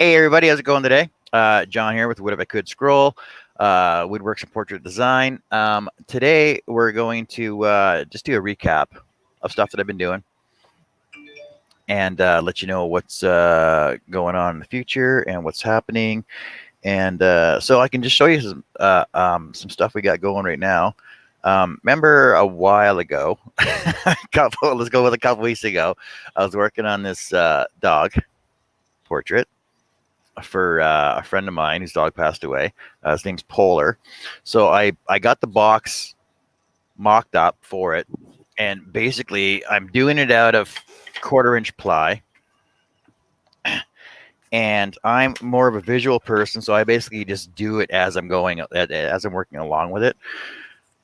Hey everybody, how's it going today? John here with What If I Could Scroll, Woodworks and Portrait Design. Today we're going to just do a recap of stuff that I've been doing and let you know what's going on in the future and what's happening. And so I can just show you some stuff we got going right now. Remember a while ago, let's go with a couple weeks ago, I was working on this dog portrait for a friend of mine whose dog passed away. His name's Polar. So I got the box mocked up for it, and basically I'm doing it out of 1/4 inch ply. And I'm more of a visual person, so I basically just do it as I'm going, as I'm working along with it.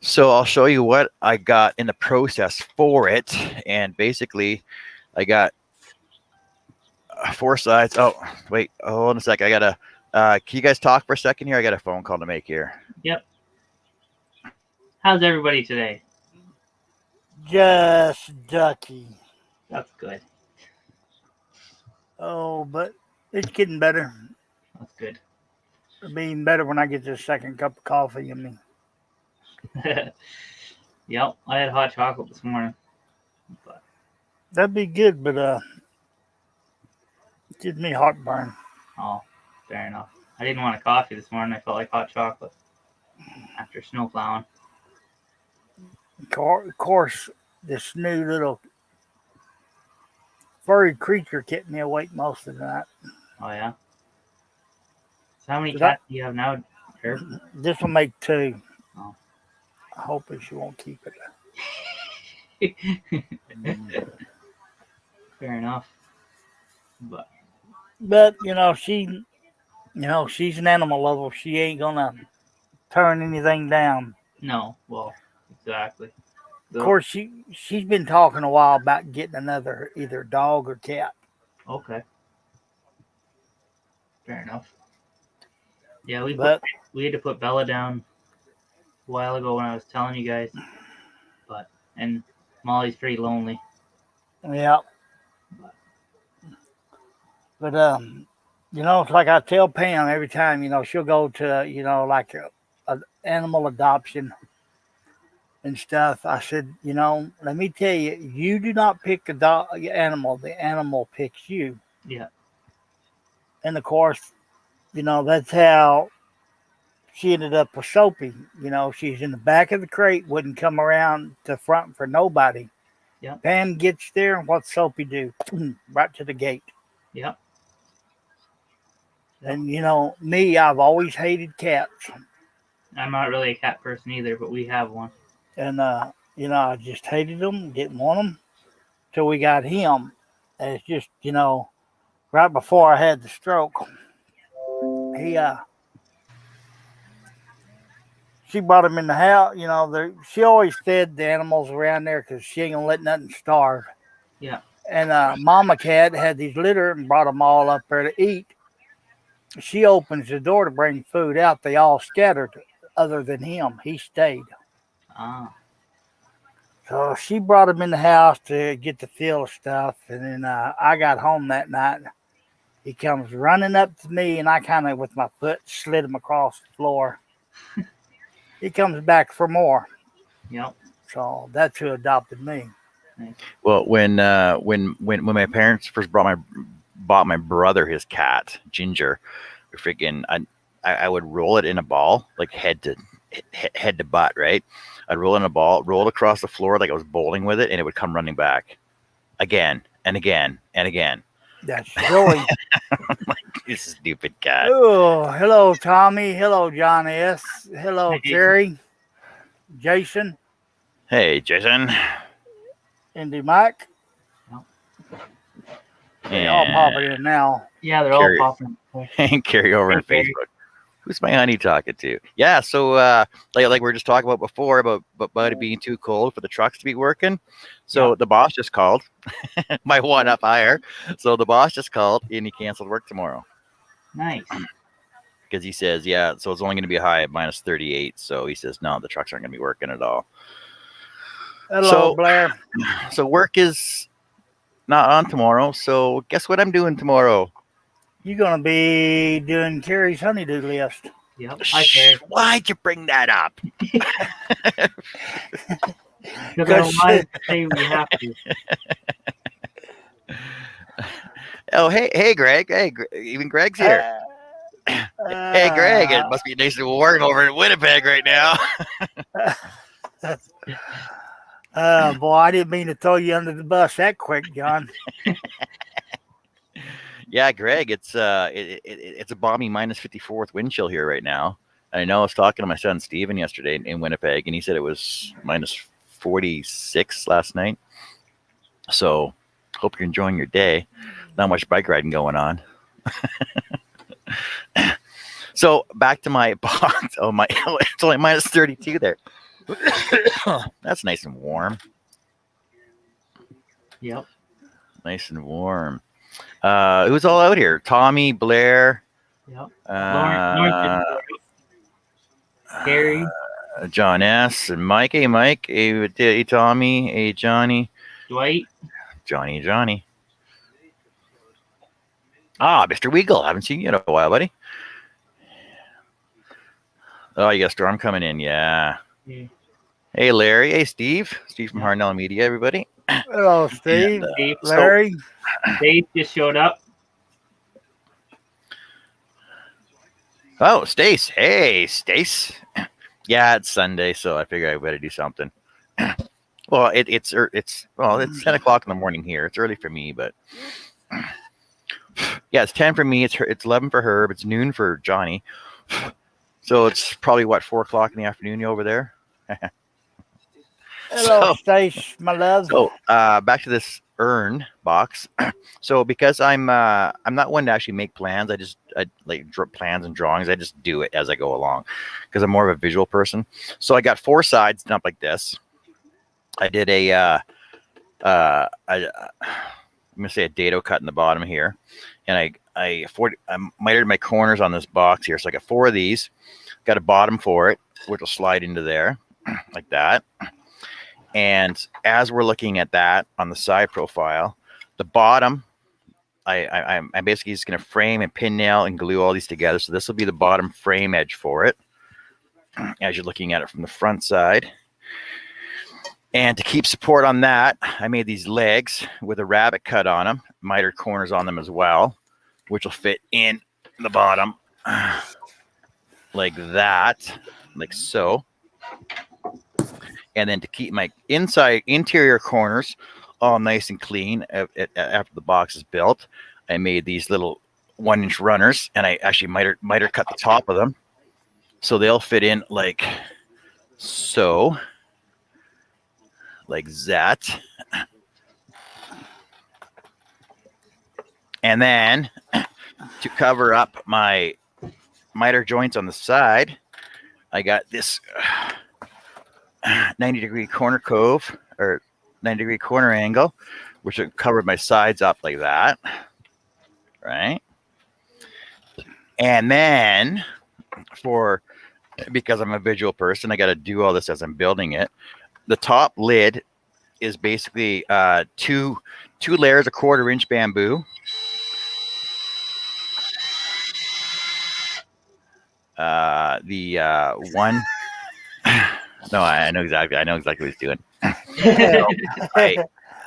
So I'll show you what I got in the process for it, and basically I got 4 sides. Oh, wait. Hold on a sec. I got to. Can you guys talk for a second here? I got a phone call to make here. Yep. How's everybody today? Just ducky. That's good. Oh, but it's getting better. That's good. It'll be even better when I get this second cup of coffee in me. Yep, I had hot chocolate this morning. But That'd be good, but it gives me heartburn. oh, fair enough. I didn't want a coffee this morning. I felt like hot chocolate after snow plowing. Of course, this new little furry creature kept me awake most of the night. Oh yeah. So how many cats do you have now, Herb? This will make 2. Oh. I hope she won't keep it. Fair enough. But she's an animal lover. She ain't gonna turn anything down. No, well, exactly. Of course, she's been talking a while about getting another either dog or cat. Okay. Fair enough. Yeah, we had to put Bella down a while ago when I was telling you guys. And Molly's pretty lonely. Yeah. But it's like I tell Pam every time, she'll go to, like a animal adoption and stuff. I said, let me tell you, you do not pick animal. The animal picks you. Yeah. And of course, that's how she ended up with Soapy. She's in the back of the crate, wouldn't come around to front for nobody. Yeah. Pam gets there, what's Soapy do? Right to the gate. Yeah. And me, I've always hated cats. I'm not really a cat person either, but we have one. And I just hated them, didn't want them, till we got him. And it's just, right before I had the stroke, she brought him in the house. She always fed the animals around there because she ain't gonna let nothing starve. Yeah. And Mama Cat had these litter and brought them all up there to eat. She opens the door to bring food out. They all scattered, other than him. He stayed. Ah. So she brought him in the house to get the feel of stuff. And then I got home that night. He comes running up to me, and I kind of, with my foot, slid him across the floor. He comes back for more. Yep. So that's who adopted me. Well, when my parents first bought my brother his cat Ginger, freaking I would roll it in a ball, like head to butt, right? I'd roll in a ball, roll it across the floor like I was bowling with it, and it would come running back again and again and again. That's Joey. Like, this stupid cat. Oh, hello, Tommy. Hello, John S. Hello, Hey, Terry. Jason. Hey, Jason. Indy Mike. They all popping in now. Yeah, they're all popping. And carry over on Facebook. Who's my honey talking to? Yeah, so like we were just talking about before about it being too cold for the trucks to be working. So the boss just called, my one up higher. So the boss just called and he canceled work tomorrow. Nice. Because he says, yeah, so it's only going to be a high of -38. So he says, no, the trucks aren't going to be working at all. Hello, Blair. So work is not on tomorrow. So guess what I'm doing tomorrow? You're gonna be doing Carrie's honeydew list. Yep. Hi, Carrie. Why'd you bring that up? Because I don't want to say we have to. Oh, hey, Greg. Hey, even Greg's here. Hey, Greg. It must be nice and warm over in Winnipeg right now. Boy, I didn't mean to throw you under the bus that quick, John. Yeah, Greg. It's it's a balmy -54 with wind chill here right now. And I know I was talking to my son Steven yesterday in Winnipeg, and he said it was -46 last night. So, hope you're enjoying your day. Not much bike riding going on. So back to my box. Oh my! It's only -32 there. That's nice and warm. Yep. Nice and warm. Who's all out here? Tommy, Blair. Yep. Lawrence, Gary. John S. and Mike. Hey, Mike. Hey, Tommy. Hey, Johnny. Dwight. Johnny. Ah, Mr. Weagle. Haven't seen you in a while, buddy. Oh, you got a storm coming in. Yeah. Hey, Larry. Hey, Steve. Steve from Harnell Media, everybody. Hello, Steve. Steve. Larry. Dave just showed up. Oh, Stace. Hey, Stace. Yeah, it's Sunday, so I figure I better do something. Well, it's 10 o'clock in the morning here. It's early for me, but yeah, it's 10 for me. It's 11 for Herb. It's noon for Johnny. So it's probably 4 o'clock in the afternoon over there. Hello, Stace, my love. So back to this urn box. So because I'm not one to actually make plans. I like plans and drawings. I just do it as I go along because I'm more of a visual person. So I got 4 sides done up like this. I did I'm gonna say a dado cut in the bottom here, and I mitered my corners on this box here. So I got 4 of these. Got a bottom for it, which will slide into there like that. And as we're looking at that on the side profile, the bottom, I'm basically just going to frame and pin nail and glue all these together. So this will be the bottom frame edge for it as you're looking at it from the front side. And to keep support on that, I made these legs with a rabbit cut on them, mitered corners on them as well, which will fit in the bottom like that, like so. And then to keep my interior corners all nice and clean after the box is built, I made these little 1-inch runners, and I actually miter cut the top of them so they'll fit in like so, like that. And then to cover up my miter joints on the side, I got this 90-degree corner cove or 90-degree corner angle, which will cover my sides up like that, right? And then because I'm a visual person, I got to do all this as I'm building it. The top lid is basically two layers of 1/4-inch bamboo. One. No, I know exactly what he's doing.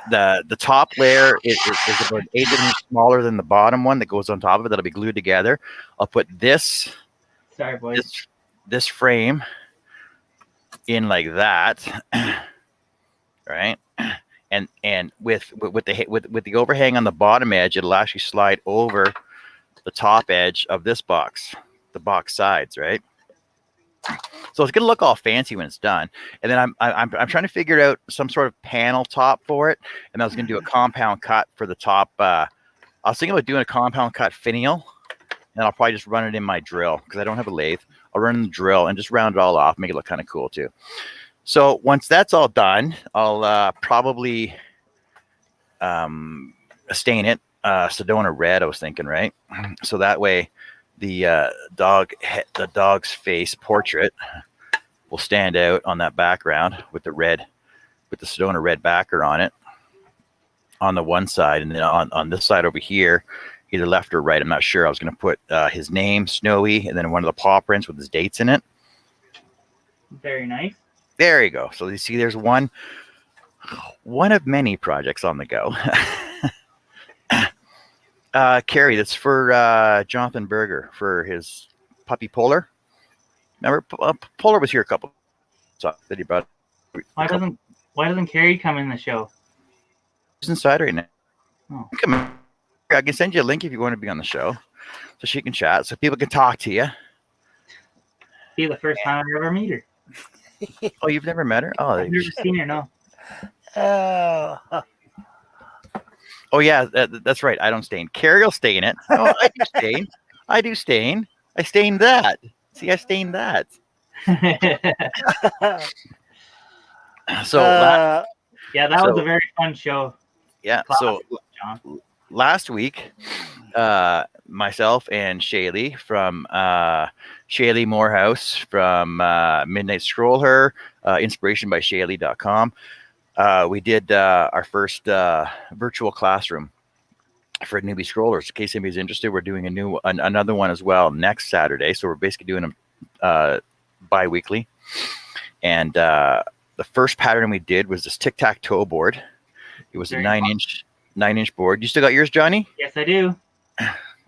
The top layer is about 1/8 inches smaller than the bottom one that goes on top of it. That'll be glued together. I'll put this. Sorry, boys. This frame in like that, right? And with the overhang on the bottom edge, it'll actually slide over the top edge of this box, the box sides, right? So it's gonna look all fancy when it's done. And then I'm trying to figure out some sort of panel top for it. And I was gonna do a compound cut for the top. I was thinking about doing a compound cut finial, and I'll probably just run it in my drill because I don't have a lathe. I'll run in the drill and just round it all off, make it look kind of cool too. So once that's all done, I'll probably stain it Sedona red. I was thinking, right? So that way the dog's face portrait will stand out on that background with the Sedona red backer on it on the one side, and then on this side over here, either left or right. I'm not sure. I was going to put his name, Snowy, and then one of the paw prints with his dates in it. Very nice. There you go. So you see, there's one of many projects on the go. Carrie, that's for Jonathan Berger for his puppy Polar. Remember, Polar was here a couple. So that he brought. Why doesn't Carrie come in the show? She's inside right now. Oh. Come on. I can send you a link if you want to be on the show, so she can chat, so people can talk to you. Be the first time I ever meet her. Oh, you've never met her? Oh, I've never seen her. No. Oh yeah, that's right. I don't stain. Carrie will stain it. Oh, I do stain. I do stain. I stained that. See, I stained that. So yeah, that was a very fun show. Yeah. So John. Last week, myself and Shaylee from Shaylee Morehouse from Midnight Scroll Her, inspirationbyshaylee.com. We did our first virtual classroom for newbie scrollers. In case anybody's interested, we're doing another one as well next Saturday. So we're basically doing them bi-weekly. And the first pattern we did was this tic-tac-toe board. It was a 9-inch board. You still got yours, Johnny? Yes, I do.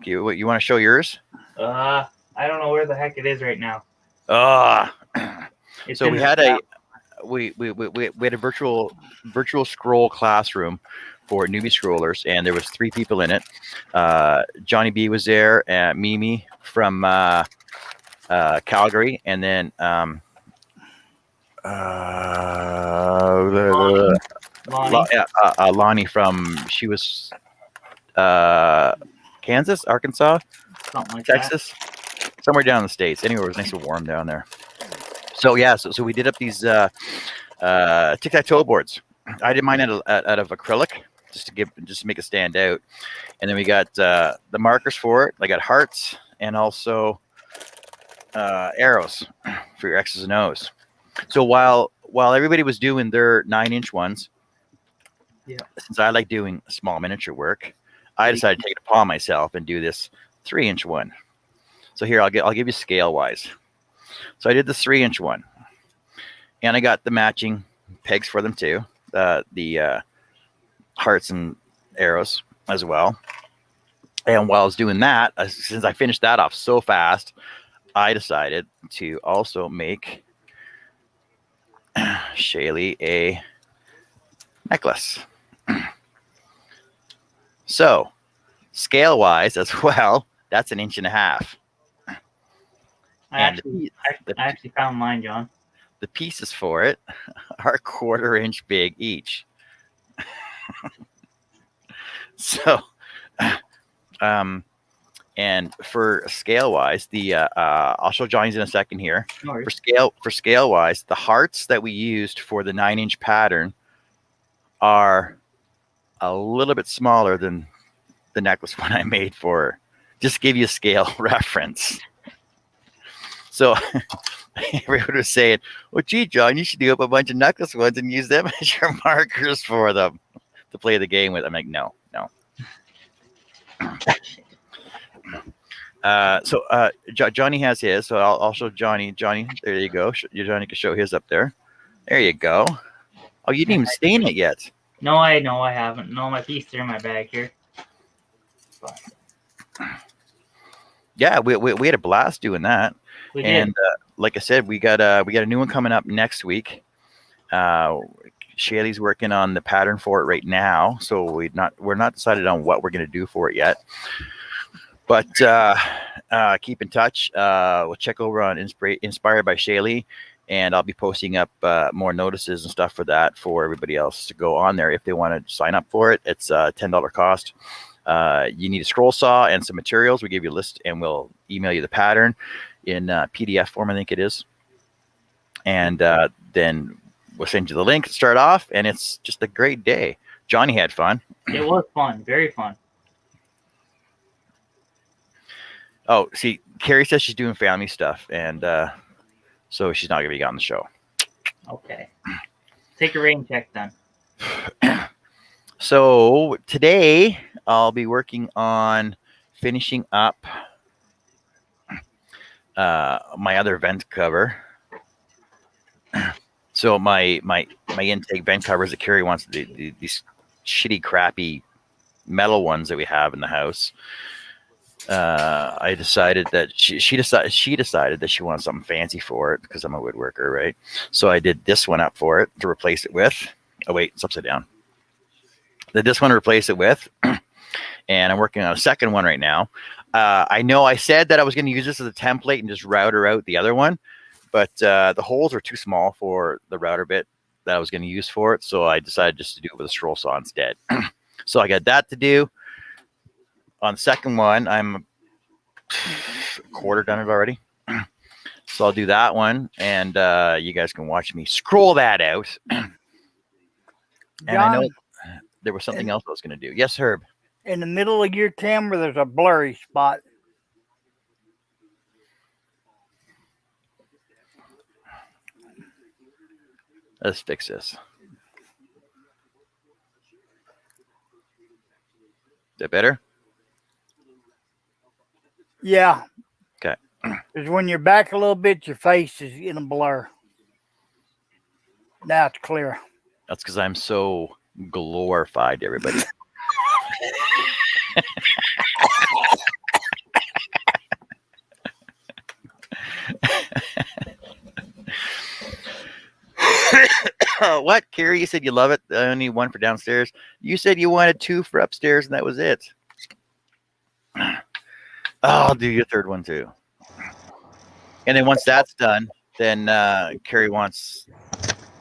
You want to show yours? I don't know where the heck it is right now. So we had we had a virtual scroll classroom for newbie scrollers, and there was 3 people in it. Johnny B was there, Mimi from Calgary, and then Lonnie from, she was Kansas, Arkansas, something like Texas, somewhere down in the States. Anyway, it was nice and warm down there. So yeah, so we did up these tic-tac-toe boards. I did mine out of acrylic just to make it stand out, and then we got the markers for it. I got hearts and also arrows for your X's and O's. So while everybody was doing their 9-inch ones, since I like doing small miniature work, I decided to take it upon myself and do this 3-inch one. So here I'll give you scale wise. So I did the 3-inch one, and I got the matching pegs for them too, the hearts and arrows as well. And while I was doing that, since I finished that off so fast, I decided to also make Shaylee a necklace. So scale wise as well, that's 1.5 inches. I actually found mine, John. The pieces for it are 1/4 inch big each. So, and for scale wise, I'll show Johnny's in a second here. No worries. For scale wise, the hearts that we used for the 9-inch pattern are a little bit smaller than the necklace one I made for her. Just to give you a scale reference. So everyone was saying, well, gee, John, you should do up a bunch of necklace ones and use them as your markers for them to play the game with. I'm like, no. So Johnny has his, so I'll show Johnny. Johnny, there you go. Johnny can show his up there. There you go. Oh, you didn't even stain it yet. No, I haven't. No, my pieces are in my bag here. But yeah, we had a blast doing that. We did. And like I said, we got a new one coming up next week. Shaylee's working on the pattern for it right now, so we're not decided on what we're going to do for it yet. But keep in touch. We'll check over on Inspired by Shaylee, and I'll be posting up more notices and stuff for that for everybody else to go on there if they want to sign up for it. It's a $10 cost. You need a scroll saw and some materials. We give you a list, and we'll email you the pattern in PDF form, I think it is. And then we'll send you the link to start off, and it's just a great day. Johnny had fun. It was fun, very fun. Oh, see, Carrie says she's doing family stuff, and so she's not going to be on the show. Okay. Take a rain check then. So today I'll be working on finishing up my other vent cover. So my intake vent covers that Carrie wants, these shitty, crappy metal ones that we have in the house. I decided that she decided that she wants something fancy for it because I'm a woodworker, right? So I did this one up for it to replace it with. Oh wait, it's upside down. Did this one to replace it with, and I'm working on a second one right now. I know I said that I was going to use this as a template and just router out the other one, but the holes are too small for the router bit that I was going to use for it, so I decided just to do it with a scroll saw instead. So I got that to do. On the second one, I'm a quarter done it already. So I'll do that one, and you guys can watch me scroll that out. And I know there was something else I was going to do. Yes, Herb? In the middle of your camera, there's a blurry spot. Let's fix this. Is that better? Yeah. Okay. Because when you're back a little bit, your face is in a blur. Now it's clear. That's because I'm so glorified, everybody. What, Carrie? You said you love it. Only one for downstairs. You said you wanted two for upstairs, and that was it. Oh, I'll do your third one too. And then once that's done, then Carrie wants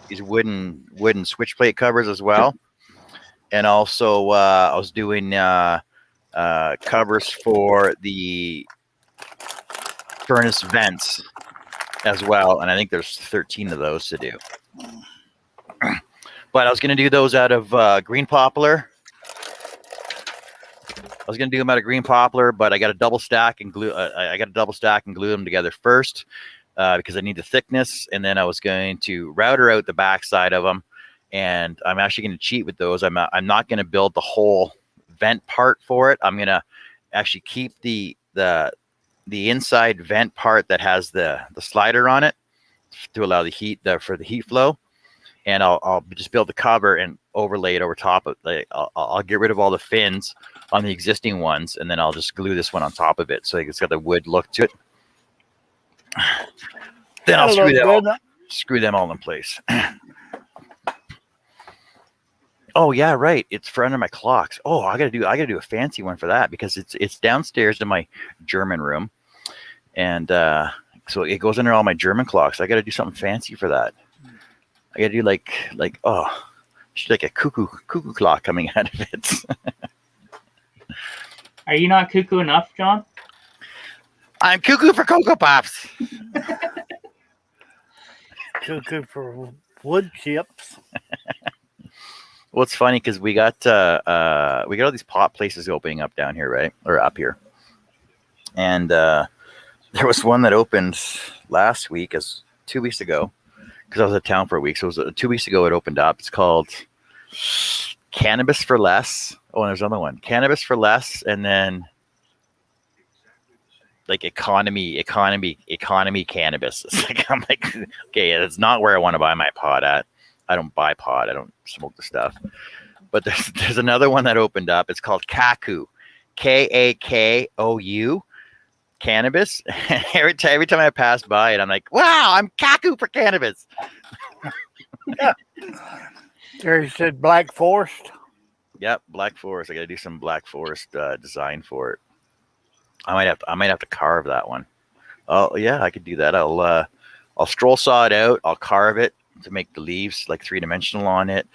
these wooden switch plate covers as well. And also, I was doing covers for the furnace vents as well. And I think there's 13 of those to do. But I was going to do those out of green poplar. I was going to do them out of green poplar, but I got a double stack and glue. I got a double stack and glue them together first because I need the thickness. And then I was going to router out the back side of them. And I'm actually going to cheat with those. I'm not going to build the whole vent part for it. I'm going to actually keep the inside vent part that has the slider on it to allow the heat for the heat flow. And I'll just build the cover and overlay it over top of I'll get rid of all the fins on the existing ones, and then I'll just glue this one on top of it so it's got the wood look to it. Then I'll screw them all in place. Oh yeah, right. It's for under my clocks. Oh, I gotta do a fancy one for that because it's downstairs in my German room, and so it goes under all my German clocks. I gotta do something fancy for that. I gotta do like a cuckoo clock coming out of it. Are you not cuckoo enough, John? I'm cuckoo for Cocoa Pops. Cuckoo for wood chips. Well, it's funny because we got all these pot places opening up down here, right, or up here, and there was one that opened last week, 2 weeks ago. Because I was at town for a week. So it was 2 weeks ago it opened up. It's called Cannabis for Less. Oh, and there's another one. Cannabis for Less, and then like economy cannabis. It's like, I'm like, okay, that's not where I want to buy my pot at. I don't buy pot. I don't smoke the stuff. But there's another one that opened up. It's called Kakou. Kakou. Cannabis. every time I pass by it, I'm like, wow, I'm Kakou for cannabis. There said Black Forest. Yep, Black Forest. I gotta do some Black Forest design for it. I might have to carve that one. Oh yeah, I could do that. I'll scroll saw it out. I'll carve it to make the leaves like 3-dimensional on it.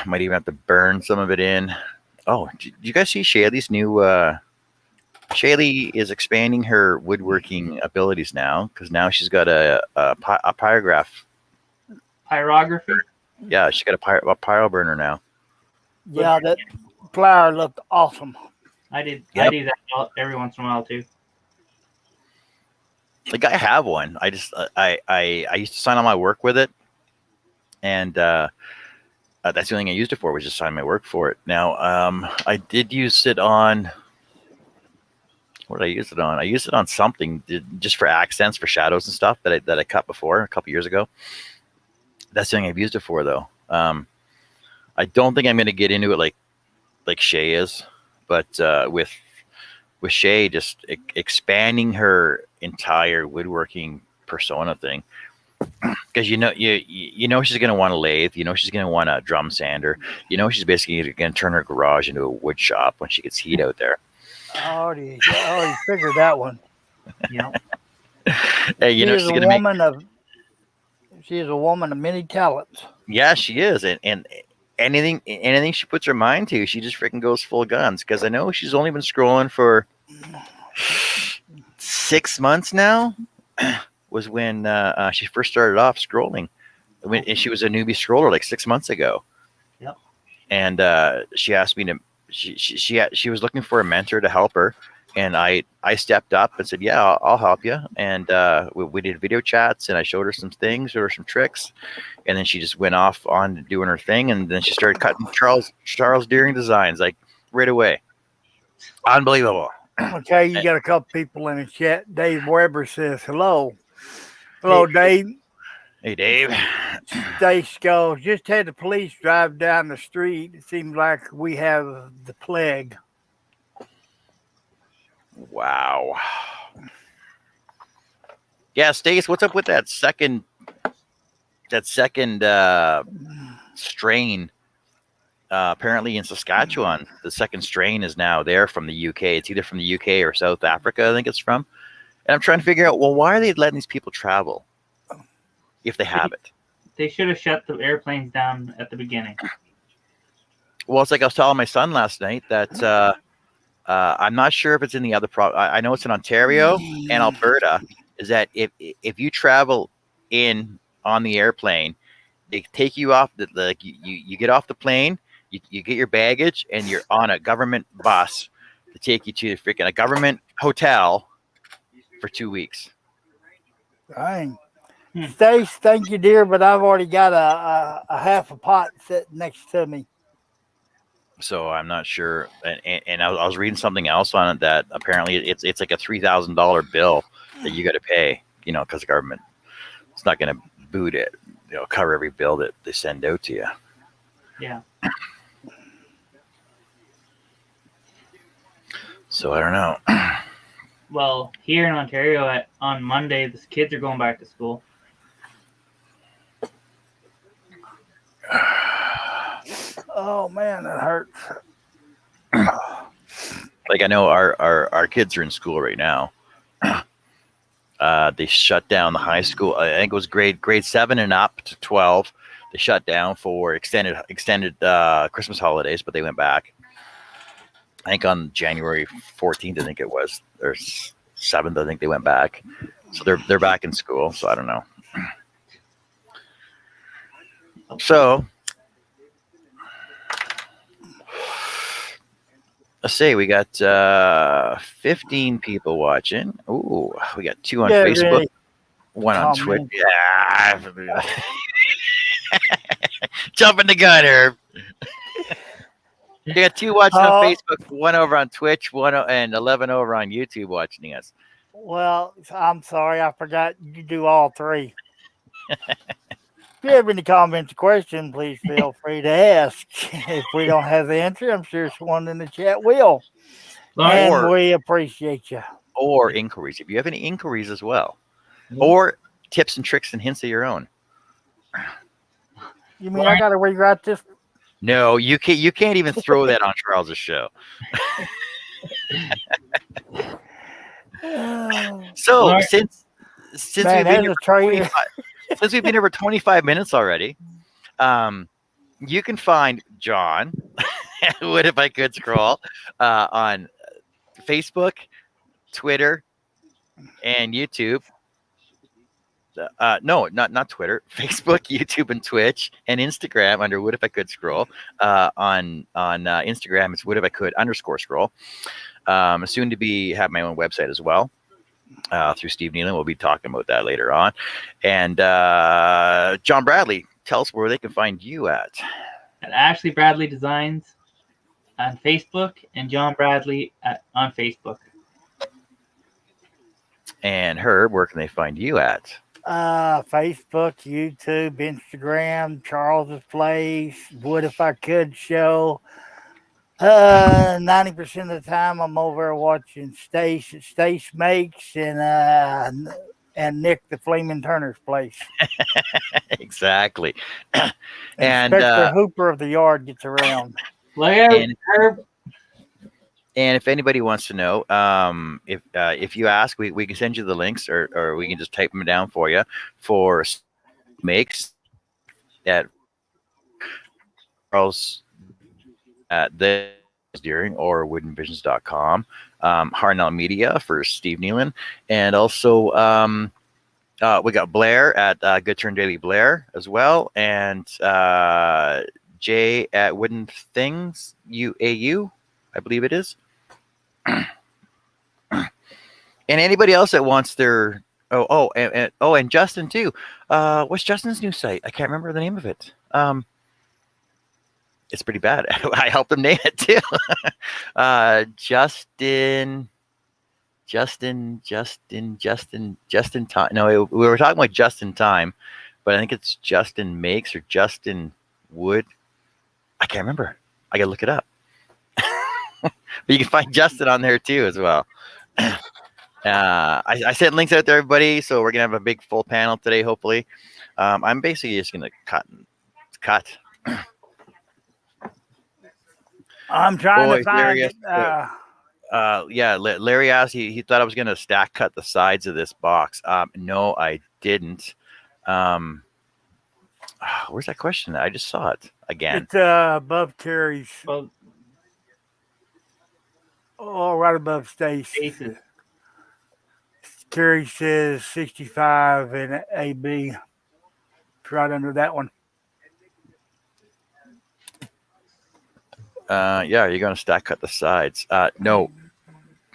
Might even have to burn some of it in. Oh, did you guys see Shaylee's new? Shaylee is expanding her woodworking abilities now because now she's got a pyrograph. Pyrography? Yeah, she's got a pyro burner now. Yeah, that flower looked awesome. I do Yep. that every once in a while too. Like I have one. I just I used to sign all my work with it, and that's the only thing I used it for was just sign my work for it. Now I did use it on What did I use it on? I used it on something just for accents, for shadows and stuff that I cut before a couple years ago. That's the thing I've used it for, though. I don't think I'm going to get into it like Shay is, but with Shay just expanding her entire woodworking persona thing, because you know she's going to want a lathe, you know she's going to want a drum sander, you know she's basically going to turn her garage into a wood shop when she gets heat out there. I already figured that one. Yeah. Hey, you know she's going to make. She is a woman of many talents. Yeah, she is, and anything she puts her mind to, she just freaking goes full guns. Because I know she's only been scrolling for 6 months now. Was when she first started off scrolling, and she was a newbie scroller like 6 months ago. Yep. And she asked me to. She was looking for a mentor to help her, and I stepped up and said, "Yeah, I'll help you." And we did video chats, and I showed her some things, showed her some tricks, and then she just went off on doing her thing, and then she started cutting Charles Deering designs like right away. Unbelievable. Okay, you got a couple people in the chat. Dave Weber says hello. Hello, Dave. Hey, Dave. Stace goes, just had the police drive down the street. It seems like we have the plague. Wow. Yeah, Stace, what's up with that second strain? Apparently in Saskatchewan, the second strain is now there from the UK. It's either from the UK or South Africa, I think it's from. And I'm trying to figure out, well, why are they letting these people travel if they have it? They should have shut the airplanes down at the beginning. Well, it's like I was telling my son last night that I'm not sure if it's in the other I know it's in Ontario and Alberta. Is that if you travel in on the airplane, they take you off you get off the plane, you get your baggage, and you're on a government bus to take you to a government hotel for 2 weeks. Dang. Stace, thank you, dear, but I've already got a half a pot sitting next to me. So I'm not sure, and I was reading something else on it that apparently it's like a $3,000 bill that you got to pay, because the government it's not going to boot it, cover every bill that they send out to you. Yeah. So I don't know. Well, here in Ontario, on Monday, the kids are going back to school. Oh man, that hurts. Like I know our kids are in school right now. They shut down the high school. I think it was grade 7 and up to 12. They shut down for extended Christmas holidays, but they went back. I think on January 14th, I think it was, or 7th, I think they went back. So they're back in school. So I don't know. So let's see, we got 15 people watching. Ooh, we got 2 on Facebook, really? 1 on Twitch. Yeah. Jumping the gun, Herb. You got 2 watching on Facebook, 1 over on Twitch, 1 and 11 over on YouTube watching us. Well, I'm sorry, I forgot you do all 3. If you have any comments or questions, please feel free to ask. If we don't have the answer, I'm sure someone in the chat will. And we appreciate you. Or inquiries. If you have any inquiries as well. Or tips and tricks and hints of your own. You mean I got to rewrite this? No, you can't even throw that on Charles's show. So since we've been here for 25, since we've been here for 25 minutes already, you can find John. What if I could scroll on Facebook, Twitter, and YouTube. No, not Twitter. Facebook, YouTube, and Twitch, and Instagram under What If I Could Scroll. On Instagram, it's What If I Could _scroll. Soon to be have my own website as well. Through Steve Nealon. We'll be talking about that later on. And John Bradley, tell us where they can find you at. At Ashley Bradley Designs on Facebook and John Bradley on Facebook. And Herb, where can they find you at? Facebook, YouTube, Instagram, Charles's Place, Would If I Could show. 90% of the time I'm over watching Stace Makes and Nick the Fleeman Turner's Place. Exactly. and Inspector Hooper of the Yard gets around. Look out, and Herb. and if anybody wants to know, if you ask, we can send you the links, or we can just type them down for you for makes at Charles at the during or woodenvisions.com. Harnell Media for Steve Nealon, and also we got Blair at Good Turn Daily Blair as well, and Jay at Wooden Things UAU, I believe it is. And anybody else that wants their and Justin too. What's Justin's new site? I can't remember the name of it. It's pretty bad. I helped him name it too. Justin Time. No, we were talking about Justin Time, but I think it's Justin Makes or Justin Wood. I can't remember. I gotta look it up. But you can find Justin on there too as well. I sent links out to everybody, so we're gonna have a big full panel today. Hopefully, I'm basically just gonna cut. I'm trying to find it. Larry asked. He thought I was gonna stack cut the sides of this box. No, I didn't. Where's that question? I just saw it again. It's above Carrie's. Well, right above Stace. Stace's. Carrie says 65 and AB. It's right under that one. You're gonna stack cut the sides. No,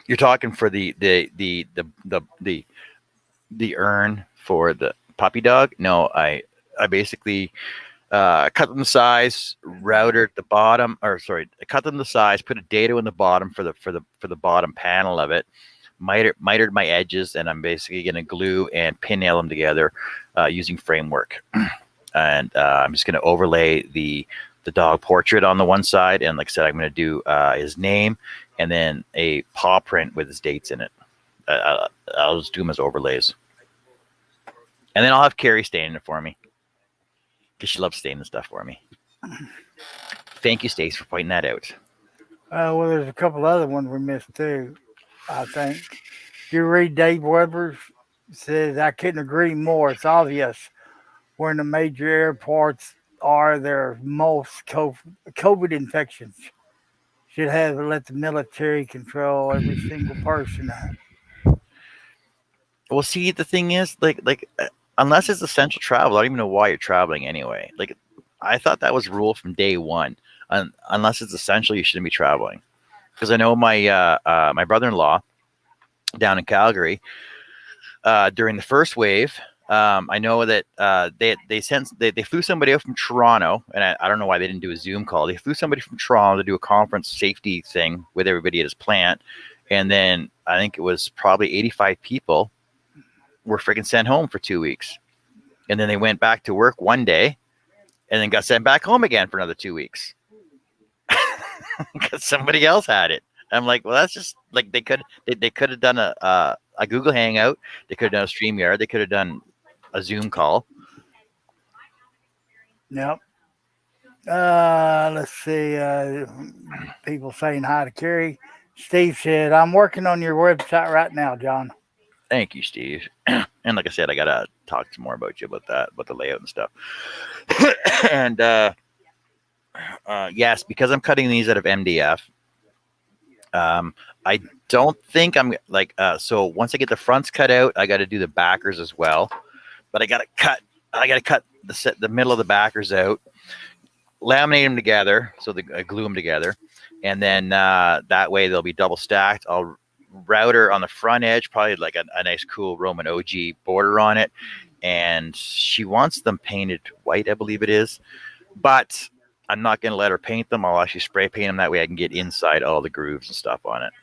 you're talking for the urn for the puppy dog. No, I basically cut them the size, routed the bottom, I cut them the size, put a dado in the bottom for the bottom panel of it, mitered my edges, and I'm basically gonna glue and pin nail them together using framework. And I'm just gonna overlay the dog portrait on the one side, and like I said, I'm gonna do his name and then a paw print with his dates in it. I'll just do them as overlays. And then I'll have Carrie stain it for me, because she loves staining stuff for me. Thank you, Stace, for pointing that out. Well, there's a couple other ones we missed too, I think. You read Dave Weber's, says, I couldn't agree more. It's obvious where the major airports are, there most COVID infections. Should have let the military control every single person. Well, see, the thing is, unless it's essential travel, I don't even know why you're traveling anyway. Like, I thought that was rule from day one. Unless it's essential, you shouldn't be traveling. Because I know my my brother-in-law down in Calgary during the first wave. I know that they flew somebody out from Toronto, and I don't know why they didn't do a Zoom call. They flew somebody from Toronto to do a conference safety thing with everybody at his plant, and then I think it was probably 85 people were freaking sent home for 2 weeks, and then they went back to work one day, and then got sent back home again for another 2 weeks because somebody else had it. I'm like, well, that's just like they could have done a Google Hangout, they could have done a StreamYard, they could have done a Zoom call. Yep. Let's see. People saying hi to Carrie. Steve said, I'm working on your website right now, John. Thank you, Steve. And like I said, I got to talk some more about you about that, about the layout and stuff. And yes, because I'm cutting these out of MDF, I don't think I'm so once I get the fronts cut out, I got to do the backers as well. But I got to cut the middle of the backers out, laminate them together, so I glue them together, and then that way they'll be double stacked. I'll router on the front edge, probably like a nice cool Roman OG border on it, and she wants them painted white, I believe it is, but I'm not going to let her paint them. I'll actually spray paint them, that way I can get inside all the grooves and stuff on it.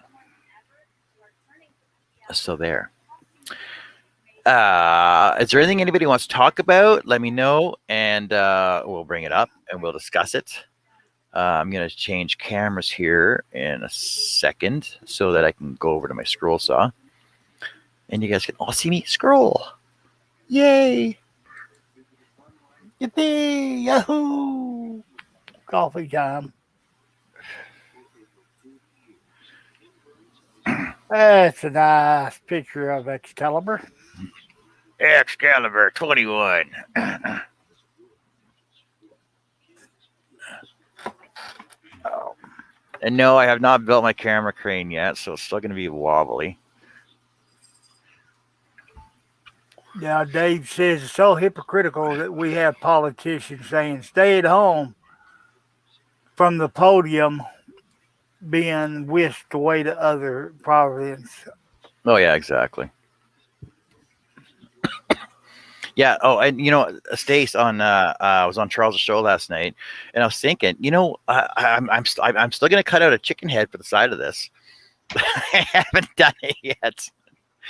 So there. Is there anything anybody wants to talk about? Let me know, and we'll bring it up and we'll discuss it. I'm going to change cameras here in a second so that I can go over to my scroll saw, and you guys can all see me scroll. Yay! Yippee! Yahoo! Coffee time. That's a nice picture of Excalibur. Excalibur 21. Oh. And no, I have not built my camera crane yet, so it's still going to be wobbly. Now, Dave says it's so hypocritical that we have politicians saying stay at home from the podium being whisked away to other provinces. Oh, yeah, exactly. Yeah. Oh, and Stace I was on Charles' show last night, and I was thinking, I'm still going to cut out a chicken head for the side of this. I haven't done it yet.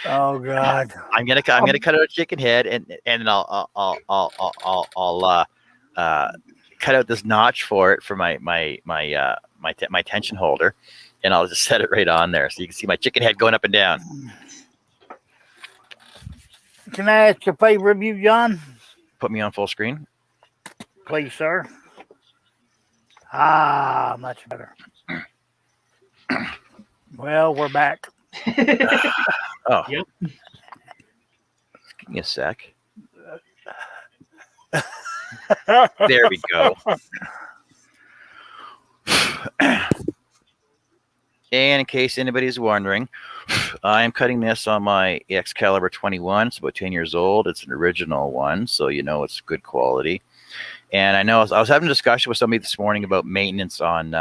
Oh God! I'm gonna cut out a chicken head, and then I'll cut out this notch for it for my tension holder, and I'll just set it right on there so you can see my chicken head going up and down. Can I ask a favor of you, John? Put me on full screen. Please, sir. Ah, much better. Well, we're back. Oh. Yep. Give me a sec. There we go. And in case anybody's wondering, I am cutting this on my Excalibur 21. It's about 10 years old. It's an original one, so it's good quality. And I know I was having a discussion with somebody this morning about maintenance on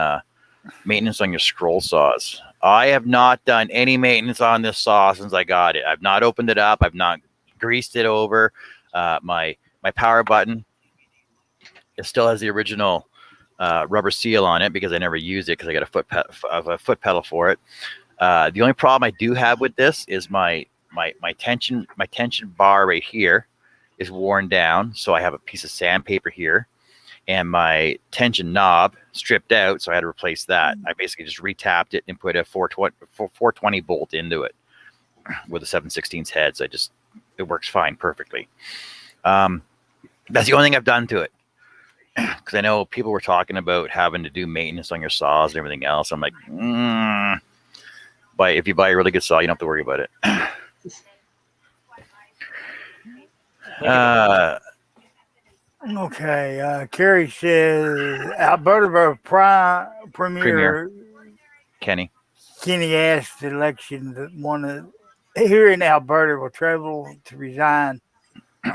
your scroll saws. I have not done any maintenance on this saw since I got it. I've not opened it up. I've not greased it over. My power button, it still has the original rubber seal on it because I never used it because I got a foot pedal for it. The only problem I do have with this is my tension bar right here is worn down, so I have a piece of sandpaper here, and my tension knob stripped out, so I had to replace that. I basically just retapped it and put a 420 bolt into it with a 7/16 head. So it works fine, perfectly. That's the only thing I've done to it, because I know people were talking about having to do maintenance on your saws and everything else. I'm like, but if you buy a really good saw, you don't have to worry about it. Okay. Carrie says Alberta Premier Kenny asked the election that one here in Alberta will travel to resign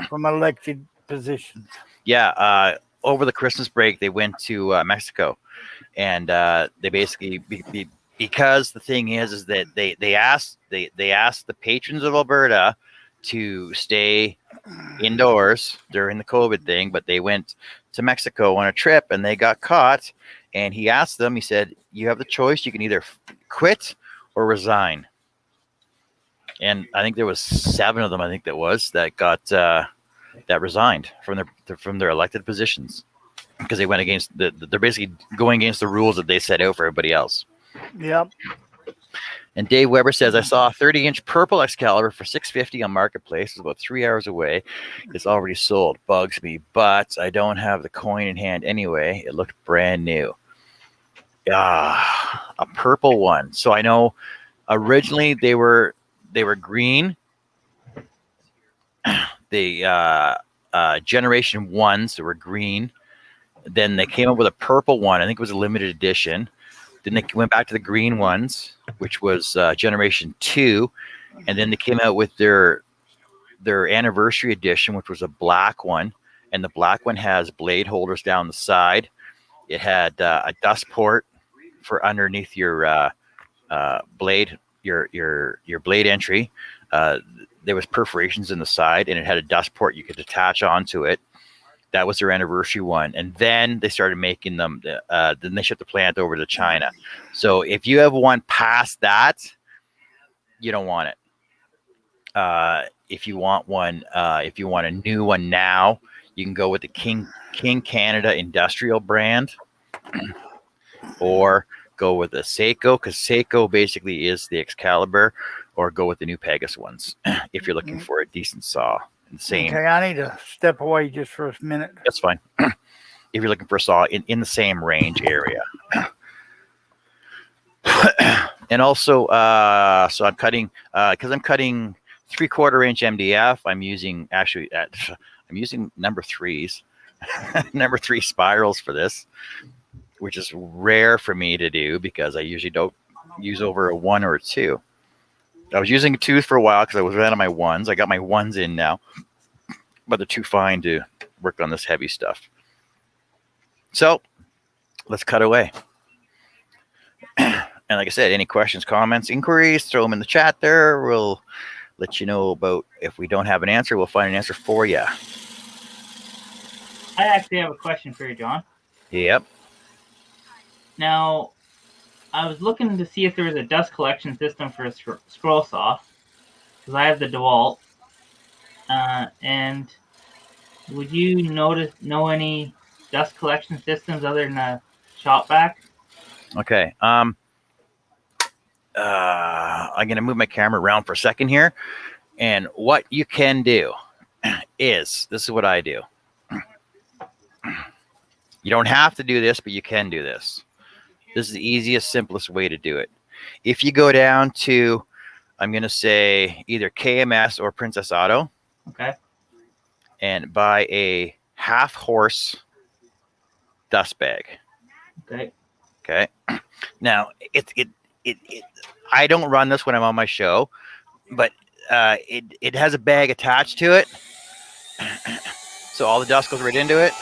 from elected positions. Yeah. Over the Christmas break, they went to Mexico, and they basically because the thing is that they asked the patrons of Alberta to stay indoors during the COVID thing, but they went to Mexico on a trip and they got caught. And he asked them, he said, you have the choice. You can either quit or resign. And I think there was 7 of them, that got that resigned from their elected positions because they went against they're basically going against the rules that they set out for everybody else. Yep. And Dave Weber says, I saw a 30-inch purple Excalibur for $650 on Marketplace. It's about 3 hours away. It's already sold. Bugs me, but I don't have the coin in hand anyway. It looked brand new. A purple one. So I know originally they were green. The Generation 1s were green. Then they came up with a purple one. I think it was a limited edition. Then they went back to the green ones, which was Generation 2. And then they came out with their anniversary edition, which was a black one. And the black one has blade holders down the side. It had a dust port for underneath your blade, your blade entry. There was perforations in the side, and it had a dust port you could attach onto it. That was their anniversary one. And then they started making them. Then they shipped the plant over to China. So if you have one past that, you don't want it. if you want one, if you want a new one now, you can go with the King Canada Industrial brand, or go with the Seiko, because Seiko basically is the Excalibur, or go with the new Pegasus ones if you're looking for a decent saw. Same. Okay, I need to step away just for a minute. That's fine. If you're looking for a saw in the same range area. And also, so I'm cutting, because I'm cutting 3/4 inch MDF. I'm using number 3s, number 3 spirals for this, which is rare for me to do because I usually don't use over a 1 or a 2. I was using a 2 for a while because I was out of my 1s. I got my 1s in now, but they're too fine to work on this heavy stuff. So let's cut away. And like I said, any questions, comments, inquiries, throw them in the chat there. We'll let you know about, if we don't have an answer, we'll find an answer for you. I actually have a question for you, John. Yep. Now, I was looking to see if there was a dust collection system for a scroll saw, because I have the DeWalt. And would you know any dust collection systems other than a shop vac? Okay. I'm going to move my camera around for a second here. And what you can do is, this is what I do. You don't have to do this, but you can do this. This is the easiest, simplest way to do it. If you go down to, I'm going to say either KMS or Princess Auto. Okay. And buy a half-horse dust bag. Okay. Okay. Now, I don't run this when I'm on my show, but it has a bag attached to it, so all the dust goes right into it.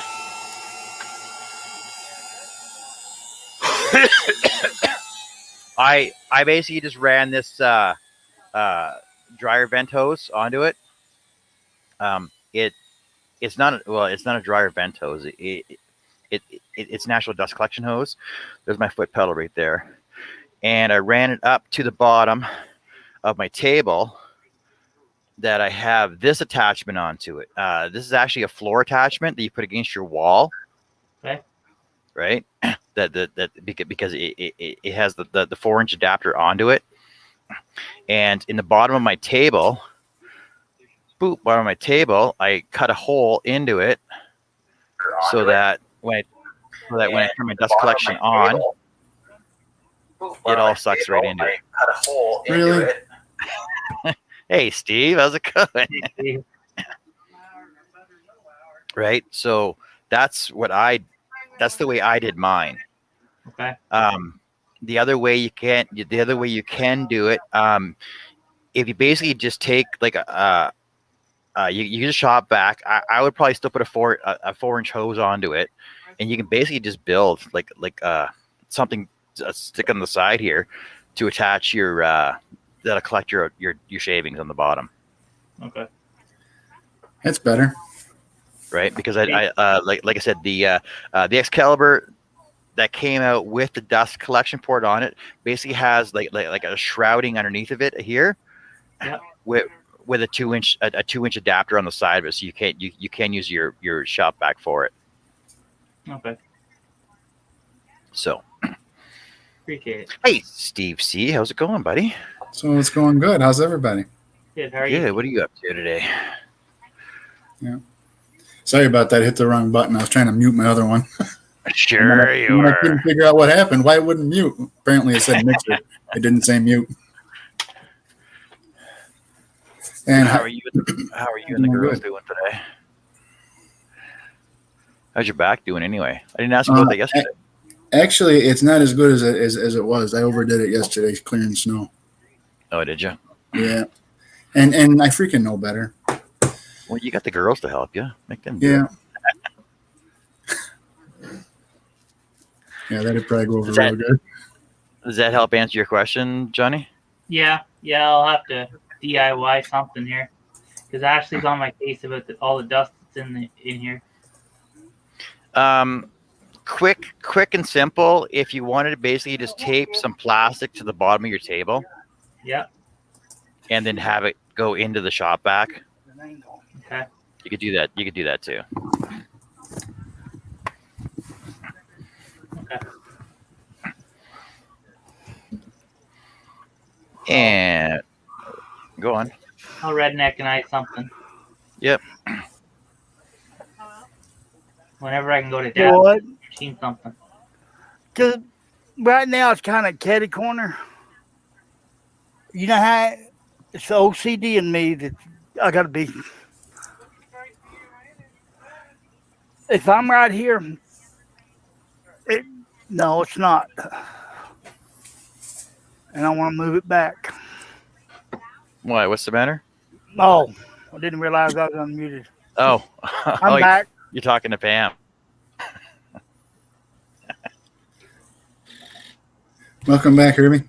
I basically just ran this dryer vent hose onto it. It's not a dryer vent hose. It's natural dust collection hose. There's my foot pedal right there, and I ran it up to the bottom of my table. That I have this attachment onto it. This is actually a floor attachment that you put against your wall. Okay. Right. That because it has the 4-inch adapter onto it, and in the bottom of my table. Bottom of my table, I cut a hole into it so that when I turn my dust collection on, it all sucks right into it. Cut a hole into Really? it. Hey, Steve, how's it going? Right. So that's the way I did mine. Okay. The other way you can do it, if you basically just take like you just shop vac. I would probably still put a 4-inch hose onto it, and you can basically just build like something stick on the side here to attach your that'll collect your shavings on the bottom. Okay. That's better. Right, because I like I said, the Excalibur that came out with the dust collection port on it basically has like a shrouding underneath of it here. Yeah. With a 2-inch adapter on the side of it, so you can use your shop vac for it. Okay. So Appreciate it. hey, Steve C, how's it going, buddy? So it's going good. How's everybody? Good. How are Good. you? What are you up to today? Yeah. Sorry about that. I hit the wrong button. I was trying to mute my other one. Sure you I are. couldn't figure out what happened. Why it wouldn't mute? Apparently it said mixer. It didn't say mute. And How are you and the girls doing today? How's your back doing anyway? I didn't ask about that yesterday. actually, it's not as good as it was. I overdid it yesterday clearing snow. Oh, did you? Yeah. And I freaking know better. Well, you got the girls to help you. Make them do Yeah. it. Yeah, that'd probably go over real good. Does that help answer your question, Johnny? Yeah. I'll have to DIY something here, because Ashley's on my case about all the dust that's in here. Quick and simple. If you wanted to basically just tape some plastic to the bottom of your table, Yeah. and then have it go into the shop back. Okay. You could do that. You could do that too. Okay. And go on. I'll redneck-inize something. Yep. Whenever I can go to You Dad's know what? machine something. Cause right now it's kind of catty corner. You know how it's the OCD in me that I gotta be. If I'm right here, no, it's not. And I want to move it back. Why? What's the matter? Oh, I didn't realize I was unmuted. Oh, I'm back. You're talking to Pam. Welcome back, Herbie.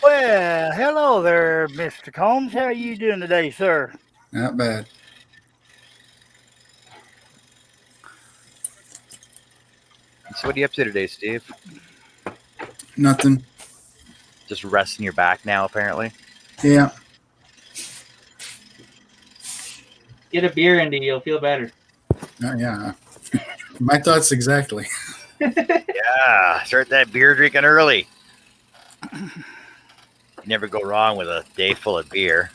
Well, hello there, Mr. Combs. How are you doing today, sir? Not bad. So what are you up to today, Steve? Nothing. Just resting your back now, apparently. Yeah. Get a beer into you, you'll feel better. Yeah. My thoughts exactly. Yeah, start that beer drinking early. You never go wrong with a day full of beer.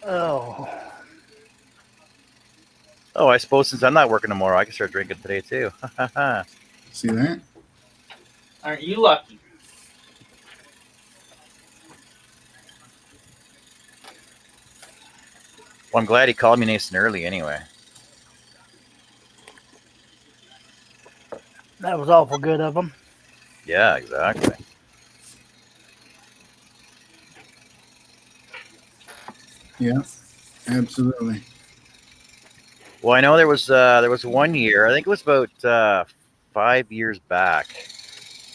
Oh, Oh, I suppose since I'm not working tomorrow, I can start drinking today too. See that? Aren't you lucky? Well, I'm glad he called me nice and early anyway. that was awful good of him. Yeah, exactly. Yeah. Absolutely. Well, I know there was 1 year, I think it was about 5 years back,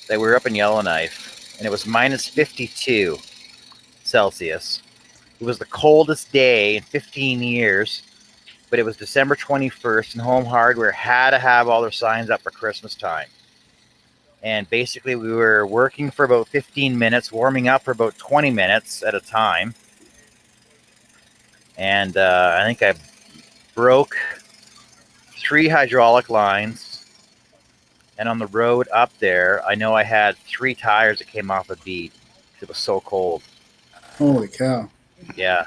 that we were up in Yellowknife, and it was minus 52 Celsius. It was the coldest day in 15 years, but it was December 21st, and Home Hardware had to have all their signs up for Christmas time. And basically, we were working for about 15 minutes, warming up for about 20 minutes at a time. And I think I broke 3 hydraulic lines. And on the road up there, I know I had 3 tires that came off a bead. It was so cold. Holy cow. Yeah.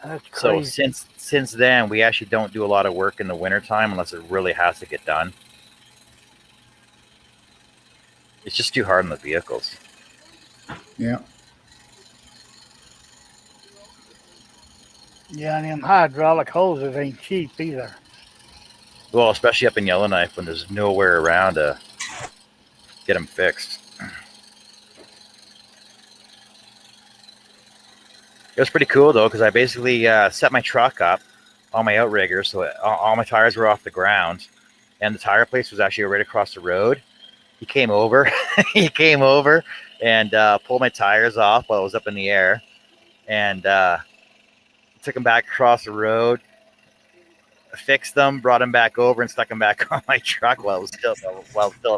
That's So crazy. since then, we actually don't do a lot of work in the wintertime unless it really has to get done. It's just too hard on the vehicles. Yeah. Yeah, and them hydraulic hoses ain't cheap either. Well, especially up in Yellowknife when there's nowhere around to get them fixed. It was pretty cool though, because I basically set my truck up on my outrigger, so all my tires were off the ground, and the tire place was actually right across the road. He came over, and pulled my tires off while I was up in the air, and took them back across the road, fixed them, brought them back over, and stuck them back on my truck while it was still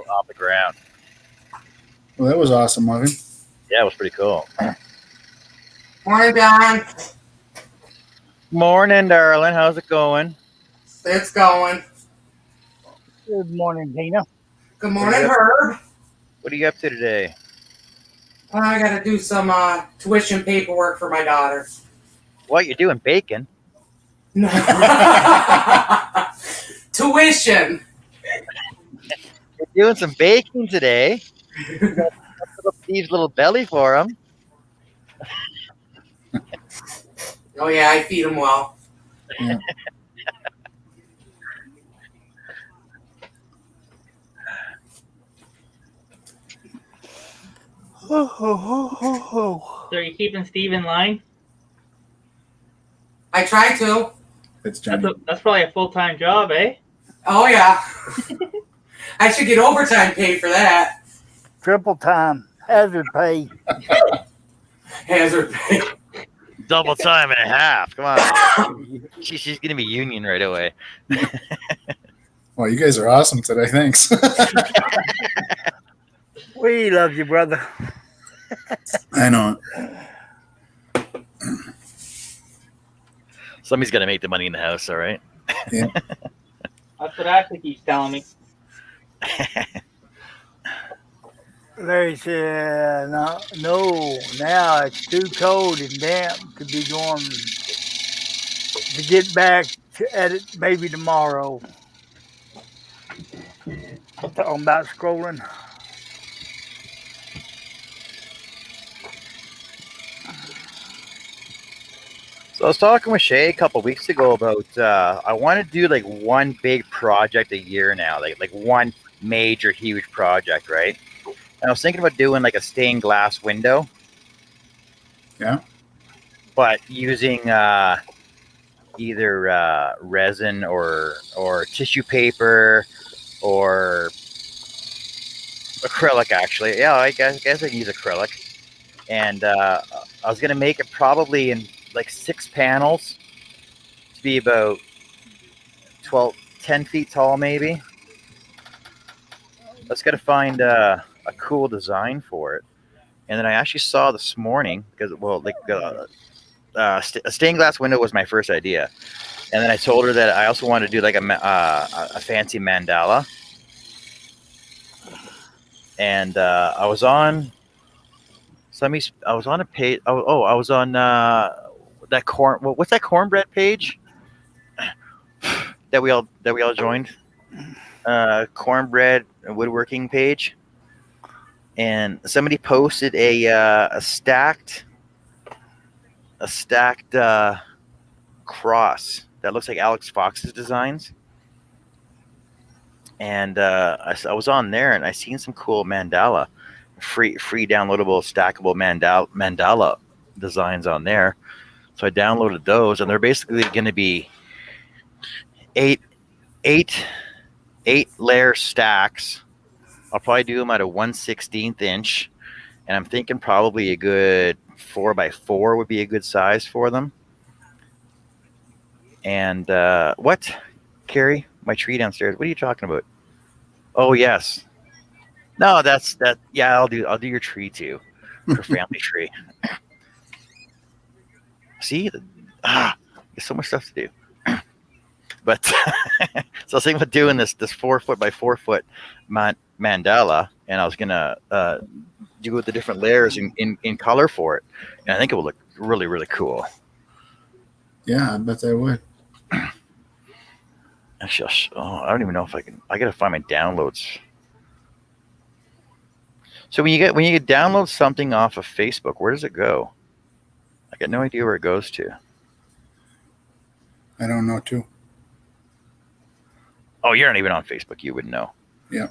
off the ground. Well, that was awesome of him. Yeah, it was pretty cool. Morning, Don. Morning, darling. How's it going? It's going. Good morning, Tina. Good morning, Yep. Herb. What are you up to today? I got to do some tuition paperwork for my daughter. What, you're doing bacon? Tuition. You're doing some baking today. Steve's little belly for him. Oh, yeah, I feed him well. Yeah. So are you keeping Steve in line? I try to. It's Johnny. That's probably a full-time job, eh? Oh, yeah. I should get overtime pay for that. Triple time. Hazard pay. Hazard pay. Double time and a half. Come on. She's going to be union right away. Well, you guys are awesome today. Thanks. We love you, brother. I know. Somebody's got to make the money in the house, all right? Yeah. That's what Ashley keeps telling me. Larry said, no, now it's too cold and damp to be going to get back at it maybe tomorrow. Talking about scrolling. So I was talking with Shay a couple weeks ago about I want to do like one big project a year now, like one major huge project, right? And I was thinking about doing like a stained glass window. Yeah. But using either resin or tissue paper or acrylic. Actually, yeah, I guess I can use acrylic. And I was gonna make it probably in like 6 panels to be about 10 feet tall, maybe. Let's gotta find a cool design for it. And then I actually saw this morning because a stained glass window was my first idea, and then I told her that I also wanted to do like a fancy mandala. And I was on I was on a page. I was on that corn. What's that cornbread page that we all joined? Cornbread woodworking page, and somebody posted a stacked cross that looks like Alex Fox's designs. And I was on there and I seen some cool mandala, free downloadable stackable mandala designs on there. So I downloaded those, and they're basically going to be eight layer stacks. I'll probably do them at a 1/16 inch, and I'm thinking probably a good 4x4 would be a good size for them. And what, Carrie? My tree downstairs. What are you talking about? Oh yes. No, that's that. Yeah, I'll do your tree too, for family tree. See, there's so much stuff to do. But so I was thinking about doing this 4 foot by 4 foot mandala, and I was gonna do with the different layers in color for it, and I think it would look really, really cool. Yeah, I bet they would. Actually, I don't even know if I can. I gotta find my downloads. So when you download something off of Facebook, where does it go? I got no idea where it goes to. I don't know too. Oh, you're not even on Facebook. You wouldn't know. Yeah.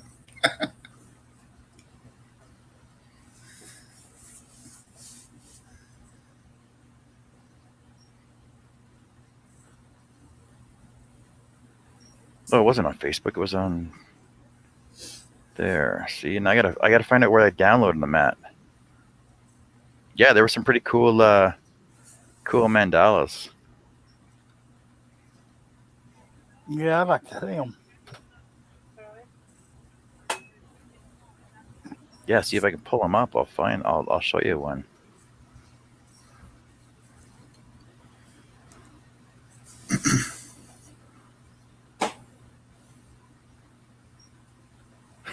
Oh, it wasn't on Facebook. It was on there. See, and I gotta find out where I downloaded them at. Yeah, there were some pretty cool mandalas. Yeah, I'd like to see them. Yeah, see if I can pull them up. I'll show you one.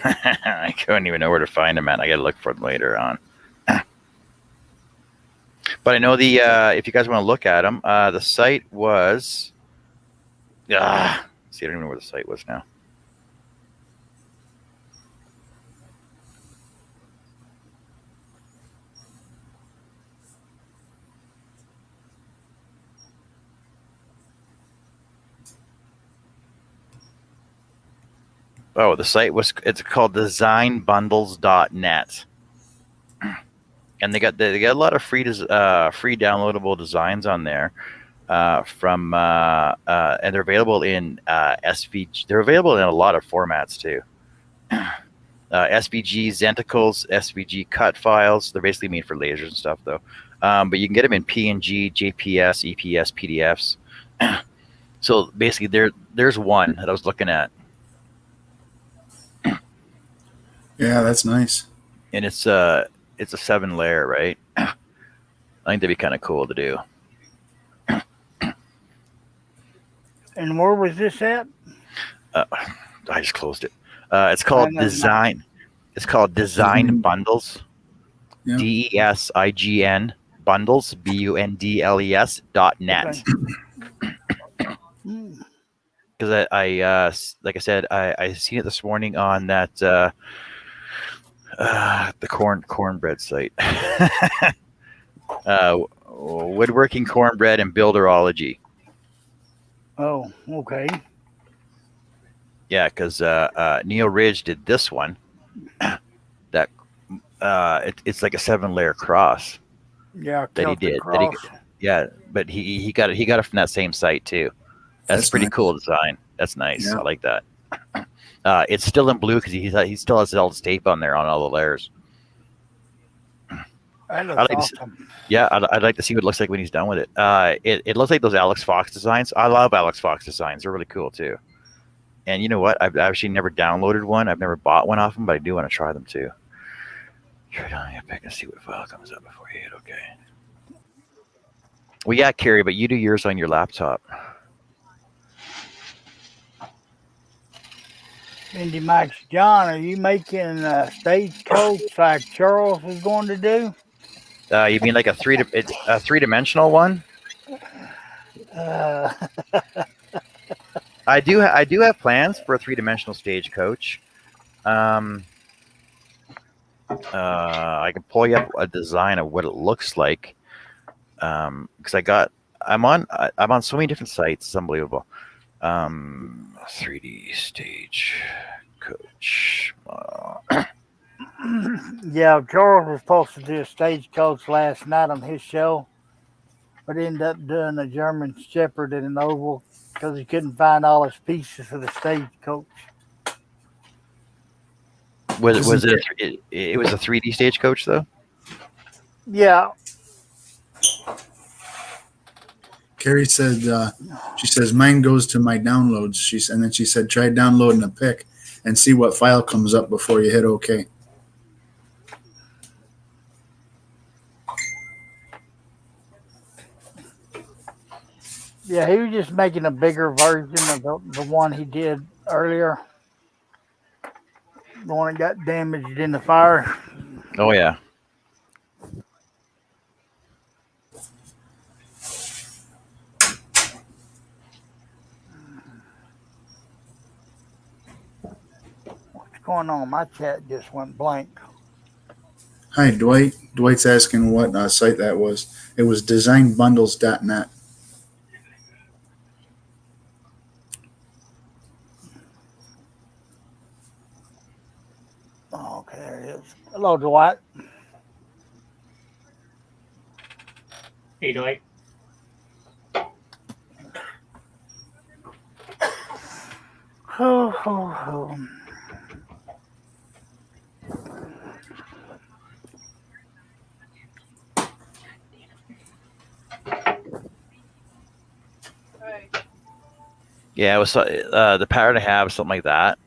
I couldn't even know where to find them at. I gotta look for them later on. But I know the if you guys want to look at them, the site was. See, I don't even know where the site was now. Oh, the site it's called designbundles.net. And they got a lot of free downloadable designs on there from and they're available in SVG. They're available in a lot of formats too. SVG Zenticles, SVG cut files. They're basically made for lasers and stuff though. But you can get them in PNG, JPS, EPS, PDFs. So basically there's one that I was looking at. Yeah, that's nice. And it's a 7-layer, right? I think that'd be kind of cool to do. And where was this at? I just closed it. It's called never mind. Design. It's called Design Bundles. Yeah. DESIGN Bundles BUNDLES.net. Mm. Because like I said, I seen it this morning on that the cornbread site. Woodworking, cornbread, and builderology. Oh, okay. Yeah, because Neil Ridge did this one. That it's like a 7-layer cross Yeah, that he Celtic did. cross. Yeah, but he got it from that same site too. That's pretty nice. cool design. That's nice. Yeah. I like that. It's still in blue because he still has all the tape on there on all the layers. That looks awesome. I'd like to see what it looks like when he's done with it. It looks like those Alex Fox designs. I love Alex Fox designs. They're really cool too. And you know what? I've actually never downloaded one. I've never bought one off them, but I do want to try them too. Try it on Epic and see what file comes up before you hit OK. Well, yeah, Carrie, but you do yours on your laptop. Indy Max John, are you making a stagecoach like Charles is going to do? You mean like a three-dimensional one? I do have plans for a 3-dimensional stagecoach. I can pull you up a design of what it looks like. Because I'm on so many different sites. It's unbelievable. 3D stage coach. Yeah, Charles was supposed to do a stagecoach last night on his show, but ended up doing a German Shepherd in an oval because he couldn't find all his pieces for the stagecoach. Was it? It was a 3D stagecoach though. Yeah. Carrie said, she says, mine goes to my downloads. And then she said, try downloading a pic and see what file comes up before you hit OK. Yeah, he was just making a bigger version of the one he did earlier. The one that got damaged in the fire. Oh yeah. What's going on? My chat just went blank. Hi, Dwight. Dwight's asking what site that was. It was designbundles.net. Oh, okay, there it is. Hello, Dwight. Hey, Dwight. Yeah, it was the pattern I have, something like that.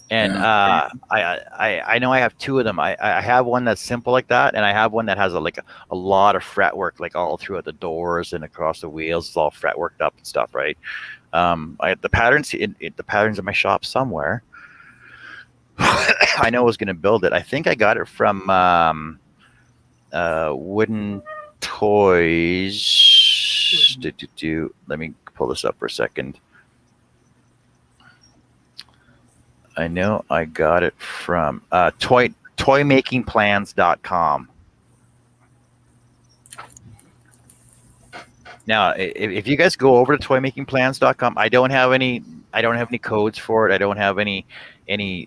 And Yeah. I know I have two of them. I have one that's simple like that, and I have one that has a lot of fretwork, like all throughout the doors and across the wheels. It's all fretworked up and stuff, right? I have the patterns the patterns in my shop somewhere. I know I was going to build it. I think I got it from Wooden Toys. Let me pull this up for a second. I know I got it from toymakingplans.com. Now, if you guys go over to toymakingplans.com, I don't have any codes for it. I don't have any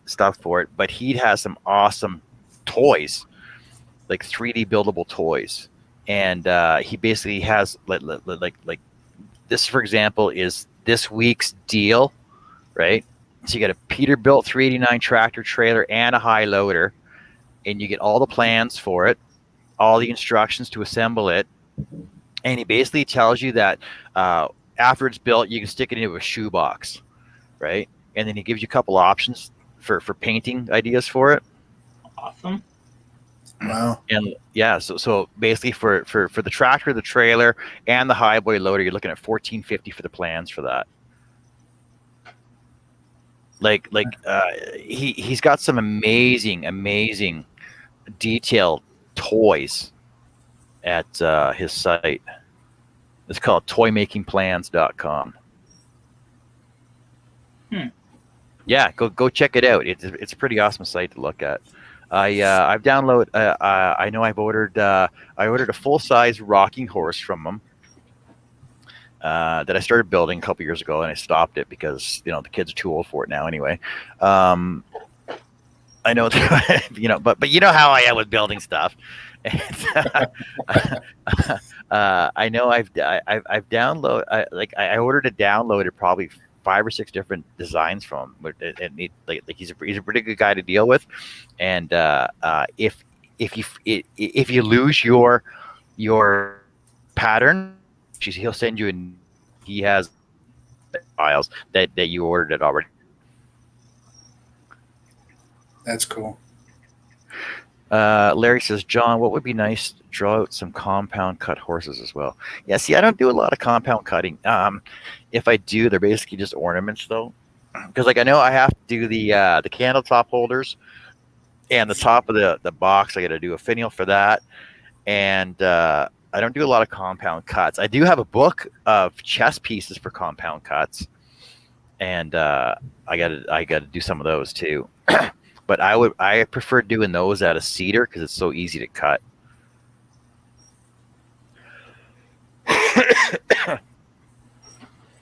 stuff for it, but he has some awesome toys, like 3D buildable toys. And he basically has like this, for example, is this week's deal, right? So you got a Peterbilt 389 tractor trailer and a high loader, and you get all the plans for it, all the instructions to assemble it, and he basically tells you that after it's built, you can stick it into a shoebox, right? And then he gives you a couple options for painting ideas for it. Awesome. Wow. And yeah, so basically for the tractor, the trailer, and the highway loader, you're looking at $14.50 for the plans for that. He's got some amazing detailed toys at his site. It's called toymakingplans.com. Yeah, go check it out. It's a pretty awesome site to look at. I've downloaded. I know I've ordered. I ordered a full size rocking horse from them that I started building a couple years ago, and I stopped it because the kids are too old for it now. Anyway, I know, but you know how I am with building stuff. I know I've downloaded. I ordered a downloaded probably 5 or 6 different designs from him. He's a pretty good guy to deal with, and if you lose your pattern, he'll send you he has files that you ordered it already. That's cool. Larry says, John, what would be nice to draw out some compound cut horses as well? Yeah, see, I don't do a lot of compound cutting. If I do, they're basically just ornaments, though, because I know I have to do the candle top holders and the top of the box. I got to do a finial for that, and I don't do a lot of compound cuts. I do have a book of chess pieces for compound cuts, and I gotta do some of those too. But I prefer doing those out of cedar because it's so easy to cut.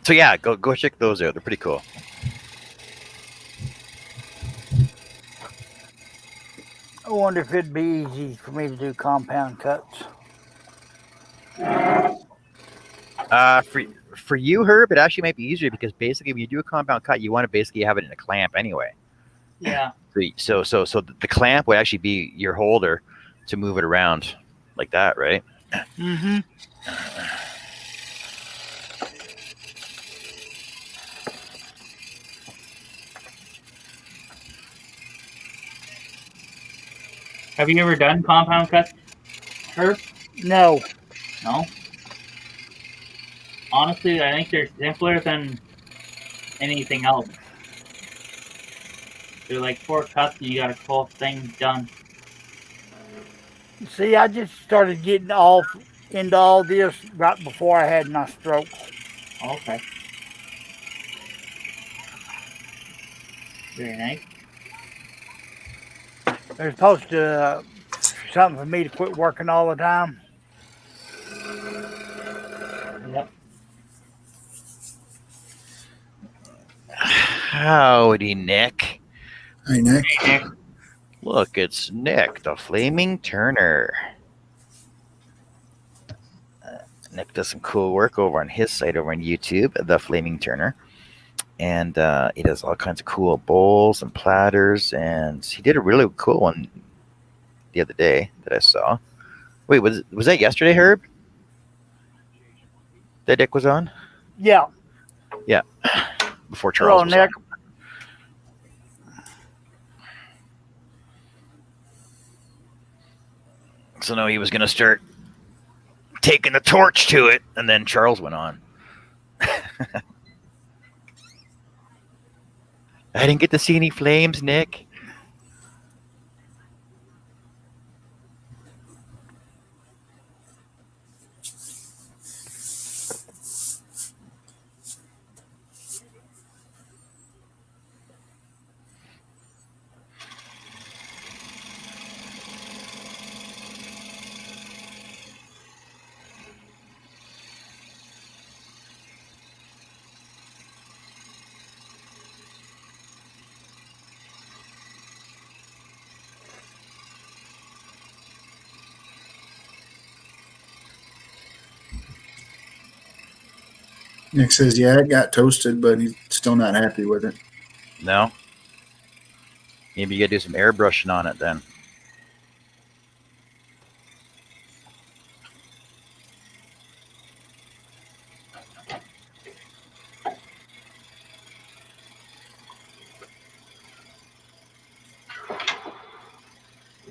So yeah, go check those out. They're pretty cool. I wonder if it'd be easy for me to do compound cuts. For you, Herb, it actually might be easier because basically when you do a compound cut, you want to basically have it in a clamp anyway. Yeah. So the clamp would actually be your holder to move it around like that, right? Mm-hmm. Have you ever done compound cuts, Herb? No. No. Honestly, I think they're simpler than anything else. They're like 4 cuts and you got a whole thing done. See, I just started getting into all this right before I had my stroke. Okay. Very nice. They're supposed to something for me to quit working all the time. Yep. Howdy, Nick. Hi, Nick. Nick. Look, it's Nick, the Flaming Turner. Nick does some cool work over on his site over on YouTube, the Flaming Turner. And he does all kinds of cool bowls and platters. And he did a really cool one the other day that I saw. Wait, was that yesterday, Herb? That Nick was on? Yeah. Yeah. Before Charles was Nick. on. So no, he was going to start taking the torch to it, and then Charles went on. I didn't get to see any flames, Nick. Nick says, yeah, it got toasted, but he's still not happy with it. No? Maybe you got to do some airbrushing on it then.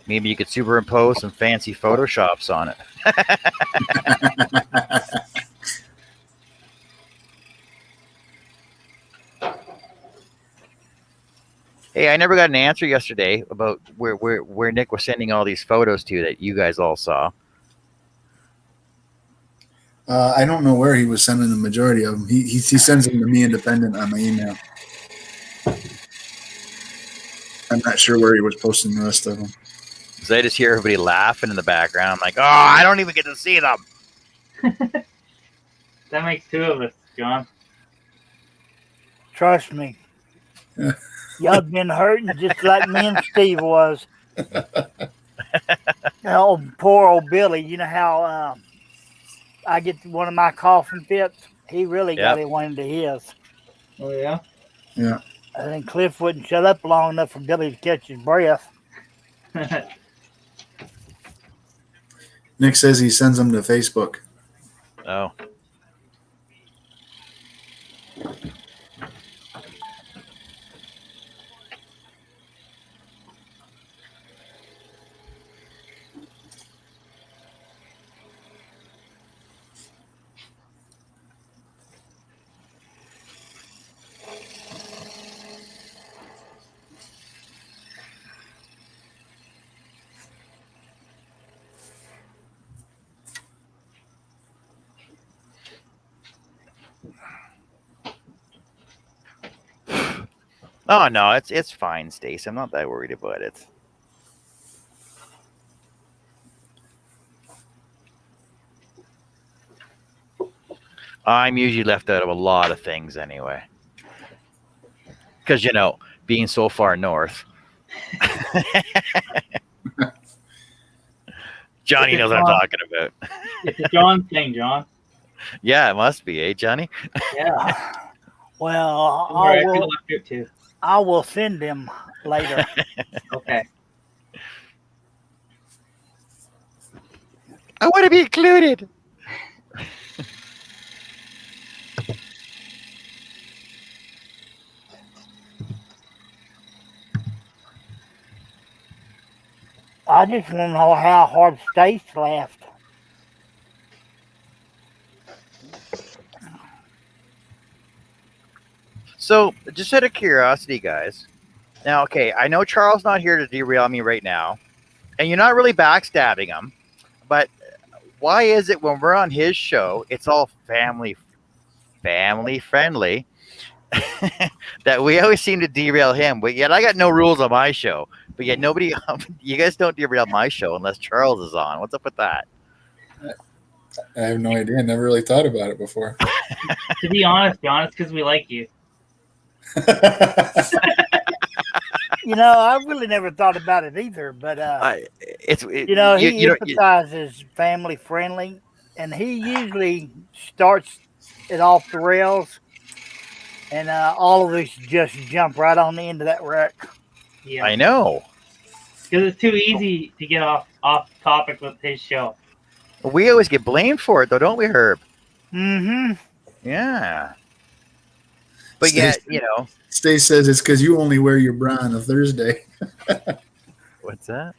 Maybe you could superimpose some fancy Photoshops on it. Hey, I never got an answer yesterday about where Nick was sending all these photos to that you guys all saw. I don't know where he was sending the majority of them. He sends them to me independent on my email. I'm not sure where he was posting the rest of them. Because I just hear everybody laughing in the background. I'm like, oh, I don't even get to see them. That makes two of us, John. Trust me. Y'all been hurting just like me and Steve was. Oh, poor old Billy. You know how I get one of my coughing fits? He really got it one into his. Oh, yeah? Yeah. I think Cliff wouldn't shut up long enough for Billy to catch his breath. Nick says he sends them to Facebook. Oh. Oh no, it's fine, Stace. I'm not that worried about it. I'm usually left out of a lot of things anyway. Because, being so far north. Johnny knows what I'm talking about. It's a John thing, John. Yeah, it must be, eh, Johnny? Yeah. Well, I will send them later. Okay. I want to be included. I just want to know how hard Stace laughed. So, just out of curiosity, guys. Now, okay, I know Charles not here to derail me right now, and you're not really backstabbing him, but why is it when we're on his show, it's all family friendly, that we always seem to derail him? But yet I got no rules on my show. But yet nobody, you guys don't derail my show unless Charles is on. What's up with that? I have no idea. I never really thought about it before. To be honest, John, it's because we like you. I really never thought about it either. But he emphasizes family friendly, and he usually starts it off the rails, and all of us just jump right on the end of that wreck. Yeah, I know. Because it's too easy to get off topic with his show. We always get blamed for it, though, don't we, Herb? Mm-hmm. Yeah. But yet, Stace says it's because you only wear your bra on a Thursday. What's that?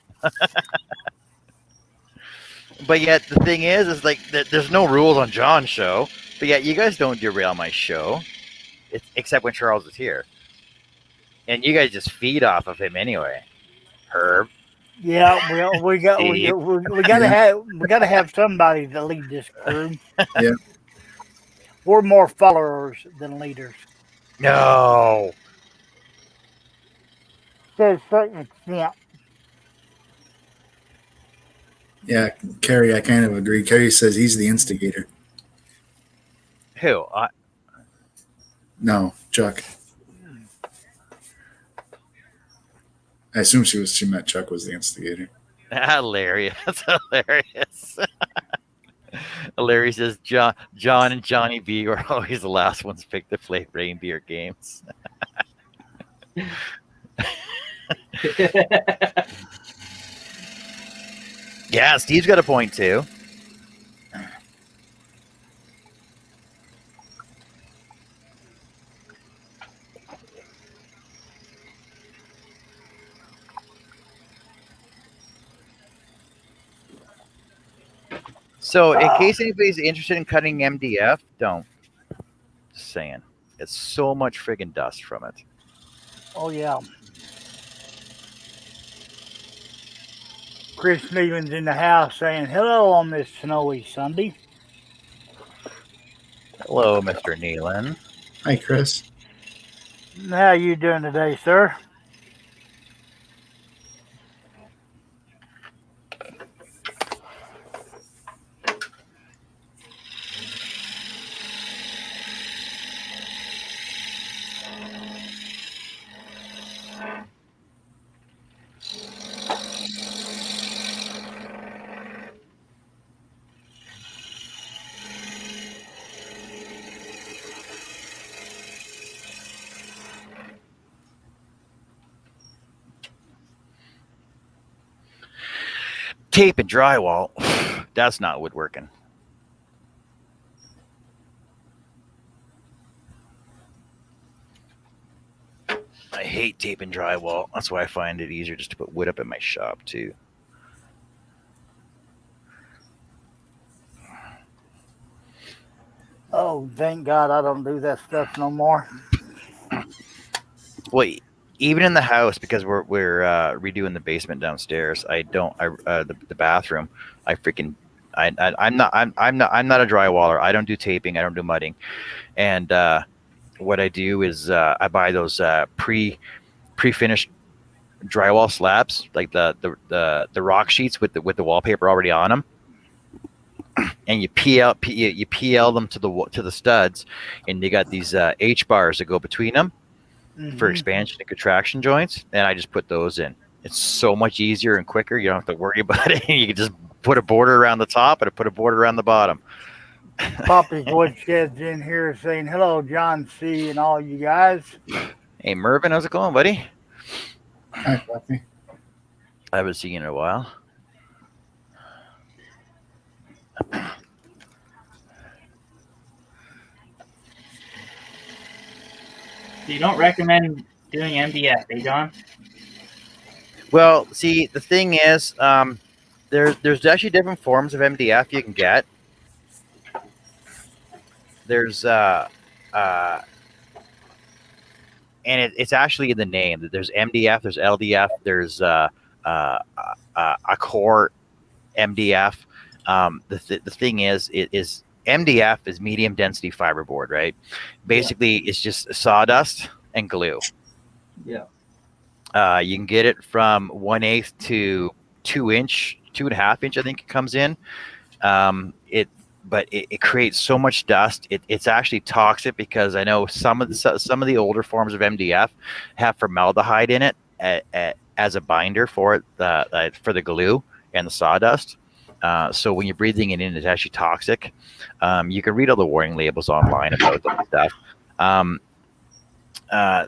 But yet, the thing is like, there's no rules on John's show. But yet, you guys don't derail my show, except when Charles is here. And you guys just feed off of him anyway. Herb. Yeah, well, we gotta have somebody to lead this crew. Yeah. We're more followers than leaders. No. To a certain extent. Yeah, Carrie, I kind of agree. Carrie says he's the instigator. Who? No, Chuck. I assume she meant Chuck was the instigator. Hilarious. That's hilarious. Larry says John and Johnny B were always the last ones picked to play reindeer games. Yeah, Steve's got a point too. So, in case anybody's interested in cutting MDF, don't. Just saying. It's so much friggin' dust from it. Oh yeah. Chris Nealon's in the house saying hello on this snowy Sunday. Hello, Mr. Nealon. Hi, Chris. How you doing today, sir? Tape and drywall. That's not woodworking. I hate tape and drywall. That's why I find it easier just to put wood up in my shop too. Oh, thank God I don't do that stuff no more. Well, even in the house, because we're redoing the basement downstairs. I don't. The bathroom. I freaking. I'm not a drywaller. I don't do taping. I don't do mudding. And what I do is I buy those pre-finished drywall slabs, like the rock sheets with the wallpaper already on them. And you PL them to the studs, and they got these H bars that go between them for expansion and contraction joints, and I just put those in. It's so much easier and quicker. You don't have to worry about it. You can just put a border around the top and put a border around the bottom. Poppy's Woodshed's in here saying hello, John C. and all you guys. Hey Mervin, how's it going, buddy? Hi, Poppy. I haven't seen you in a while. So you don't recommend doing MDF, eh, John? Well, see, the thing is, there's actually different forms of MDF you can get. There's and it's actually in the name. There's MDF, there's LDF, there's a core MDF. The thing is, it is MDF is medium density fiberboard, right? Basically, it's just sawdust and glue. Yeah. You can get it from 1/8 to 2 inch, 2.5 inch. I think it comes in. But it creates so much dust. It's actually toxic because I know some of the older forms of MDF have formaldehyde in it as a binder for it, for the glue and the sawdust. So when you're breathing it in, it's actually toxic. You can read all the warning labels online about that stuff.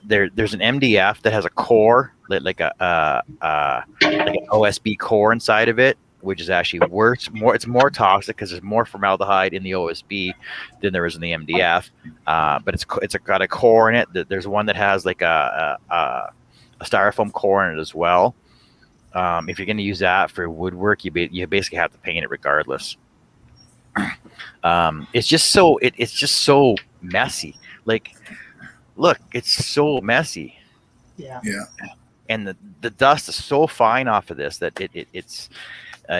There's an MDF that has a core, like an OSB core inside of it, which is actually worse. It's more toxic because there's more formaldehyde in the OSB than there is in the MDF. But it's got a core in it. There's one that has like a styrofoam core in it as well. If you're going to use that for woodwork, you basically have to paint it regardless. It's just so messy. Like, look, it's so messy. Yeah. Yeah. And the dust is so fine off of this that it's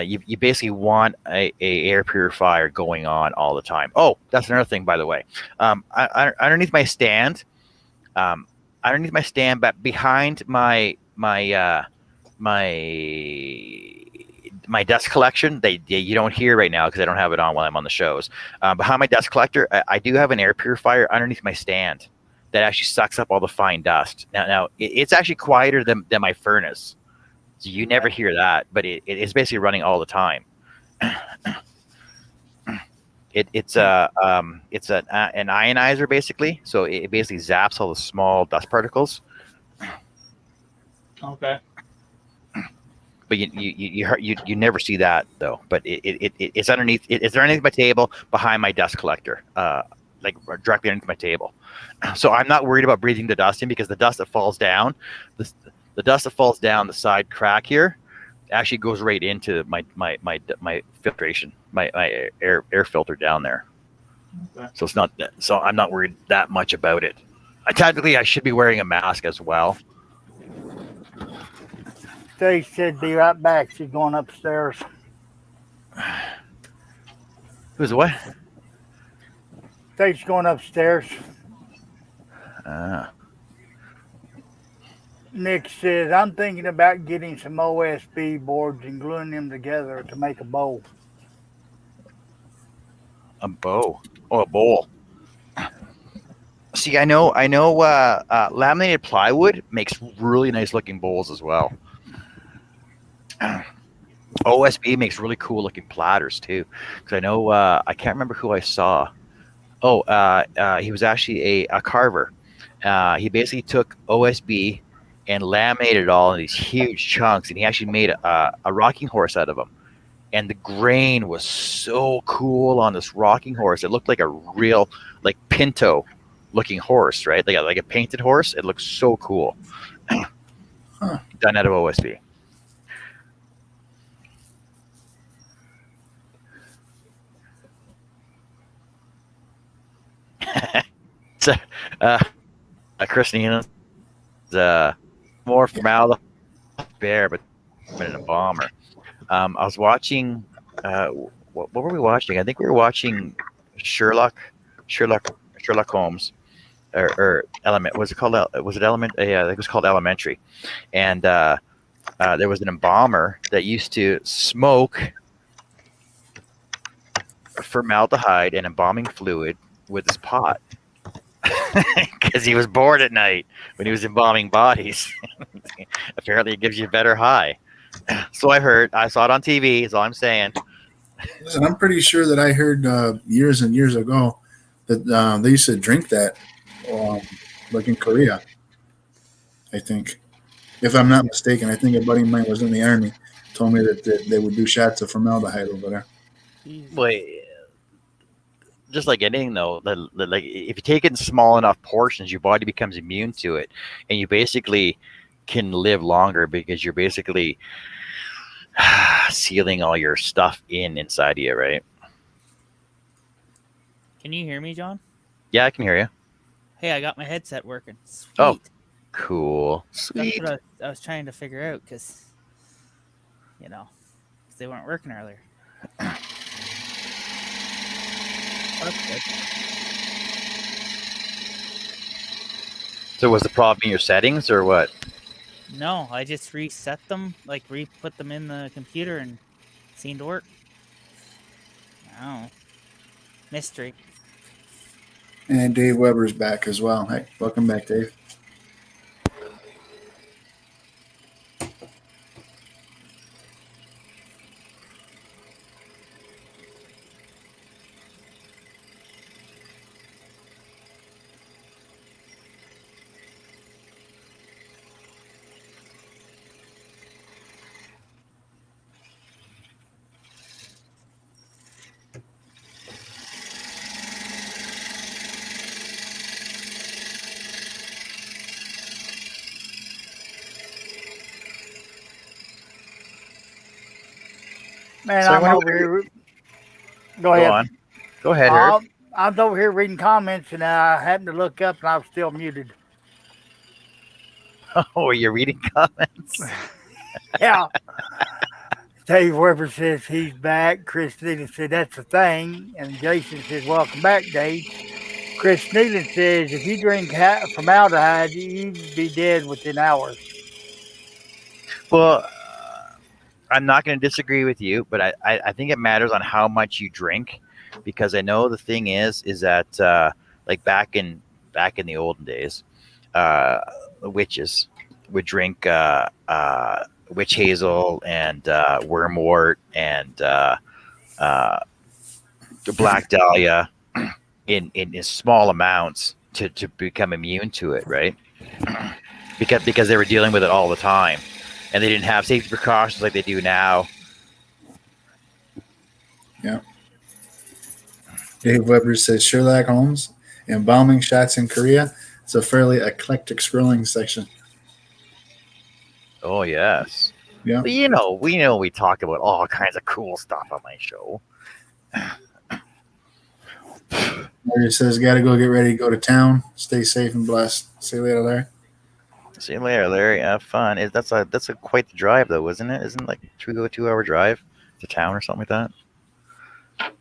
you basically want a air purifier going on all the time. Oh, that's another thing, by the way. Underneath my stand, but behind my dust collection, you don't hear right now because I don't have it on while I'm on the shows. Behind my dust collector, I do have an air purifier underneath my stand that actually sucks up all the fine dust. Now it's actually quieter than my furnace, so you never hear that, but it's basically running all the time. It's an ionizer basically, so it basically zaps all the small dust particles. Okay. But you never see that though. But it's underneath. It's underneath my table, behind my dust collector, like directly underneath my table. So I'm not worried about breathing the dust in because the dust that falls down, the dust that falls down the side crack here, actually goes right into my filtration, my air filter down there. Okay. So it's not so I'm not worried that much about it. Technically, I should be wearing a mask as well. They said be right back. She's going upstairs. Who's what? She's going upstairs. Uh, Nick says, I'm thinking about getting some OSB boards and gluing them together to make a bowl. a bow. Oh, a bowl. See, I know. Laminated plywood makes really nice looking bowls as well. OSB makes really cool looking platters too. Because I know I can't remember who I saw. Oh, he was actually a carver. He basically took OSB and laminated it all in these huge chunks, and he actually made a rocking horse out of them. And the grain was so cool on this rocking horse. It looked like a real, like Pinto looking horse, right? Like a painted horse. It looks so cool. Huh. Done out of OSB. So, Christina, more formaldehyde bear, but in a bomber. I was watching. What were we watching? I think we were watching Sherlock Holmes, or Element. Was it called? Was it Element? Yeah, it was called Elementary. And there was an embalmer that used to smoke formaldehyde and embalming fluid with his pot. Because he was bored at night when he was embalming bodies. Apparently, it gives you a better high. So I heard. I saw it on TV. Is all I'm saying. Listen, I'm pretty sure that I heard years and years ago that they used to drink that, like in Korea. I think, if I'm not mistaken, I think a buddy of mine was in the army. Told me that they would do shots of formaldehyde over there. Wait. Just like anything, though, like if you take it in small enough portions, your body becomes immune to it, and you basically can live longer because you're basically sealing all your stuff inside of you, right? Can you hear me, John? Yeah, I can hear you. Hey, I got my headset working. Sweet. Oh, cool. That's Sweet. what I was trying to figure out because, they weren't working earlier. That's good. So was the problem in your settings or what? No, I just reset them, like re-put them in the computer and it seemed to work. Oh. Mystery. And Dave Weber's back as well. Hey, welcome back, Dave. Man, So I I'm wonder over here. Go Go ahead. on. Go ahead, Herb. I was over here reading comments, and I happened to look up, and I was still muted. Oh, you're reading comments? Yeah. Dave Weber says he's back. Chris Nealon said that's the thing. And Jason says, welcome back, Dave. Chris Nealon says if you drink formaldehyde, you'd be dead within hours. Well, I'm not going to disagree with you, but I think it matters on how much you drink, because I know the thing is that like back in the olden days, the witches would drink witch hazel and wormwort and black dahlia in small amounts to become immune to it, right? Because they were dealing with it all the time, and they didn't have safety precautions like they do now. Yeah. Dave Weber says Sherlock Holmes embalming shots in Korea. It's a fairly eclectic scrolling section. Oh yes. Yeah. But we talk about all kinds of cool stuff on my show. Larry says, "Got to go get ready to go to town. Stay safe and blessed." See you later, Larry. See you later, Larry. Have fun. That's a quite the drive, though, isn't it? Isn't it like 2 hour drive to town or something like that?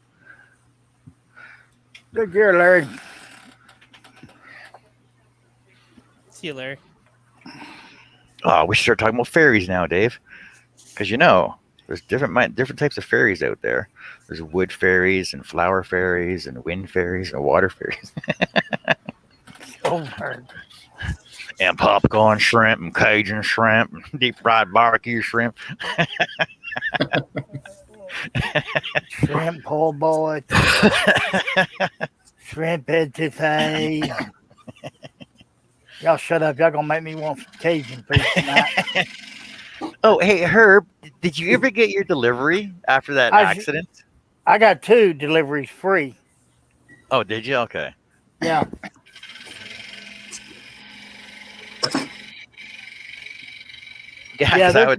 Good care, Larry. See you, Larry. Oh, we should start talking about fairies now, Dave. Because there's different types of fairies out there. There's wood fairies and flower fairies and wind fairies and water fairies Over. and popcorn shrimp and Cajun shrimp and deep fried barbecue shrimp. Shrimp po' boy. Shrimp etouffee. Y'all shut up. Y'all gonna make me want some Cajun food tonight. Oh, hey Herb, did you ever get your delivery after that accident? I got 2 deliveries free. Oh, did you? Okay. Yeah. Yeah,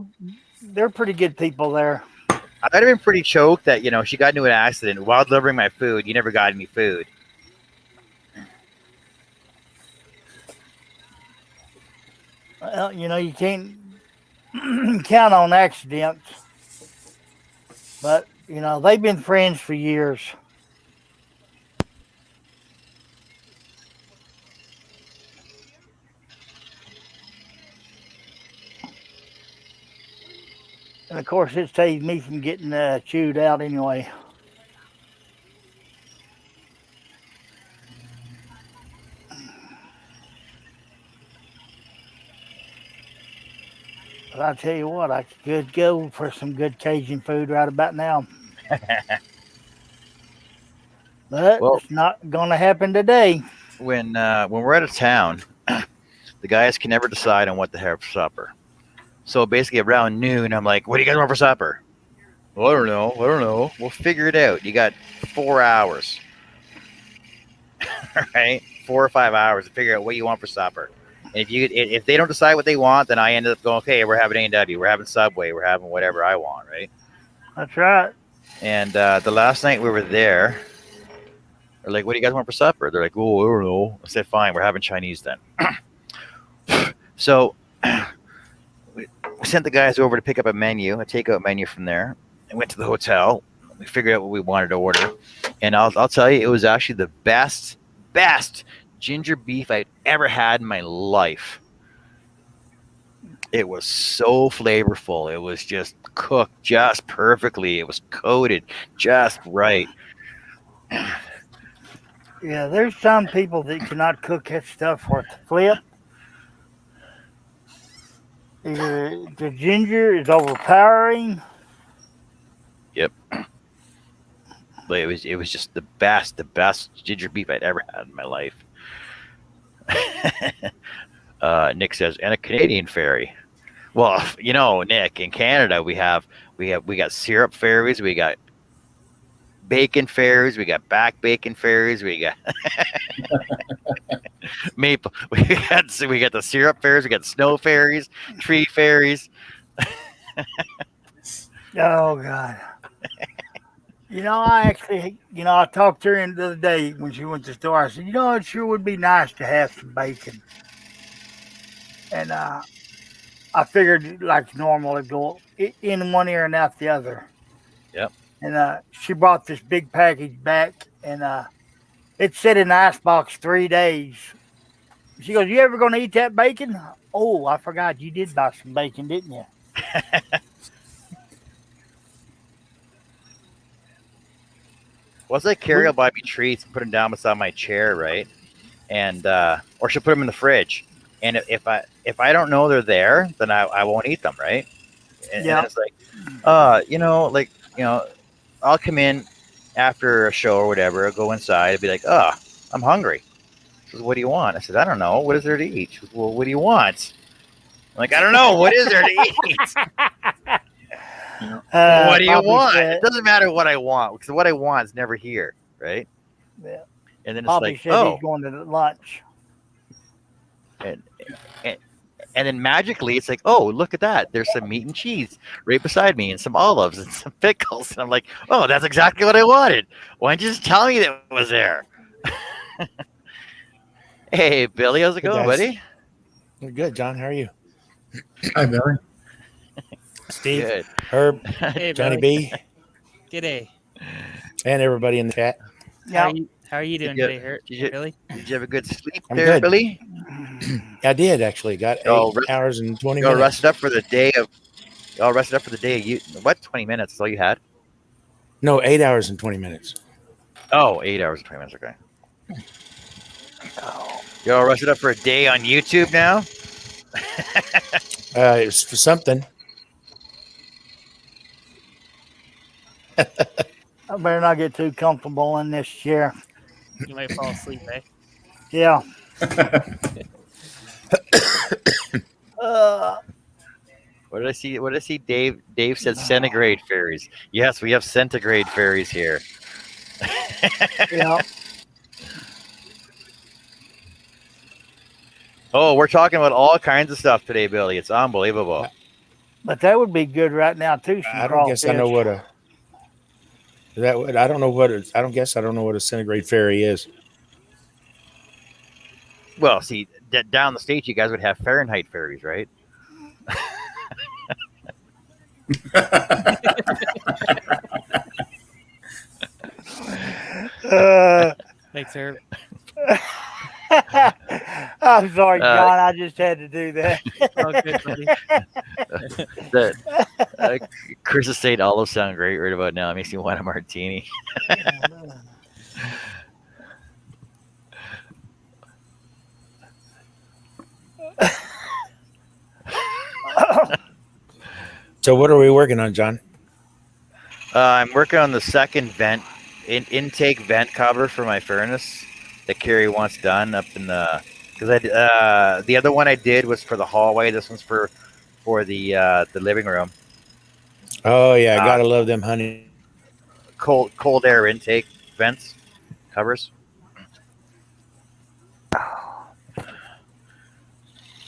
they're pretty good people there. I'd have been pretty choked that she got into an accident while delivering my food. You never got any food. Well, you can't count on accidents. But, they've been friends for years. And, of course, it saved me from getting chewed out anyway. But I tell you what, I could go for some good Cajun food right about now. But it's not going to happen today. When we're out of town, the guys can never decide on what to have for supper. So basically around noon, I'm like, what do you guys want for supper? Well, I don't know. We'll figure it out. You got 4 hours. Right? 4 or 5 hours to figure out what you want for supper. And if they don't decide what they want, then I end up going, okay, we're having A&W, we're having Subway, we're having whatever I want, right? That's right. And the last night we were there, they're like, what do you guys want for supper? They're like, oh, I don't know. I said, fine, we're having Chinese then. So we sent the guys over to pick up a takeout menu from there. I went to the hotel. We figured out what we wanted to order. And I'll tell you, it was actually the best ginger beef I'd ever had in my life. It was so flavorful. It was just cooked just perfectly. It was coated just right. Yeah, there's some people that cannot cook that stuff worth the flip. Either the ginger is overpowering. Yep. But it was just the best ginger beef I'd ever had in my life. Nick says, and a Canadian fairy. Well, Nick, in Canada we got syrup fairies, we got bacon fairies, we got back bacon fairies, we got maple. We got the syrup fairies, we got snow fairies, tree fairies. Oh God. I actually, I talked to her the other day when she went to the store. I said, it sure would be nice to have some bacon. And I figured like normal, it'd go in one ear and out the other. Yep. And she brought this big package back, and it sat in the icebox 3 days. She goes, you ever going to eat that bacon? Oh, I forgot. You did buy some bacon, didn't you? Once I carry, I'll buy me treats and put them down beside my chair, right? And or she'll put them in the fridge. And if I don't know they're there, then I won't eat them, right? And it's like, I'll come in after a show or whatever. I'll go inside and be like, I'm hungry. She says, what do you want? I said, I don't know. What is there to eat? She says, well, what do you want? I'm like, I don't know. What is there to eat? What do you want? It doesn't matter what I want, because what I want is never here, right? Yeah. And then it's Bobby like, said he's going to lunch. And then magically, it's like, oh, look at that. There's some meat and cheese right beside me, and some olives and some pickles. And I'm like, oh, that's exactly what I wanted. Why didn't you just tell me that it was there? Hey, Billy, how's it Hey, going, guys. buddy? You're good, John. How are you? Hi, Billy. Steve, Good. Herb, Hey, Johnny Billy. B, G'day. and everybody in the chat. Yeah. How are you doing you- today, did you- Billy? Did you have a good sleep I'm there, good. Billy? I did actually. Got Oh, 8 hours and 20 You all minutes. rested up for the day of. You all rested up for the day of you. What? 20 minutes? That's all you had? No, 8 hours and 20 minutes. Oh, 8 hours and 20 minutes. Okay. You all rested up for a day on YouTube now? It's for something. I better not get too comfortable in this chair. You might fall asleep, eh? Yeah. What did I see? What did I see? Dave said centigrade fairies. Yes, we have centigrade fairies here. Yeah. Oh, we're talking about all kinds of stuff today, Billy. It's unbelievable. But that would be good right now too. Some I don't guess I know crawfish. what a that. I don't know what it, I don't guess I don't know what a centigrade fairy is. Well, see, down the state, you guys would have Fahrenheit fairies, right? Thanks, Herb. I'm sorry, John. I just had to do that. Oh, good, buddy. Chris is saying all those sound great right about now. It makes me want a martini. So what are we working on, John? I'm working on the second intake vent cover for my furnace that Carrie wants done up in the. Because the other one I did was for the hallway. This one's for the living room. Oh yeah, I gotta love them honey. Cold air intake vents covers.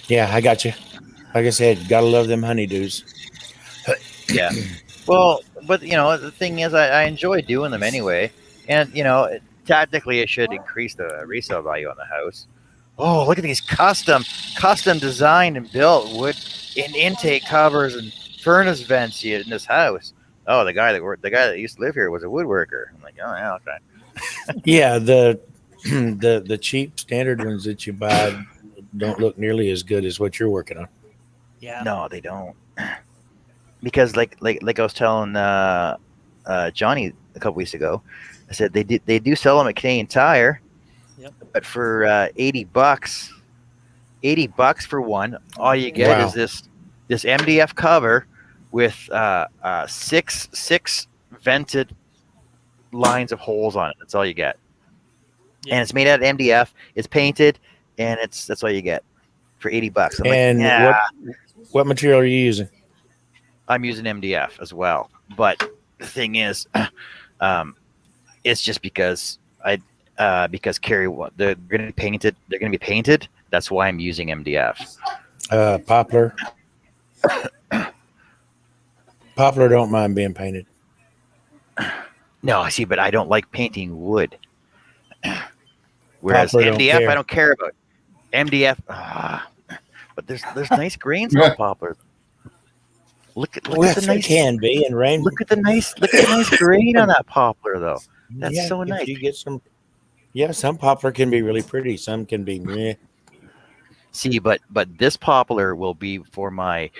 Yeah, I got you. Like I said, gotta love them honeydews. Yeah. Well, but the thing is, I enjoy doing them anyway, and technically it should increase the resale value on the house. Oh, look at these custom designed and built wood intake covers and furnace vents in this house. Oh, the guy that used to live here was a woodworker. I'm like, oh yeah, okay. Yeah, the cheap standard ones that you buy don't look nearly as good as what you're working on. Yeah. No, they don't. Because like I was telling Johnny a couple weeks ago, I said they do sell them at Canadian Tire. Yep. But for $80 for one, all you get Wow. is this MDF cover with six vented lines of holes on it. That's all you get. Yeah. And it's made out of MDF. It's painted, and that's all you get for $80. I'm And like, yeah. what material are you using? I'm using MDF as well, but the thing is, it's just because because Carrie, they're going to be painted. They're going to be painted. That's why I'm using MDF. Poplar. Poplar don't mind being painted. No, I see, but I don't like painting wood. Whereas Poplar don't MDF, care. I don't care about MDF. But there's nice grains on poplar. Look at Well, the it nice. can be and rain. Look at the nice grain on that poplar, though. That's so if nice. You get some. Yeah, some poplar can be really pretty. Some can be meh. See, but this poplar will be for my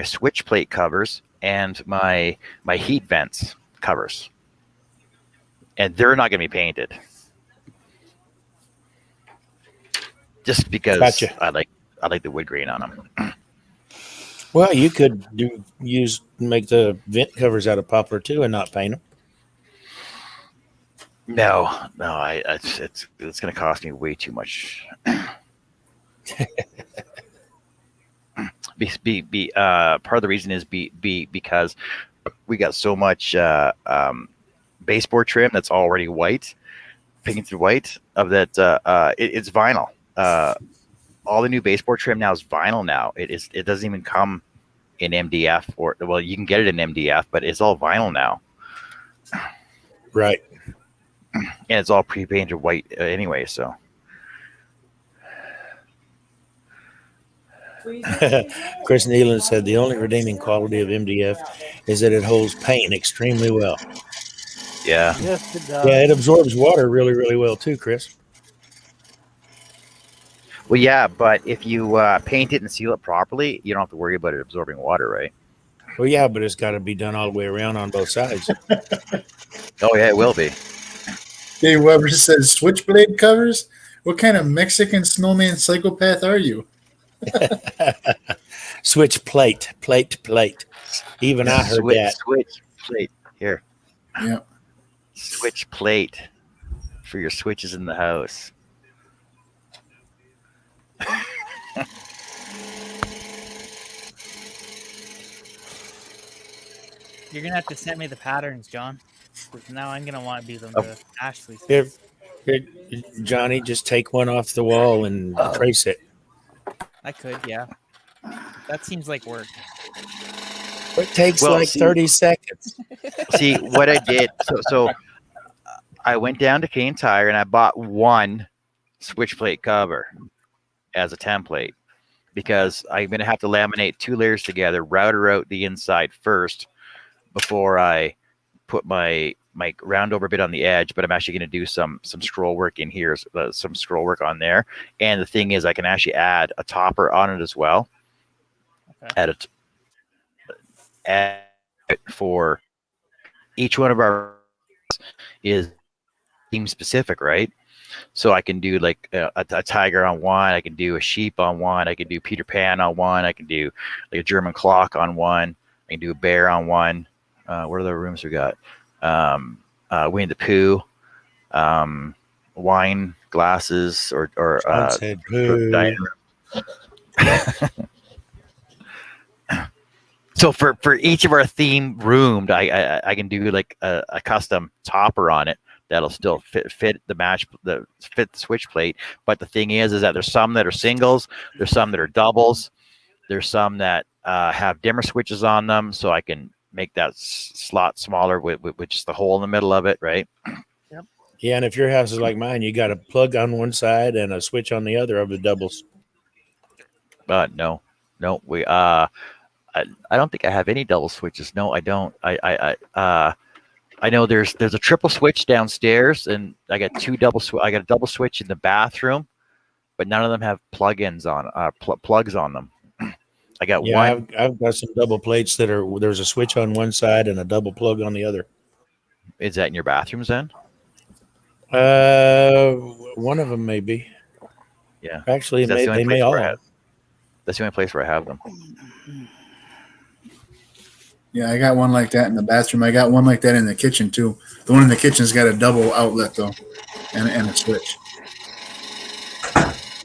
switch plate covers and my heat vents covers, and they're not going to be painted. Just because Gotcha. I like the wood grain on them. Well, you could make the vent covers out of poplar too, and not paint them. No, it's going to cost me way too much. Part of the reason is because we got so much baseboard trim that's already white, painted white of that. It's vinyl. all the new baseboard trim now is vinyl. Now it doesn't even come in MDF, or well, you can get it in MDF, but it's all vinyl now, Right. and it's all pre-painted white anyway. So Chris Nealon said the only redeeming quality of MDF is that it holds paint extremely well. yeah. Yes, it does. Yeah, it absorbs water really, really well too, Chris. Well, yeah, but if you paint it and seal it properly, you don't have to worry about it absorbing water, right? Well, yeah, but it's got to be done all the way around on both sides. Oh yeah, it will be. Dave Weber says switchblade covers. What kind of Mexican snowman psychopath are you? Switch plate. Even I heard that. Switch plate here. Yeah. Switch plate for your switches in the house. You're gonna have to send me the patterns, John. 'Cause now I'm gonna want to do them Oh. to Ashley's. Here, Johnny, just take one off the wall and trace it. I could, yeah. That seems like work. It takes Well, like see- 30 seconds. See what I did. So I went down to Cane Tire and I bought one switch plate cover as a template because I'm gonna have to laminate 2 layers together, router out the inside first before I put my round over bit on the edge. But I'm actually going to do some scroll work in here, some scroll work on there. And the thing is, I can actually add a topper on it as well. Okay. Add it for each one of our is theme specific, right? So I can do like a tiger on one, I can do a sheep on one, I can do Peter Pan on one, I can do like a German clock on one, I can do a bear on one. What are the rooms we got? Winnie the Pooh, wine glasses, or John said, "Boo." dining room. So for each of our theme roomed, I can do like a custom topper on it that'll still fit the switch plate. But the thing is that there's some that are singles, there's some that are doubles, there's some that have dimmer switches on them, so I can make that slot smaller with just the hole in the middle of it, right? Yeah, and if your house is like mine, you got a plug on one side and a switch on the other of the doubles. No, we I don't think I have any double switches. No, I don't. I know there's a triple switch downstairs, and I got I got a double switch in the bathroom, but none of them have plug-ins on plugs on them. I got one. I've got some double plates there's a switch on one side and a double plug on the other. Is that in your bathrooms then? One of them may be. Yeah. Actually, That's the only they may place all where I have. have- That's the only place where I have them. Yeah, I got one like that in the bathroom. I got one like that in the kitchen too. The one in the kitchen's got a double outlet though, and a switch.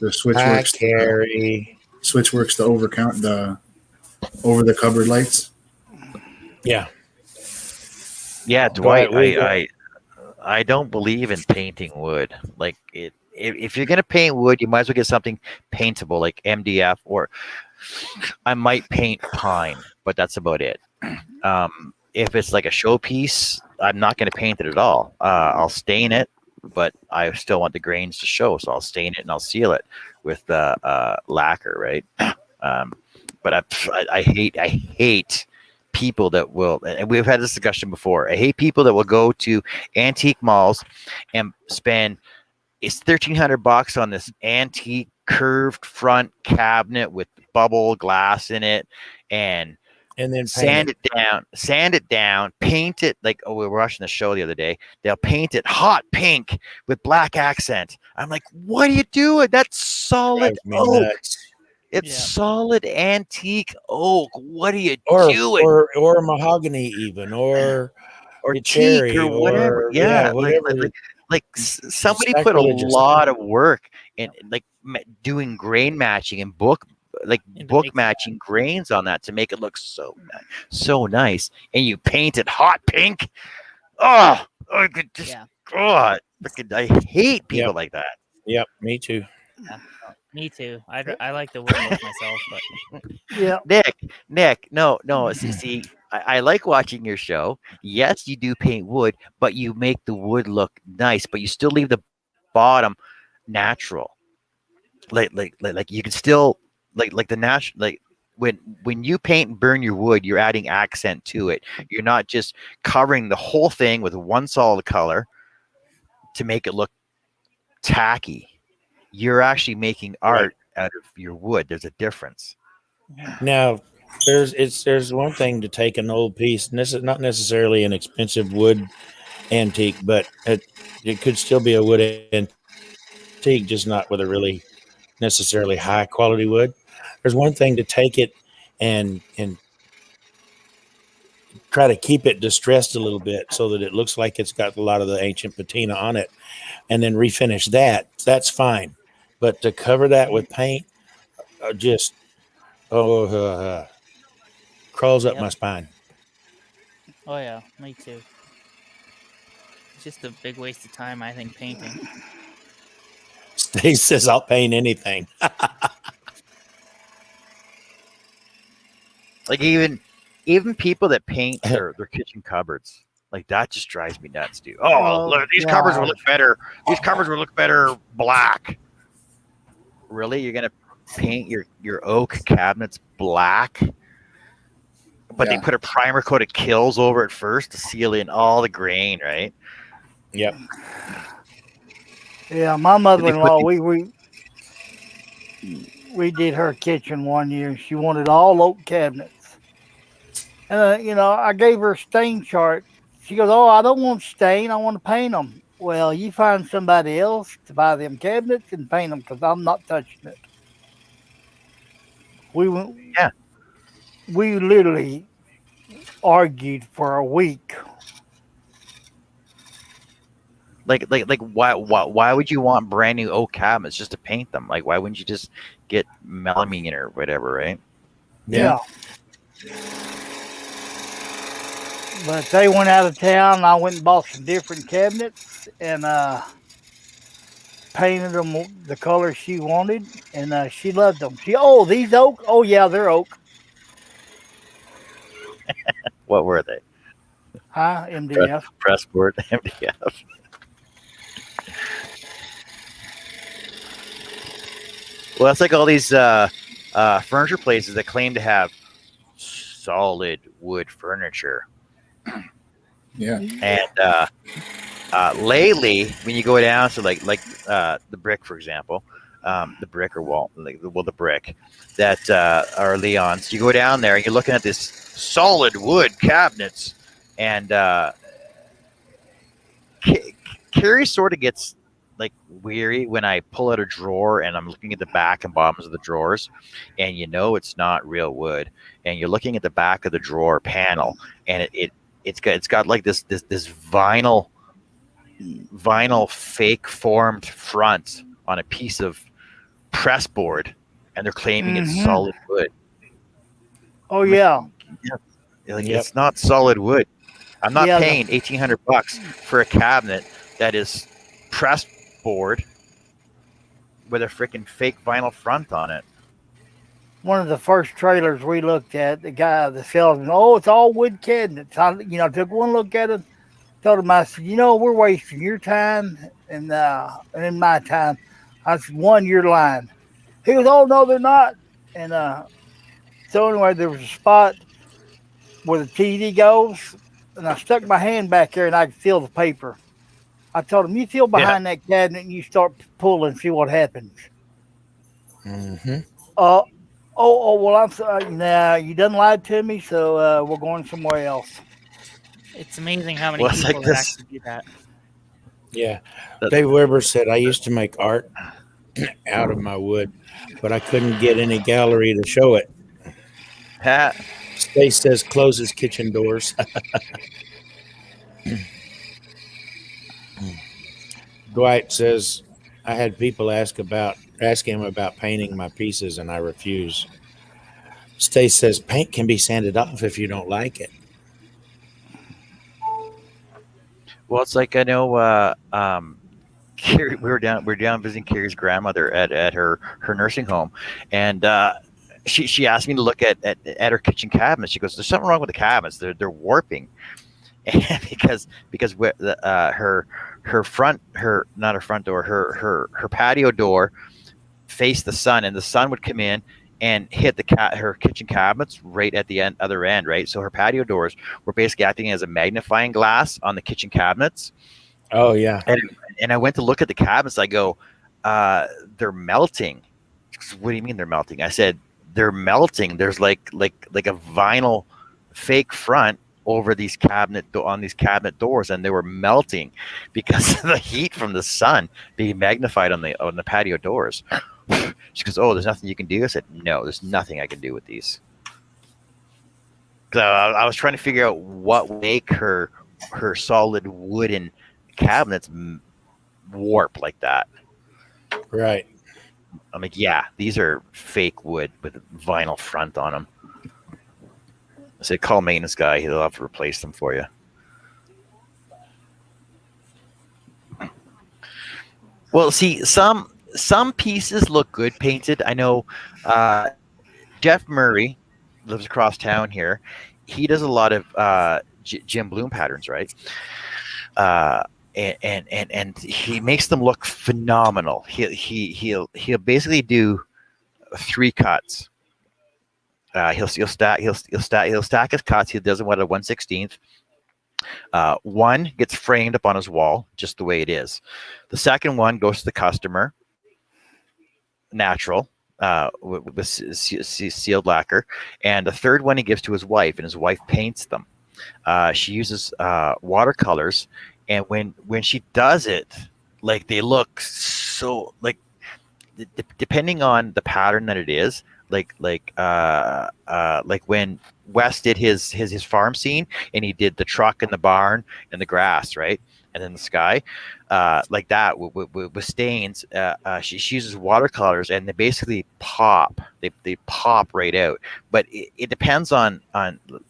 The switch Hi, works. Carrie. Switch works the over the cupboard lights. Yeah. Yeah, Dwight. Right, I don't believe in painting wood. Like if you're gonna paint wood, you might as well get something paintable like MDF, or I might paint pine, but that's about it. If it's like a showpiece, I'm not going to paint it at all. I'll stain it, but I still want the grains to show, so I'll stain it and I'll seal it with lacquer, right? But I hate people that will, and we've had this discussion before. I hate people that will go to antique malls and spend $1,300 on this antique curved front cabinet with bubble glass in it, and then sand it down, paint it like, we were watching the show the other day. They'll paint it hot pink with black accent. I'm like, what are you doing? That's solid oak. It's solid antique oak. What are you doing? Or mahogany, even, or teak cherry, or whatever. Yeah, whatever. Like somebody put a lot of work in like doing grain matching and book matching grains on that to make it look so nice, and you paint it hot pink. Oh, I could just I hate people like that. Yep, me too. Me too. I like the wood look myself, but Yeah. Nick, no. See, I like watching your show. Yes, you do paint wood, but you make the wood look nice, but you still leave the bottom natural. Like you can still like the natural like when you paint and burn your wood, you're adding accent to it. You're not just covering the whole thing with one solid color to make it look tacky. You're actually making Right. art out of your wood. There's a difference. Now, there's one thing to take an old piece, and this is not necessarily an expensive wood antique, but it could still be a wood antique, just not with a really necessarily high quality wood. There's one thing to take it and try to keep it distressed a little bit so that it looks like it's got a lot of the ancient patina on it, and then refinish that. That's fine, but to cover that with paint, just oh, crawls up yep. my spine. Oh yeah, me too. It's just a big waste of time, I think, painting. Steve says I'll paint anything. Like even people that paint their kitchen cupboards, like that just drives me nuts, dude. Oh, Oh look, these cupboards would God. look better. These cupboards would look better black. Really, you're gonna paint your oak cabinets black, but they Yeah. put a primer coat of Kills over it first to seal in all the grain, right? Yep. Yeah, my Then they put mother-in-law, the we did her kitchen one year. She wanted all oak cabinets, and I gave her a stain chart. She goes, "Oh, I don't want stain. I want to paint them." Well, you find somebody else to buy them cabinets and paint them because I'm not touching it. We went, yeah, we literally argued for a week. like why would you want brand new oak cabinets just to paint them? Like why wouldn't you just get melamine or whatever, right? Yeah. Yeah, but they went out of town. And I went and bought some different cabinets and painted them the color she wanted, and she loved them. These oak? Oh yeah, they're oak. What were they? Huh? MDF. Pressboard, MDF. Well, that's like all these furniture places that claim to have solid wood furniture. Yeah. And lately, when you go down to the brick, for example, the brick or wall, the brick that are Leon's, you go down there and you're looking at this solid wood cabinets, and Carrie sort of gets like weary when I pull out a drawer and I'm looking at the back and bottoms of the drawers, and it's not real wood, and you're looking at the back of the drawer panel, and it's got like this vinyl fake formed front on a piece of press board, and they're claiming it's Mm-hmm. solid wood. Oh I'm like, yeah, like Yep. it's not solid wood. I'm not yeah. paying $1,800 for a cabinet that is press board with a freaking fake vinyl front on it. One of the first trailers we looked at, the guy, the salesman, oh, it's all wood cabinets. I took one look at it, told him, I said, we're wasting your time and my time. I said, one, you're lying. He goes, oh no, they're not. And so anyway, there was a spot where the TV goes, and I stuck my hand back there and I could feel the paper. I told him, you feel Yeah. behind that cabinet and you start pulling, see what happens. Mm-hmm. Well, I'm sorry. Nah, you done lied to me, so we're going somewhere else. It's amazing how many Well, it's people like that this. actually do that. Yeah. that- Dave Weber said I used to make art out of my wood, but I couldn't get any gallery to show it. Pat, Stace says closes kitchen doors. Dwight says I had people ask him about painting my pieces, and I refuse. Stace says paint can be sanded off if you don't like it. well, it's like I know we were down visiting Carrie's grandmother at her nursing home, and she asked me to look at her kitchen cabinets. She goes, "There's something wrong with the cabinets. They're warping." And because her front her not her front door her patio door faced the sun, and the sun would come in and hit her kitchen cabinets right at the other end, right? So her patio doors were basically acting as a magnifying glass on the kitchen cabinets. Oh yeah. And I went to look at the cabinets. I go, they're melting. She goes, what do you mean they're melting? I said, they're melting. There's like a vinyl fake front over these on these cabinet doors, and they were melting because of the heat from the sun being magnified on the patio doors. She goes, "Oh, there's nothing you can do." I said, "No, there's nothing I can do with these." So I was trying to figure out what would make her solid wooden cabinets warp like that. Right. I'm like, yeah, these are fake wood with a vinyl front on them. I said, call maintenance guy. He'll have to replace them for you. Well, see, some pieces look good painted. I know Jeff Murray lives across town here. He does a lot of Jim Bloom patterns, right? And he makes them look phenomenal. He'll basically do 3 cuts. He'll stack his cuts. He does them at a 1/16. One gets framed up on his wall just the way it is. The second one goes to the customer, natural, with sealed lacquer, and the third one he gives to his wife, and his wife paints them. She uses watercolors, and when she does it, like they look so like depending on the pattern that it is, like when Wes did his farm scene, and he did the truck and the barn and the grass, right, and then the sky, like that with stains. She uses watercolors, and they basically pop. They pop right out. But it depends on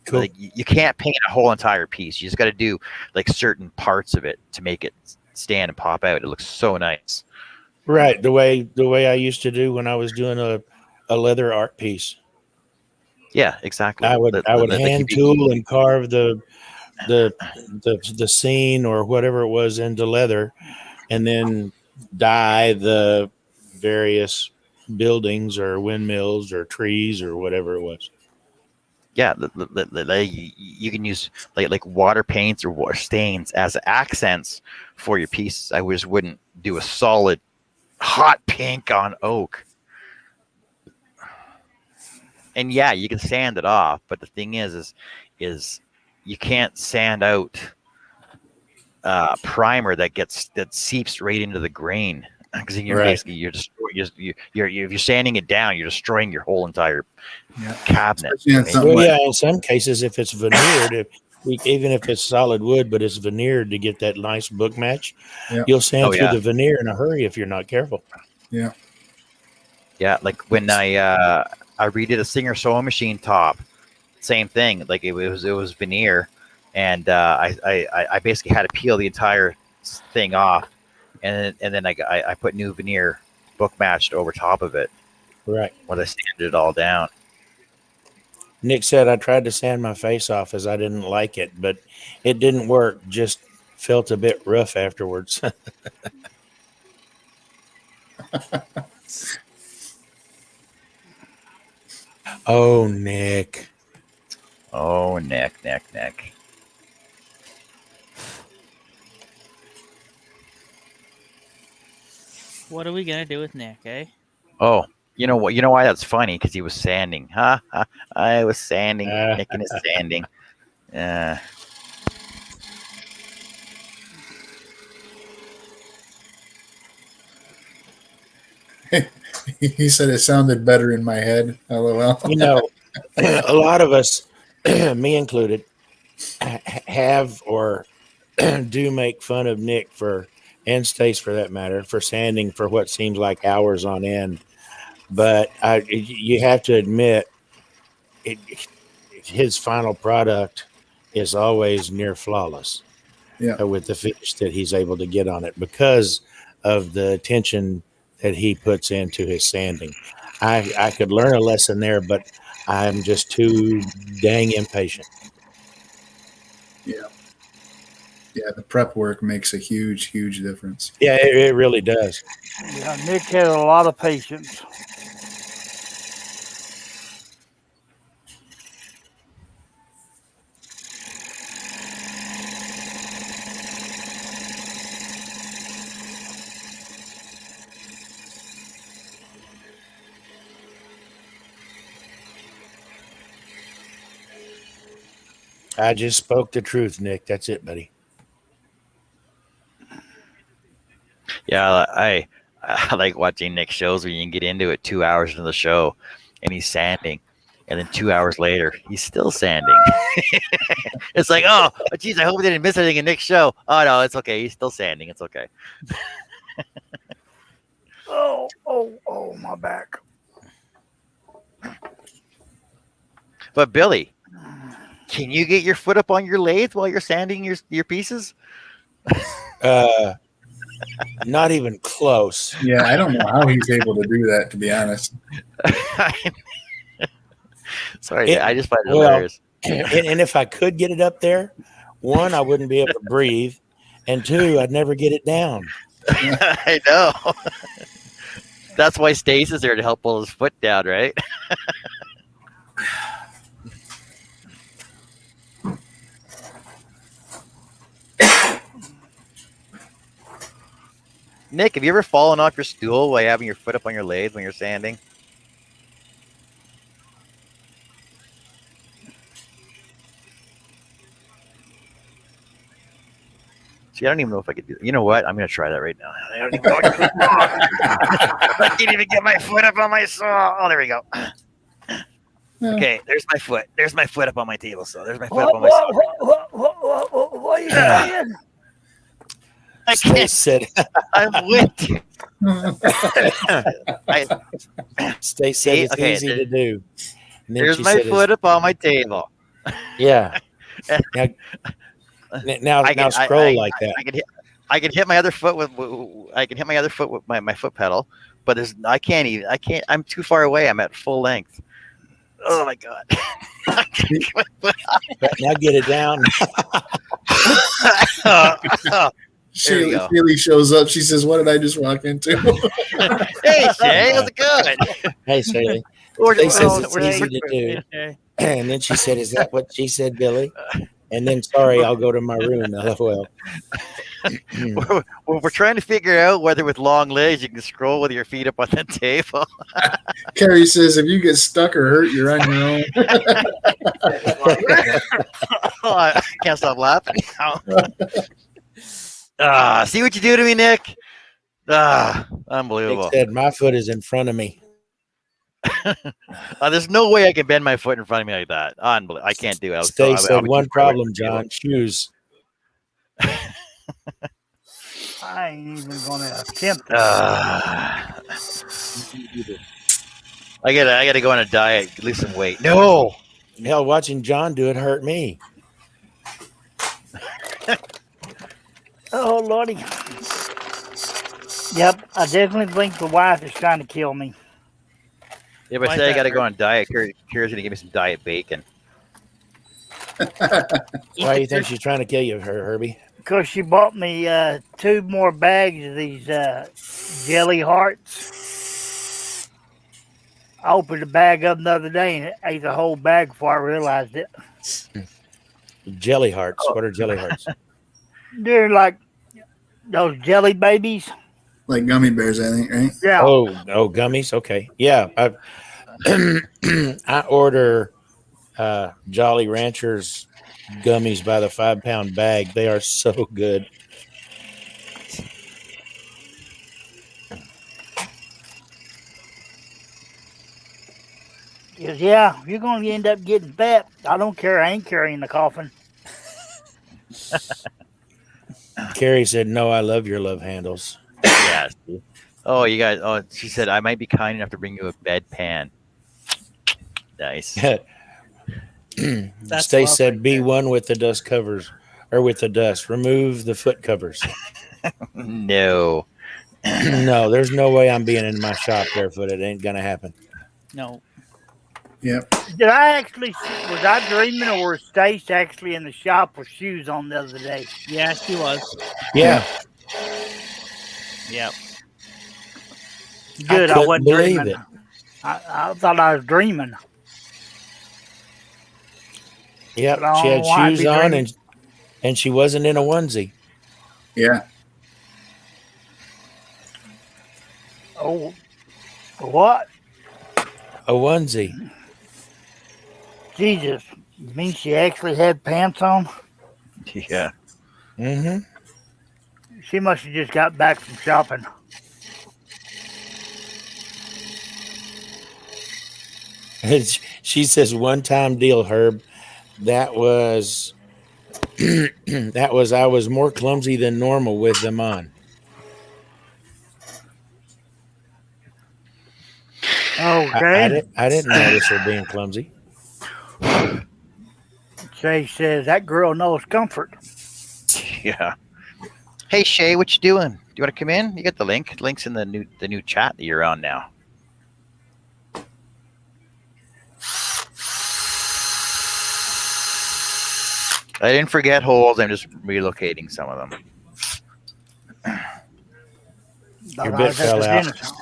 Cool. like you can't paint a whole entire piece. You just got to do like certain parts of it to make it stand and pop out. It looks so nice. Right. The way I used to do when I was doing a leather art piece. Yeah, exactly. I would hand tool and carve the scene or whatever it was into leather, and then dye the various buildings or windmills or trees or whatever it was. Yeah, you can use like water paints or water stains as accents for your pieces. I just wouldn't do a solid hot pink on oak. And yeah, you can sand it off, but the thing is you can't sand out primer that seeps right into the grain, because then you're Right. basically you're sanding it down, you're destroying your whole entire cabinet. Especially on right? something Well, like yeah, in some cases, if it's veneered, even if it's solid wood, but it's veneered to get that nice book match, Yeah. you'll sand Oh, through yeah. the veneer in a hurry if you're not careful. yeah. Yeah, like when I redid a Singer sewing machine top, same thing. Like it was veneer, and I basically had to peel the entire thing off, and then I put new veneer book matched over top of it Right. when I sanded it all down. Nick said I tried to sand my face off as I didn't like it, but it didn't work. Just felt a bit rough afterwards. Oh, Nick. Oh, Nick. What are we gonna do with Nick, eh? Oh, you know what? You know why that's funny? Because he was sanding. I was sanding. Nick and his sanding. He said it sounded better in my head. LOL. You know, a lot of us, me included, have or do make fun of Nick for, and Stace for that matter, for sanding for what seems like hours on end. But you have to admit, it, his final product is always near flawless. Yeah. With the finish that he's able to get on it because of the attention that he puts into his sanding. I could learn a lesson there, but I'm just too dang impatient. Yeah. Yeah, the prep work makes a huge, huge difference. Yeah, it really does. Yeah, Nick had a lot of patience. I just spoke the truth, Nick. That's it, buddy. Yeah, I like watching Nick shows when you can get into it 2 hours into the show, and he's sanding, and then 2 hours later he's still sanding. It's like, oh, geez, I hope I didn't miss anything in Nick's show. Oh no, it's okay. He's still sanding. It's okay. Oh, my back. But Billy, can you get your foot up on your lathe while you're sanding your pieces? Not even close. Yeah, I don't know how he's able to do that, to be honest. Sorry, I just find it well, hilarious. And if I could get it up there, one, I wouldn't be able to breathe, and two, I'd never get it down. I know. That's why Stace is there to help pull his foot down, right? Nick, have you ever fallen off your stool while having your foot up on your lathe when you're sanding? See, I don't even know if I could do that. You know what? I'm going to try that right now. I don't even know what to do. I can't even get my foot up on my saw. Oh, there we go. Okay, there's my foot. There's my foot up on my table saw. There's my foot up on my saw. What are you saying? I Stace can't. said, I'm with you. Stace said it's Okay, easy to do. And then There's she my said, foot up on my table. Yeah. Now scroll like that. I can hit my other foot with my foot pedal, but I can't. I'm too far away. I'm at full length. Oh my god. Now get it down. There you go. Sheely shows up. She says, "What did I just walk into?" Hey Shay, how's it going? Hey, Sally. They says it's easy to do. And then she said, "Is that what she said, Billy?" And then, sorry, I'll go to my room. LOL. We're trying to figure out whether with long legs you can scroll with your feet up on the table. Carrie says, "If you get stuck or hurt, you're on your own." Oh, I can't stop laughing now. See what you do to me, Nick? Unbelievable. Nick said, my foot is in front of me. There's no way I can bend my foot in front of me like that. Unbelievable. I can't do it. Stay said, one problem, John, shoes. I ain't even gonna attempt it. I gotta go on a diet, lose some weight. No. Hell, watching John do it hurt me. Oh lordy. Yep, I definitely think the wife is trying to kill me. Yeah, but say I gotta go on a diet. Kira's gonna give me some diet bacon. Why do you think she's trying to kill you, Herbie? Because she bought me 2 more bags of these jelly hearts. I opened a bag of them the other day and ate the whole bag before I realized it. Jelly hearts. What are jelly hearts? They're like those jelly babies. Like gummy bears, I think, right? Yeah. Oh, gummies. Okay. Yeah. I order Jolly Ranchers gummies by the 5-pound bag. They are so good. Because, yeah, you're going to end up getting fat. I don't care. I ain't carrying the coffin. Carrie said, no, I love your love handles. Yeah. Oh, you guys. Oh, she said I might be kind enough to bring you a bedpan. Nice. Stace said, be one with the dust covers, or with the dust. Remove the foot covers. No. No, there's no way I'm being in my shop barefoot. It ain't gonna happen. No. Yep. Did I actually see? Was I dreaming, or was Stace actually in the shop with shoes on the other day? Yeah, she was. Yeah, Yep. Good, I couldn't wasn't believe dreaming. it. I thought I was dreaming, Yep, but I she don't know had why I'd shoes be on, dreaming. and she wasn't in a onesie. Yeah. Oh, what? A onesie. Jesus, you mean she actually had pants on? Yeah. Mm-hmm. She must have just got back from shopping. She says one time deal, Herb. That was that was I was more clumsy than normal with them on. Okay. I didn't notice her being clumsy. Shay says that girl knows comfort. Yeah. Hey Shay, what you doing? Do you want to come in? You got the link. Link's in the new chat that you're on now. I didn't forget holes. I'm just relocating some of them. Thought Your I bit was at fell the out. dentist.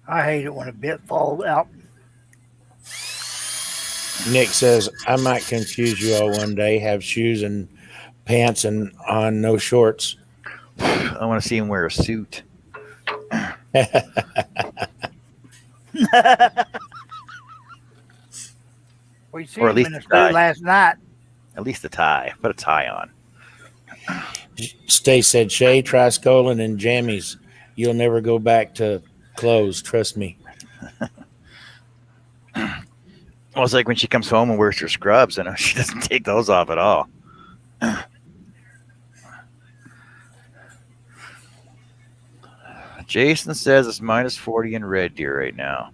I hate it when a bit falls out. Nick says I might confuse you all one day. Have shoes and pants and on no shorts. I want to see him wear a suit. We Or seen at him least in the a suit tie. last night. At least a tie. Put a tie on. Stay said Shay, Triscolin, and jammies. You'll never go back to clothes. Trust me. Well, it's like when she comes home and wears her scrubs, and she doesn't take those off at all. Jason says it's minus 40 in Red Deer right now.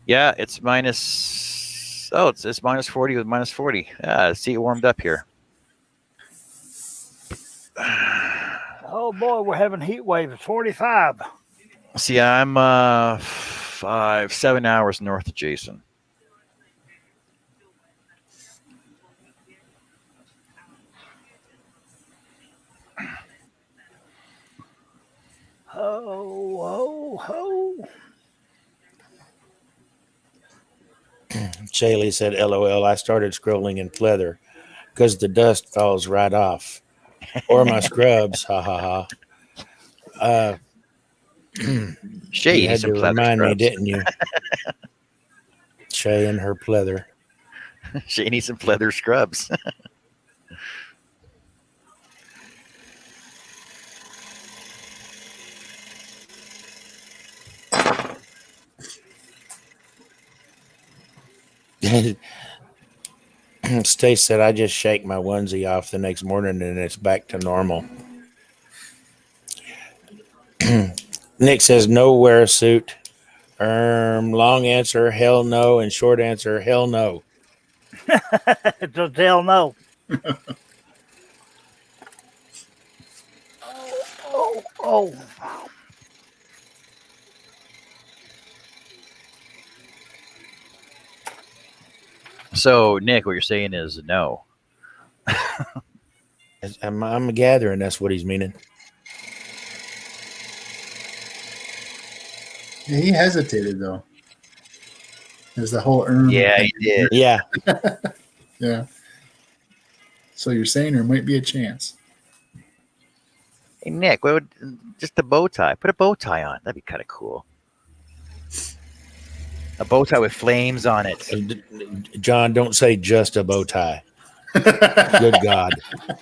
Yeah, it's minus. Oh, it's minus 40 with minus 40. Yeah, see it warmed up here. Oh boy, we're having heat waves. 45. See, I'm 7 hours north of Jason. Ho, ho, ho. Shaylee said, LOL, I started scrolling in pleather because the dust falls right off. Or my scrubs. Ha ha ha. Shay, You you need had some to pleather remind me, scrubs. didn't you? Shay and her pleather. Shay needs some pleather scrubs. Stace said, I just shake my onesie off the next morning and it's back to normal. Nick says, no, wear a suit. Long answer, hell no. And short answer, hell no. So hell no. Oh, oh. So, Nick, what you're saying is no. I'm gathering that's what he's meaning. Yeah, he hesitated though. There's the whole Yeah, he did. Yeah. Yeah. So you're saying there might be a chance. Hey, Nick, what would just a bow tie? Put a bow tie on. That'd be kind of cool. A bow tie with flames on it. John, don't say just a bow tie. Good God.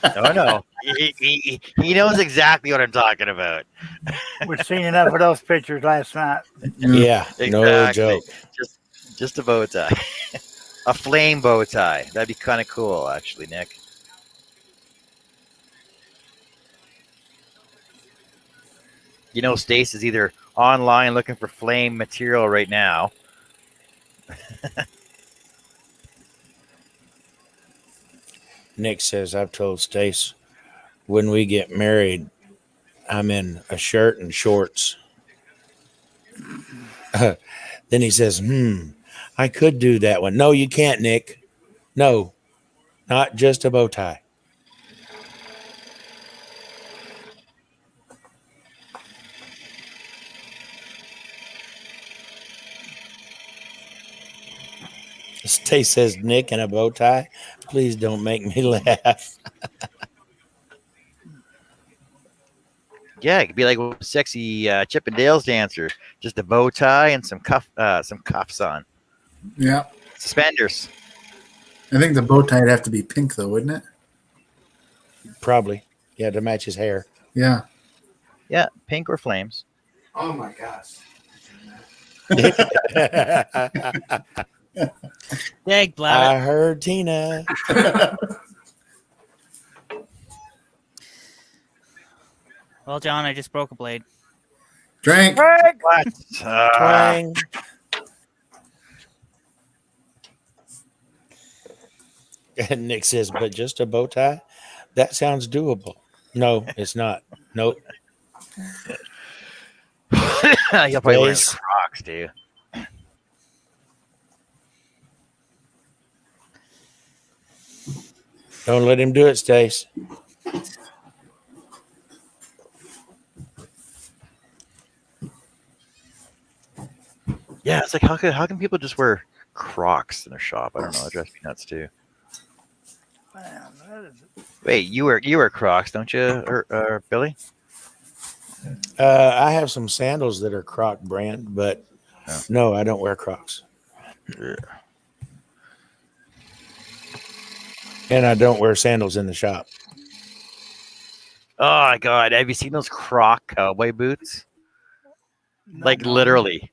Oh no, he knows exactly what I'm talking about. We've seen enough of those pictures last night. Yeah, no Exactly. joke. Just a bow tie, a flame bow tie. That'd be kind of cool, actually, Nick. You know, Stace is either online looking for flame material right now. Nick says, I've told Stace when we get married, I'm in a shirt and shorts. Then he says, I could do that one. No, you can't, Nick. No, not just a bow tie. Stay says, Nick in a bow tie. Please don't make me laugh. Yeah, it could be like a sexy Chippendales dancer, just a bow tie and some cuffs on, Yeah. suspenders. I think the bow tie would have to be pink, though, wouldn't it? Probably. Yeah, to match his hair. Yeah. Yeah, pink or flames. Oh my gosh. Dag blabbit. I heard Tina. Well, John, I just broke a blade. Drink. Frank, What? Twang. And Nick says, but just a bow tie? That sounds doable. No, it's not. Nope. You'll probably wear Stace. Crocs, too. Don't let him do it, Stace. Yeah, it's like how can people just wear Crocs in their shop? I don't know. It drives me nuts too. man, that is, Wait, you wear Crocs, don't you, Billy? I have some sandals that are Croc brand, but Yeah. no, I don't wear Crocs. Yeah. And I don't wear sandals in the shop. Oh my God, have you seen those Croc cowboy boots? Like no. literally,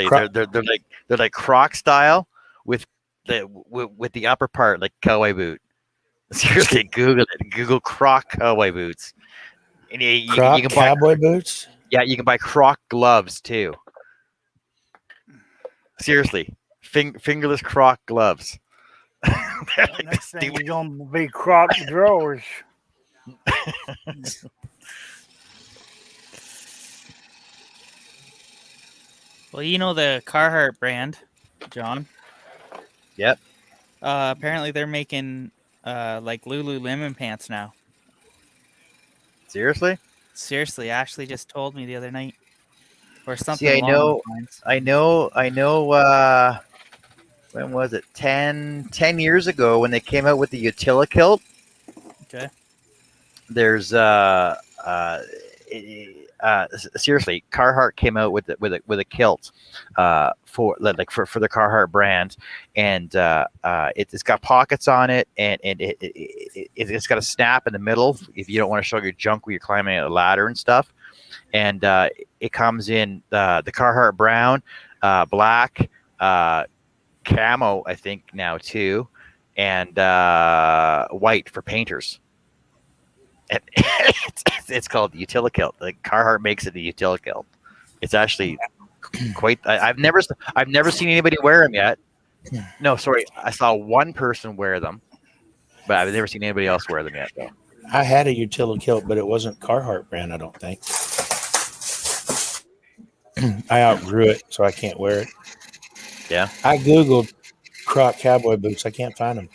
Croc- they're like Croc style with the upper part like cowboy boot. Seriously, Google it. Google Croc cowboy boots. And Croc you can buy cowboy boots? yeah, you can buy Croc gloves too. Seriously, fingerless Croc gloves. They're like Next thing stupid. you're gonna be Croc drawers. Well, you know the Carhartt brand, John. Yep. Apparently they're making like Lululemon pants now. Seriously? Seriously, Ashley just told me the other night, or something. See, I along know, those lines. I know. When was it? 10 years ago when they came out with the Utilikilt. Okay. There's seriously, Carhartt came out with a kilt for the Carhartt brand, and it's got pockets on it, and it's got a snap in the middle if you don't want to show your junk when you're climbing a ladder and stuff. And it comes in the Carhartt brown, black, camo, I think now too, and white for painters. And it's called the Utilikilt. Like Carhartt makes it the Utilikilt. It's actually quite. I've never seen anybody wear them yet. No, sorry, I saw one person wear them, but I've never seen anybody else wear them yet. Though. I had a Utilikilt, but it wasn't Carhartt brand, I don't think. I outgrew it, so I can't wear it. Yeah. I Googled Croc cowboy boots. I can't find them.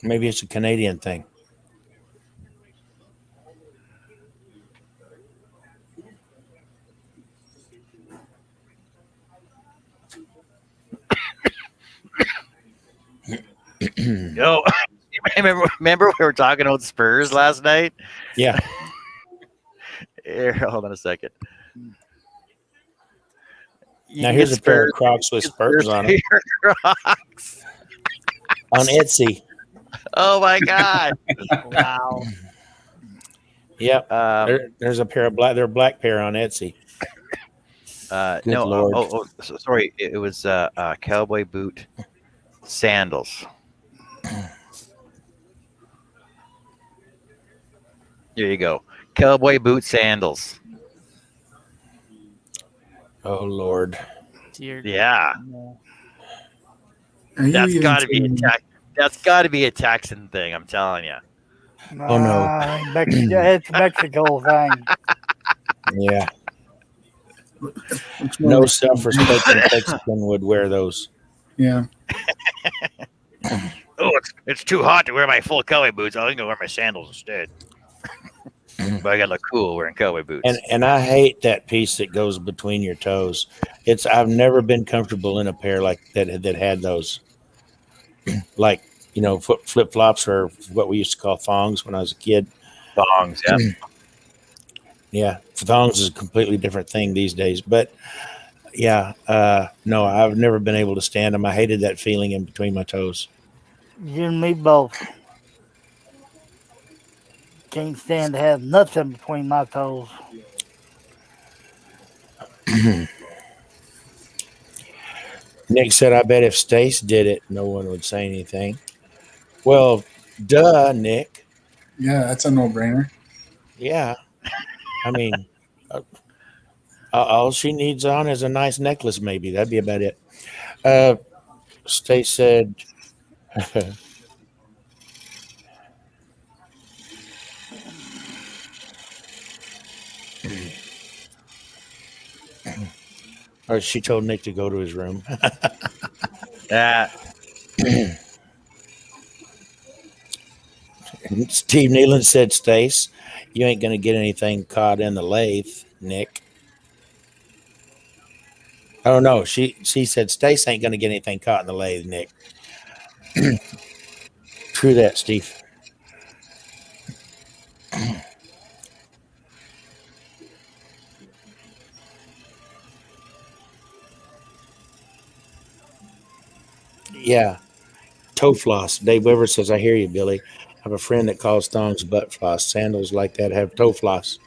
Maybe it's a Canadian thing. Yo, remember we were talking about Spurs last night? Yeah. Here, hold on a second. Now here's a pair of Crocs with Spurs on them Crocs. on Etsy. Oh my God! Wow. Yep. Um, There's a pair of black. They're a black pair on Etsy. Good no, Lord. Sorry, it was cowboy boot sandals. There you go, cowboy boot sandals. Oh Lord. Dear. Yeah, No. Are you that's even got to be a kidding me? That's got to be a Texan thing. I'm telling you. Oh no. Nah, it's a Mexico thing. Yeah. Looks more No like self-respecting Mexican would wear those. yeah. Oh, it's too hot to wear my full cowboy boots. I'm gonna wear my sandals instead. But I gotta look cool wearing cowboy boots. And I hate that piece that goes between your toes. I've never been comfortable in a pair like that had those. Like, flip flops or what we used to call thongs when I was a kid. Thongs, yeah. Yeah, thongs is a completely different thing these days. But yeah, no, I've never been able to stand them. I hated that feeling in between my toes. You and me both. Can't stand to have nothing between my toes. Nick said, "I bet if Stace did it, no one would say anything." Well, duh, Nick. Yeah, that's a no-brainer. Yeah, I mean, uh, all she needs on is a nice necklace. Maybe that'd be about it. Uh, Stace said, or she told Nick to go to his room. Yeah. Steve Nealon said, "Stace, you ain't gonna get anything caught in the lathe, Nick." Oh no, she said, "Stace ain't gonna get anything caught in the lathe, Nick." True that, Steve. Yeah, toe floss. Dave Weber says, "I hear you, Billy. I have a friend that calls thongs butt floss. Sandals like that have toe floss."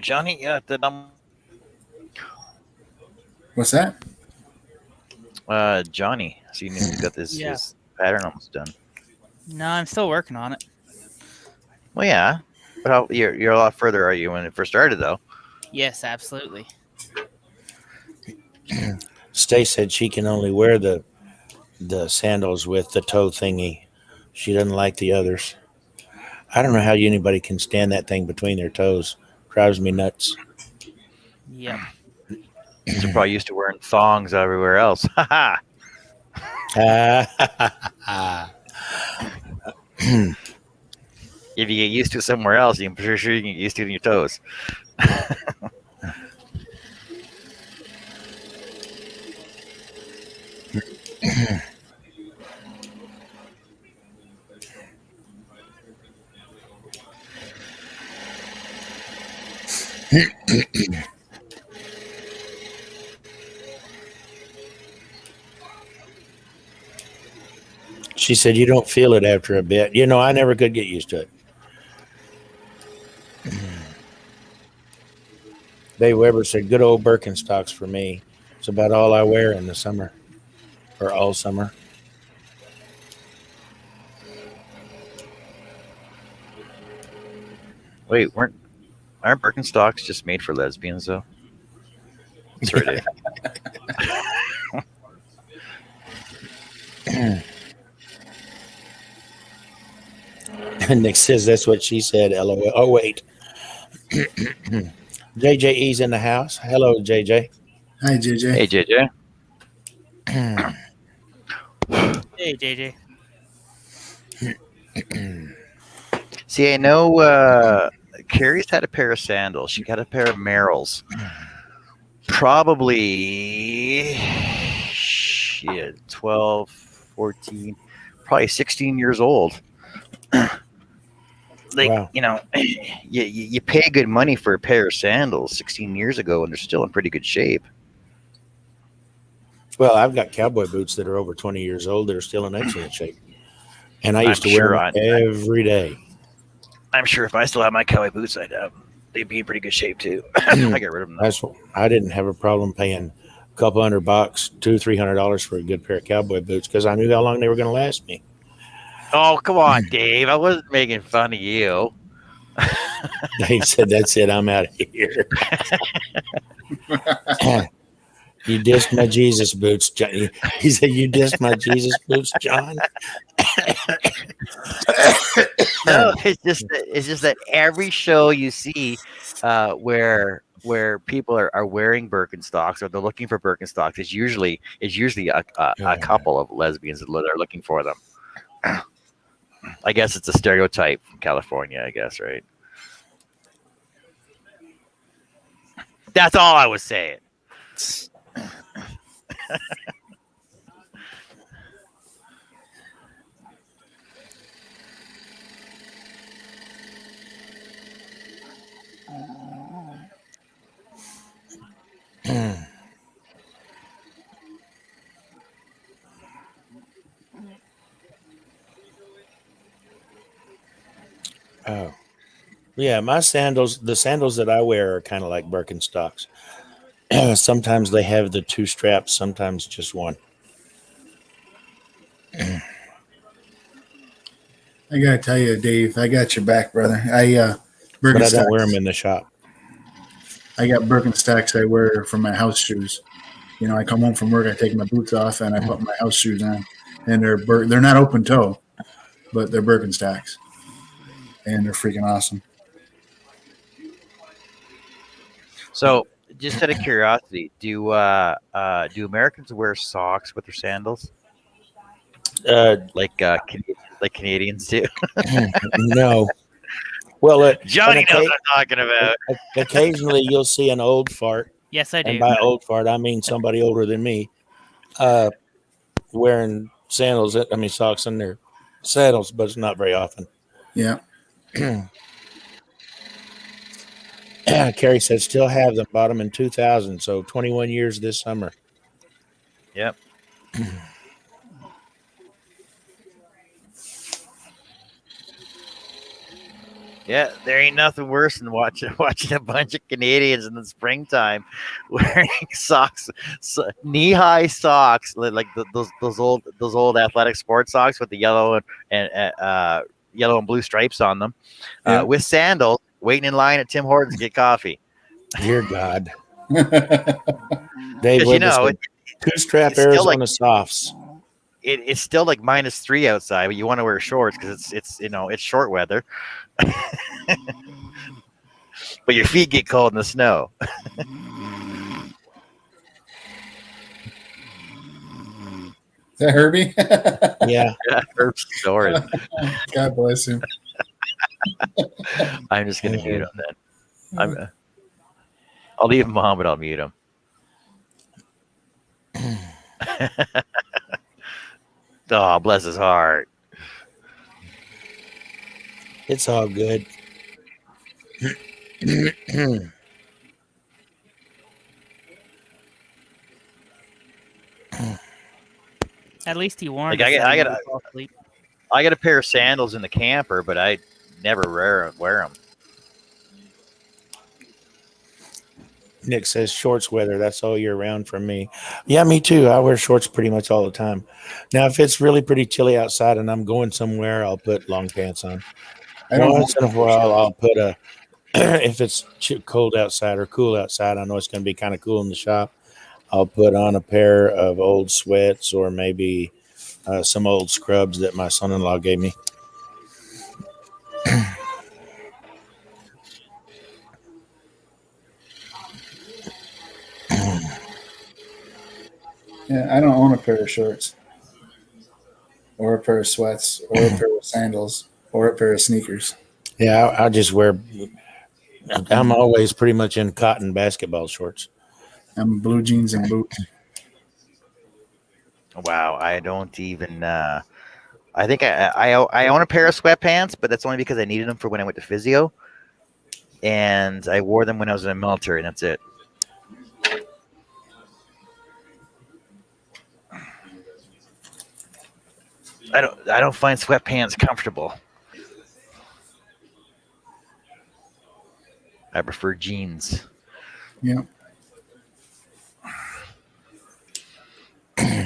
Johnny, yeah, the What's that? Johnny. So he's got Yeah. his pattern almost done. No, I'm still working on it. Well, yeah, but you're a lot further, are you, when it first started though? Yes, absolutely. Stace said she can only wear the sandals with the toe thingy. She doesn't like the others. I don't know how anybody can stand that thing between their toes. Drives me nuts. Yep. They're probably used to wearing thongs everywhere else. Ha If you get used to it somewhere else, I'm sure you can get used to it in your toes. She said you don't feel it after a bit. I never could get used to it. Dave Weber said, "Good old Birkenstocks for me. It's about all I wear in the summer, or all summer." Wait, aren't Birkenstocks just made for lesbians though? That's right. Nick says that's what she said. LOL. Oh wait, JJE's in the house. Hello, JJ. Hi, JJ. Hey, JJ. Hey, JJ. See, I know Carrie's had a pair of sandals. She got a pair of Merrells. Probably, shit, 12, 14, probably 16 years old. Wow. You pay good money for a pair of sandals 16 years ago, and they're still in pretty good shape. Well, I've got cowboy boots that are over 20 years old that are still in excellent shape, and I I'm used to wear sure them every day. I'm sure if I still have my cowboy boots, they'd be in pretty good shape too. I get rid of them. Though. I didn't have a problem paying a couple $100, $200-300 for a good pair of cowboy boots because I knew how long they were going to last me. Oh, come on, Dave. I wasn't making fun of you. Dave said, "That's it. I'm out of here." You dissed my Jesus boots, John. He said, "You dissed my Jesus boots, John." No, it's just that every show you see where people are wearing Birkenstocks or they're looking for Birkenstocks is usually a couple of lesbians that are looking for them. I guess it's a stereotype from California. I guess, right? That's all I was saying. Oh, yeah. My sandals, the sandals that I wear, are kind of like Birkenstocks. Sometimes they have the two straps, sometimes just one. I gotta tell you, Dave, I got your back, brother. But I don't wear them Birkenstocks. in the shop. I got Birkenstocks I wear for my house shoes. You know, I come home from work, I take my boots off, and I put my house shoes on, and they're not open toe, but they're Birkenstocks, and they're freaking awesome. So, just out of curiosity, do Americans wear socks with their sandals Uh, like Canadians do? no. Well, Johnny knows what I'm talking about. occasionally you'll see an old fart, Yes, I and do. by old fart I mean somebody older than me, wearing sandals. I mean socks in their sandals, but it's not very often. Yeah. Carrie said still have them. Bought them in 2000, so 21 years this summer. Yep. Yeah, there ain't nothing worse than watching a bunch of Canadians in the springtime wearing socks, knee-high socks, like those old athletic sports socks with the yellow and blue stripes on them, Yeah. with sandals, waiting in line at Tim Hortons to get coffee. Dear God, Yeah. Dave Because Livingston, two-strap it's still Arizona softs. it's still like -3 outside, but you want to wear shorts because it's short weather. But your feet get cold in the snow. Is that Herbie? Yeah, Herb's snoring. God bless him. I'm just gonna mute him then. I'll leave him on, but I'll mute him. Oh, bless his heart. it's all good. At least he warned Like, us. I that he got- would fall asleep. I got a pair of sandals in the camper, but I never wear them. Nick says shorts weather. That's all year round for me. Yeah, me too. I wear shorts pretty much all the time. Now, if it's really pretty chilly outside and I'm going somewhere, I'll put long pants on. I don't Once in a know. while, I'll put a. If it's cold outside or cool outside, I know it's going to be kind of cool in the shop. I'll put on a pair of old sweats or maybe some old scrubs that my son-in-law gave me. Yeah, I don't own a pair of shorts, or a pair of sweats, or a pair of sandals, or a pair of sneakers. Yeah, I just wear. I'm always pretty much in cotton basketball shorts. I'm blue jeans and boots. Wow, I don't even. I think I own a pair of sweatpants, but that's only because I needed them for when I went to physio, and I wore them when I was in the military, and that's it. I don't find sweatpants comfortable. I prefer jeans Yeah.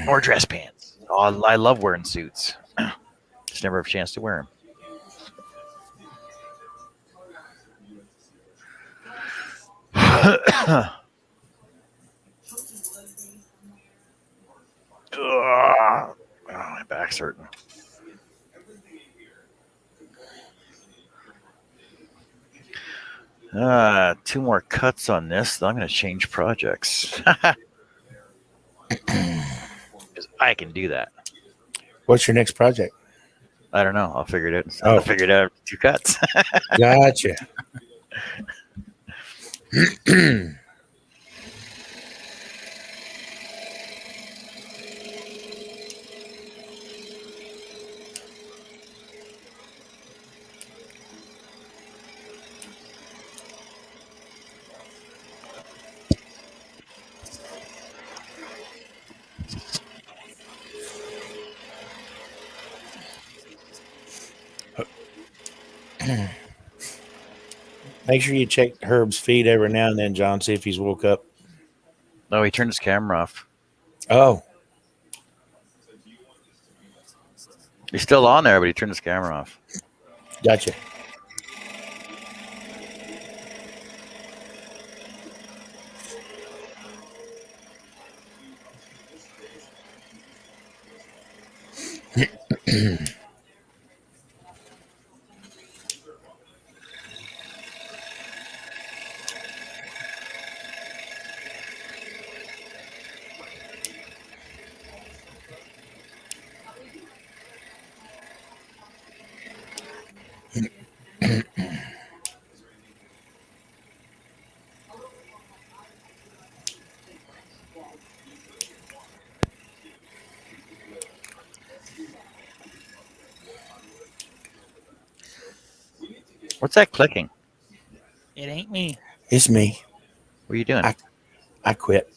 or dress pants. Oh, I love wearing suits. Just never have a chance to wear them. Oh, my back's hurting. Two more cuts on this. I'm going to change projects. 'Cause I can do that. What's your next project? I don't know. I'll figure it out. Oh. I'll figure it out. 2 cuts. Gotcha. Make sure you check Herb's feed every now and then, John. See if he's woke up. No, he turned his camera off. Oh, He's still on there, but he turned his camera off. gotcha. What's that clicking? It ain't me. It's me. What are you doing? I quit.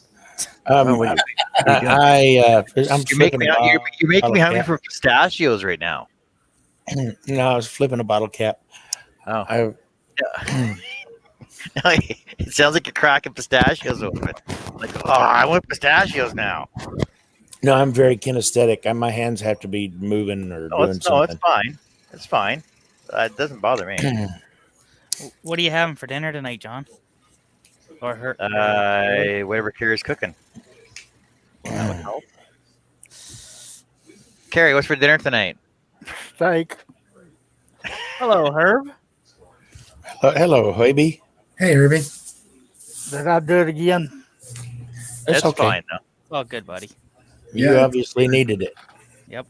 Oh, what are you doing? I'm You're making flipping me, a you're, you're making me bottle hungry cap. for pistachios right now. No, I was flipping a bottle cap. Oh, I it sounds like you're cracking pistachios open. Like, oh, I want pistachios now. no, I'm very kinesthetic. My hands have to be moving or doing It's something. fine. It's fine. It doesn't bother me. What are you having for dinner tonight, John? Or her? Whatever Carrie's cooking. That would help. Carrie, what's for dinner tonight? Steak. Hello, Herb. Hello, Hoiby. Hey, Herbie. Did I do it again? It's That's okay. fine though. Oh, good, buddy. You Yeah. obviously needed it. Yep.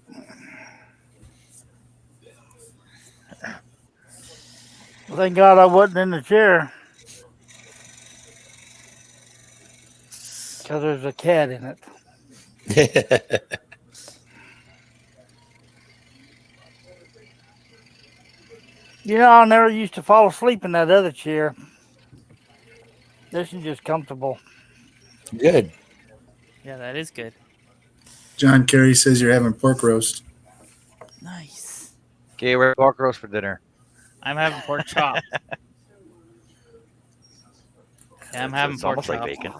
Thank God I wasn't in the chair because there's a cat in it. You know, I never used to fall asleep in that other chair. This is just comfortable. Good. Yeah, that is good. John Kerry says you're having pork roast. Nice. Okay, we're pork roast for dinner. I'm having pork chop. Yeah, I'm having It's pork almost chop. like bacon.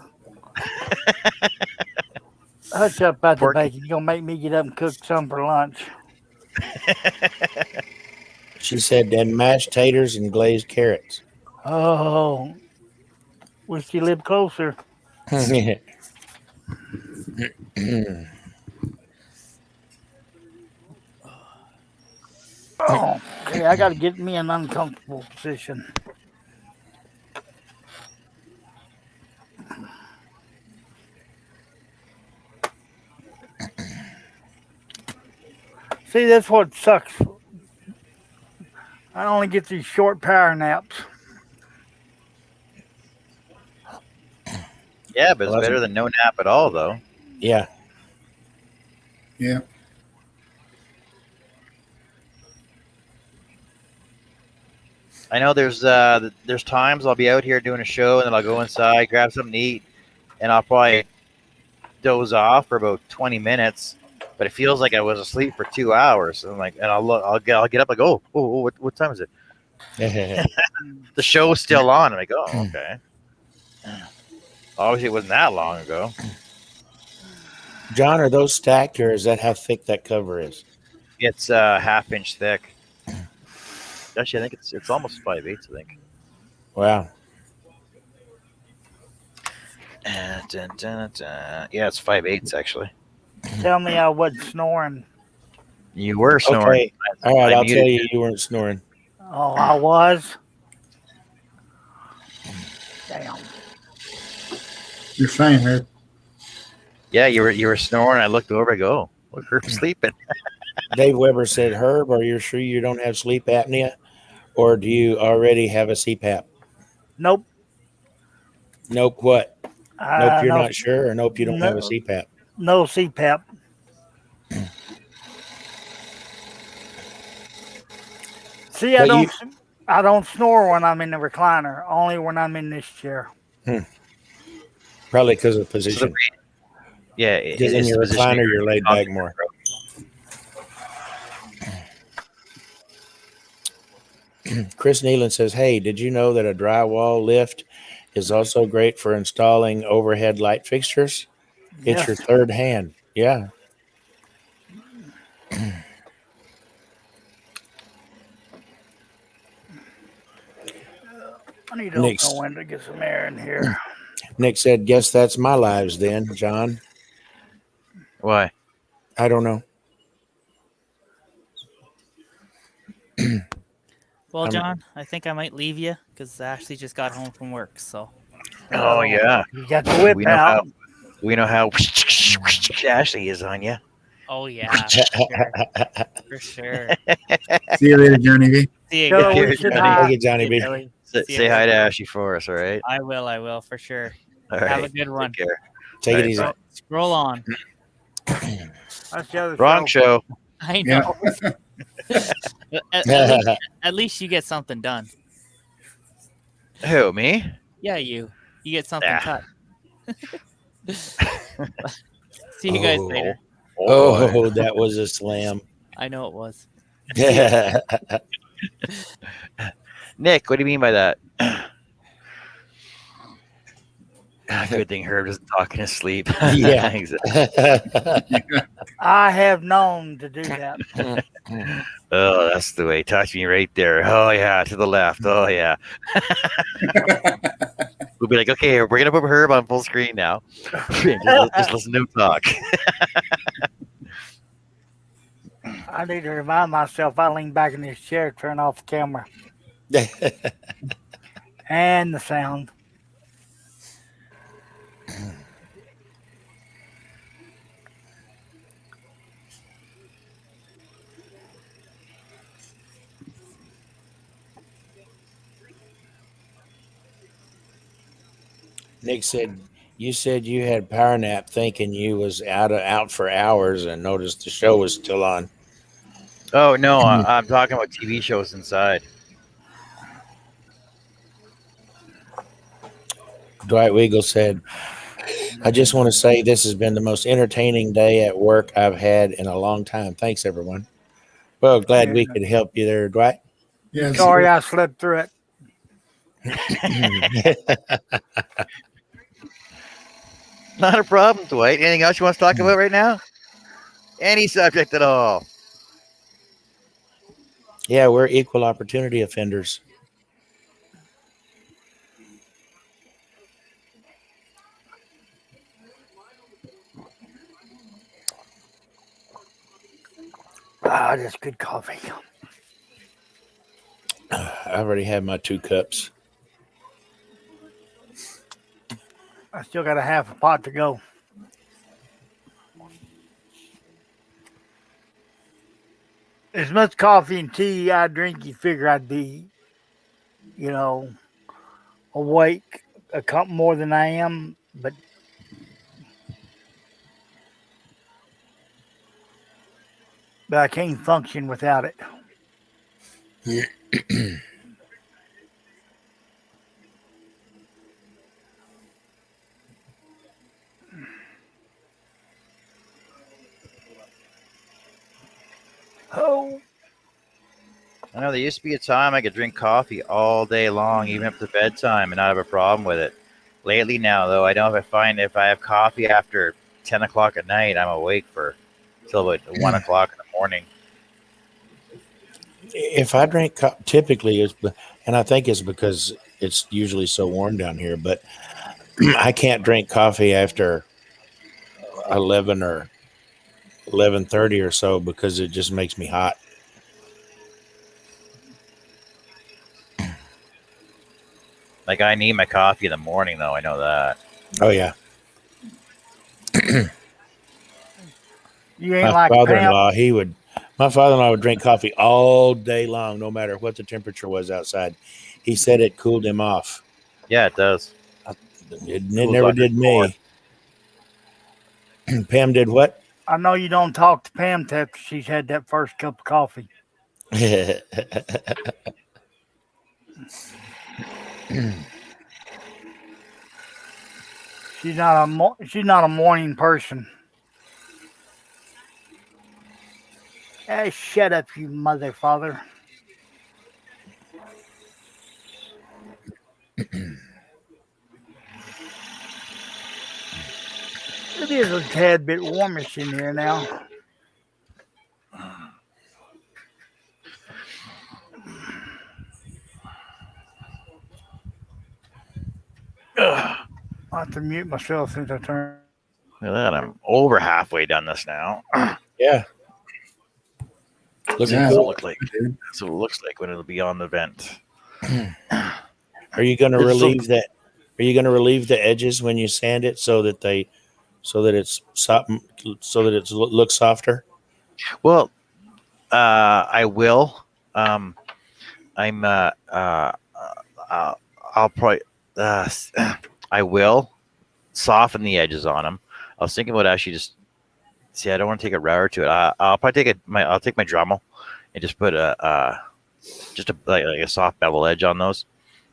Hush up about Pork. the bacon. You're going to make me get up and cook some for lunch. She said, and mashed taters and glazed carrots. Oh, wish you lived closer. Oh, okay, I got to get me an uncomfortable position. See, that's what sucks. I only get these short power naps. Yeah, but it's Well, better than no nap at all, though. Yeah. Yeah. I know there's times I'll be out here doing a show and then I'll go inside, grab something to eat, and I'll probably doze off for about 20 minutes, but it feels like I was asleep for 2 hours. And I'm like, and I'll get up like, what time is it? The show was still on. I'm like, oh, okay. Obviously, it wasn't that long ago. John, are those stacked, or is that how thick that cover is? It's half-inch thick. Actually, I think it's almost 5/8. I think. Wow. Dun, dun, dun. Yeah, it's 5/8 actually. Tell me I wasn't snoring. You were snoring. Okay. All right. I I'll muted tell you weren't snoring. Oh, I was. Damn. You're fine, Herb. Yeah, you were snoring. I looked over. I go, oh, look, Herb's sleeping. Dave Weber said, Herb, are you sure you don't have sleep apnea? Or do you already have a CPAP? Nope. Nope. What? Nope, you're No, not sure, or nope, you don't have a no, CPAP. no CPAP. See, But you, I don't snore when I'm in the recliner. Only when I'm in this chair. probably because of So position. yeah, Because in it's the your position recliner, you're laid back more. Chris Nealon says, hey, did you know that a drywall lift is also great for installing overhead light fixtures? It's your Yes. third hand. Yeah. I need to Nick, open the window to get some air in here. Nick said, guess that's my lives then, John. Why? I don't know. Well, John, I think I might leave you because Ashley just got home from work. So Oh yeah, You got the whip we know out. how Ashley is on you. oh yeah, for sure. See you later, Johnny V. See you Tell her guys. we said Johnny. hi. Thank you, Johnny See B. you, Billy. See Say you hi to later. Ashley for us, all right? I will for sure. All Have right. a good one. Take care. Take All it right, easy. bye. Scroll on. That's the other Wrong show. show. I Yeah. know. At least you get something done. Who, me? Yeah, you get something Ah. cut. See you guys Oh. later. Oh, that was a slam. I know it was. Nick, what do you mean by that? Good thing Herb doesn't talk in his sleep. Yeah. Exactly. I have known to do that. Oh, that's the way. Touch me right there. Oh yeah, to the left. Oh yeah. We'll be like, okay, we're gonna put Herb on full screen now. just listen to him talk. I need to remind myself I lean back in this chair, turn off the camera and the sound. Nick said, you said you had power nap thinking you was out for hours and noticed the show was still on. Oh no, I'm talking about TV shows inside. Dwight Weagle said, I just want to say this has been the most entertaining day at work I've had in a long time. Thanks, everyone. Well, glad we could help you there, Dwight. Yeah, Sorry I slipped through it. Not a problem, Dwight. Anything else you want to talk about right now? Any subject at all? Yeah, we're equal opportunity offenders. Ah, that's good coffee. I already have my 2 cups. I still got a half a pot to go. As much coffee and tea I drink, you figure I'd be, awake a couple more than I am, but I can't function without it. Oh, I know there used to be a time I could drink coffee all day long, even up to bedtime, and not have a problem with it. Lately, now though, I know if I find if I have coffee after 10 o'clock at night, I'm awake for till about 1 o'clock in the morning. If I drink typically, and I think it's because it's usually so warm down here, but I can't drink coffee after 11 or 11:30 or so because it just makes me hot. Like I need my coffee in the morning, though. I know that. Oh yeah, you ain't my like Pam. father-in-law he would. My father-in-law would drink coffee all day long, no matter what the temperature was outside. He said it cooled him off. Yeah, it does. It Cools never off your did core. me. Pam did what? I know you don't talk to Pam till she's had that first cup of coffee. She's not a morning person. Hey, shut up, you mother father. It is a tad bit warmish in here now. Ugh. I have to mute myself since I turned. Look at that. I'm over halfway done this now. Yeah. Looking Yeah, That's what it cool. looks like. dude. That's what it looks like when it'll be on the vent. Are you going to It's so- relieve that? Are you going to relieve the edges when you sand it so that it's soft, so that it looks softer? Well, I will. Um, I'm. Uh, I'll probably. I will soften the edges on them. I was thinking about actually just see. I don't want to take a router to it. I'll probably take I'll take my Dremel and just put just a like a soft bevel edge on those.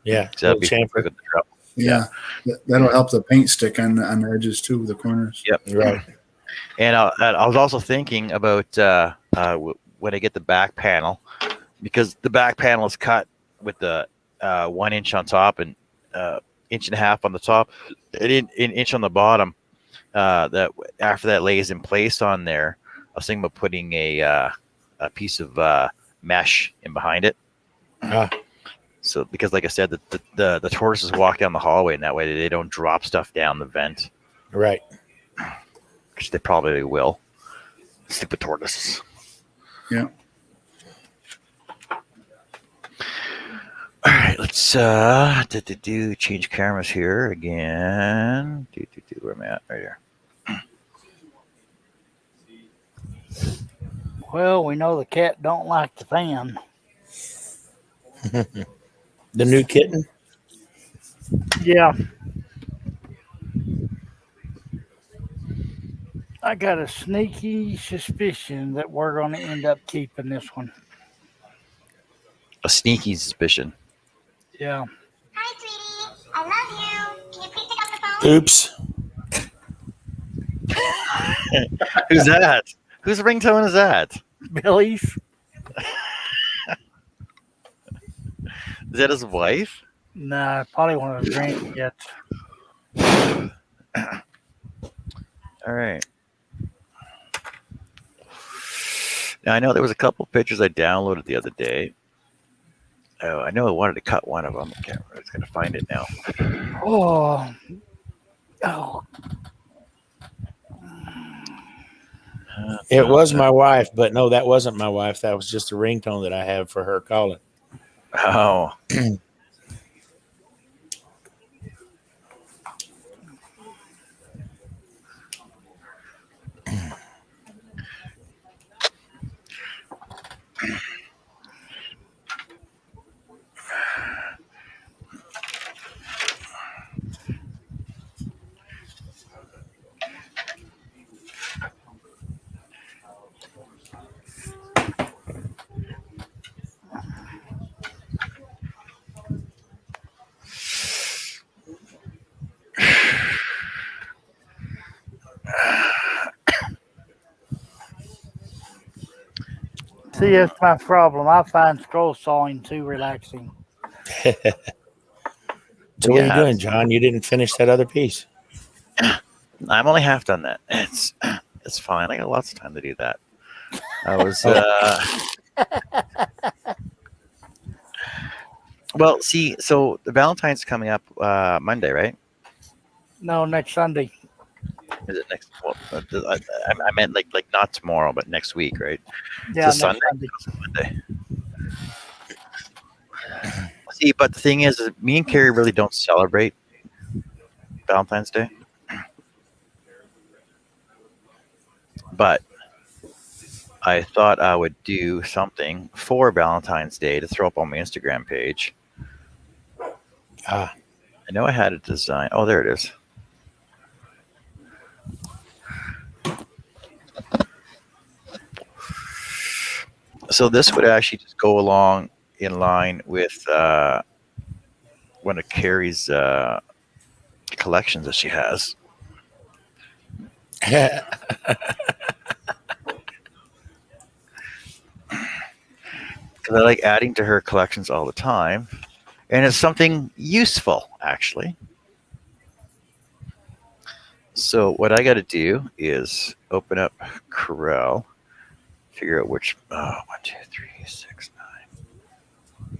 Yeah, So that'll be chamfer. good with the Dremel. Yeah, that'll help the paint stick on the edges too, the corners. Yep. Right. And I was also thinking about when I get the back panel, because the back panel is cut with the 1 inch on top and inch and a half on the top, and an inch on the bottom. That after that lays in place on there, I was thinking about putting a piece of mesh in behind it. Ah. So because, like I said, the tortoises walk down the hallway, and that way they don't drop stuff down the vent, Right. which they probably will. Stupid tortoises. Yeah. All right, let's change cameras here again. Where am I at? Right here. Well, we know the cat don't like the fan. The new kitten. Yeah. I got a sneaky suspicion that we're going to end up keeping this one. A sneaky suspicion. Yeah. Hi, sweetie. I love you. Can you please pick up the phone? Oops. Who's that? Whose ringtone is that? Billy's. Is that his wife? Nah, probably one of his grandkids. All right. Now I know there was a couple pictures I downloaded the other day. Oh, I know I wanted to cut one of them. I can't. I was gonna find it now. Oh. Oh. It was my wife, but no, that wasn't my wife. That was just a ringtone that I have for her calling. Oh. See, that's my problem. I find scroll sawing too relaxing. So what are you Yeah, doing, John? You didn't finish that other piece. I'm only half done that. It's fine. I got lots of time to do that. I was Oh, well. See, so the Valentine's coming up Monday, right? No, next Sunday. Is it next? Well, I meant like not tomorrow, but next week, right? It's Yeah, a next Sunday, Sunday. Monday. See, but the thing is me and Carrie really don't celebrate Valentine's Day, but I thought I would do something for Valentine's Day to throw up on my Instagram page. ah, I know I had a design. Oh, there it is. So this would actually just go along in line with one of Carrie's collections that she has. Because I like adding to her collections all the time, and it's something useful actually. So what I got to do is open up Corel, figure out which 1, 2, 3, 6, 9.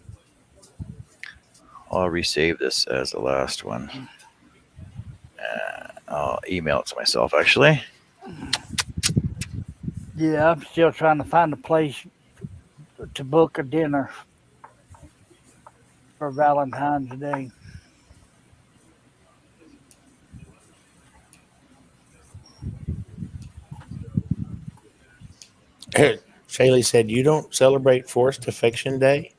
I'll resave this as the last one. I'll email it to myself actually. Yeah, I'm still trying to find a place to book a dinner for Valentine's Day. Shaylee said, "You don't celebrate Forced Affection Day."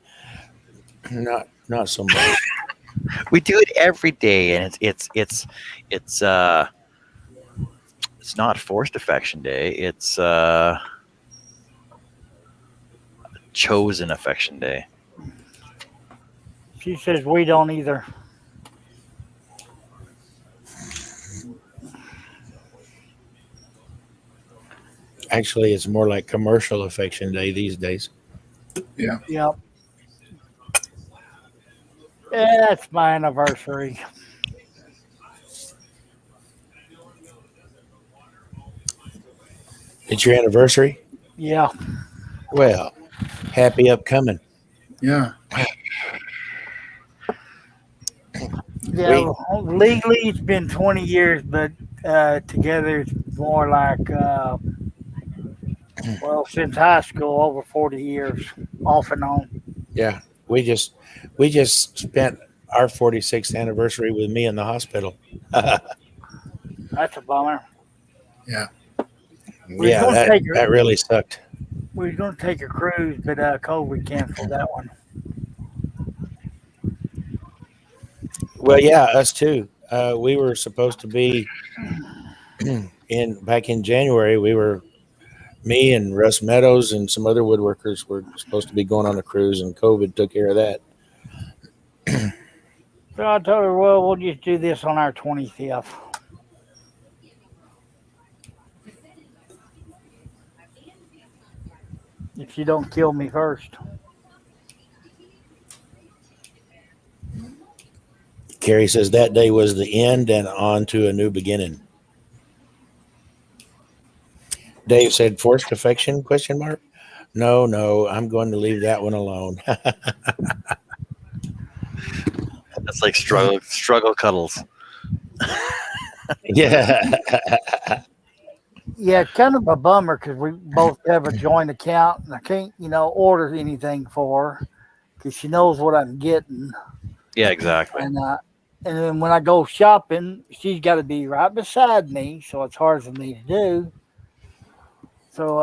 Not so much. We do it every day, and it's it's not forced affection day. It's chosen affection day. She says we don't either. Actually, it's more like Commercial Affection Day these days. Yeah. Yep. Yeah, that's my anniversary. It's your anniversary. Yeah. Well, happy upcoming. Yeah. Yeah. Legally, it's been 20 years, but together it's more like, well, since high school, over 40 years, off and on. Yeah, we just spent our 46th anniversary with me in the hospital. That's a bummer. Yeah. We was Yeah, gonna that take her. that really sucked. We was gonna take a cruise, but COVID canceled that one. Well, yeah, us too. We were supposed to be in back in January. We were me and Russ Meadows and some other woodworkers were supposed to be going on a cruise, and COVID took care of that. So I told her, well, we'll just do this on our 25th. If you don't kill me first. Carrie says that day was the end and on to a new beginning. Dave said, "Forced affection?" Question mark. No, no, I'm going to leave that one alone. That's like struggle cuddles. Yeah. Yeah, kind of a bummer because we both have a joint account and I can't, order anything for her because she knows what I'm getting. Yeah, exactly. And then when I go shopping, she's got to be right beside me, so it's hard for me to do. So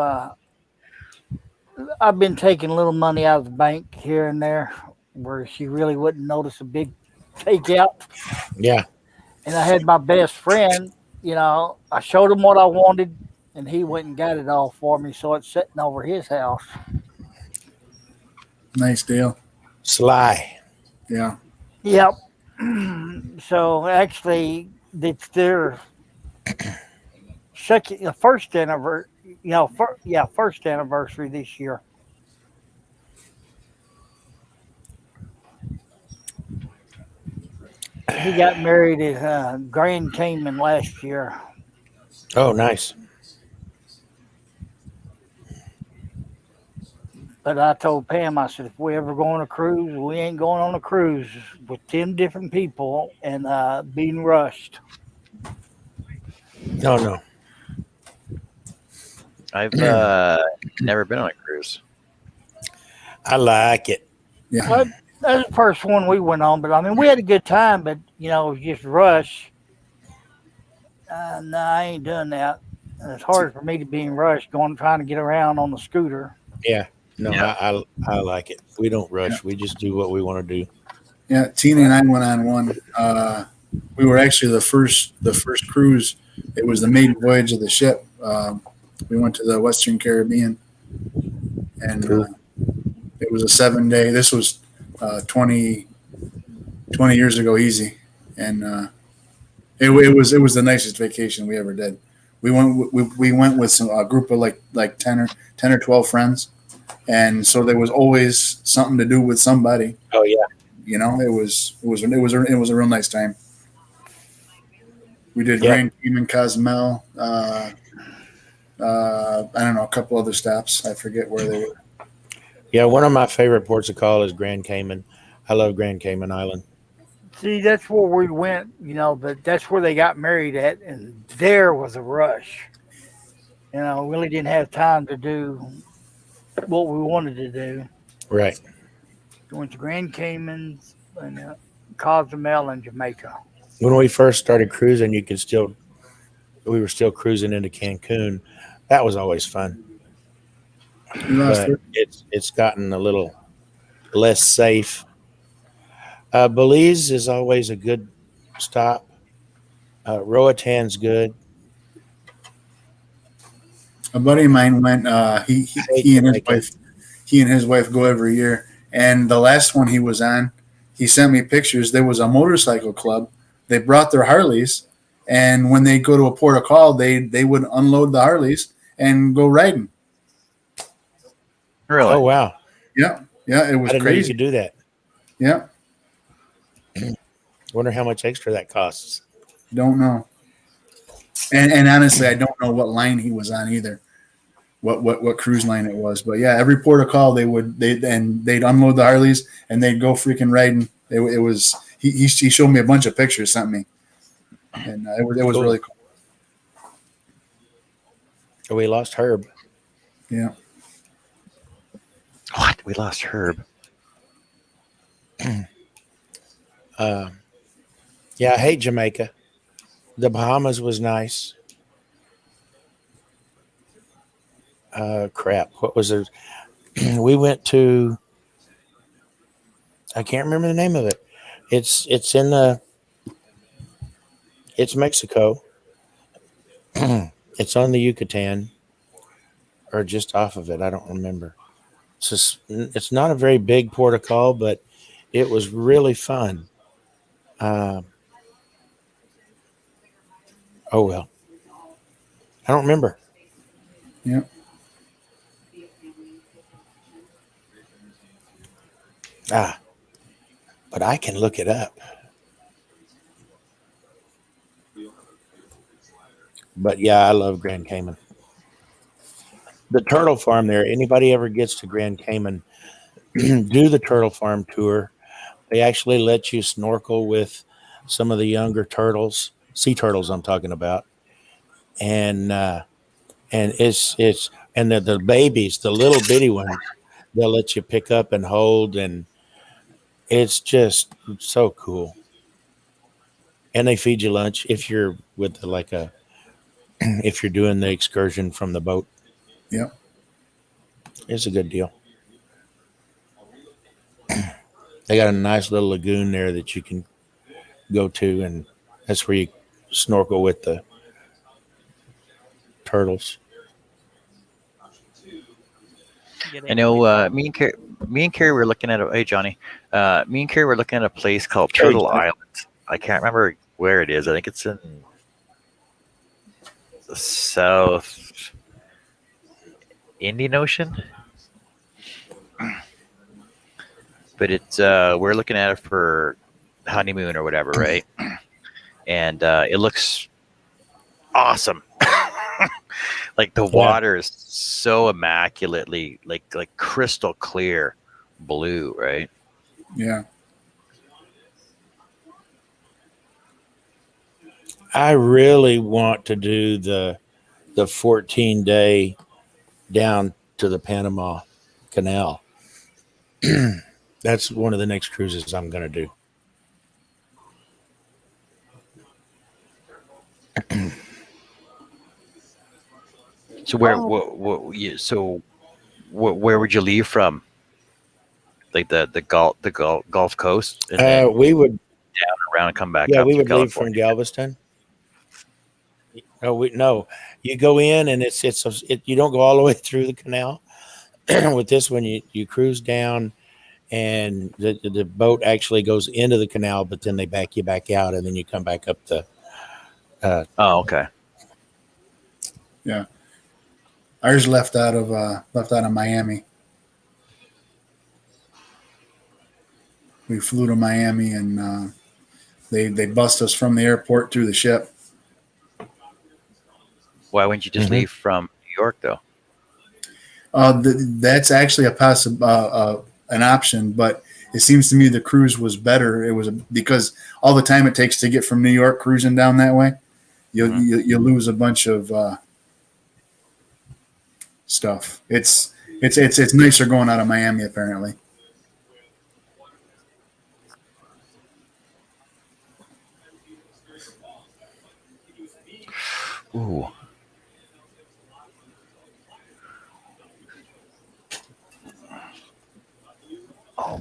I've been taking a little money out of the bank here and there where she really wouldn't notice a big takeout. Yeah. And I had my best friend, I showed him what I wanted and he went and got it all for me. So it's sitting over his house. Nice deal. Sly. Yeah. Yep. So actually, it's their first anniversary. First anniversary this year. he got married at Grand Cayman last year. Oh, nice. But I told Pam, I said, if we ever go on a cruise, we ain't going on a cruise with 10 different people and being rushed. No, no. I've never been on a cruise. I like it. Yeah. Well, that's the first one we went on, but I mean, we had a good time, but it was just rush. No, I ain't done that. And it's hard for me to be in rush trying to get around on the scooter. Yeah. No, Yeah. I like it. We don't rush. We just do what we want to do. Yeah, Tina and I went on one. We were actually the first cruise. It was the maiden voyage of the ship. We went to the Western Caribbean, and Cool. it was a 7 day. This was 20 years ago, easy, and it was the nicest vacation we ever did. We went with a group of like 10 or 12 friends, and so there was always something to do with somebody. Oh yeah. It was a real nice time. We did Yep. Grand Cayman, Cozumel. I don't know, a couple other stops. I forget where they were. Yeah, one of my favorite ports of call is Grand Cayman. I love Grand Cayman Island. See, that's where we went, but that's where they got married at, and there was a rush. Really didn't have time to do what we wanted to do. Right. We went to Grand Cayman and Cozumel and Jamaica. When we first started cruising, we were still cruising into Cancun. That was always fun, We lost but her. it's gotten a little less safe. Belize is always a good stop. Roatan's good. A buddy of mine went. He and his Jamaica. wife. He and his wife go every year. And the last one he was on, he sent me pictures. There was a motorcycle club. They brought their Harleys, and when they go to a port of call, they would unload the Harleys and go riding. Really? Oh wow! Yeah, yeah, it I was didn't know you crazy. could do that. Yeah, Wonder how much extra that costs. don't know. And honestly, I don't know what line he was on either. What cruise line it was, but yeah, every port of call they'd unload the Harleys and they'd go freaking riding. It was he showed me a bunch of pictures, sent me, and it was Cool. really cool. Oh, we lost Herb. Yeah, What? We lost Herb. Yeah, I hate Jamaica. The Bahamas was nice. Crap. What was it? We went to. I can't remember the name of it. It's Mexico. It's on the Yucatan or just off of it. I don't remember. It's not a very big port of call, but it was really fun. Oh well, I don't remember. yeah. But I can look it up. But yeah, I love Grand Cayman. The turtle farm there. Anybody ever gets to Grand Cayman, do the turtle farm tour. They actually let you snorkel with some of the younger turtles, sea turtles. I'm talking about, and it's and the babies, the little bitty ones, they'll let you pick up and hold, and it's just so cool. And they feed you lunch if you're with like a if you're doing the excursion from the boat. Yeah. It's a good deal. They got a nice little lagoon there that you can go to, and that's where you snorkel with the turtles. I know. Me and Carrie were looking at a. Hey, Johnny. Me and Carrie were looking at a place called Carrie, Turtle Johnny. Island. I can't remember where it is. I think it's in the South Indian Ocean. But it's we're looking at it for honeymoon or whatever, right? And it looks awesome. Like the water is so immaculately, like crystal clear blue, right? Yeah. I really want to do the 14-day down to the Panama Canal. That's one of the next cruises I'm going to do. So where would you leave from? Like the Gulf Coast, and then We would, down around and come back yeah, up we through would leave from California. Galveston. No, you go in and you don't go all the way through the canal. With this one, you cruise down, and the boat actually goes into the canal, but then they back you back out, and then you come back up the. Oh, okay. Yeah. Ours left out of Miami. We flew to Miami, and they bust us from the airport through the ship. Why wouldn't you just leave from New York though? That's actually an option, but it seems to me the cruise was better. It was because all the time it takes to get from New York cruising down that way, you lose a bunch of stuff. It's nicer going out of Miami apparently. Ooh. Oh.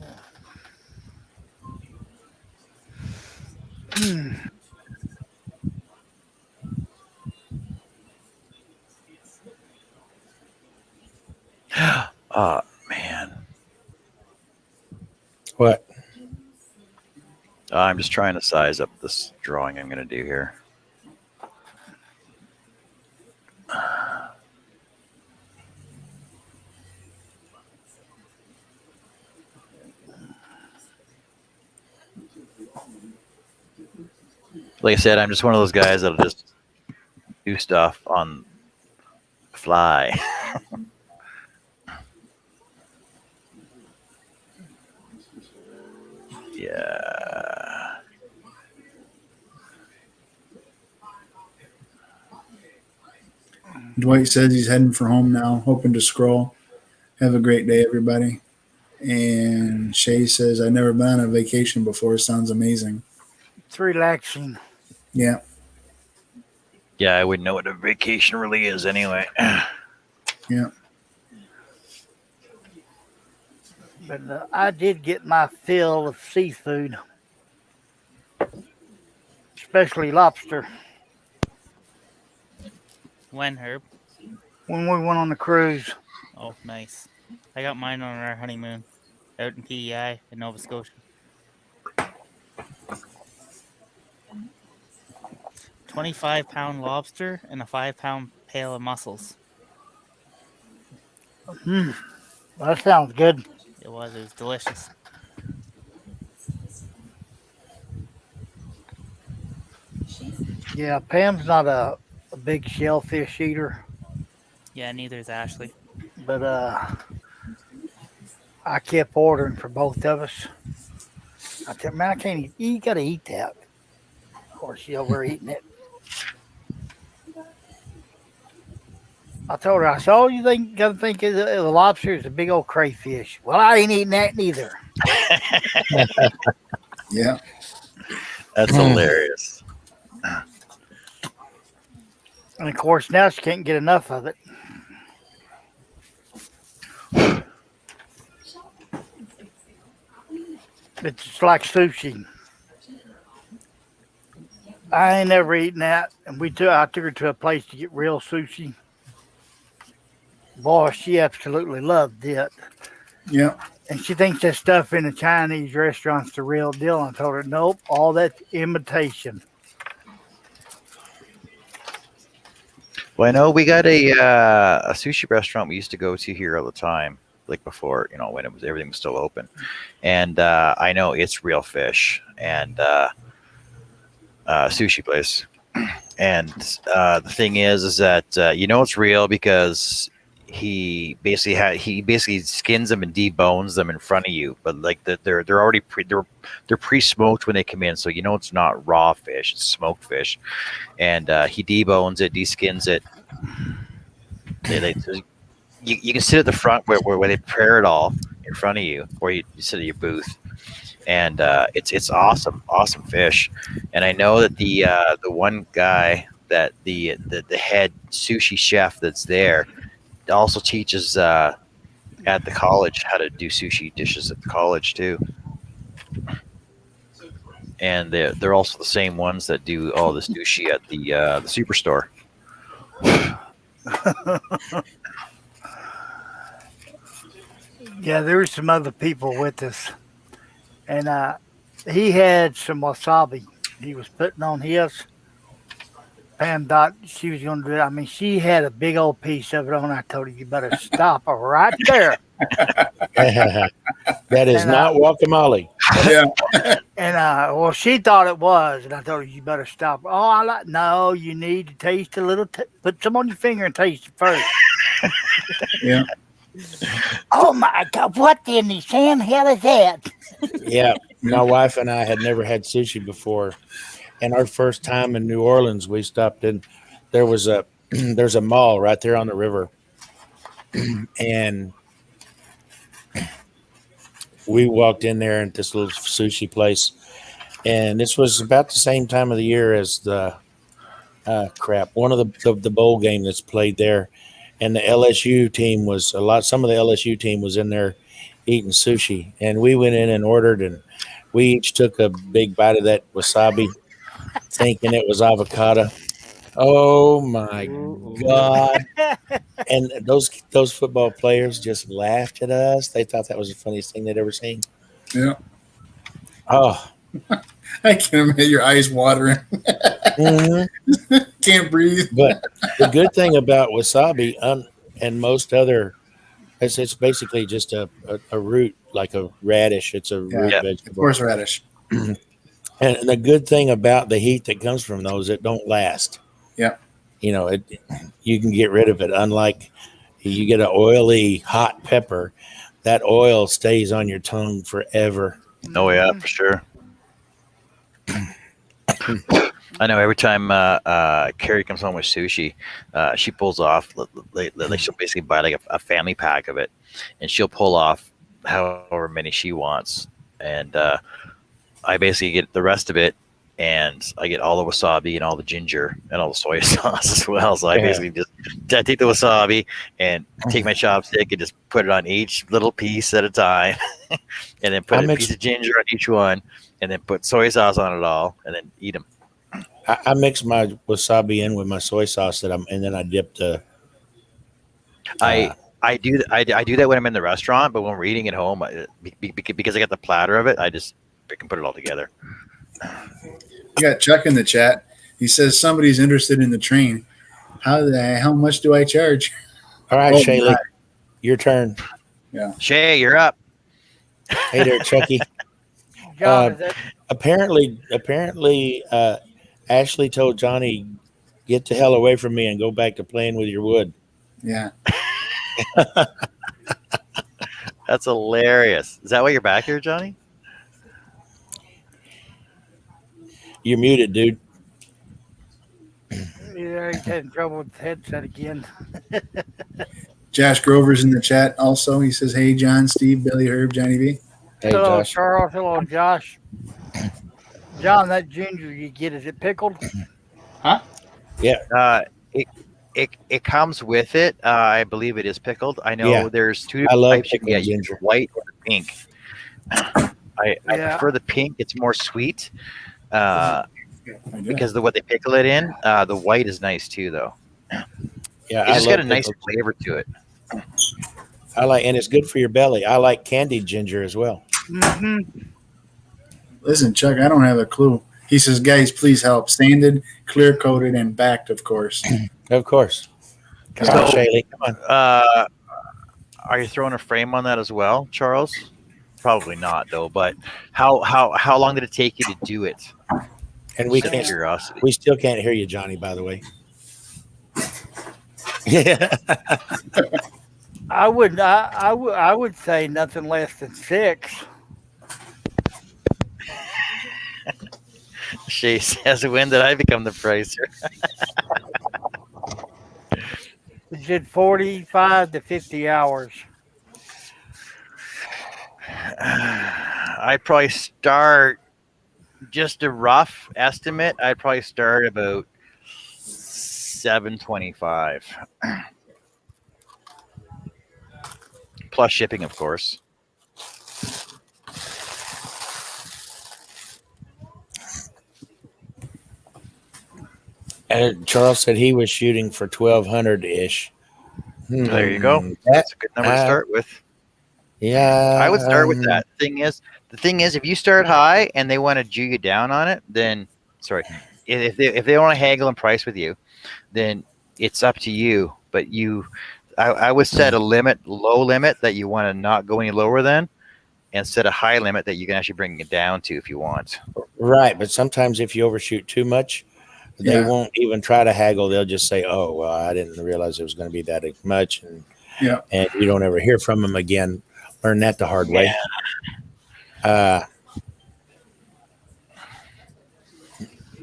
Oh man. What? I'm just trying to size up this drawing I'm going to do here. Like I said, I'm just one of those guys that'll just do stuff on the fly. Yeah. Dwight says he's heading for home now, hoping to scroll. Have a great day, everybody. And Shay says, I've never been on a vacation before. Sounds amazing. It's relaxing. Yeah. Yeah, I wouldn't know what a vacation really is anyway. Yeah. But I did get my fill of seafood, especially lobster, When, Herb? when we went on the cruise. Oh, nice. I got mine on our honeymoon out in PEI in Nova Scotia. 25-pound lobster and a 5-pound pail of mussels. That sounds good. It was delicious. Yeah, Pam's not a big shellfish eater, Yeah, neither is Ashley. but I kept ordering for both of us. I tell man, I can't eat. You got to eat that. Of course, she's overeating it. I told her, I said, "Oh, you got to think of the lobster is a big old crayfish." Well, I ain't eating that neither. Yeah. That's hilarious. And of course, now she can't get enough of it. It's just like sushi. I ain't never eaten that, and I took her to a place to get real sushi. Boy, she absolutely loved it. Yeah. And she thinks that stuff in the Chinese restaurants the real deal. I told her, nope, all that's imitation. Well, I know we got a sushi restaurant we used to go to here all the time. like before, when everything was still open. And I know it's real fish and sushi place. And the thing is that it's real because he basically skins them and debones them in front of you, but like they're already they're pre-smoked when they come in, so it's not raw fish, it's smoked fish. And he debones it, deskins it. They you can sit at the front where they prepare it all in front of you, or you sit at your booth, and it's awesome fish. And I know that the one guy that the head sushi chef that's there also teaches at the college how to do sushi dishes at the college too. And they're also the same ones that do all the sushi at the superstore. Yeah, there were some other people with us, and he had some wasabi. He was putting on his. Pam thought she was going to do it. I mean, she had a big old piece of it on. I told her, you better stop her right there. That is And, not guacamole. Yeah. And well, she thought it was, and I told her you better stop. Oh, I like no. You need to taste a little. Put some on your finger and taste it first. Yeah. Oh my God! What in the Sam hell is that? Yeah, my wife and I had never had sushi before, and our first time in New Orleans, we stopped in. There was a there's a mall right there on the river, and we walked in there at this little sushi place, and this was about the same time of the year as the one of the bowl game that's played there, and the LSU team was a lot. Some of the LSU team was in there eating sushi, and we went in and ordered, and we each took a big bite of that wasabi, thinking it was avocado. Oh my God! And those football players just laughed at us. They thought that was the funniest thing they'd ever seen. Yeah. Oh, I can imagine your eyes watering. mhm. Can't breathe. But the good thing about wasabi and most other, it's basically just a root, like a radish. It's a root Yeah. Yeah. Of vegetable. course, radish. And the good thing about the heat that comes from those, it don't last. Yeah. You can get rid of it. Unlike you get an oily hot pepper, that oil stays on your tongue forever. Oh yeah, for sure. I know every time Carrie comes home with sushi, she pulls off like she'll basically buy like a family pack of it, and she'll pull off however many she wants, and I basically get the rest of it, and I get all the wasabi and all the ginger and all the soy sauce as well. So I basically I take the wasabi and take my chopstick and just put it on each little piece at a time, and then put a piece of ginger on each one, and then put soy sauce on it all, and then eat them. I mix my wasabi in with my soy sauce and then I dip the. I do that when I'm in the restaurant, but when we're eating at home, because I got the platter of it, I can put it all together. You got Chuck in the chat. He says somebody's interested in the train. How much do I charge? All right, Oh, Shaylee, my. your turn. Shay, you're up. Hey there, Chucky. John, is that Apparently, Ashley told Johnny, "Get the hell away from me and go back to playing with your wood." Yeah. That's hilarious. Is that why you're back here, Johnny? You're muted, dude. yeah, he's having trouble with the headset again? Josh Grover's in the chat also. He says, hey, John, Steve, Billy, Herb, Johnny B. Hey, Hello, Josh. Charles. Hello, Josh. John, that ginger you get, is it pickled? It comes with it. I believe it is pickled. I know Yeah. there's two I love types you can pickled get. You can ginger. get white or pink. I Yeah. prefer the pink. It's more sweet I do. because of what they pickle it in. The white is nice too, though. Yeah, It's I just love got a nice pickled. flavor to it. And it's good for your belly. I like candied ginger as well. Mm-hmm. Listen, Chuck, I don't have a clue. He says, guys, please help. Sanded, clear coated, and backed, of course. Of course. Come So- on, Shaylee. Come on. Are you throwing a frame on that as well, Charles? Probably not, though. But how long did it take you to do it? And we Just out of can't. curiosity. We still can't hear you, Johnny. By the way. Yeah. I would say nothing less than 6. Shay says, "When did I become the pricer?" It did 45 to 50 hours. I'd probably start just a rough estimate. I'd probably start about 725 plus shipping, of course. Charles said he was shooting for 1,200 ish. There you go. That That's a good number to start with. yeah, I would start with that. The thing is, if you start high and they want to Jew you down on it, then sorry, if they want to haggle and price with you, then it's up to you. But I would set a low limit that you want to not go any lower than, and set a high limit that you can actually bring it down to if you want. right. But sometimes if you overshoot too much, they Yeah. won't even try to haggle. They'll just say, "Oh, well, I didn't realize it was going to be that much," Yeah. and you don't ever hear from them again. Learn that the hard way. Yeah.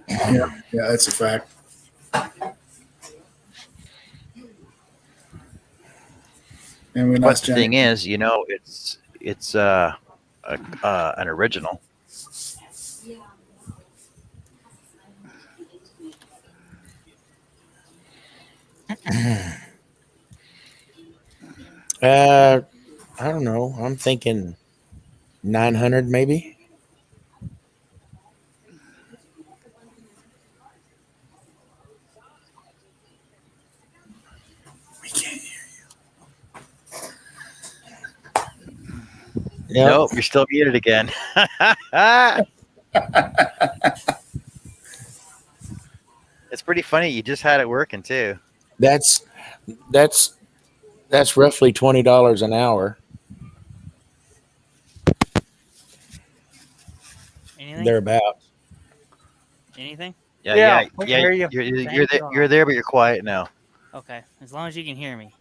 Yeah, that's a fact. And we But lost the Johnny. thing is, it's an original. I don't know. I'm thinking 900 maybe. We can't hear Yep. Nope, you're still muted again. It's pretty funny. You just had it working too. That's that's that's roughly $20 an hour. Anything? Thereabouts. Anything? Yeah. We can hear you. You're there, but you're quiet now. Okay. As long as you can hear me.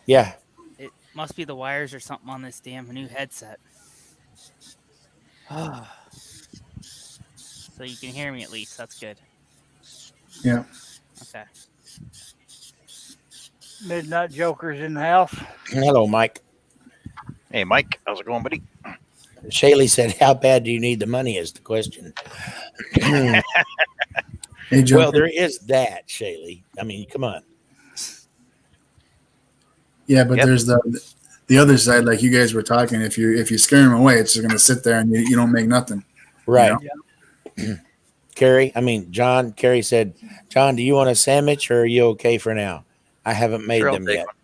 Yeah. It must be the wires or something on this damn new headset. So you can hear me at least. That's good. you. Yeah. Okay. Midnight Joker's in the house. Hello, Mike. Hey, Mike, how's it going, buddy? Shaylee said, "How bad do you need the money?" Is the question. Hey, Well, Joker. there is that, Shaylee. I mean, come on. Yeah, but Yep. there's the other side, like you guys were talking. If you scare them away, it's just gonna sit there and you don't make nothing. Right. You John, Carrie said, "John, do you want a sandwich or are you okay for now?" I haven't made Sure, I'll them take yet. one.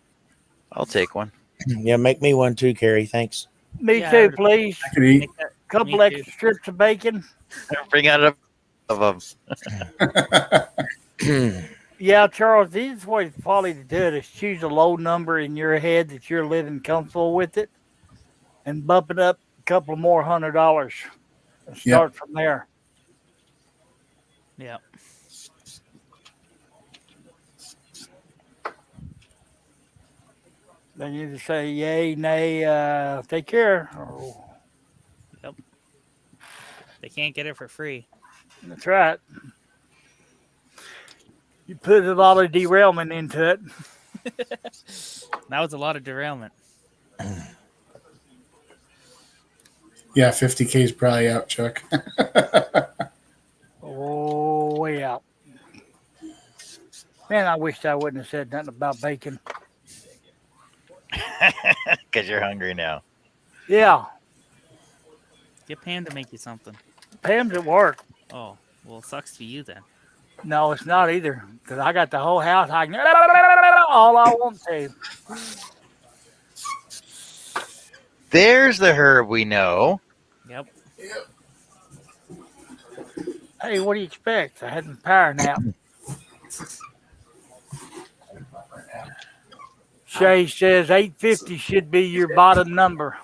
I'll take one. Yeah, make me one too, Carrie. Thanks. Me Yeah, I too, heard- please. I could eat. Make that, Couple me extra too. strips of bacon. Bring out of them. Yeah, Charles, the easiest way probably to do it is choose a low number in your head that you're living comfortable with it and bump it up a couple more $100 and start from there. Yeah. Then you just say yay, nay, take care. Oh, They can't get it for free. that's right. You put a lot of derailment into it. That was a lot of derailment. Yeah, 50K is probably out, Chuck. Oh, way out. Man, I wished I wouldn't have said nothing about bacon. Because you're hungry now. Yeah, Get Pam to make you something. Pam's at work. Oh, well, sucks to you then. No, it's not either. Because I got the whole house. I can all I want to. There's the herb we know. Yep. Hey, what do you expect? I had a power nap. Shay says 850 should be your bottom number.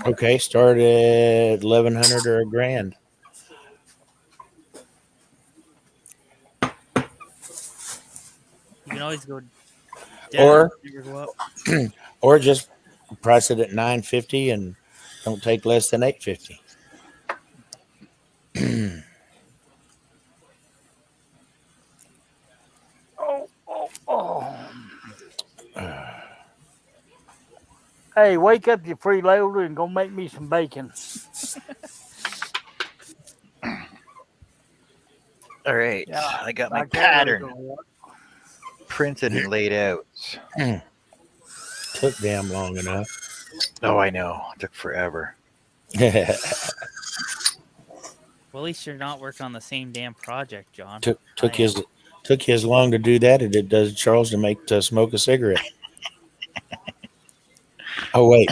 Okay, start at 1,100 or $1,000. You can always go down. Or Never go up. or just price it at 950 and don't take less than 850. Oh. Hey, wake up, you freeloader, and go make me some bacon. All right. Yeah, I got my like that really pattern gonna work. printed and laid out. Took damn long enough. Oh, I know. It took forever. Well, at least you're not working on the same damn project, John. took I his long to do that as it does Charles to make to smoke a cigarette. Oh wait.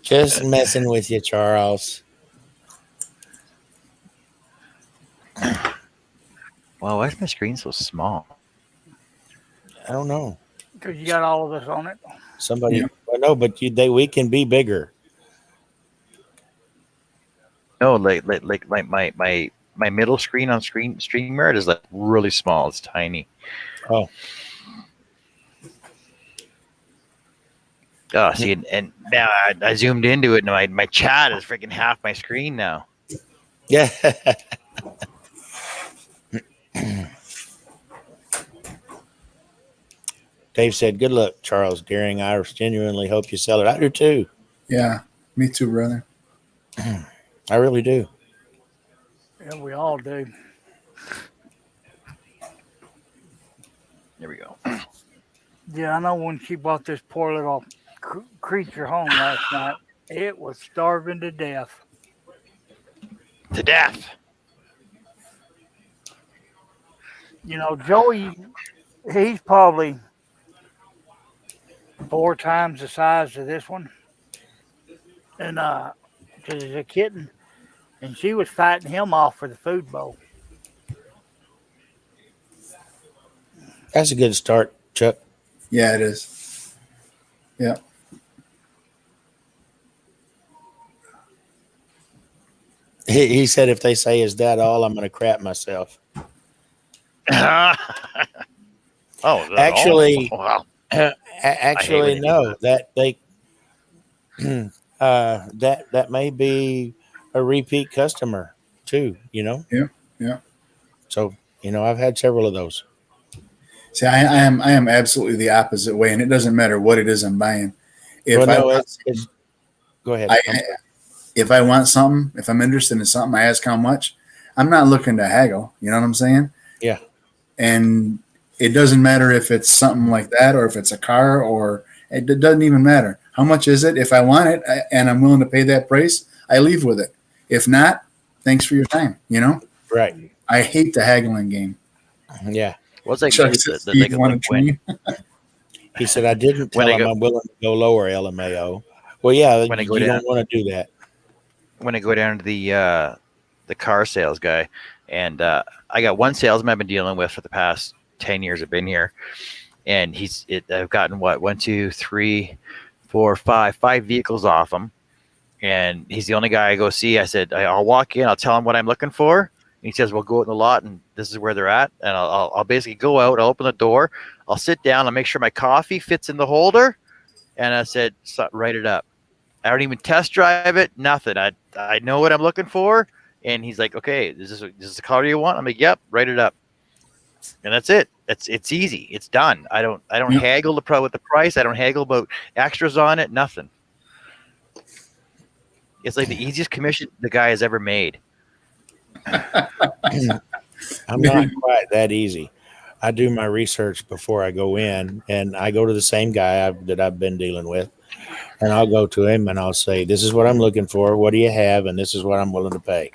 Just messing with you, Charles. Wow, why is my screen so small? I don't know. Because you got all of us on it. Somebody, Yeah. well, no, but we can be bigger. No, like my middle screen on StreamYard is like really small. It's tiny. Oh, Oh, see, and now I zoomed into it, and my chat is freaking half my screen now. yeah. Dave said, "Good luck, Charles Deering. I genuinely hope you sell it." I do too. Yeah, me too, brother. I really do. Yeah, we all do. There we go. Yeah, I know when she brought this poor little creature home last night, it was starving to death. To death. You know, Joey, he's probably 4 times the size of this one. And, because he's a kitten. And she was fighting him off for the food bowl. That's a good start, Chuck. Yeah, it is. Yeah. He said, "If they say is that all, I'm going to crap myself." Oh, Actually, oh, wow. Actually, when no. That they that may be a repeat customer too. You know. Yeah. Yeah. So I've had several of those. See, I am absolutely the opposite way, and it doesn't matter what it is I'm buying. If Well, I no, want, it's go ahead. if I want something, if I'm interested in something, I ask how much. I'm not looking to haggle. You know what I'm saying? Yeah. And it doesn't matter if it's something like that or if it's a car or it doesn't even matter. How much is it? If I want it and I'm willing to pay that price, I leave with it. If not, thanks for your time. You know? Right. I hate the haggling game. Yeah. What's like Chuck says Steve want a train. He said, "I didn't When tell I him go- I'm willing to go lower." LMAO. Well, yeah, When I you go down- don't want to do that. when I go down to the car sales guy, and I got one salesman I've been dealing with for the past 10 years. I've been here, and I've gotten what 1, 2, 3, 4, 5 vehicles off him, and he's the only guy I go see. I said I'll walk in, I'll tell him what I'm looking for. And he says we'll go out in the lot, and this is where they're at, and I'll basically go out, I'll open the door, I'll sit down, I'll make sure my coffee fits in the holder, and I said write it up. I don't even test drive it, nothing. I know what I'm looking for, and he's like, okay, is this the color you want? I'm like, yep, write it up, and that's it. It's easy. It's done. I don't Yeah. haggle with the price. I don't haggle about extras on it. Nothing. It's like the easiest commission the guy has ever made. I'm not quite that easy. I do my research before I go in, and I go to the same guy that I've been dealing with, and I'll go to him and I'll say, "This is what I'm looking for. What do you have? And this is what I'm willing to pay."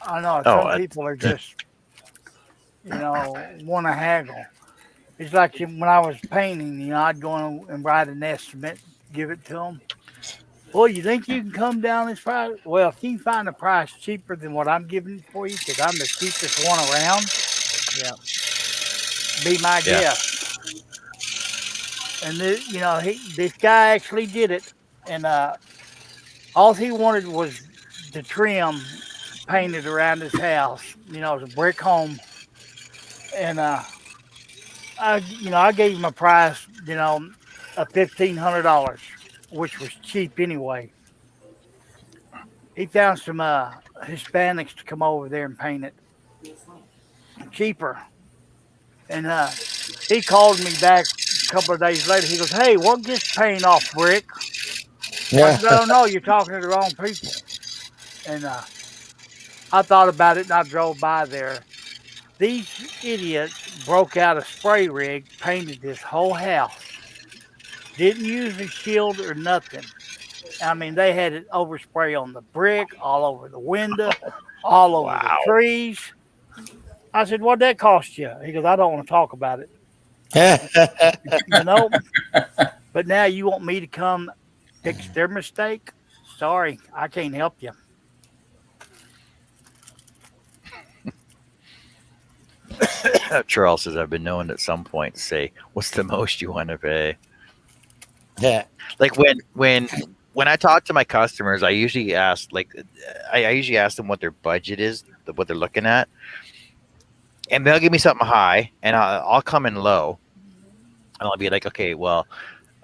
I know Oh, some people are just, want to haggle. It's like when I was painting, I'd go in and write an estimate, give it to them. Well, you think you can come down this price? Well, if you can find a price cheaper than what I'm giving it for you, because I'm the cheapest one around, Yeah. be my Yeah. guest. And this guy actually did it, and all he wanted was the trim painted around his house. It's a brick home, and I gave him a price, of $1,500, which was cheap anyway. He found some Hispanics to come over there and paint it cheaper, and he called me back a couple of days later. He goes, "Hey, what gets paint off brick?" I Yeah. said, "Oh no, you're talking to the wrong people." And I thought about it, and I drove by there. These idiots broke out a spray rig, painted this whole house. Didn't use a shield or nothing. I mean, they had it overspray on the brick, all over the window, all over the Wow. trees. I said, "What'd that cost you?" He goes, "I don't want to talk about it." But now you want me to come fix their mistake? Sorry, I can't help you. Charles says I've been known at some point to say, "What's the most you want to pay?" Yeah. Like when I talk to my customers, I usually ask I usually ask them what their budget is, what they're looking at, and they'll give me something high, and I'll come in low, and I'll be like, okay, well,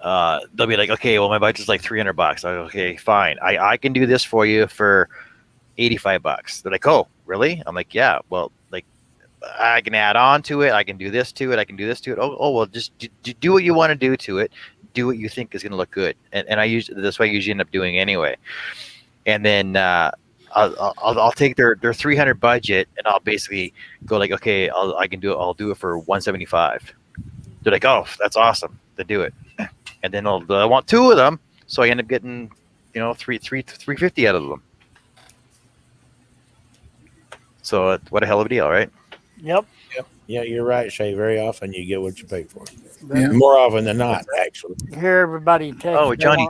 they'll be like, okay, well, my budget's like $300. I go, okay, fine, I can do this for you for $85. They're like, oh, really? I'm like, yeah, well, like I can add on to it, I can do this to it, I can do this to it. Oh well, just do what you want to do to it. Do what you think is going to look good, and I usually that's what I usually end up doing anyway. And then I'll take their 300 budget, and I'll basically go like, okay, I can do it. I'll do it for 175. They're like, oh, that's awesome. Then do it. And then I want two of them, so I end up getting 350 out of them. So what a hell of a deal, right? Yep. Yeah, you're right, Shay. Very often you get what you pay for. Yeah. More often than not, actually. Hear everybody in Texas. Oh, Johnny.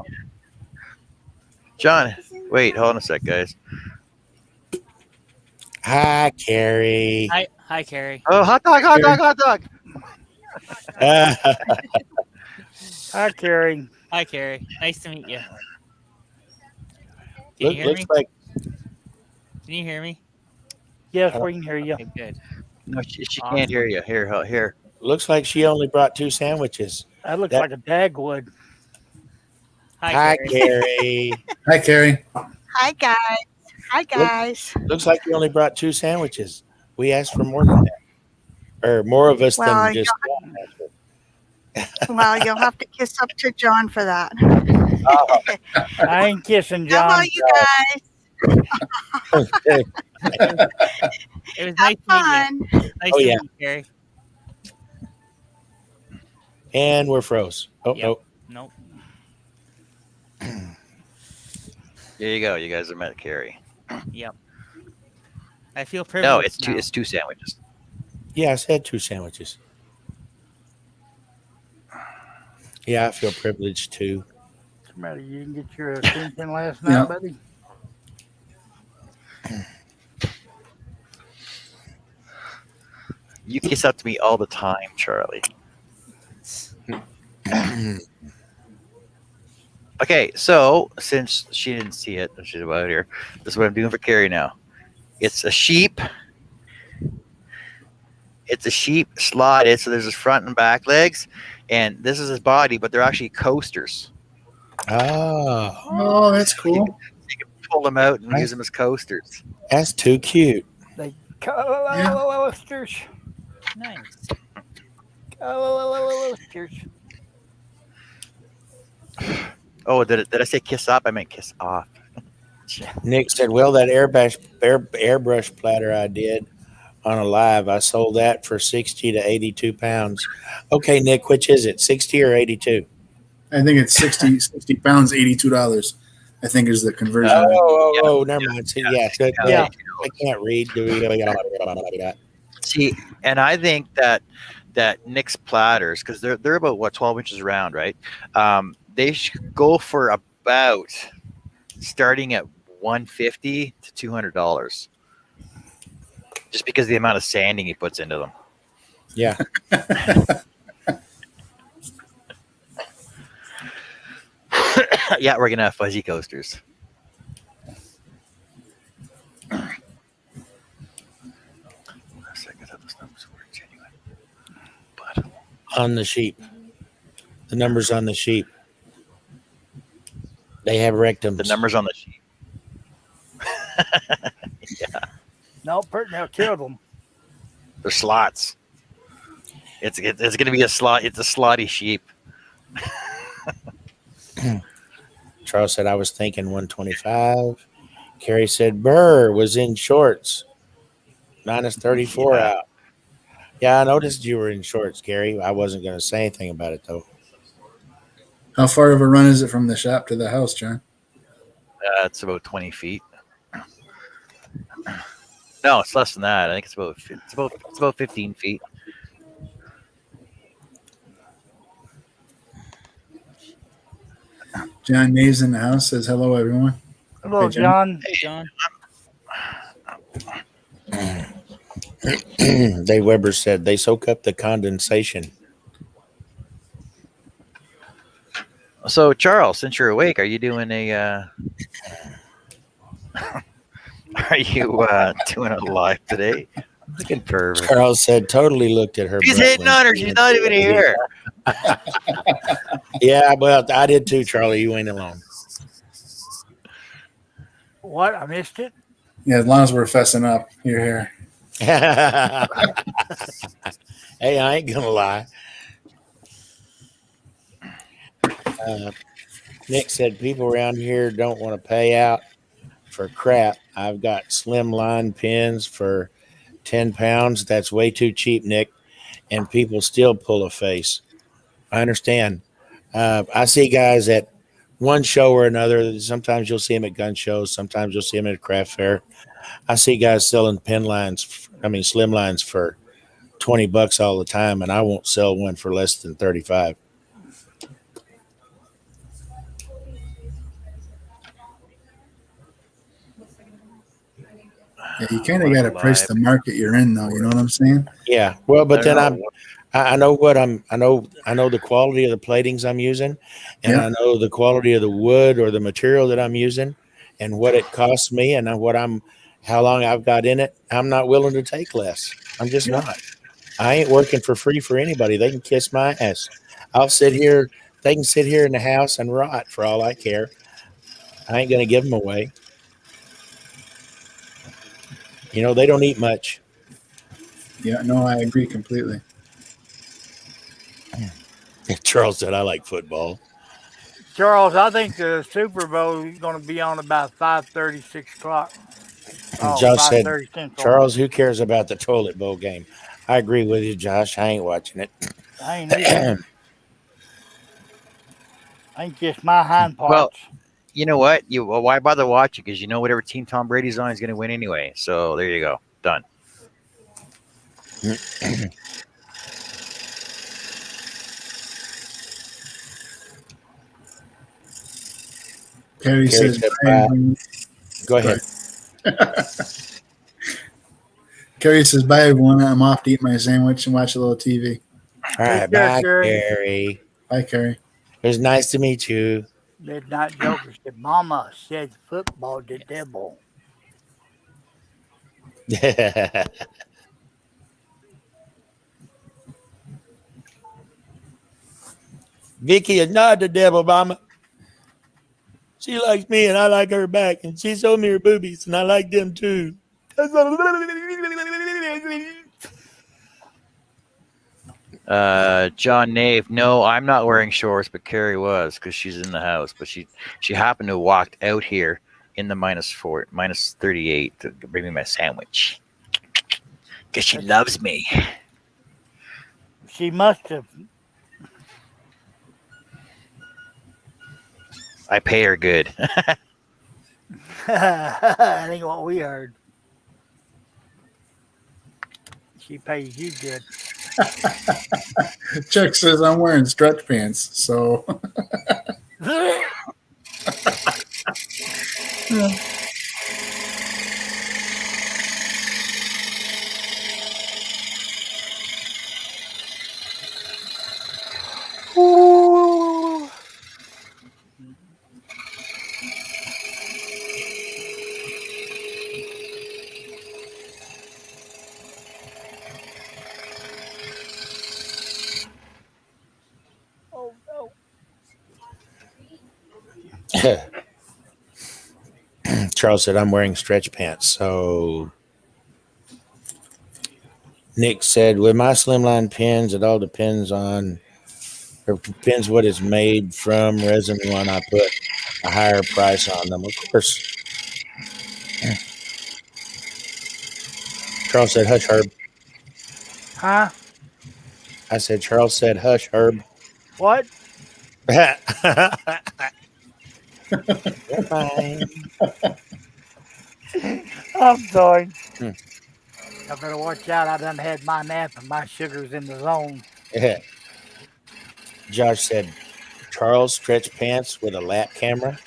John, wait, hold on a sec, guys. Hi, Carrie. Hi, Carrie. Oh, hot dog. Hi, Carrie. Hi, Carrie. Nice to meet you. Can you hear Looks me? like Can you hear me? Yes, we can hear you. Okay, good. No, she can't hear you. Here. looks like she only brought 2 sandwiches. That looks That- like a Dagwood. Hi, Carrie. Carrie. Hi, Carrie. Hi, guys. Hi, guys. Looks like you only brought 2 sandwiches. We asked for more than that, or more of us Well, than just. Well, you'll have to kiss up to John for that. I ain't kissing John. Hello, you guys. Okay. It was nice Have to meet you. fun. Nice Oh, to yeah. meet you, Carrie. And we're froze. Oh, Yep. no. Nope. There you go. You guys have met Carrie. Yep. I feel privileged. No, it's now. two sandwiches. Yeah, I said 2 sandwiches. Yeah, I feel privileged too. Somebody, you didn't get your attention last night, Yeah. buddy? You kiss up to me all the time, Charlie. Okay, so since she didn't see it, she's about here. This is what I'm doing for Carrie now. It's a sheep. It's a sheep slotted, so there's his front and back legs, and this is his body, but they're actually coasters. Oh, Oh, that's cool. You can pull them out and Nice. use them as coasters. that's too cute. Coasters. Nice. Coasters. Oh, did I say kiss up? I meant kiss off. Nick said, "Well, that airbrush platter I did on a live, I sold that for 60 to 82 pounds." Okay, Nick, which is it, 60 or 82? I think it's 60 pounds, $82. I think is the conversion. Oh, never mind. See, yeah, Yeah. I can't read. See, and I think that Nick's platters, because they're about 12 inches around, right? They should go for about starting at $150 to $200, just because of the amount of sanding he puts into them. Yeah. Yeah, we're gonna have fuzzy coasters. On the sheep. The numbers on the sheep. They have rectums. The numbers on the sheet. Yeah, No, they'll kill them. they're slots. It's gonna be a slot. It's a slotty sheep. Charles said I was thinking 125. Carrie said Burr was in shorts. Minus 34 Yeah. out. Yeah, I noticed you were in shorts, Gary. I wasn't going to say anything about it, though. How far of a run is it from the shop to the house, John? It's about 20 feet. No, it's less than that. I think it's about 15 feet. John Naves in the house says hello, everyone. Hello, Hey, John. John. John. Dave Weber said they soak up the condensation. So, Charles, since you're awake, are you doing a? Are you doing a live today? Looking pervert. Charles said totally looked at her. He's butt hitting when on her. she She's went not to even the here. Yeah, well, I did too, Charlie. You ain't alone. What? I missed it? Yeah, as long as we're fessing up, you're here. Hey, I ain't going to lie. Nick said people around here don't want to pay out for crap. I've got slim line pins for 10 pounds. That's way too cheap, Nick. And people still pull a face. I understand. I see guys at one show or another. Sometimes you'll see them at gun shows. Sometimes you'll see them at a craft fair. I see guys selling slim lines for $20 all the time, and I won't sell one for less than 35. Yeah, you kind of got to price the market you're in, though. You know what I'm saying? Yeah. Well, but then I know the quality of the platings I'm using, and Yeah. I know the quality of the wood or the material that I'm using, and what it costs me, and how long I've got in it. I'm not willing to take less. I'm just not. I ain't working for free for anybody. They can kiss my ass. I'll sit here. They can sit here in the house and rot for all I care. I ain't gonna give them away. You know, they don't eat much. Yeah, no, I agree completely. Charles said, I like football. Charles, I think the Super Bowl is going to be on about 5:30, 6 o'clock. Josh said, 5:30 Central. Charles, who cares about the toilet bowl game? I agree with you, Josh. I ain't watching it. I ain't either. I ain't just my hind parts. Well, you know what? Why bother watching? Because you know whatever team Tom Brady's on is going to win anyway. So there you go. Done. Carrie says, go ahead. Carrie says, bye, everyone. I'm off to eat my sandwich and watch a little TV. All right, Take care, bye, Carrie. Carrie. Bye, Carrie. It was nice to meet you. Midnight Joker said, Mama said football the devil. Vicky is not the devil, Mama. She likes me and I like her back, and she showed me her boobies and I like them too. John Nave. No, I'm not wearing shorts, but Carrie was because she's in the house. But she happened to have walked out here in the minus 38 to bring me my sandwich because she loves me. She must have. I pay her good. That ain't what we heard. She pays you good. Chuck says, I'm wearing stretch pants. So Charles said, I'm wearing stretch pants. So Nick said, with my slimline pins, it all depends on, or depends what it's made from. Resin one, I put a higher price on them. Of course. Charles said, hush, Herb. Huh? I said, Charles said, hush, Herb. What? You're fine. I'm sorry. Hmm. I better watch out. I done had my nap and my sugar's in the zone. Josh said, Charles stretch pants with a lap camera.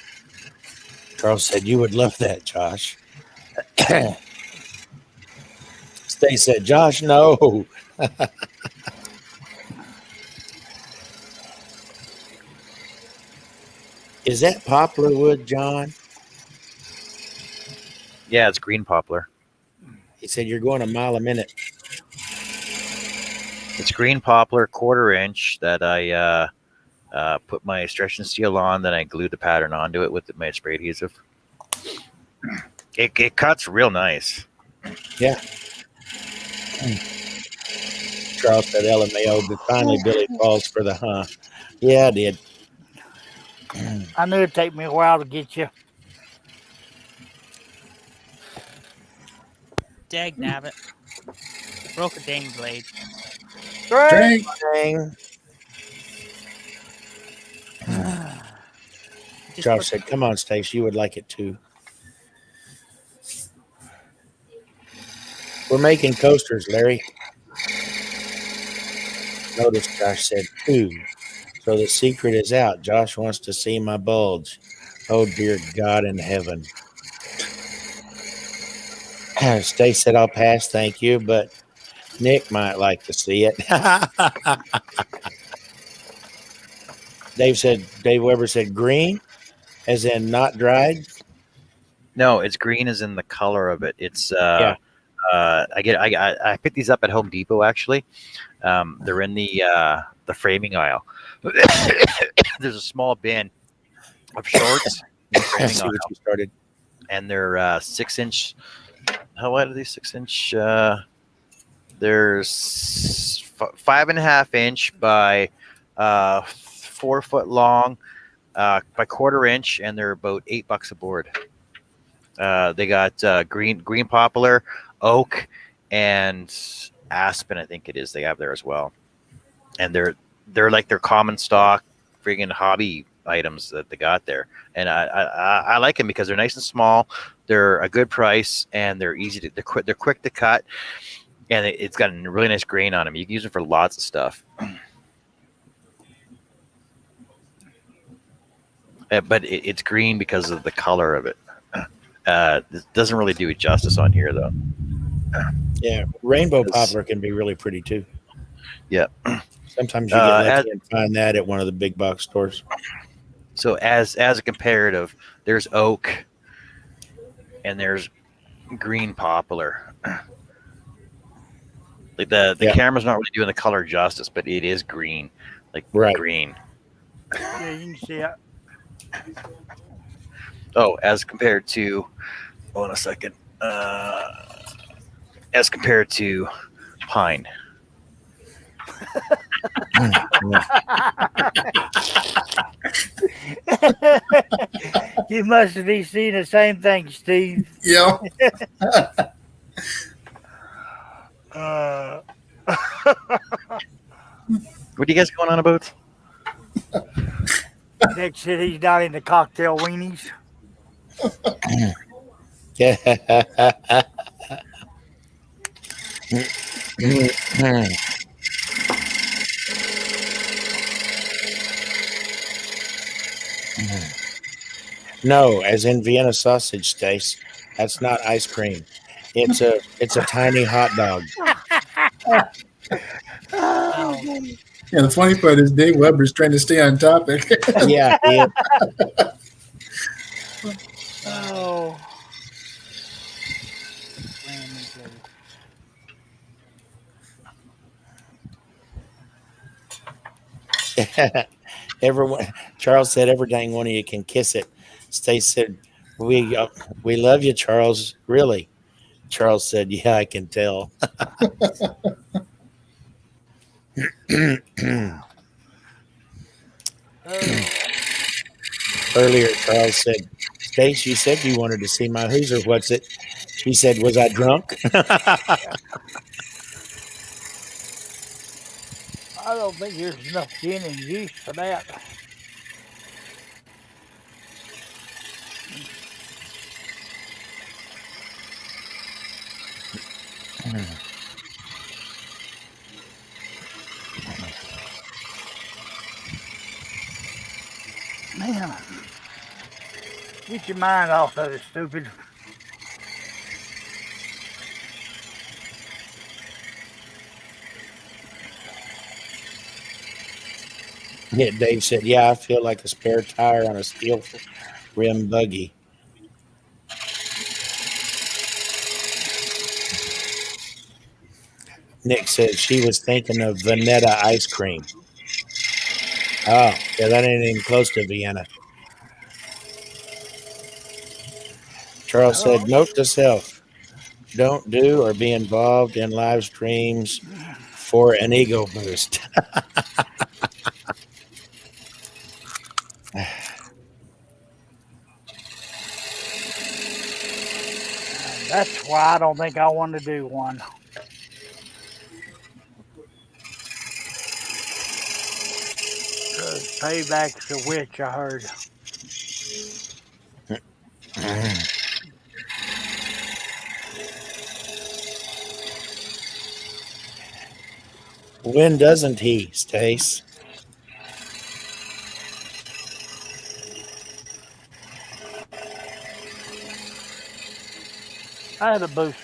Charles said, you would love that, Josh. Stay said, Josh, no. Is that poplar wood, John? Yeah, it's green poplar. He said, you're going a mile a minute. It's green poplar, 1/4 inch that I put my stretching steel on. Then I glued the pattern onto it with my spray adhesive. It cuts real nice. Yeah. Charles said LMAO, but finally Billy falls for the huh. Yeah, I did. I knew it'd take me a while to get you. Dag nabbit. Broke a dang blade. Drink. Dang. Just Josh put- said, come on, Stace, you would like it too. We're making coasters, Larry. Notice Josh said 2. So the secret is out. Josh wants to see my bulge. Oh, dear God in heaven. Stace said, I'll pass, thank you, but Nick might like to see it. Dave Weber said green, as in not dried. No, it's green as in the color of it. It's Yeah. I picked these up at Home Depot actually. They're in the framing aisle. There's a small bin of shorts in the I framing see aisle, what you started. and they're 6 inch. How wide are these? 6 inch. There's 5.5 inch by 4 foot long by 1/4 inch, and they're about $8 a board. They got green poplar, oak, and aspen. I think it is. They have there as well, and they're like their common stock, friggin' hobby items that they got there. And I like them because they're nice and small. They're a good price, and they're easy to they're quick to cut, and it's got a really nice grain on them. You can use them for lots of stuff. But it's green because of the color of it. It doesn't really do it justice on here, though. Yeah, rainbow Yes. poplar can be really pretty too. Yeah. Sometimes you get lucky and find that at one of the big box stores. So as a comparative, there's oak and there's green poplar. Like the Yeah. camera's not really doing the color justice, but it is green, like Right. green. Yeah, you can see it. Oh, as compared to, hold on a second. As compared to pine. You must be seeing the same thing, Steve. Yeah. Uh, What are you guys going on about? Nick said he's not into cocktail weenies. No, as in Vienna sausage, Stace. That's not ice cream. It's a tiny hot dog. Yeah, the funny part is Dave Weber's trying to stay on topic. Yeah, yeah. Oh. Everyone, Charles said every dang one of you can kiss it. Stacy said, "We love you, Charles. Really?" Charles said, "Yeah, I can tell." Oh, Earlier, Charles said, "Stace, you said you wanted to see my Hoosier. What's it?" She said, "Was I drunk?" I don't think there's enough gin and yeast for that. Man, get your mind off of it, stupid. Yeah, Dave said, "Yeah, I feel like a spare tire on a steel rim buggy." Nick said she was thinking of Vanetta ice cream. Oh, yeah, that ain't even close to Vienna. Charles said, Oh, "Note to self: don't do or be involved in live streams for an ego boost." that's why I don't think I want to do one. Because payback's a witch, I heard. When doesn't he, Stace? I had a boost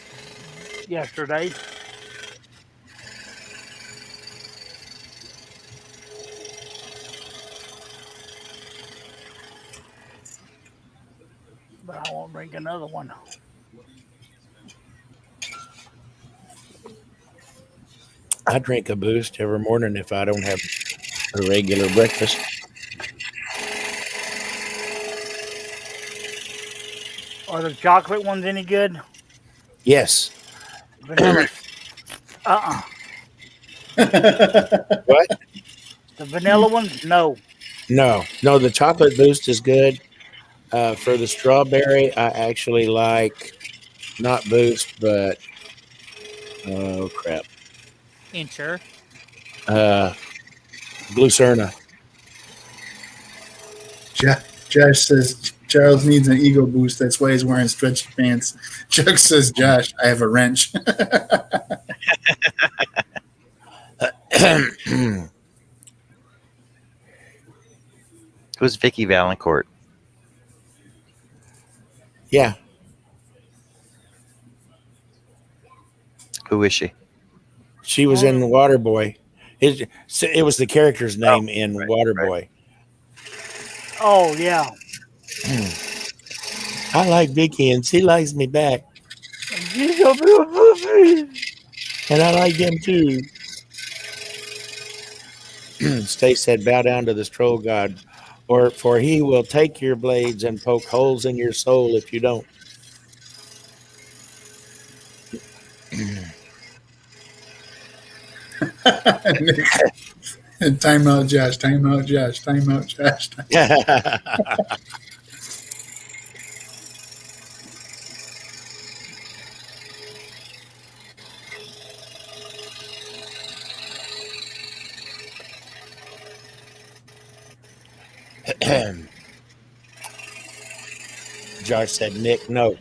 yesterday. But I won't drink another one. I drink a boost every morning if I don't have a regular breakfast. Are the chocolate ones any good? Yes. Vanilla. Uh-uh. What? The vanilla ones? No. No, the chocolate boost is good. For the strawberry, I actually like not boost, but oh crap, Ensure. uh, glucerna. Josh says Charles needs an ego boost. That's why he's wearing stretchy pants. Chuck says, Josh, I have a wrench. Who's Vicky Valancourt? Yeah, Who is she? she was in Waterboy. It was the character's Oh, name in right, right. Waterboy. Oh, yeah. I like Vicky and she likes me back, That's and I like him too. Stace said, "Bow down to this troll god, or for he will take your blades and poke holes in your soul if you don't." Time out, Josh. Time out, Josh. Time out, Josh. Josh said, "Nick, no."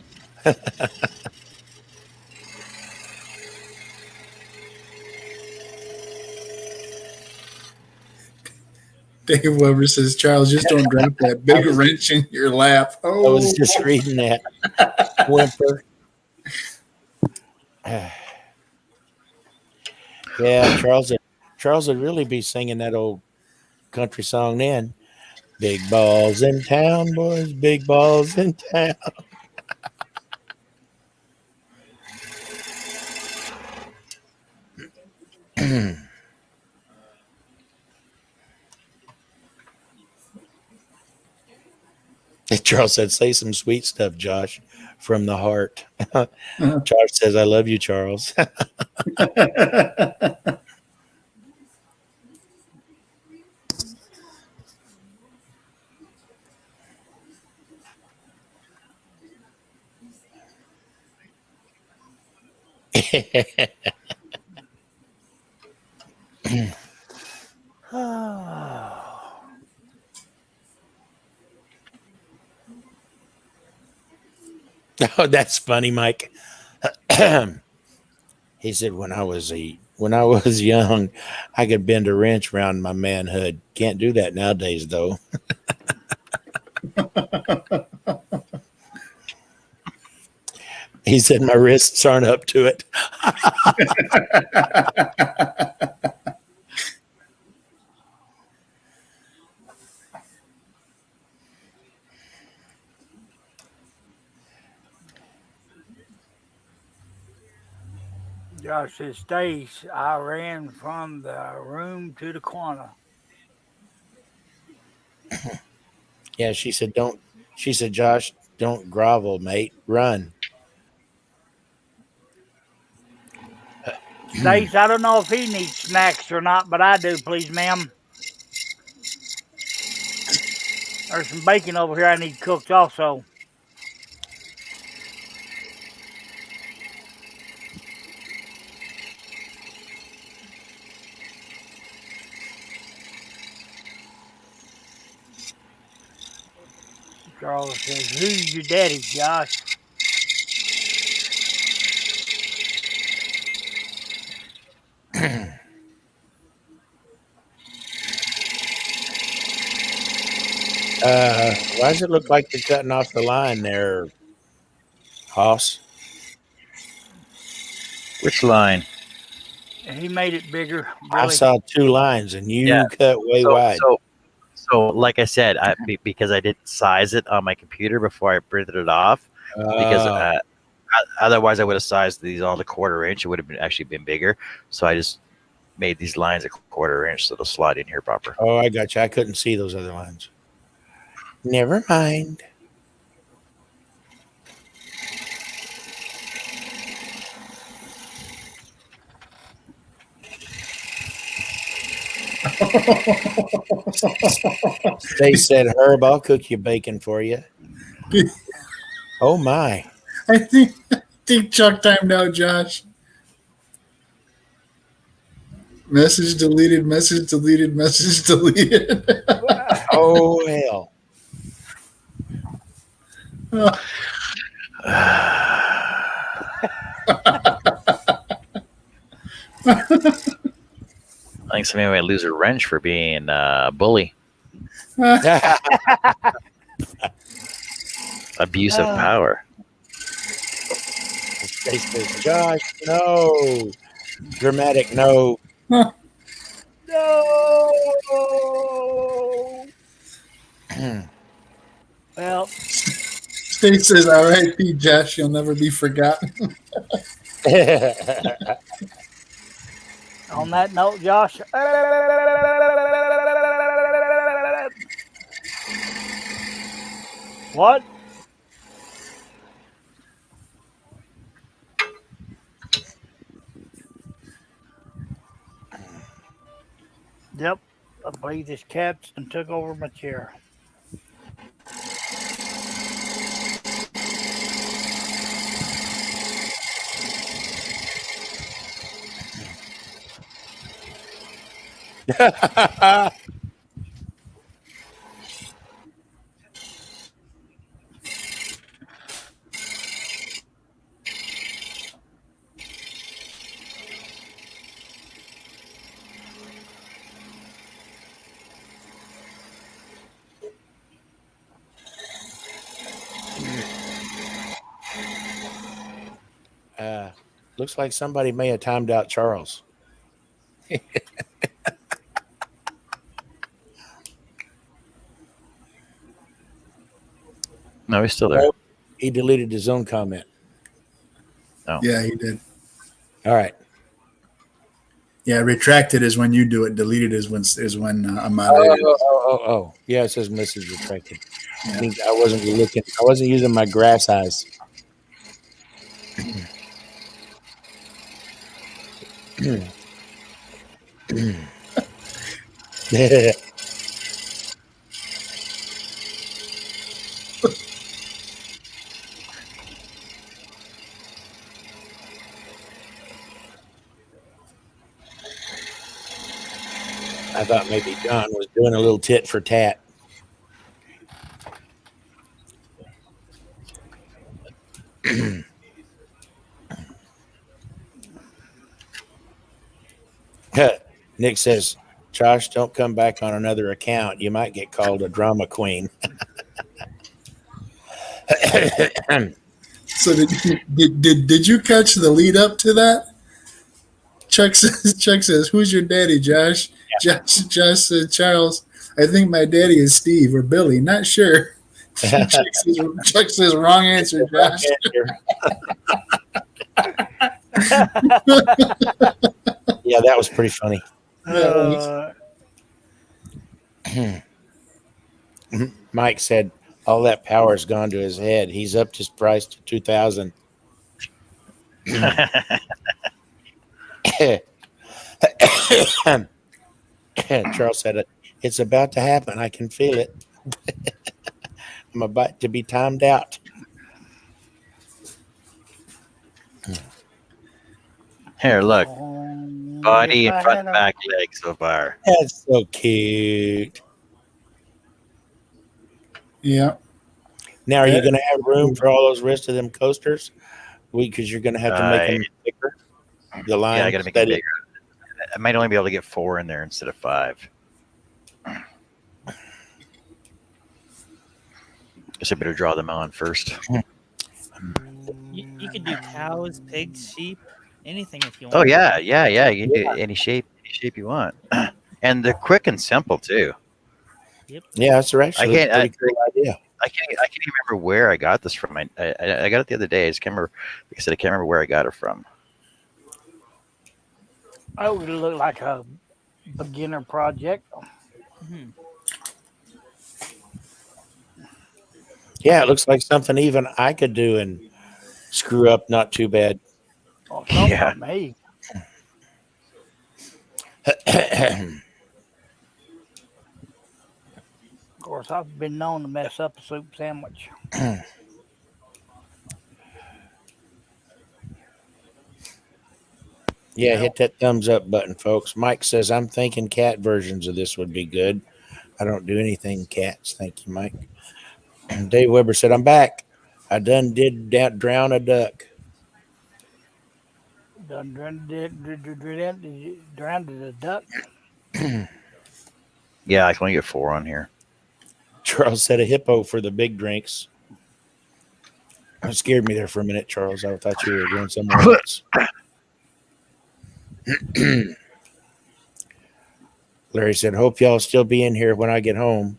Dave Weber says, Charles, just don't drop that big wrench in your lap. I was Oh, just reading that. Whimper. Yeah, Charles would really be singing that old country song then. Big balls in town, boys, big balls in town. Charles said, "Say some sweet stuff, Josh, from the heart." Josh says, "I love you, Charles." Oh, that's funny, Mike. He said, when I was young, I could bend a wrench around my manhood. Can't do that nowadays, though." He said, "My wrists aren't up to it." Josh says, Stace, I ran from the room to the corner. Yeah, she said, "Don't." She said, "Josh, don't grovel, mate. Run." Stace, I don't know if he needs snacks or not, but I do, please, ma'am. There's some bacon over here I need cooked also. Charles says, who's your daddy, Josh? Why does it look like you're cutting off the line there, Hoss? Which line? He made it bigger, I Billy. saw two lines, and you Yeah. cut way wide. So, like I said, because I didn't size it on my computer before I printed it off, because otherwise I would have sized these all to 1/4 inch. It would have actually been bigger. So I just made these lines a 1/4 inch so they'll slide in here proper. Oh, I got you. I couldn't see those other lines. Never mind. They said, "Herb, I'll cook your bacon for you." Oh my! I think Chuck time now, Josh. Message deleted. Message deleted. Message deleted. Oh hell! I think somebody might lose a wrench for being a bully. Abuse of power. They said, "Josh, no." Dramatic no. No. Well, State says, "R.I.P. Josh, you'll never be forgotten." on that note, Josh. What? Yep. I believe this cats and took over my chair. Looks like somebody may have timed out Charles. No, he's still there. Nope. He deleted his own comment. No. Yeah, he did. All right. Yeah, retracted is when you do it. Deleted is when a moderator. Oh. Yeah, it says message retracted. Yeah. I wasn't looking. I wasn't using my grass eyes. I thought maybe John was doing a little tit for tat. Nick says, "Josh, don't come back on another account. You might get called a drama queen." So did you catch the lead up to that? Chuck says, "Who's your daddy, Josh?" Josh says, "Charles. I think my daddy is Steve or Billy. Not sure." Chuck says, "Wrong answer, Josh." Yeah, that was pretty funny. That was. Mike said, "All that power's gone to his head. He's upped his price to 2,000." Charles said, "It's about to happen. I can feel it. I'm about to be timed out." Here, look, Guess body and I front had and a back legs so far. That's so cute. Yeah. Now, are you That- going to have room for all those rest of them coasters? Because you're going to have to make Uh, them thicker. The yeah, I line got to make it steady. bigger. I might only be able to get 4 in there instead of 5. Guess I better draw them on first. You could do cows, pigs, sheep, anything if you Oh want. yeah. You can do any shape you want, and they're quick and simple too. Yeah, that's I actually a can't. pretty cool idea. I can't even remember where I got this from. I got it the other day. I just can't remember. Like I said, I can't remember where I got it from. I would look like a beginner project. Mhm. Yeah, it looks like something even I could do and screw up not too bad. Or something Yeah. for me. Of course, I've been known to mess up a soup sandwich. Yeah, hit that thumbs up button, folks. Mike says, "I'm thinking cat versions of this would be good." I don't do anything cats. Thank you, Mike. Dave Weber said, "I'm back. I done did drown a duck." Done drowned a duck. Yeah, I can only get 4 on here. Charles said, "A hippo for the big drinks." It scared me there for a minute, Charles. I thought you were going somewhere else. Larry said, "Hope y'all still be in here when I get home."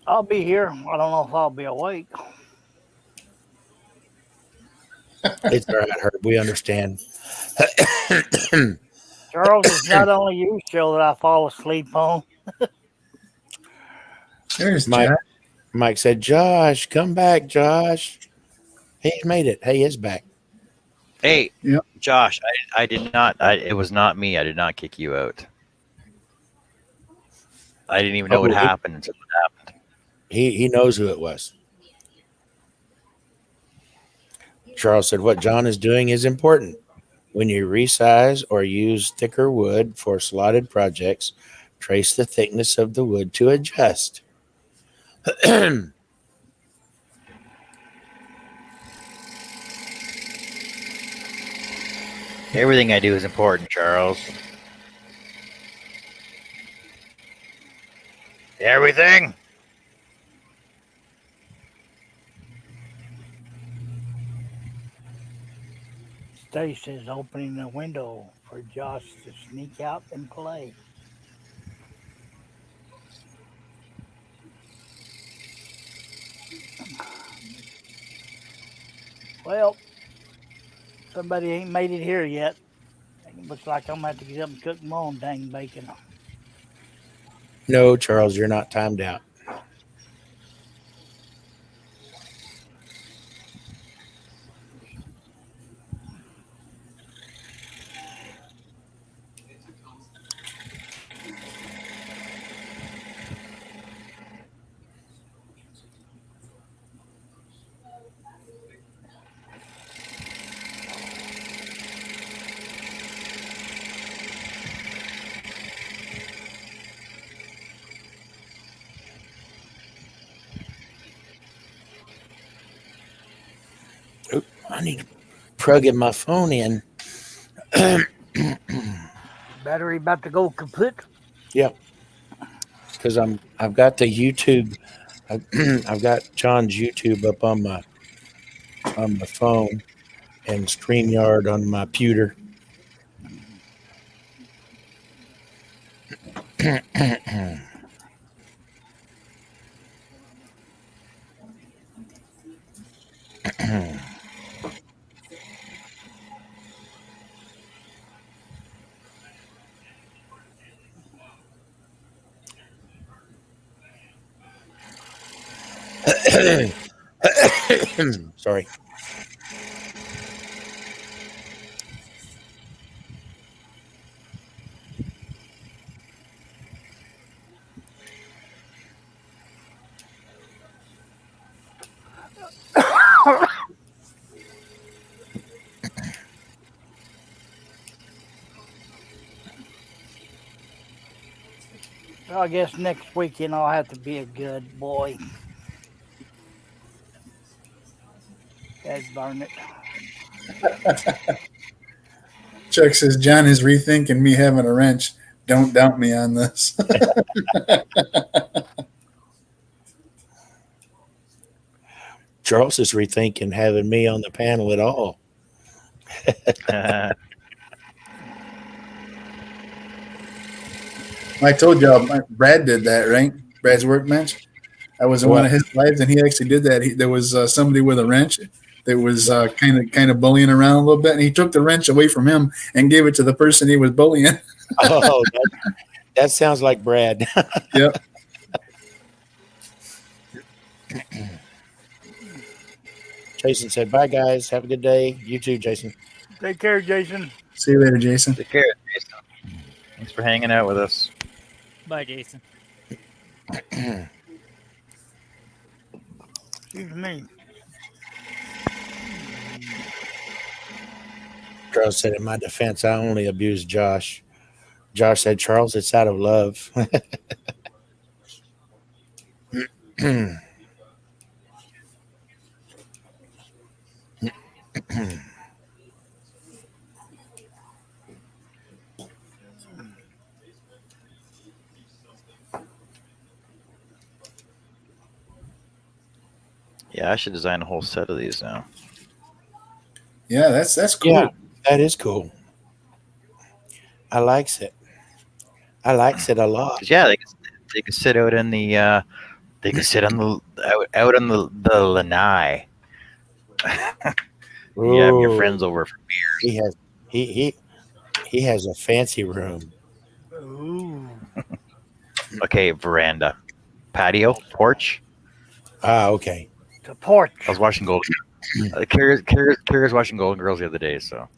I'll be here. I don't know if I'll be awake. It's all right, Herb. We understand. Charles, it's not only you show that I fall asleep on. There's Mike, Jack. Mike said, "Josh, come back, Josh." He's made it. Hey, he's back. Hey, Yep. Josh, I did not. It was not me. I did not kick you out. I didn't even know what Oh, happened until it happened. he knows who it was. Charles said, "What John is doing is important. When you resize or use thicker wood for slotted projects, trace the thickness of the wood to adjust." Everything I do is important, Charles. Everything. Stace is opening the window for Josh to sneak out and play. Well, somebody ain't made it here yet. Looks like I'm gonna have to get up and cook my own dang bacon. No, Charles, you're not timed out. Oop, I need to plug in my phone in. Battery about to go kaput. Yep, because I've got the YouTube. I've got John's YouTube up on my phone and StreamYard on my pewter. Sorry. So I guess next weekend I'll have to be a good boy. God darn it. Chuck says John is rethinking me having a wrench. Don't doubt me on this. Charles is rethinking having me on the panel at all. I told y'all, Brad did that, right? Brad's workbench. I was in one What? of his lives, and he actually did that. There was somebody with a wrench that was kind of bullying around a little bit, and he took the wrench away from him and gave it to the person he was bullying. Oh, that sounds like Brad. Yep. Jason said, "Bye, guys. Have a good day. You too, Jason." Take care, Jason. See you later, Jason. Take care, Jason. Thanks for hanging out with us. Bye, Jason. Excuse me. Charles said, "In my defense, I only abused Josh." Josh said, "Charles, it's out of love." Yeah, I should design a whole set of these now. Yeah, that's cool. Yeah, that is cool. I likes it. I likes it a lot. 'Cause, yeah, they can sit out in the they can sit on the out on the lanai. You have your Ooh, friends over for beers. he has he he he has a fancy room. Ooh. Okay, veranda, patio, porch. Ah, okay. The porch. I was watching Golden. Kara's watching Golden Girls the other day, so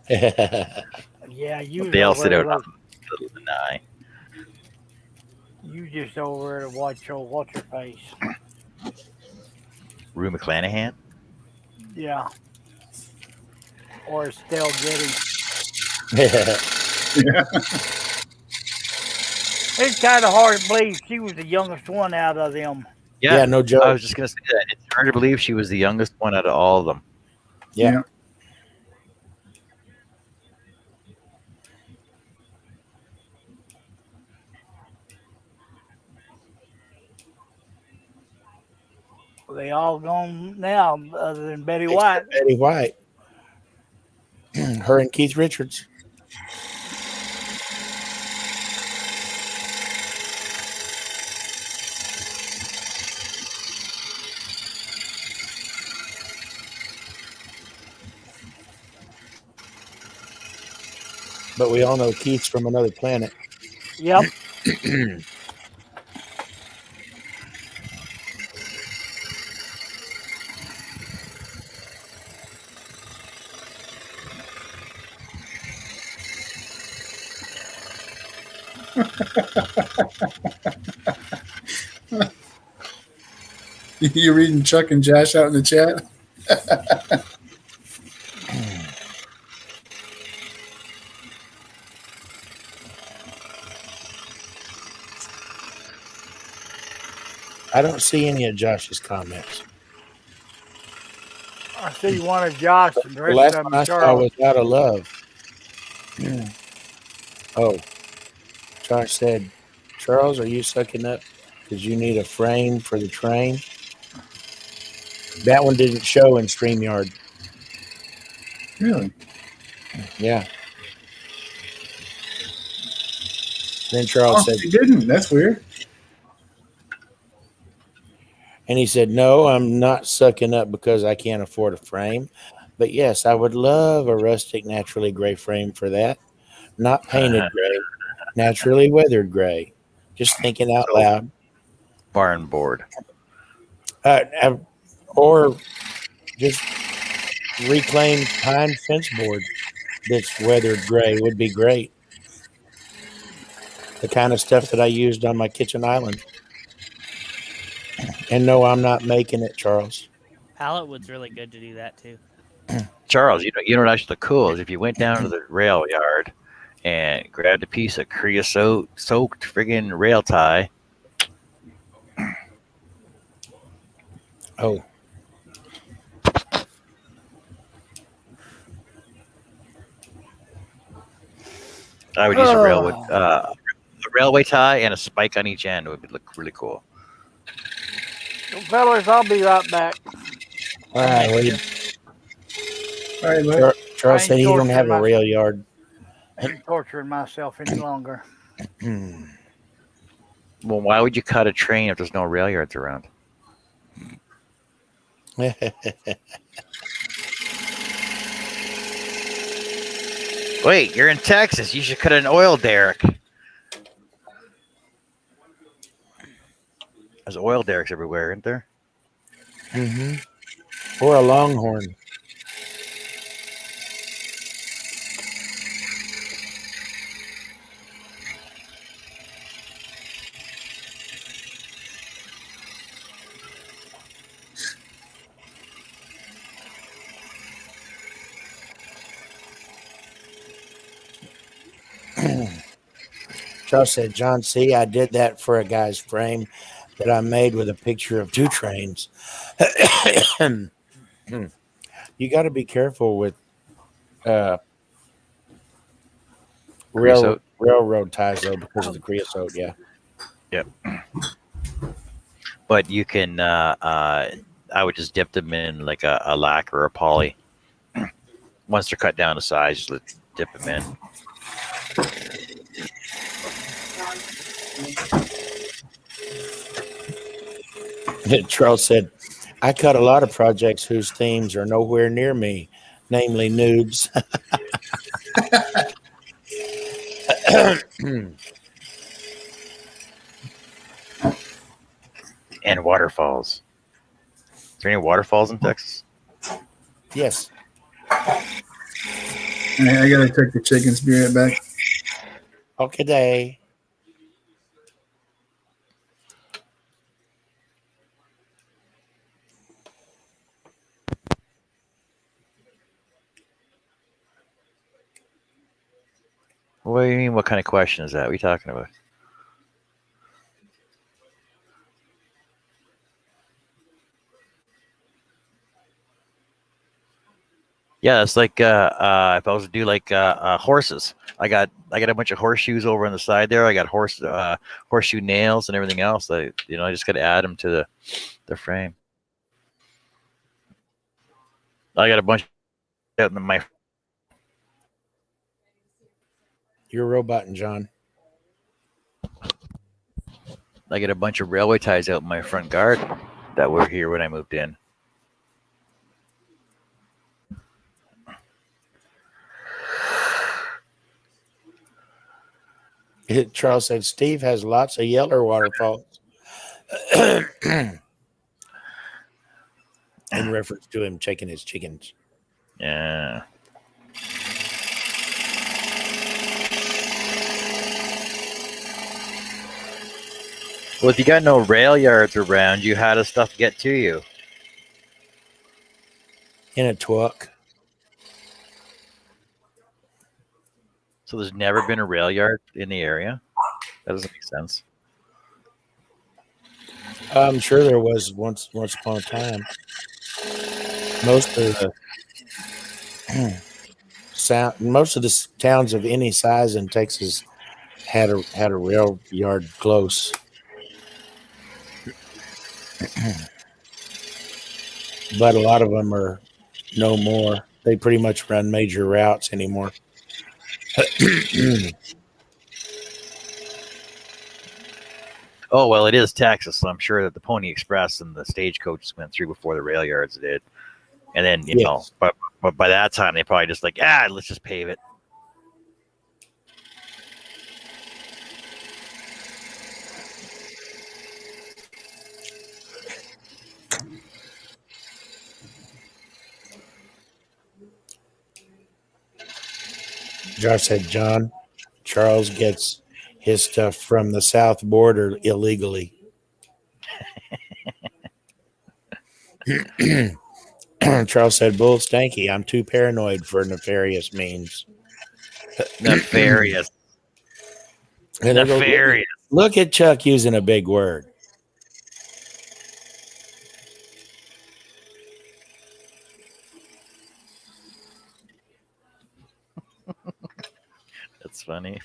Yeah, you was they all over sit there. out on the lanai. You just over there to watch your what's your face. Rue McClanahan. Yeah. Or Estelle Getty. Yeah. It's kind of hard to believe she was the youngest one out of them. Yeah, no joke. I was just gonna say that. It's hard to believe she was the youngest one out of all of them. Yeah. Yeah. They all gone now, other than Betty Except White. Betty White. Her and Keith Richards. but we all know Keith's from another planet. Yep. You reading Chuck and Josh out in the chat? I don't see any of Josh's comments. I see one of Josh and the The rest last of one them I saw Charles. was out of love. Oh, Josh said, Charles, are you sucking up because you need a frame for the train? That one didn't show in StreamYard. Really? Yeah. Then Charles said, He didn't. That's weird. and he said, no, I'm not sucking up because I can't afford a frame. But yes, I would love a rustic, naturally gray frame for that. Not painted gray, naturally weathered gray. Just thinking out loud. Barn board. Or just reclaimed pine fence board that's weathered gray would be great. The kind of stuff that I used on my kitchen island. And no, I'm not making it, Charles. Pallet wood's really good to do that too. Charles, you know what actually cool is if you went down to the rail yard and grabbed a piece of creosote soaked friggin' rail tie. Oh, I would use a railway tie and a spike on each end. It would look really cool. Fellas, I'll be right back. all right. Well, All right, bud. Charles I said ain't he don't have a torturing rail yard. I ain't torturing myself any longer. Well, why would you cut a train if there's no rail yards around? Wait, you're in Texas. You should cut an oil derrick. There's oil derricks everywhere, isn't there? Or a longhorn. Charles said, John C., I did that for a guy's frame that I made with a picture of two trains. You got to be careful with Creosote? railroad ties, though, because of the creosote, yeah. Yep. But you can, I would just dip them in like a lac or a poly. Once they're cut down to size, just dip them in. Charles said, I cut a lot of projects whose themes are nowhere near me, namely nudes. And waterfalls. Is there any waterfalls in Texas? Yes. I gotta take the chicken spirit back. Okay, day. What do you mean? What kind of question is that? What are you talking about? Yeah, it's like if I was to do like horses, I got a bunch of horseshoes over on the side there. I got horseshoe nails and everything else. I just got to add them to the frame. I got a bunch out in my. You're roboting, John. I got a bunch of railway ties out in my front garden that were here when I moved in. Charles said Steve has lots of yeller waterfalls. In reference to him checking his chickens. Yeah. Well, if you got no rail yards around you, how does stuff get to you? In a truck. So there's never been a rail yard in the area? That doesn't make sense. I'm sure there was once upon a time. Most of the most of the towns of any size in Texas had a rail yard close. But a lot of them are no more. They pretty much run major routes anymore. Oh, well, it is Texas, so I'm sure that the Pony Express and the stagecoaches went through before the rail yards did. And then, you know, Yes. but by that time, they probably just like, let's just pave it. Josh said, John, Charles gets his stuff from the south border illegally. Charles said, bull stanky. I'm too paranoid for nefarious means. Nefarious. And there goes- Nefarious. Look at Chuck using a big word. That's funny.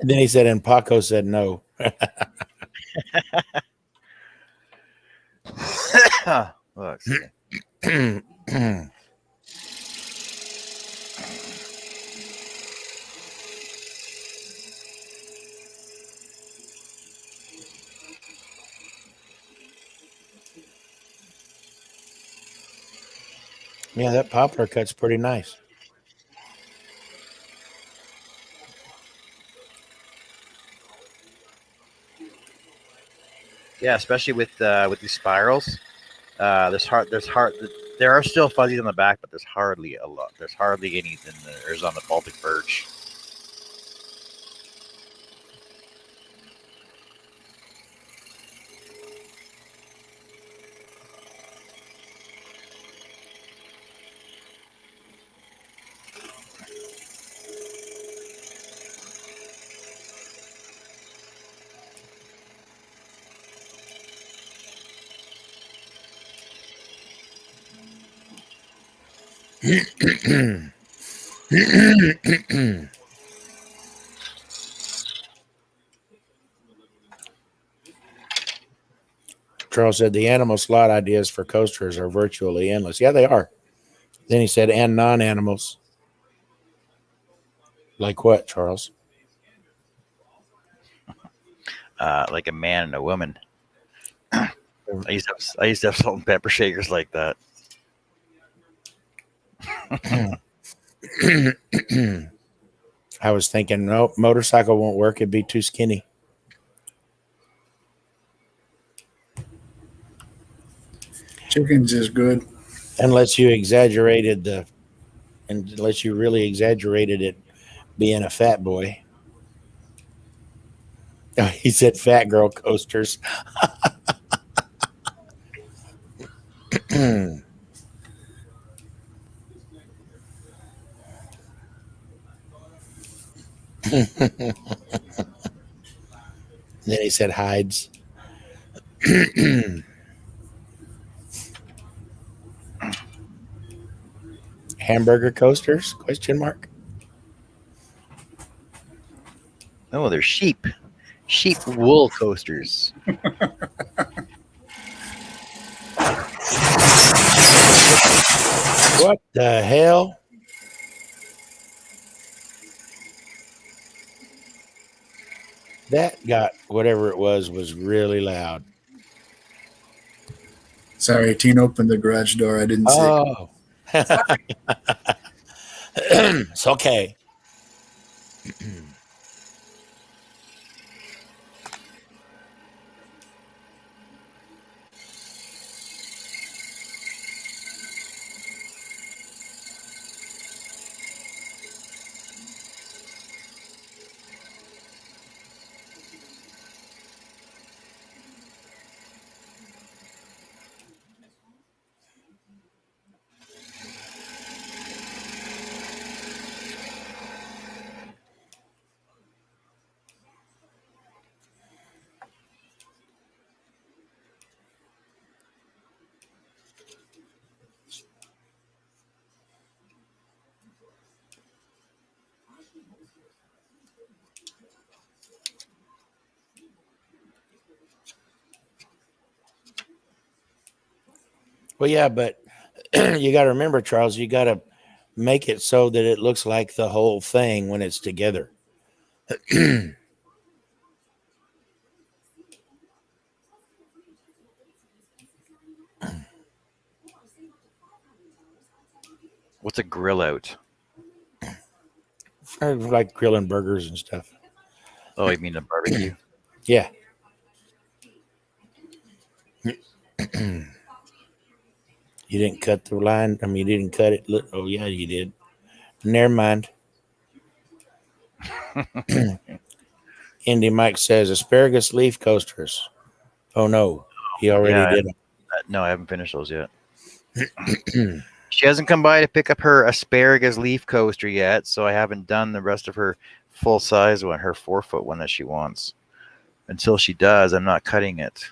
And then he said, and Paco said no. Oh, let's see. Yeah, that poplar cut's pretty nice. Yeah, especially with these spirals. There are still fuzzies on the back, but there's hardly a lot. There's hardly any than there's on the Baltic birch. Charles said the animal slot ideas for coasters are virtually endless. Yeah, they are. Then he said, and non-animals. Like what, Charles? Like a man and a woman. I used to have salt and pepper shakers like that. I was thinking, no, motorcycle won't work. It'd be too skinny. Chickens is good. Unless you really exaggerated it being a fat boy. He said fat girl coasters. Then he said hides. Hamburger coasters? Question mark. Oh, they're sheep wool coasters. What the hell? That got whatever it was really loud. Sorry, Teen opened the garage door. I didn't see. Oh. It's okay. Well, yeah, but you got to remember, Charles, you got to make it so that it looks like the whole thing when it's together. What's a grill out? Like grilling burgers and stuff. Oh, you mean a barbecue? Yeah. You didn't cut the line. I mean, you didn't cut it. Oh, yeah, you did. Never mind. Indy Mike says asparagus leaf coasters. Oh, no. He already Yeah, did them. no, I haven't finished those yet. She hasn't come by to pick up her asparagus leaf coaster yet, so I haven't done the rest of her full size one, her 4-foot one that she wants. Until she does, I'm not cutting it.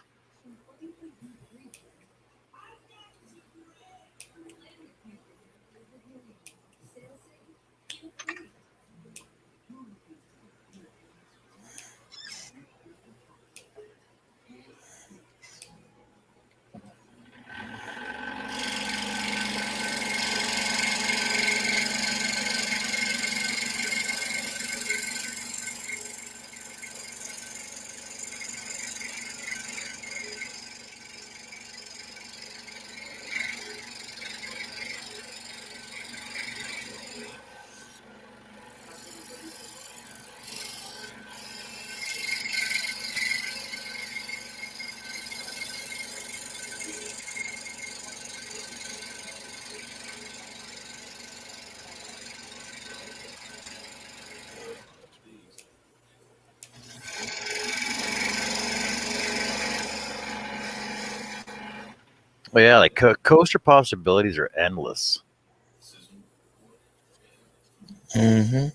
Well, yeah, like coaster possibilities are endless. Mm-hmm.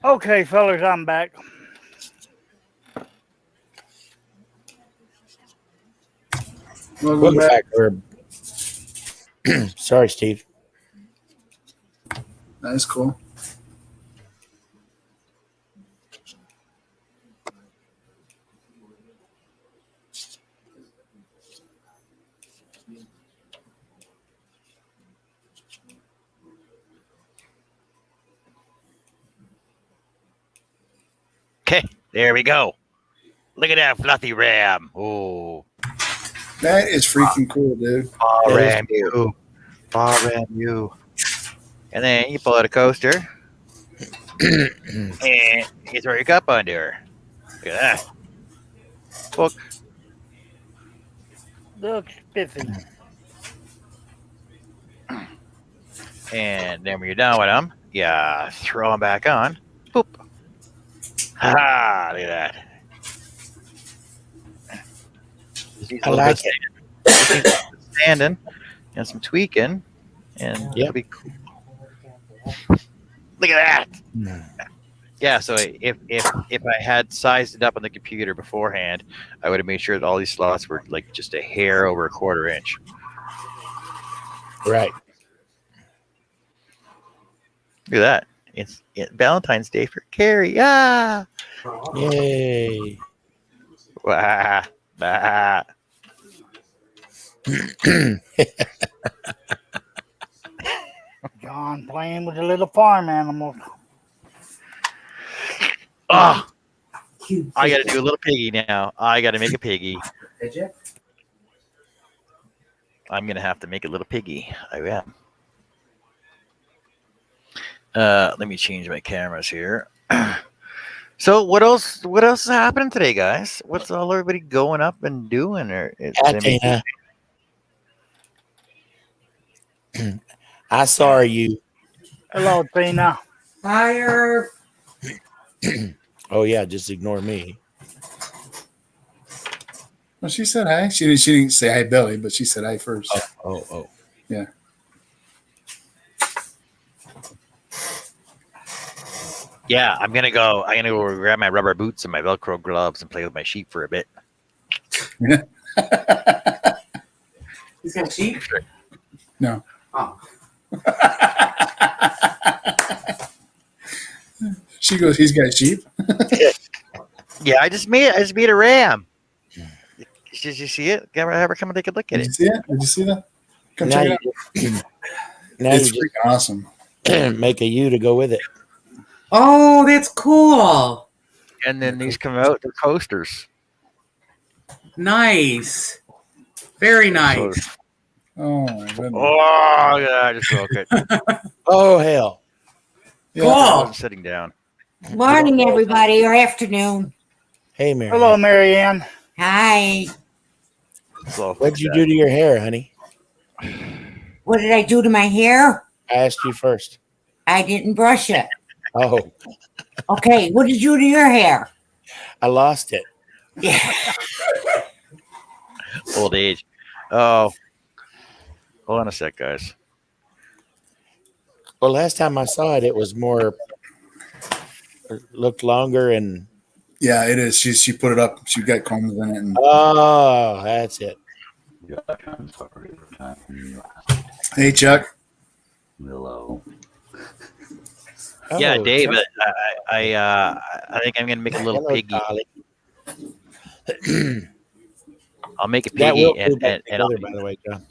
Okay, fellas, I'm back. Welcome Welcome back. back, Herb. Sorry, Steve. That's cool. Okay, there we go. Look at that fluffy ram. Oh, That is freaking cool, dude. ball That is ram you. Ball ram you. And then you pull out a coaster and you throw your cup under. Look at that. Book. Looks spiffy. And then when you're done with them, you throw them back on. Boop. Ha! Look at that. Just needs a I little like bit it. just needs a little bit of sanding and some tweaking, and Yep. it'll be cool. Look at that. Mm. Yeah, so if I had sized it up on the computer beforehand, I would have made sure that all these slots were like just a hair over a 1/4 inch. Right. Look at that. It's Valentine's Day for Carrie. Ah! Yay. Wah, bah. John playing with the little farm animals. Oh, I got to do a little piggy now. I got to make a piggy. Did you? I'm gonna have to make a little piggy. I am. Let me change my cameras here. So what else? What else is happening today, guys? What's all everybody going up and doing? Or Athena, I saw you. Hello, Tina. Higher. Oh, yeah, just ignore me. Well, she said hi. She didn't say hi, Billy, but she said hi first. Oh. Yeah. Yeah, I'm gonna go grab my rubber boots and my Velcro gloves and play with my sheep for a bit. He's got sheep. No. Oh, She goes, he's got sheep. Yeah, I just made a ram. Did you see it? Ever come and take a look at Did you it? see it? Did you see that? Come Now check it you, out. now It's you freaking awesome. just make a U to go with it. oh, that's cool. And then these come out, they're coasters. Nice. Very nice. Oh my goodness. Oh yeah, I just broke it. Oh hell! Yeah. I Cool. wasn't sitting down. Morning, everybody, or afternoon. Hey, Mary. Hello, Marianne. Hi. So What'd you do to your hair, honey? What did I do to my hair? I asked you first. I didn't brush it. Oh, Okay, what did you do to your hair? I lost it. Yeah. Old age. Oh, hold on a sec, guys. Well, last time I saw it, it was more looked longer and Yeah, it is. She put it up. She got combs in it. And oh, that's it. hey, Chuck. Hello. Yeah, Oh, Dave. Chuck. I think I'm gonna make a little Hello, piggy. Dolly. I'll make a That piggy, will and, glue back and together, by the way, John.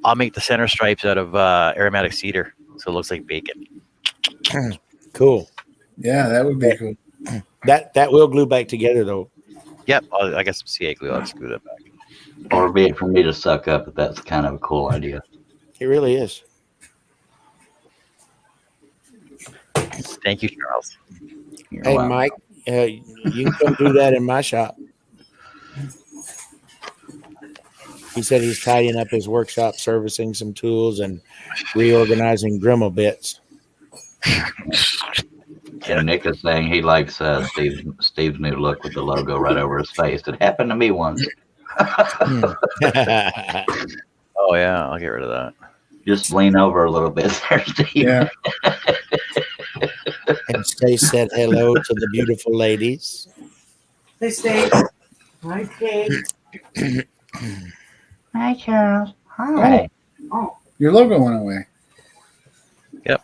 I'll make the center stripes out of aromatic cedar, so it looks like bacon. Cool. Yeah, that would be cool. That will glue back together though. Yep, I got some CA glue. I'll just glue that back. Or be it for me to suck up, but that's kind of a cool idea. It really is. Thank you, Charles. You're Hey, welcome. Mike, you can come do that in my shop. He said he's tidying up his workshop, servicing some tools, and reorganizing Dremel bits. And Nick is saying he likes Steve's new look with the logo right over his face. It happened to me once. Oh yeah, I'll get rid of that. Just lean over a little bit there, Steve. Yeah. And Stace said hello to the beautiful ladies. Hey, Steve. Hi, Dave. Hi, Charles. Hi. Oh, Your logo went away.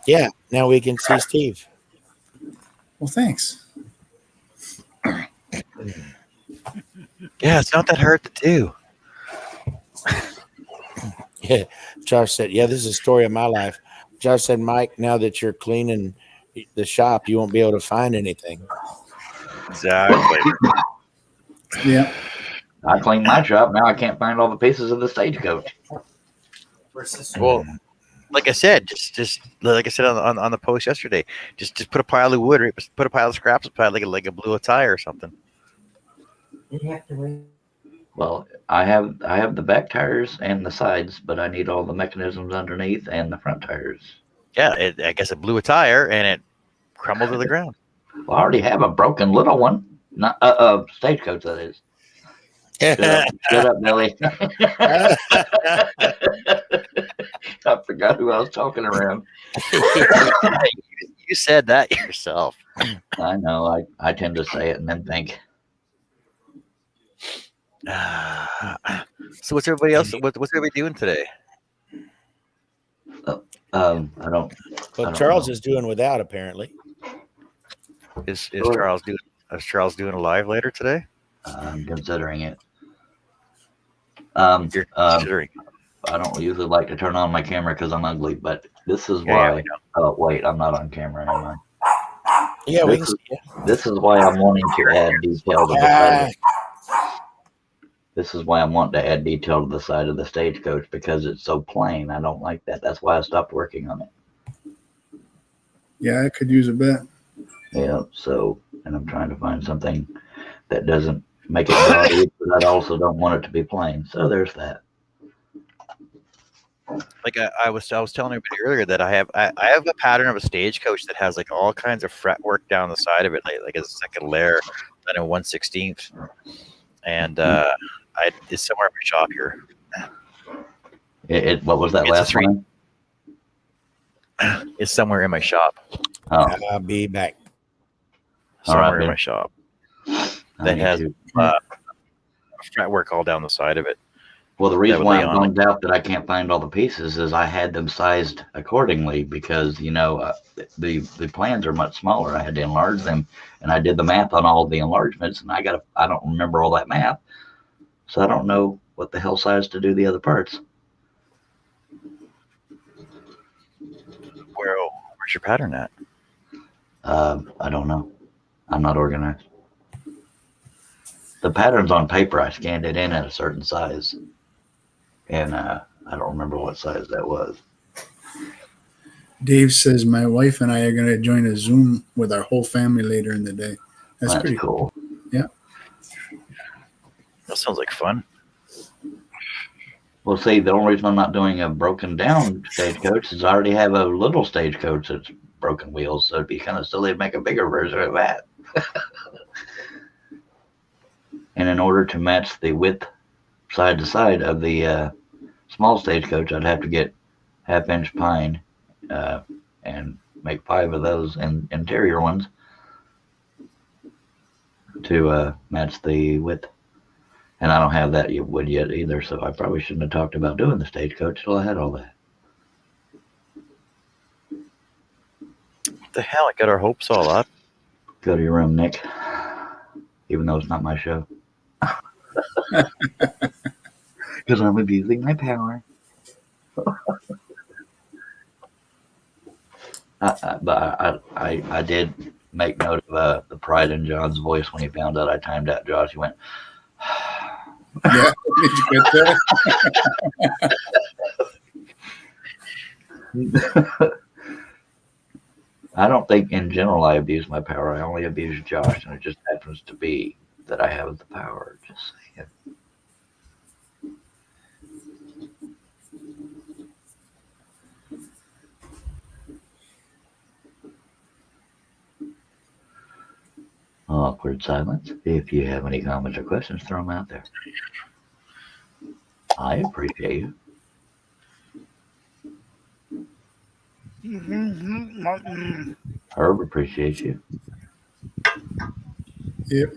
Yeah, now we can see Steve. Well, thanks. Yeah, it's not that hard to do. Yeah, Josh said, yeah, this is a story of my life. Josh said, Mike, now that you're cleaning the shop, you won't be able to find anything. Exactly. Yeah. I cleaned my shop. Now I can't find all the pieces of the stagecoach. Well, like I said, just like I said on the post yesterday, just put a pile of wood, put a pile of scraps, like a blue tire or something. You'd have to wait. Well, I have the back tires and the sides, but I need all the mechanisms underneath and the front tires. Yeah, I guess it blew a tire and it crumbled to the ground. Well, I already have a broken little one. Not stagecoach, that is. Shut up, Billy. I forgot who I was talking around. You said that yourself. I know. I tend to say it and then think. So what's everybody else? What's everybody doing today? I don't. Well, Charles is doing without, apparently. Is Sure. Charles doing a live later today? I'm considering it. You're considering. I don't usually like to turn on my camera because I'm ugly, but this is Yeah, why. we know. Oh wait, I'm not on camera, am I? Yeah, we can This see is, this is why I'm wanting to add detail to the side. This is why I'm wanting to add detail to the side of the stagecoach because it's so plain. I don't like that. That's why I stopped working on it. Yeah, I could use a bit. Yeah. So, and I'm trying to find something that doesn't make it gaudy, but I also don't want it to be plain. So there's that. Like I was telling everybody earlier that I have a pattern of a stagecoach that has like all kinds of fretwork down the side of it, like a second layer, then a 1/16, and it's somewhere in my shop here. What was that It's a last three- one? It's somewhere in my shop. Oh, I'll be back. All right, Somewhere in man. my shop I that need has to- fretwork all down the side of it. Well, the reason would why lay I'm on bummed out that I can't find all the pieces is I had them sized accordingly because the plans are much smaller. I had to enlarge them, and I did the math on all the enlargements, and I don't remember all that math, so I don't know what the hell size to do the other parts. Where's your pattern at? I don't know. I'm not organized. The pattern's on paper. I scanned it in at a certain size, and I don't remember what size that was. Dave says my wife and I are going to join a Zoom with our whole family later in the day. That's pretty cool. Yeah. That sounds like fun. Well, see, the only reason I'm not doing a broken down stagecoach is I already have a little stagecoach that's broken wheels, so it'd be kind of silly to make a bigger version of that. And in order to match the width side to side of the small stagecoach, I'd have to get half-inch pine and make 5 of those interior ones to match the width. And I don't have that wood yet either, so I probably shouldn't have talked about doing the stagecoach till I had all that. What the hell? I got our hopes all up. Go to your room, Nick. Even though it's not my show. Because I'm abusing my power. But I did make note of the pride in John's voice when he found out I timed out Josh. He went, Yeah, did you get that? I don't think in general I abuse my power. I only abuse Josh, and it just happens to be that I have the power. Just saying. Awkward silence. If you have any comments or questions, throw them out there. I appreciate you. Herb appreciates you. Yep.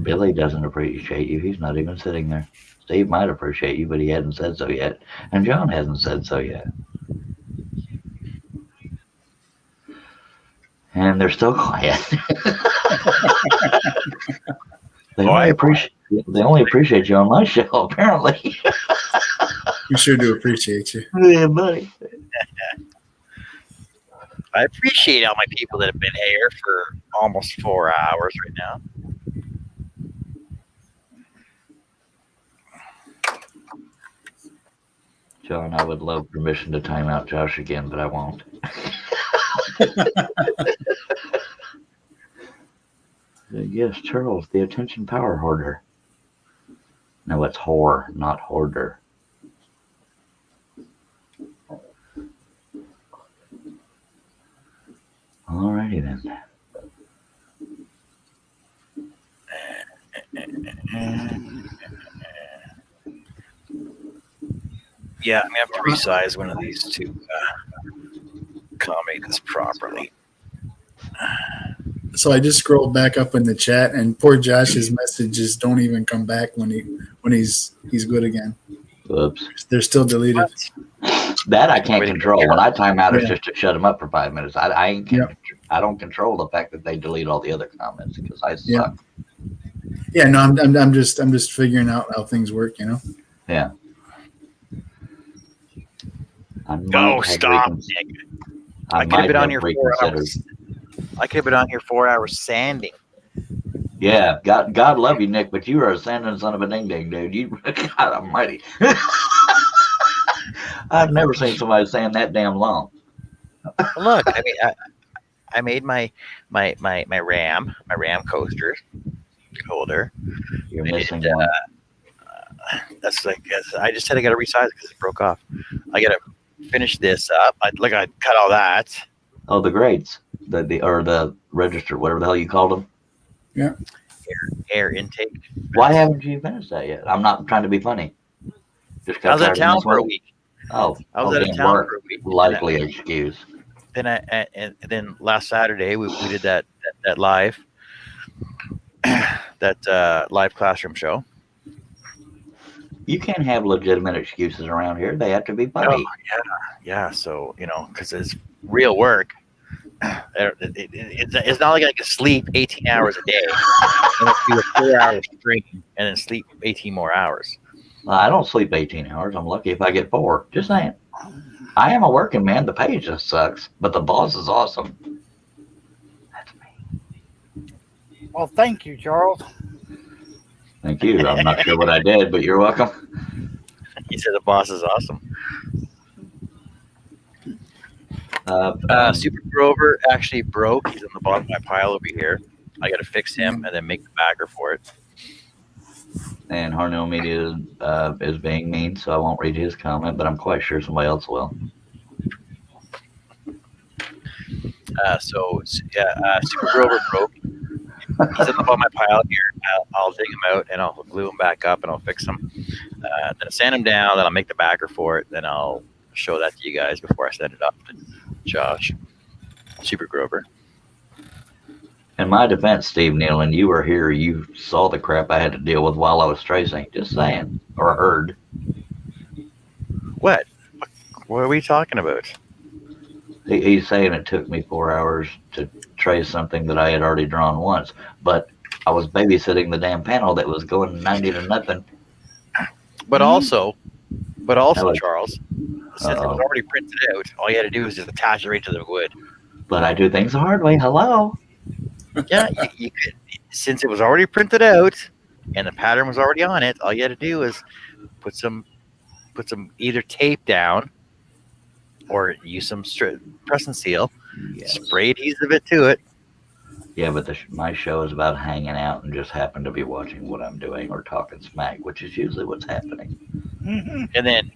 Billy doesn't appreciate you. He's not even sitting there. Steve might appreciate you, but he hasn't said so yet. And John hasn't said so yet. And they're still quiet. They only appreciate you on my show, apparently. We sure do appreciate you. Yeah, buddy. I appreciate all my people that have been here for almost 4 hours right now. John, I would love permission to time out Josh again, but I won't. Yes, Charles, the attention power hoarder. No, it's whore, not hoarder. Alrighty then. Yeah, I'm gonna have to resize one of these to accommodate this properly. So I just scrolled back up in the chat, and poor Josh's messages don't even come back when he's good again. Oops. They're still deleted. That I can't control. When I time out, it's Yeah. just to shut them up for 5 minutes. I don't control the fact that they delete all the other comments because I suck. Yeah, no, I'm just figuring out how things work, you know. Yeah. Oh, stop, Nick. I could have been on here 4 hours. I could have been on here 4 hours sanding. Yeah, God love you, Nick, but you are a sanding son of a ding ding, dude. You, God Almighty. I've never seen somebody sand that damn long. Look, I mean, I made my RAM coaster holder. You're missing one. That's like I just said I got to resize because it broke off. I got to finish this up. I cut all that. Oh, the grades, the register, whatever the hell you called them. Yeah. Air intake. Why haven't you finished that yet? I'm not trying to be funny. Just I was out of town for a week. Oh, I was out of town for a week. Likely excuse. Then and then last Saturday we did that live that live classroom show. You can't have legitimate excuses around here. They have to be Oh, funny. yeah. So because it's real work. It's not like I can sleep 18 hours a day and then do a 4-hour stream and then sleep 18 more hours. I don't sleep 18 hours. I'm lucky if I get 4. Just saying. I am a working man. The pay just sucks, but the boss is awesome. That's me. Well, thank you, Charles. Thank you. I'm not sure what I did, but you're welcome. He said the boss is awesome. Super Grover actually broke. He's on the bottom of my pile over here. I got to fix him and then make the backer for it. And Harnell Media is being mean, so I won't read his comment, but I'm quite sure somebody else will. Super Grover broke. He's on the bottom of my pile here. I'll dig him out and I'll glue him back up and I'll fix him. Then I'll sand him down. Then I'll make the backer for it. Then I'll show that to you guys before I send it up to Josh. Super Grover. In my defense, Steve Nealon, you were here. You saw the crap I had to deal with while I was tracing. Just saying. Or heard. What? What are we talking about? He's saying it took me 4 hours to trace something that I had already drawn once. But I was babysitting the damn panel that was going 90 to nothing. But also, Hello. Charles, since it was already printed out, all you had to do was just attach it right to the wood. But I do things the hard way. Hello. Yeah, you could. Since it was already printed out and the pattern was already on it, all you had to do was put some either tape down or use some press and seal, spray adhesive it to it. Yeah, but my show is about hanging out and just happen to be watching what I'm doing or talking smack, which is usually what's happening. And then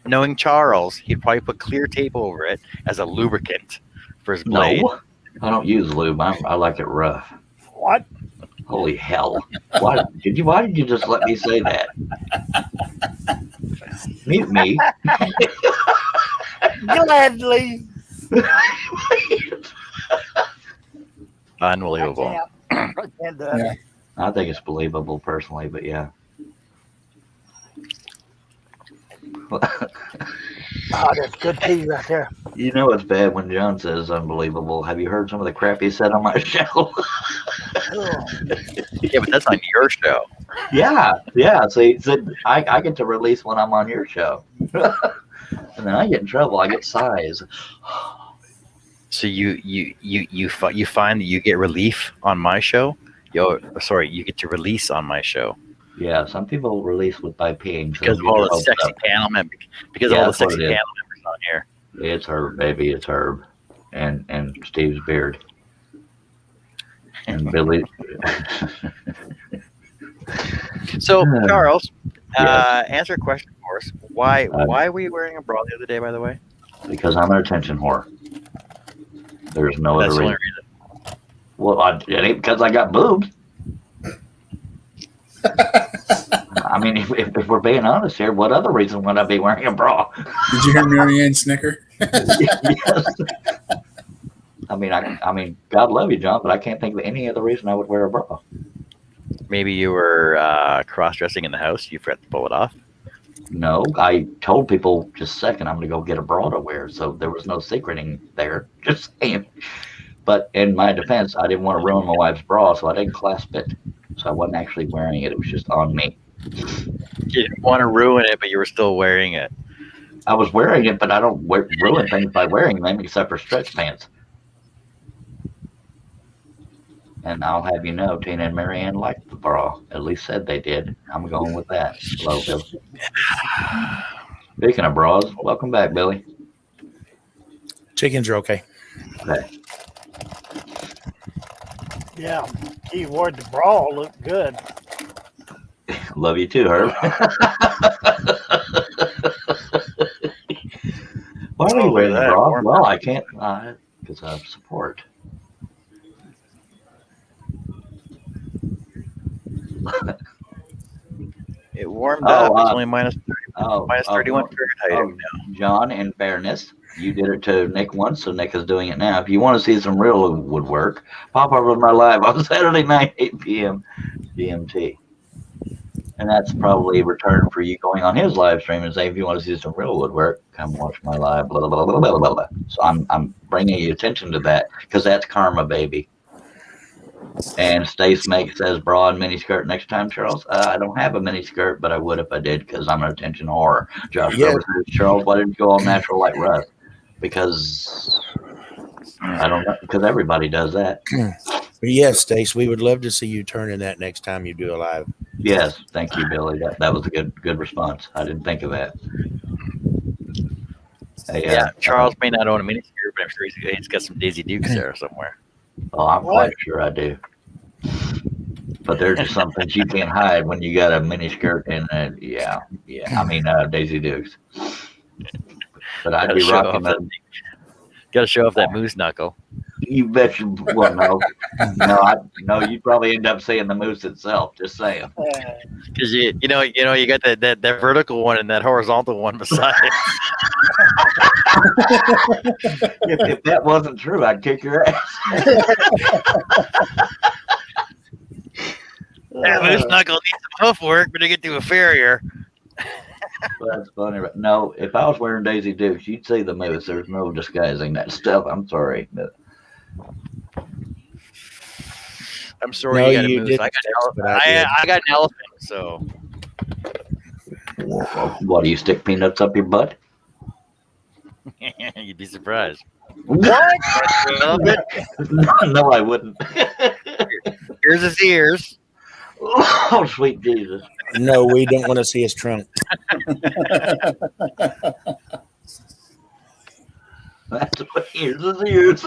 knowing Charles, he'd probably put clear tape over it as a lubricant for his blade. No, I don't use lube. I like it rough. What? Holy hell! Why did you just let me say that? Mute me. Gladly. Unbelievable. I can't do it. I think it's believable personally, but yeah. Oh, that's good tea right there. You know it's bad when John says unbelievable. Have you heard some of the crap he said on my show? Yeah, but that's on your show. Yeah. See, I get to release when I'm on your show, and then I get in trouble. I get sighs. So you find that you get relief on my show. You get to release on my show. Yeah, some people release by peeing because of all the sexy panel members. Because of all the sexy panel members on here. It's Herb, baby. It's Herb, and Steve's beard, and Billy. So Charles, answer a question for us. Why were you wearing a bra the other day? By the way, because I'm an attention whore. There's no other reason. Well, it ain't because I got boobs. I mean, if we're being honest here, what other reason would I be wearing a bra? Did you hear Marianne snicker? Yes. I mean, God love you, John, but I can't think of any other reason I would wear a bra. Maybe you were cross-dressing in the house. You forgot to pull it off. No, I told people just a second I'm going to go get a bra to wear, so there was no secreting there. Just saying. But in my defense, I didn't want to ruin my wife's bra, so I didn't clasp it. So I wasn't actually wearing it. It was just on me. You didn't want to ruin it, but you were still wearing it. I was wearing it, but I don't ruin things by wearing them except for stretch pants. And I'll have you know, Tina and Marianne liked the bra. At least said they did. I'm going with that. Hello, Bill. Speaking of bras, welcome back, Billy. Chickens are okay. Okay. Yeah, gee, wore the bra looked good. Love you too, Herb. Why are you wearing the bra? Well, I can't, because of support. It warmed up. It's only minus 31 Fahrenheit now. John, in fairness, you did it to Nick once, so Nick is doing it now. If you want to see some real woodwork, pop over to my live on Saturday night, 8 p.m. GMT. And that's probably a return for you going on his live stream and saying, if you want to see some real woodwork, come watch my live, blah, blah, blah, blah, blah, blah. So I'm bringing you attention to that because that's karma, baby. And Stace says bra and mini skirt next time, Charles. I don't have a mini skirt, but I would if I did because I'm an attention whore. Josh Yeah. Grover says, Charles, why didn't you go all natural like Russ? Because I don't know, because everybody does that. Yes, Stace, we would love to see you turn in that next time you do a live. Yes, thank you, Billy. That was a good response. I didn't think of that. Hey, Yeah, Charles may not own a miniskirt, but I'm sure he's got some Daisy Dukes there somewhere. Oh, I'm quite sure I do. But there's just some things you can't hide when you got a miniskirt and yeah. I mean Daisy Dukes. But I'd be rocking them. Got to show off that moose knuckle. You bet you. Well, no, you'd probably end up seeing the moose itself. Just saying. Because you got that vertical one and that horizontal one beside it. If that wasn't true, I'd kick your ass. That moose knuckle needs some hoof work, but to get to a farrier. Well, that's funny. No, if I was wearing Daisy Dukes, you'd see the moose. There's no disguising that stuff. I'm sorry. But I'm sorry No, you got a you moose. didn't, I got an elephant, so. What, do you stick peanuts up your butt? You'd be surprised. What? No, I wouldn't. Here's his ears. Oh, sweet Jesus. No, we don't want to see his trunk. That's what, here's his ears.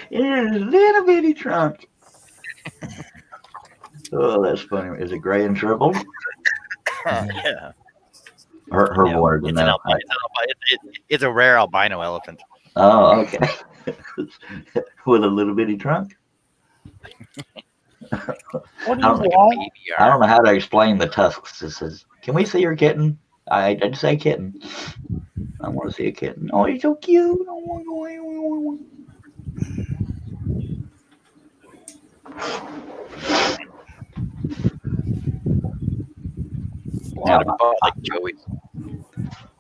Here's his little bitty trunk. Oh, that's funny. Is it gray and shriveled? Yeah. Her word. It's a rare albino elephant. Oh, okay. With a little bitty trunk. What do you I want? don't know how to explain the tusks. It says, "Can we see your kitten?" I just say kitten. I want to see a kitten. Oh, he's so cute. Now, Like Joey.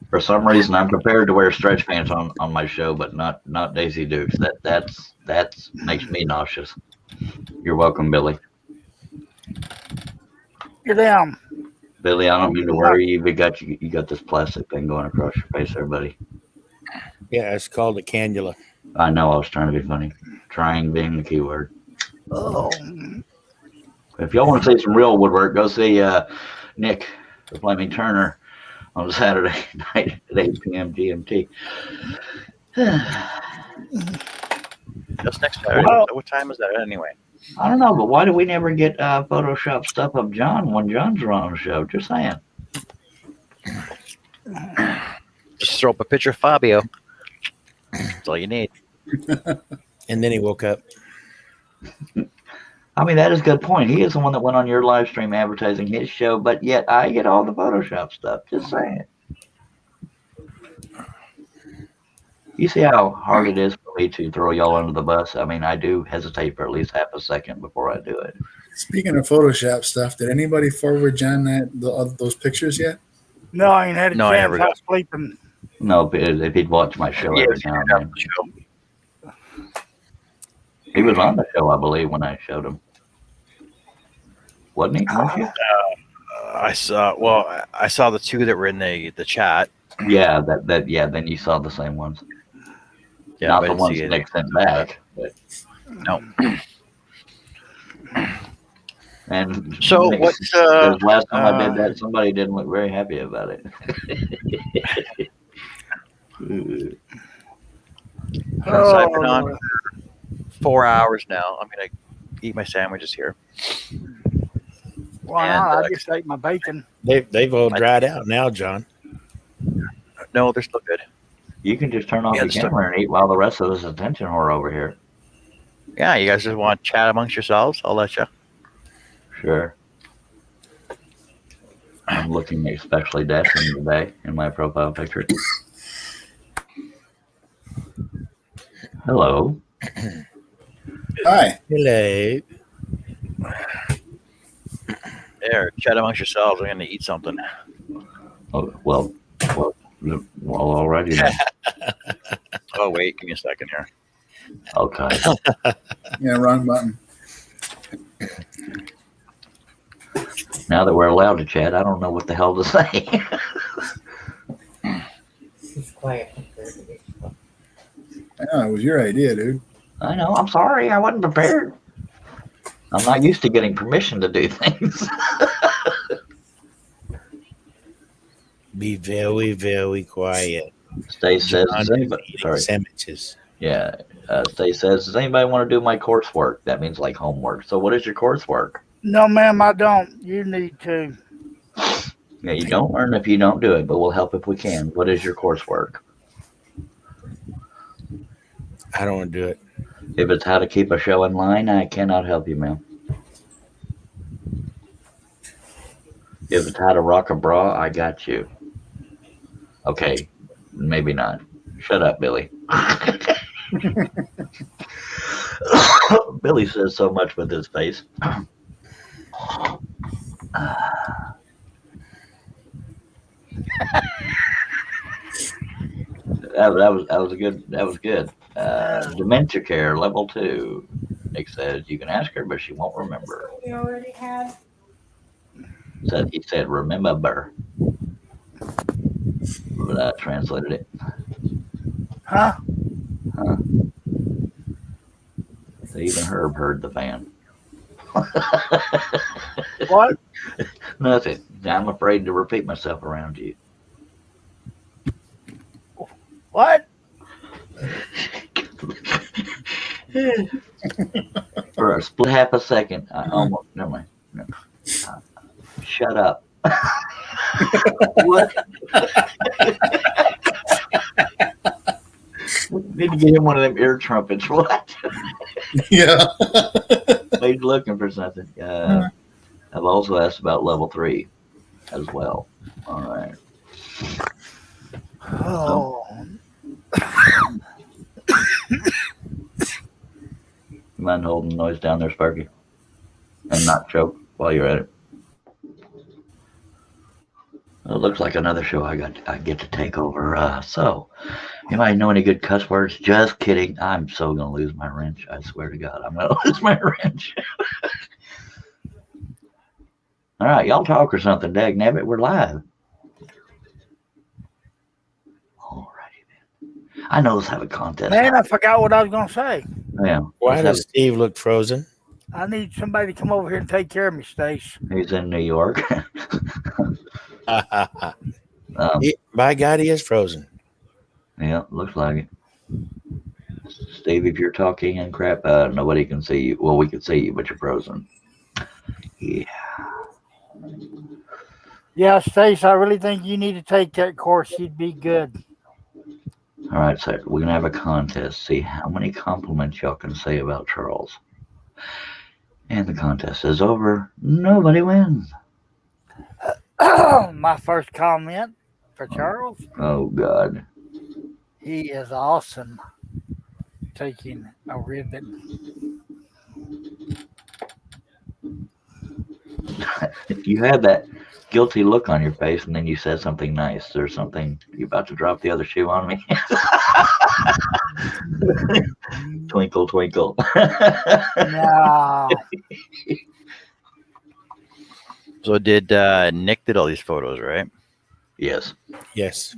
for some reason, I'm prepared to wear stretch pants on my show, but not Daisy Dukes. That makes me nauseous. You're welcome, Billy. Get down. Billy, I don't mean to worry you, but you got this plastic thing going across your face there, buddy. Yeah, it's called a cannula. I know I was trying to be funny. Trying being the key word. Oh. If y'all want to see some real woodwork, go see Nick, the Flaming Turner, on Saturday night at 8 p.m. GMT. Just next Saturday. Well, What time is that anyway? I don't know, but why do we never get Photoshop stuff of John when John's on the show? Just saying. Just throw up a picture of Fabio. That's all you need. And then he woke up. I mean, that is a good point. He is the one that went on your live stream advertising his show, but yet I get all the Photoshop stuff. Just saying. You see how hard it is for me to throw y'all under the bus? I mean, I do hesitate for at least half a second before I do it. Speaking of Photoshop stuff, did anybody forward John those pictures yet? No, I ain't had a No, I chance. never I got- was sleeping. No, if he'd watch my show every now and then. He was on the show, I believe, when I showed him. Wasn't he? Weren't you? I saw the two that were in the chat. Yeah, then you saw the same ones. Yeah, Not but I the didn't ones see Nick sent back. But, No. and So Nick- what's because last time I did that, somebody didn't look very happy about it. So I've been on 4 hours now. I'm gonna eat my sandwiches here. Why not? I just ate my bacon. They've all dried out now, John. No, they're still good. You can just turn off the it's still- camera and eat while the rest of us attention whore over here. Yeah, you guys just want to chat amongst yourselves? I'll let you. Sure. I'm looking especially dashing today in my profile picture. Hello. Hi. Hello. There, chat amongst yourselves. I'm gonna eat something. Oh, well, already then. Oh wait, give me a second here. Okay. Yeah, wrong button. Now that we're allowed to chat, I don't know what the hell to say. He's quiet. Yeah, it was your idea, dude. I know. I'm sorry. I wasn't prepared. I'm not used to getting permission to do things. Be very, very quiet. Stace says, John does is anybody, eating sorry. sandwiches. Yeah. Stace says, does anybody want to do my coursework? That means like homework. So what is your coursework? No, ma'am, I don't. You need to. Yeah, you don't learn if you don't do it, but we'll help if we can. What is your coursework? I don't want to do it. If it's how to keep a show in line, I cannot help you, ma'am. If it's how to rock a bra, I got you. Okay, maybe not. Shut up, Billy. Billy says so much with his face. That was good. Dementia care level 2. Nick says you can ask her, but she won't remember. We already had. He said remember. But I translated it. Huh? Huh. So even Herb heard the fan. What? Nothing. I'm afraid to repeat myself around you. What? For a split half a second, I almost never mind. No. Shut up. What? Need to get him one of them ear trumpets. What? Yeah. He's looking for something. I've also asked about level 3 as well. All right. Oh. You mind holding the noise down there, Sparky? And not choke while you're at it. Well, it looks like another show I get to take over. So, anybody know any good cuss words? Just kidding. I'm so gonna lose my wrench. I swear to God, I'm gonna lose my wrench. All right, y'all talk or something. Dag nabbit, we're live. Alrighty then. I know let's have a contest. Man, I forgot what I was going to say. Yeah. Why does Steve look frozen? I need somebody to come over here and take care of me, Stace. He's in New York. By God, he is frozen. Yeah, looks like it. Steve, if you're talking and crap, nobody can see you. Well, we can see you, but you're frozen. Yeah. Yeah, Stace, I really think you need to take that course. You'd be good. All right, so we're going to have a contest. See how many compliments y'all can say about Charles. And the contest is over. Nobody wins. My first comment for Charles. Oh, God. He is awesome. Taking a ribbon. You had that guilty look on your face, and then you said something nice. There's something. You about to drop the other shoe on me? Twinkle, twinkle. No. So did Nick did all these photos, right? Yes. Yes.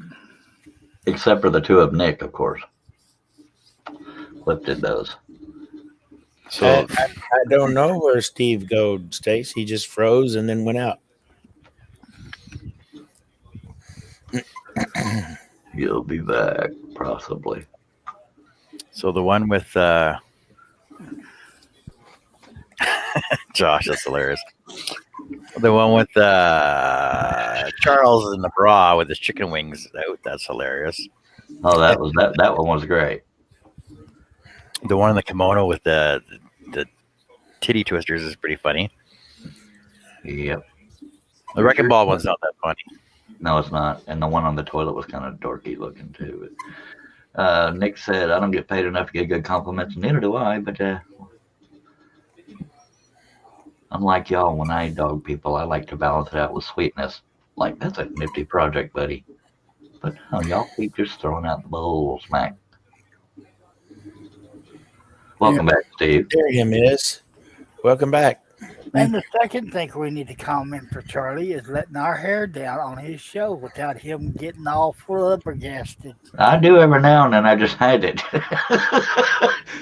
Except for the two of Nick, of course. Clip did those. So I don't know where Steve goes, Stace. He just froze and then went out. You'll be back, possibly. So the one with Josh, that's hilarious. The one with Charles in the bra with his chicken wings out, that's hilarious. Oh, that one was great. The one in the kimono with the titty twisters is pretty funny. Yep. The wrecking ball one's not that funny. No, it's not. And the one on the toilet was kind of dorky looking too. But, Nick said, I don't get paid enough to get good compliments, and neither do I, but Unlike y'all, when I dog people, I like to balance it out with sweetness. Like, that's a nifty project, buddy. But no, y'all keep just throwing out the bull smack. Welcome back, Steve. There him is. Welcome back. And the second thing we need to comment for Charlie is letting our hair down on his show without him getting all flabbergasted. I do every now and then. I just had it.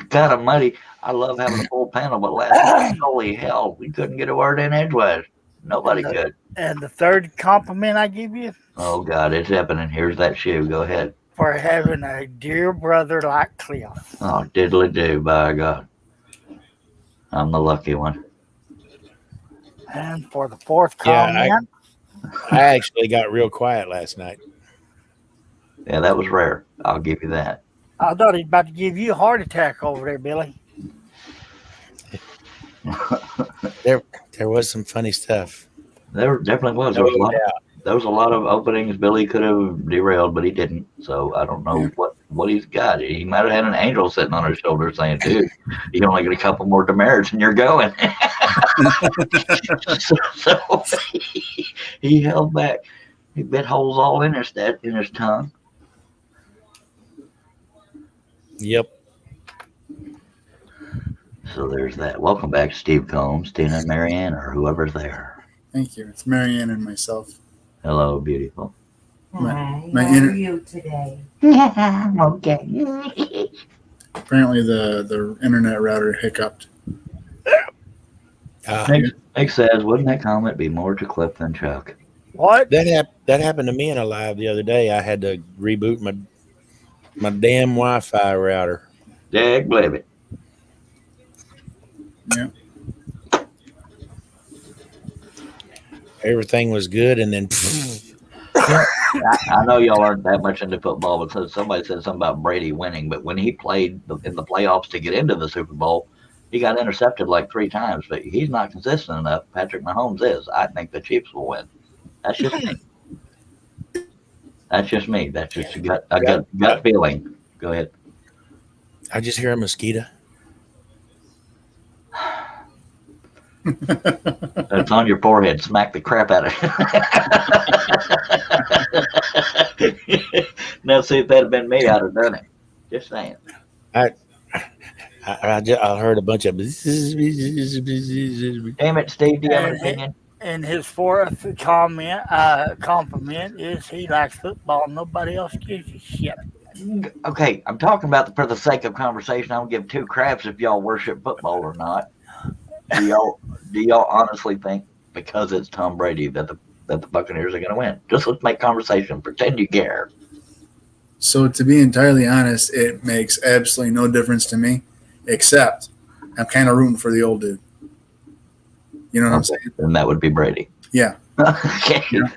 Kind of muddy. I love having a full panel, but last night, holy hell, we couldn't get a word in edgewise. Nobody could. And the third compliment I give you Oh, God, it's happening. Here's that shoe. Go ahead. for having a dear brother like Cliff. Oh, diddly do, by God. I'm the lucky one. And for the fourth Yeah, comment, I actually got real quiet last night. Yeah, that was rare. I'll give you that. I thought he was about to give you a heart attack over there, Billy. There was some funny stuff. There definitely was. There was a lot of openings Billy could have derailed, but he didn't. So I don't know what he's got. He might have had an angel sitting on his shoulder saying, "Dude, you only get a couple more demerits and you're going." so he held back. He bit holes all in his tongue. Yep. So there's that. Welcome back, Steve Combs, Tina, and Marianne, or whoever's there. Thank you. It's Marianne and myself. Hello, beautiful. Hi, my how inner- are you today? Okay. Apparently, the internet router hiccuped. Nick says, wouldn't that comment be more to Cliff than Chuck? What? That happened to me in a live the other day. I had to reboot my damn Wi-Fi router. Dag Blibbit. Yeah. Everything was good, and then I know y'all aren't that much into football, but somebody said something about Brady winning. But when he played in the playoffs to get into the Super Bowl, he got intercepted like 3 times. But he's not consistent enough. Patrick Mahomes is. I think the Chiefs will win. That's just me. That's just me. That's just a gut feeling. Go ahead. I just hear a mosquito. It's on your forehead. Smack the crap out of it. Now, see if that had been me, I'd have done it. Just saying. I heard a bunch of. Damn it, Steve. Do you have an opinion? And his fourth compliment is he likes football. Nobody else gives a shit. Okay, I'm talking about for the sake of conversation. I don't give 2 craps if y'all worship football or not. Do y'all honestly think because it's Tom Brady that the Buccaneers are going to win? Just let's make conversation. Pretend you care. So to be entirely honest, it makes absolutely no difference to me, except I'm kind of rooting for the old dude. You know what I'm saying? And that would be Brady. Yeah. Okay. Yeah.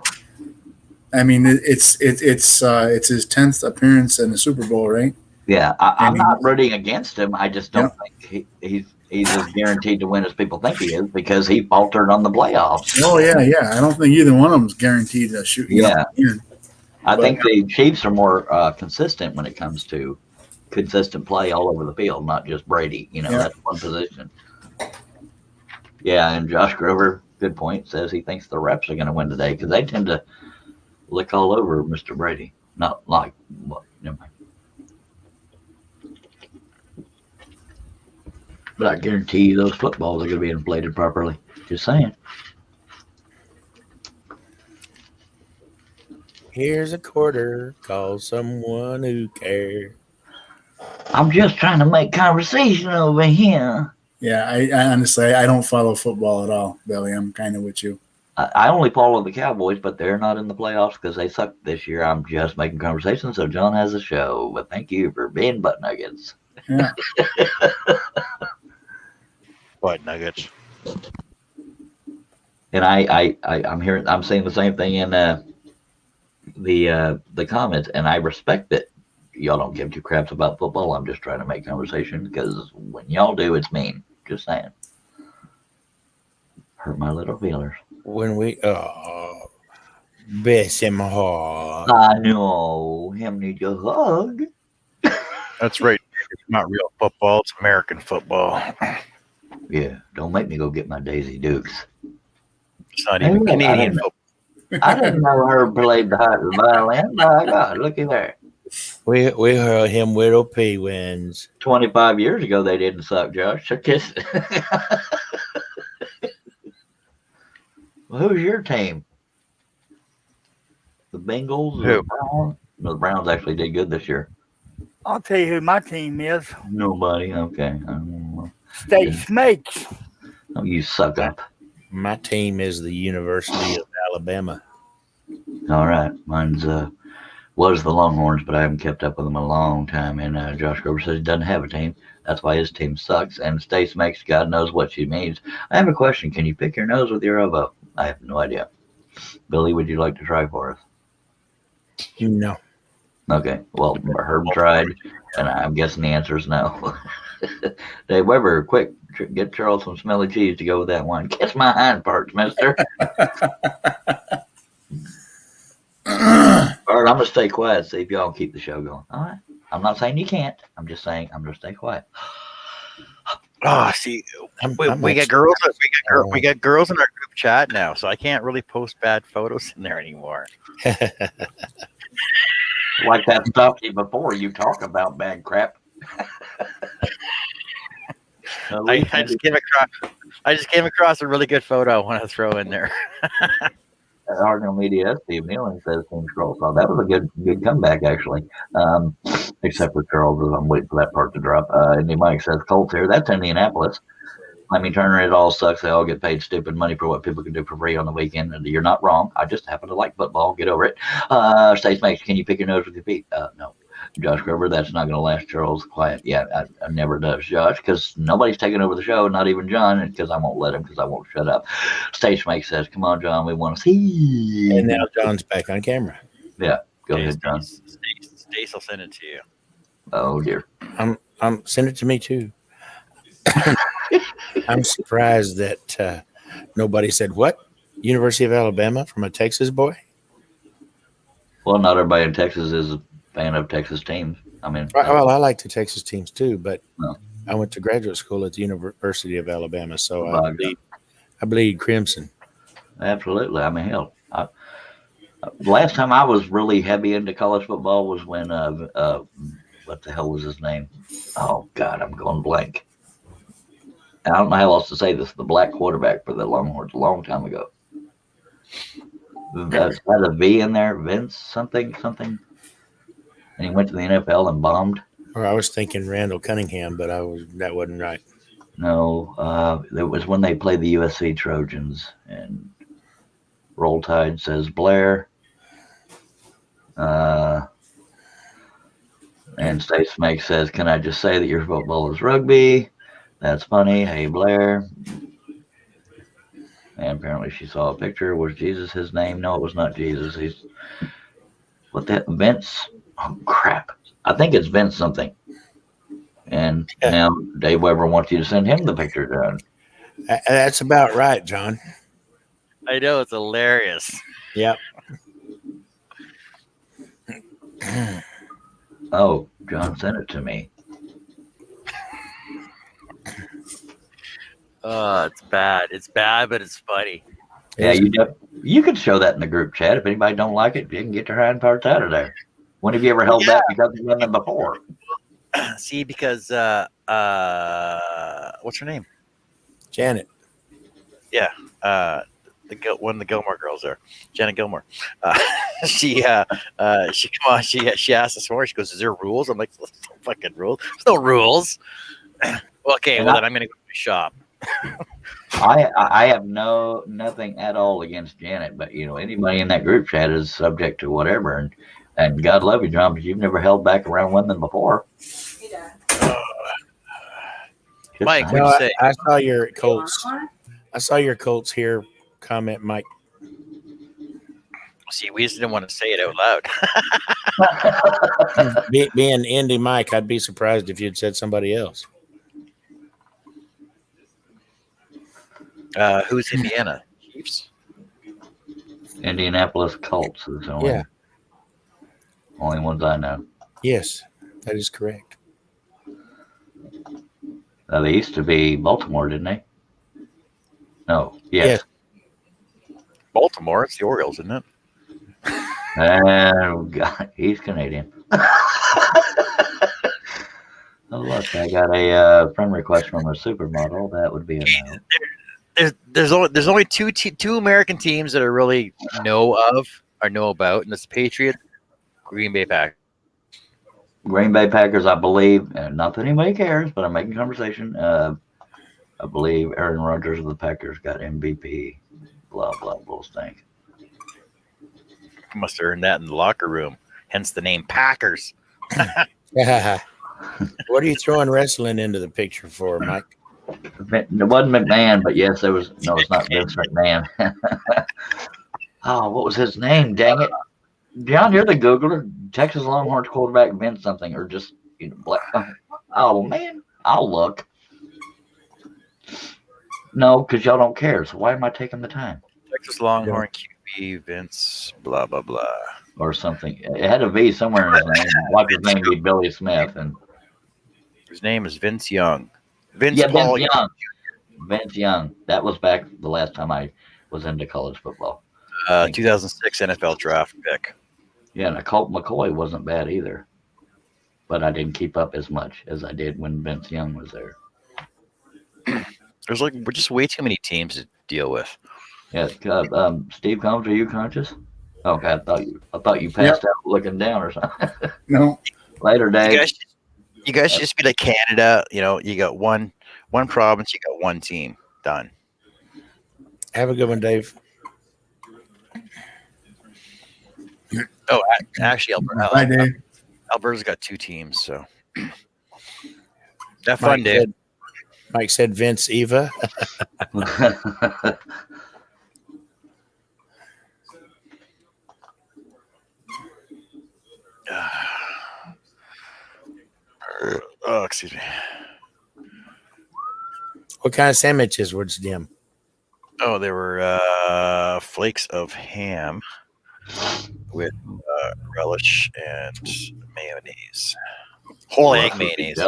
I mean, it's his 10th appearance in the Super Bowl, right? Yeah, I'm not rooting against him. I just don't think he's as guaranteed to win as people think he is because he faltered on the playoffs. Oh yeah. I don't think either one of them is guaranteed to shoot. I think the Chiefs are more consistent when it comes to consistent play all over the field, not just Brady. That's one position. Yeah, and Josh Grover, good point, says he thinks the Reps are going to win today because they tend to lick all over Mr. Brady. Not like, never mind. But I guarantee you those footballs are going to be inflated properly. Just saying. Here's a quarter. Call someone who cares. I'm just trying to make conversation over here. Yeah, I honestly, I don't follow football at all, Billy. I'm kind of with you. I only follow the Cowboys, but they're not in the playoffs because they suck this year. I'm just making conversation, so John has a show. But thank you for being butt nuggets. Yeah. Butt nuggets. And I'm saying the same thing in the comments, and I respect that y'all don't give 2 craps about football. I'm just trying to make conversation because when y'all do, it's mean. Just saying. Hurt my little feelers. When we bless him heart. I know him need a hug. That's right. It's not real football. It's American football. Yeah, don't make me go get my Daisy Dukes. It's not Hey, even look, Canadian football. I didn't know her played the violin. My God, looky there. We heard him Widow P wins. 25 years ago, they didn't suck, Josh. So kiss. Well, who's your team? The Bengals? Who? The Browns? No, the Browns actually did good this year. I'll tell you who my team is. Nobody. Okay. State Snakes. Oh, you suck up. My team is the University of Alabama. All right. Mine's was the Longhorns, but I haven't kept up with them a long time. And Josh Grover says he doesn't have a team. That's why his team sucks. And Stace makes God knows what she means. I have a question. Can you pick your nose with your elbow? I have no idea. Billy, would you like to try for us? No. Okay. Well, Herb tried, and I'm guessing the answer is no. Dave Weber, quick, get Charles some smelly cheese to go with that one. Kiss my hind parts, mister. All right, I'm going to stay quiet, see if y'all keep the show going. All right. I'm not saying you can't. I'm just saying I'm going to stay quiet. Oh, see, we get girls. We got girls in our group chat now, so I can't really post bad photos in there anymore. Like that stuff before you talk about bad crap. I just came across a really good photo I want to throw in there. Cardinal Media, Steve Nealon says Team Scroll. So that was a good comeback, actually. Except for Charles, I'm waiting for that part to drop. Indy Mike says Colts here. That's Indianapolis. I mean, Turner, it all sucks. They all get paid stupid money for what people can do for free on the weekend. And you're not wrong. I just happen to like football. Get over it. States Max, can you pick your nose with your feet? No. Josh Grover, that's not going to last. Charles, quiet. Yeah, I never does, Josh, because nobody's taking over the show, not even John, and because I won't let him, because I won't shut up. Stage Mike says, come on, John, we want to see. And now John's back on camera. Yeah, go ahead, John. Stace will send it to you. Oh, dear. Send it to me, too. I'm surprised that nobody said, what? University of Alabama from a Texas boy? Well, not everybody in Texas is a fan of Texas teams. I mean, well, I like the Texas teams too, but no. I went to graduate school at the University of Alabama, so I bleed crimson. Absolutely. I mean, hell, last time I was really heavy into college football was when what the hell was his name? Oh God, I'm going blank. I don't know how else to say this. The black quarterback for the Longhorns a long time ago. Had a V in there, Vince something, and he went to the NFL and bombed. Or I was thinking Randall Cunningham, but that wasn't right. No, it was when they played the USC Trojans, and Roll Tide says Blair. And Stace Make says, "Can I just say that your football is rugby? That's funny. Hey Blair." And apparently she saw a picture. Was Jesus his name? No, it was not Jesus. He's what that Vince? Oh crap! I think it's Vince something. And now Dave Weber wants you to send him the picture, John. That's about right, John. I know, it's hilarious. Yep. Oh, John sent it to me. It's bad. It's bad, but it's funny. Yeah, you could show that in the group chat. If anybody don't like it, you can get their hind parts out of there. When have you ever held that because of women before? See, because what's her name? Janet. Yeah, one of the Gilmore girls there, Janet Gilmore. She come on. She asked us more. She goes, "Is there rules?" I'm like, "There's no fucking rules. There's no rules." Okay, then I'm gonna go to the shop. I have nothing at all against Janet, but anybody in that group chat is subject to whatever, and God love you, John, but you've never held back around women before. Mike, what do you say? I saw your Colts. I saw your Colts here comment, Mike. See, we just didn't want to say it out loud. Being Indy Mike, I'd be surprised if you'd said somebody else. Who's Indiana? Chiefs? Indianapolis Colts is the only ones I know. Yes, that is correct. They used to be Baltimore, didn't they? No. Yes. Baltimore. It's the Orioles, isn't it? Oh, God, he's Canadian. Oh, look, I got a friend request from a supermodel. That would be a no. There's only two American teams that I really know about, and it's the Patriots, Green Bay Packers. Green Bay Packers, I believe, and not that anybody cares, but I'm making conversation. I believe Aaron Rodgers of the Packers got MVP. Blah, blah, blah, stink. Must have earned that in the locker room, hence the name Packers. What are you throwing wrestling into the picture for, Mike? It wasn't McMahon, but yes, there was. No, it's not Vince McMahon. Oh, what was his name? Dang it. John, you're the Googler. Texas Longhorns quarterback Vince something, or just black. Oh, man. I'll look. No, because y'all don't care. So why am I taking the time? Texas Longhorn QB Vince blah blah blah or something. It had a V somewhere in his name. Why his name be Billy Smith? And his name is Vince Young. Vince Young. Vince Young. That was back the last time I was into college football. 2006 NFL draft pick. Yeah, and Colt McCoy wasn't bad either. But I didn't keep up as much as I did when Vince Young was there. We're just way too many teams to deal with. Yeah, Steve Combs, are you conscious? Okay, I thought you passed out looking down or something. No. Later, Dave. You guys should just be like Canada. You know, you got one province, you got one team. Done. Have a good one, Dave. Oh, actually, Bye, Dave. Alberta's got two teams, so have fun, Dave. Mike said Vince Eva. Oh, excuse me. What kind of sandwiches were them? Oh, there were flakes of ham with relish and mayonnaise. Whole egg mayonnaise.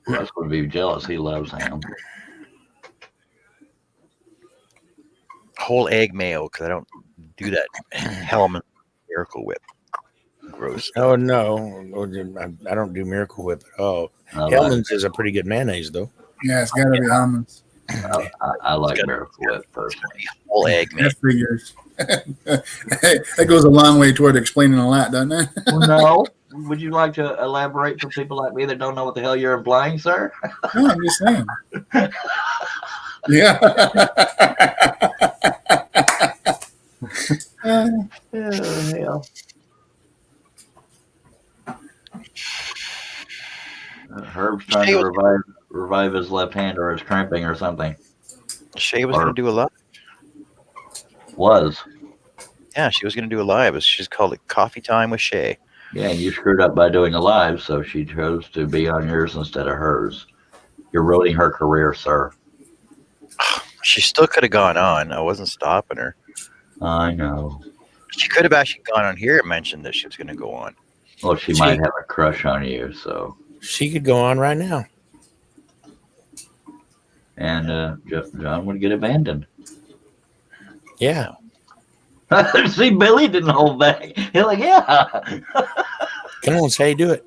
Russ would be jealous. He loves ham. Whole egg mayo, because I don't do that Hellman Miracle Whip. Gross. Oh, no. I don't do Miracle Whip at all. Hellman's is a pretty good mayonnaise, though. Yeah, it's got to be Hellman's. I like Miracle Whip personally. Whole egg mayo. That figures. Hey, that goes a long way toward explaining a lot, doesn't it? No. Would you like to elaborate for people like me that don't know what the hell you're implying, sir? No, I'm just saying. Yeah. Oh, hell. Herb's trying to revive his left hand, or his cramping or something. Shay was going to do a live. Yeah, she was going to do a live. She's called it Coffee Time with Shay. Yeah, and you screwed up by doing a live, so she chose to be on yours instead of hers. You're ruining her career, sir. She still could have gone on. I wasn't stopping her. I know. She could have actually gone on here and mentioned that she was going to go on. Well, she might have a crush on you, so. She could go on right now. And John would get abandoned. Yeah. See, Billy didn't hold back. He's like, yeah. Come on, say do it.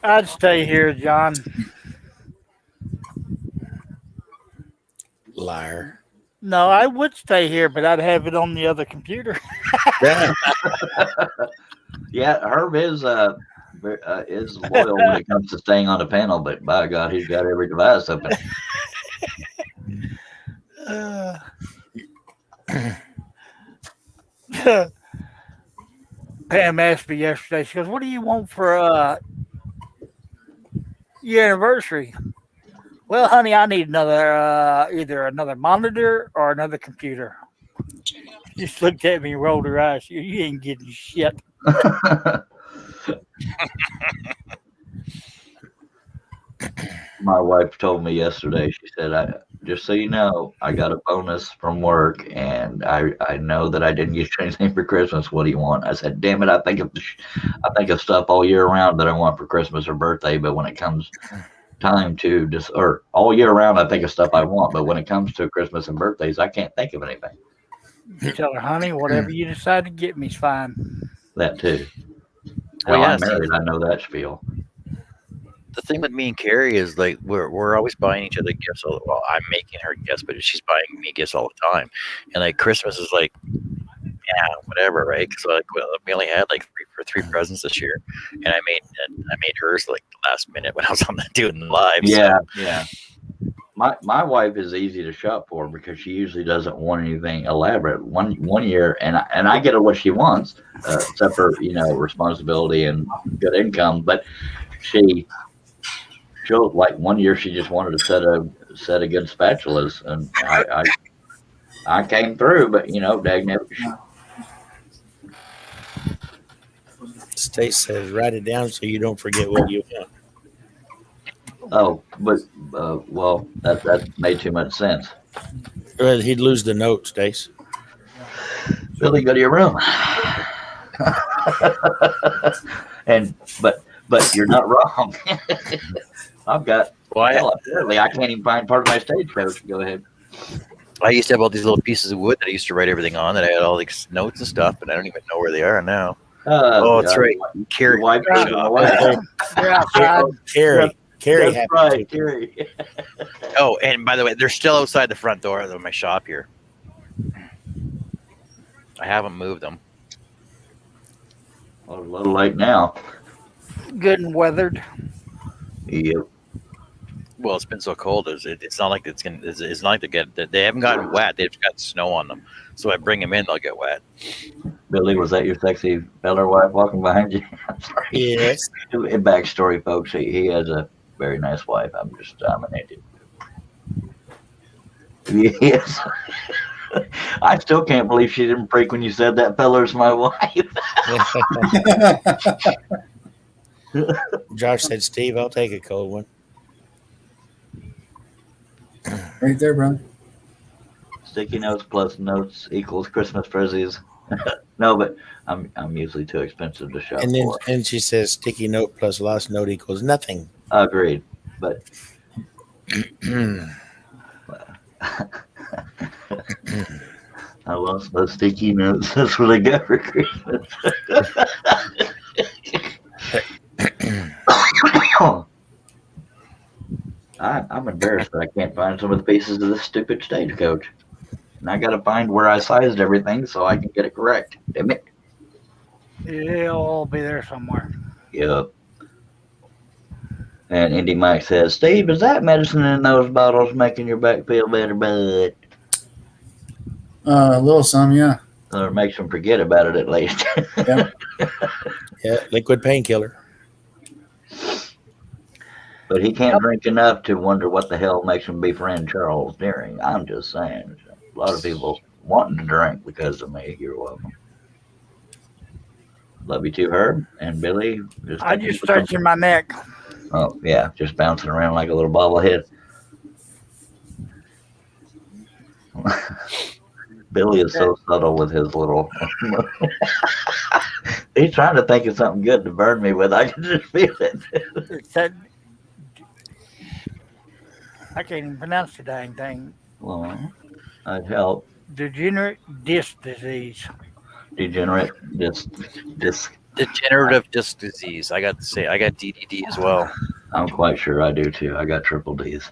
I'd stay here, John. Liar. No, I would stay here, but I'd have it on the other computer. Yeah. Yeah, Herb is loyal when it comes to staying on the panel, but by God, he's got every device open. Pam asked me yesterday, she goes, what do you want for your anniversary? Well, honey, I need another either another monitor or another computer. She just looked at me and rolled her eyes. You ain't getting shit. My wife told me yesterday, she said, just so you know, I got a bonus from work, and I know that I didn't get you anything for Christmas. What do you want? I said, damn it, I think of stuff all year round that I want for Christmas or birthday, but when it comes time to just or all year round, I think of stuff I want, but when it comes to Christmas and birthdays, I can't think of anything. You tell her, honey, whatever you decide to get me's fine. That too. Well, Hell, yeah, I'm married. I know that spiel. the thing with me and Carrie is like we're always buying each other gifts. Well, I'm making her gifts, but she's buying me gifts all the time. And like Christmas is like, yeah, whatever, right? Because like we only had like three presents this year, and I made hers like the last minute when I was on the doing the live. Yeah, So. yeah. My wife is easy to shop for because she usually doesn't want anything elaborate. One year, and I get her what she wants, except for responsibility and good income. But she'll like one year she just wanted a set of good spatulas, and I came through, but dag never. Stace says, write it down so you don't forget what you want. Oh, but well, that made too much sense. Well, he'd lose the note, Stace. Billy, go to your room. and but you're not wrong. I've got apparently I can't even find part of my stagecoach. Go ahead. I used to have all these little pieces of wood that I used to write everything on. That I had all these notes and stuff, but I don't even know where they are now. That's right. Carrie. Carrie. That's right, Carrie. Oh, and by the way, they're still outside the front door of my shop here. I haven't moved them. Well, a little late now. Good and weathered. Yep. Well, it's been so cold. It's not like it's not like they haven't gotten wet. They've got snow on them. So I bring them in, they'll get wet. Billy, was that your sexy feller wife walking behind you? Yes. Backstory, folks. He has a very nice wife. I'm an idiot. Yes. I still can't believe she didn't freak when you said that feller's my wife. Josh said, Steve, I'll take a cold one. Right there, bro. Sticky notes plus notes equals Christmas presents. No, but I'm usually too expensive to shop And then for. and she says sticky note plus lost note equals nothing. Agreed. But I lost those sticky notes. That's what I got for Christmas. I'm embarrassed that I can't find some of the pieces of this stupid stagecoach. And I got to find where I sized everything so I can get it correct. Damn it. It'll all be there somewhere. Yep. And Indy Mike says, Steve, is that medicine in those bottles making your back feel better, bud? A little some, yeah. Or it makes them forget about it at least. Yeah. Yeah, liquid painkiller. But he can't drink enough to wonder what the hell makes him befriend Charles Deering. I'm just saying. A lot of people wanting to drink because of me. You're welcome. Love you too, Herb and Billy. I just stretching my neck. Oh, yeah. Just bouncing around like a little bobblehead. Billy is so subtle with his little. He's trying to think of something good to burn me with. I can just feel it. It's that, I can't even pronounce the dang thing. Well, I'd help. Degenerate disc disease. Degenerate Degenerative disc disease. I got DDD as well. I'm quite sure I do too. I got triple D's.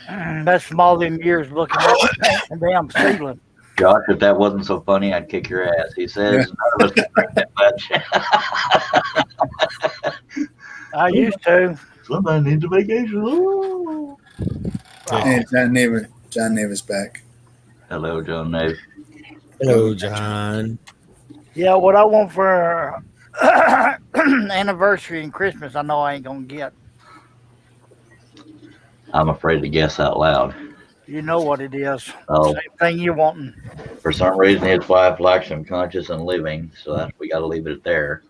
That's from all them years looking at the damn ceiling. Josh, if that wasn't so funny, I'd kick your ass. He says none of us can drink that much. I used to. Somebody needs a vacation. Ooh. Hey, John Navis back. Hello, John Nave. Hello, John. Yeah, what I want for anniversary and Christmas, I know I ain't gonna get. I'm afraid to guess out loud. You know what it is. Oh. Same thing you're wanting. For some reason, his wife likes him conscious and living, so we got to leave it there.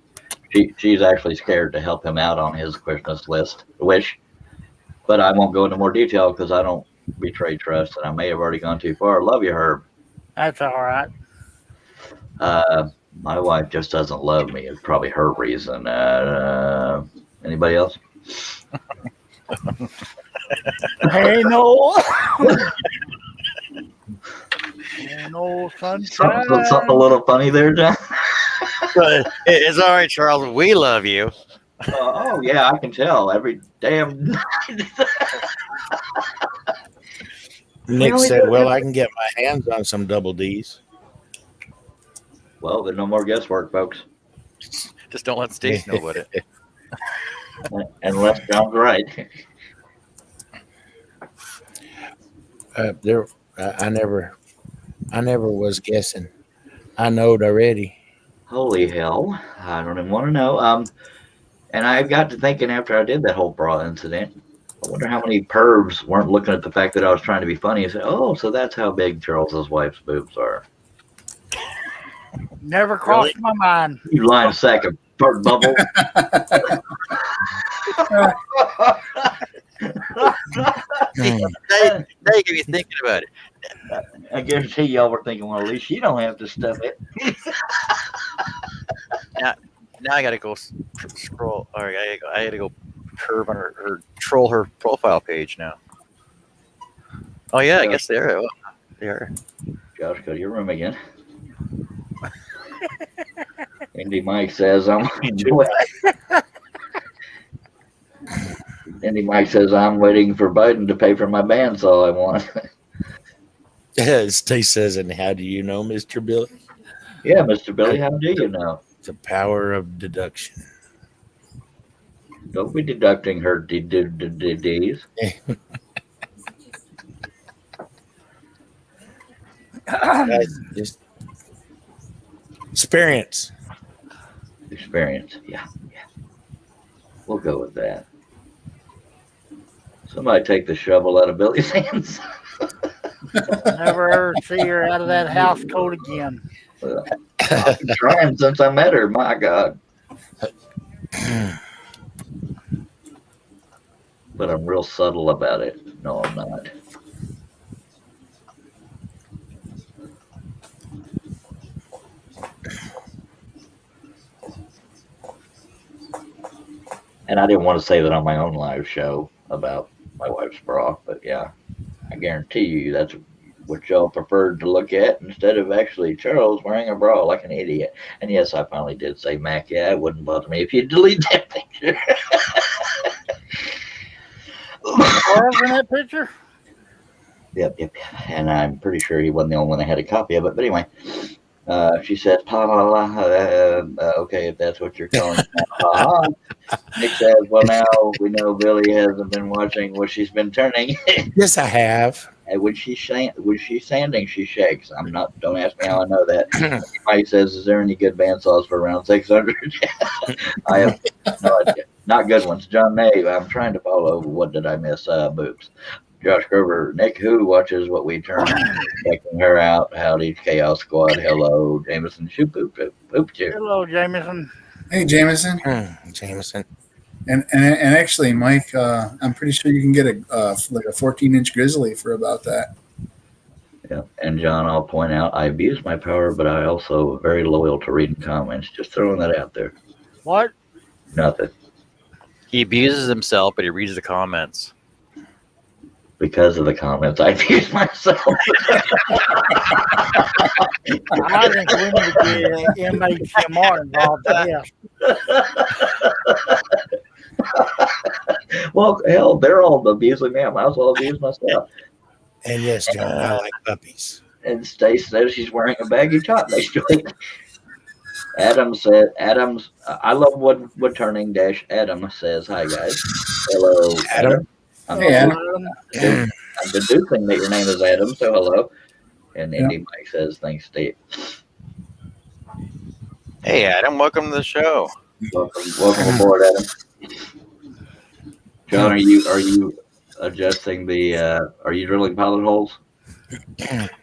She's actually scared to help him out on his Christmas wish, but I won't go into more detail because I don't betray trust, and I may have already gone too far. Love you, Herb. That's all right. My wife just doesn't love me. It's probably her reason. Anybody else? Ain't no, ain't no sunshine. Something a little funny there, John. But it's all right, Charles. We love you. Oh yeah, I can tell every damn night. Nick only said, do- "Well, I can get my hands on some double D's." Well, there's no more guesswork, folks. Just don't let Steve know about it. Unless John's right. I never was guessing. I knowed already. Holy hell! I don't even want to know. And I got to thinking after I did that whole bra incident. I wonder how many pervs weren't looking at the fact that I was trying to be funny and said, "Oh, so that's how big Charles's wife's boobs are." Never crossed my mind. You lying sack of fart bubble. Now you get me thinking about it. I guarantee y'all were thinking, well, at least you don't have to stuff it. Now I gotta go scroll. All right, I gotta go curve on her troll her profile page now. Oh yeah, I guess they are. They are. Josh, go to your room again. Indy Mike says Indy Mike says I'm waiting for Biden to pay for my bandsaw I want. Steve says, "And how do you know, Mr. Billy?" Yeah, Mr. Billy, how do you know? The power of deduction. Don't be deducting her D's. That's just experience. Experience. Yeah. We'll go with that. Somebody take the shovel out of Billy's hands. Never ever see her out of that house coat again. I've been trying since I met her. My God. But I'm real subtle about it. No, I'm not. And I didn't want to say that on my own live show about my wife's bra, but yeah, I guarantee you that's what y'all preferred to look at instead of actually Charles wearing a bra like an idiot. And yes, I finally did say Mac. Yeah, it wouldn't bother me if you delete that picture. Charles in that picture? Yep. And I'm pretty sure he wasn't the only one that had a copy of it. But anyway, she says, "Pa la la." Okay, if that's what you're calling it. Nick says, "Well, now we know Billy hasn't been watching what she's been turning." Yes, I have. And when she's sanding, she shakes. I'm not. Don't ask me how I know that. Mike says, "Is there any good bandsaws for around 600?" I have no idea. Not good ones. John Nave. I'm trying to follow. What did I miss? Boobs. Josh Grover. Nick Who watches what we turn. Checking her out. Howdy, Chaos Squad. Hello, Jameson. Shoot, poop, poop, poop, choo. Hello, Jameson. Hey, Jameson. Jameson. And actually, Mike, I'm pretty sure you can get a 14-inch grizzly for about that. Yeah, and John, I'll point out I abuse my power, but I also very loyal to reading comments. Just throwing that out there. What? Nothing. He abuses himself, but he reads the comments. Because of the comments, I abuse myself. I think we need to get MHMR involved in this. Well, hell, they're all abusing me. I might as well abuse myself. And yes, John, I like puppies. And Stace says she's wearing a baggy top next to it. Adams, I love wood turning dash. Adam says, "Hi guys." Hello, Adam. Hey, Adam. I'm deducing that your name is Adam, so hello. And Indy Mike says, "Thanks, Steve." Hey, Adam, welcome to the show. Welcome aboard, Adam. John, are you adjusting the? Are you drilling pilot holes?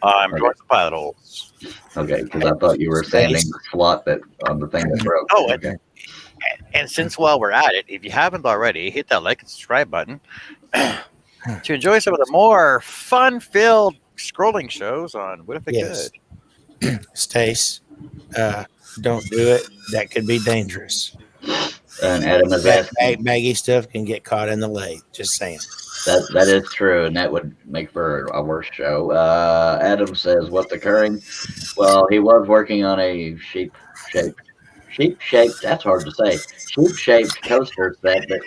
I'm drawing the pilot holes. Okay, because I thought you were sanding the slot that on the thing that broke. Oh, okay. And since while we're at it, if you haven't already, hit that like and subscribe button. to enjoy some of the more fun-filled scrolling shows on What If I Yes. Could. Stace, don't do it. That could be dangerous. And Adam is asking. Baggy stuff can get caught in the lathe. Just saying. That is true, and that would make for a worse show. Adam says, "What's occurring?" Well, he was working on a sheep-shaped. That's hard to say. Sheep-shaped coaster set that,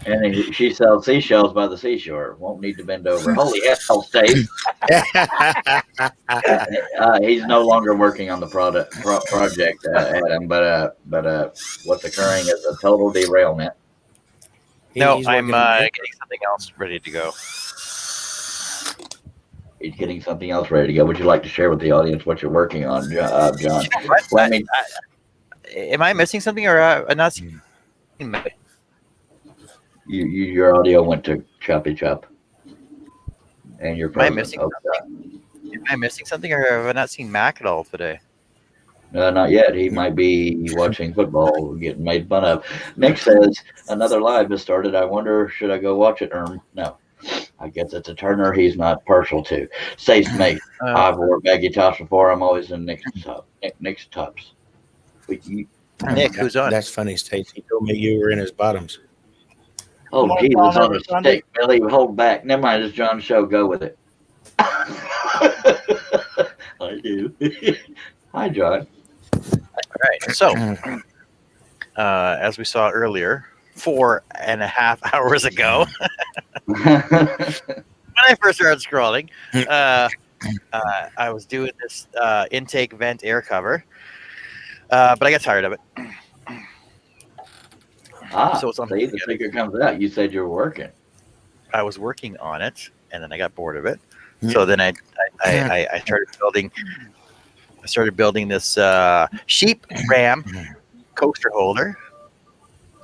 and she sells seashells by the seashore. Won't need to bend over. Holy hell, Steve! He's no longer working on the project, Adam. But what's occurring is a total derailment. No, He's I'm working on it. getting something else ready to go. He's getting something else ready to go. Would you like to share with the audience what you're working on, John? What? Well, I mean, Am I missing something, or not? your audio went to choppy chop, and you're Am I frozen. missing Oh, something? Am I missing something, or have I not seen Mac at all today? not yet. He might be watching football, getting made fun of. Nick says another live has started. I wonder, should I go watch it? No. I guess it's a Turner he's not partial to. Safe mate. I've wore baggy tops before. I'm always in Nick's tops. Nick, who's on? That's funny, Stace. He told me you were in his bottoms. Oh, Come on, Jesus, John, on every a Sunday. stick. Billy, hold back. Never mind, it's John's show. Go with it. I do. Hi, John. All right. So, as we saw earlier, 4.5 hours ago, when I first started scrolling, I was doing this intake vent air cover, but I got tired of it. So it's see, the secret comes out. You said you were working. I was working on it, and then I got bored of it. So then I started building this sheep ram coaster holder.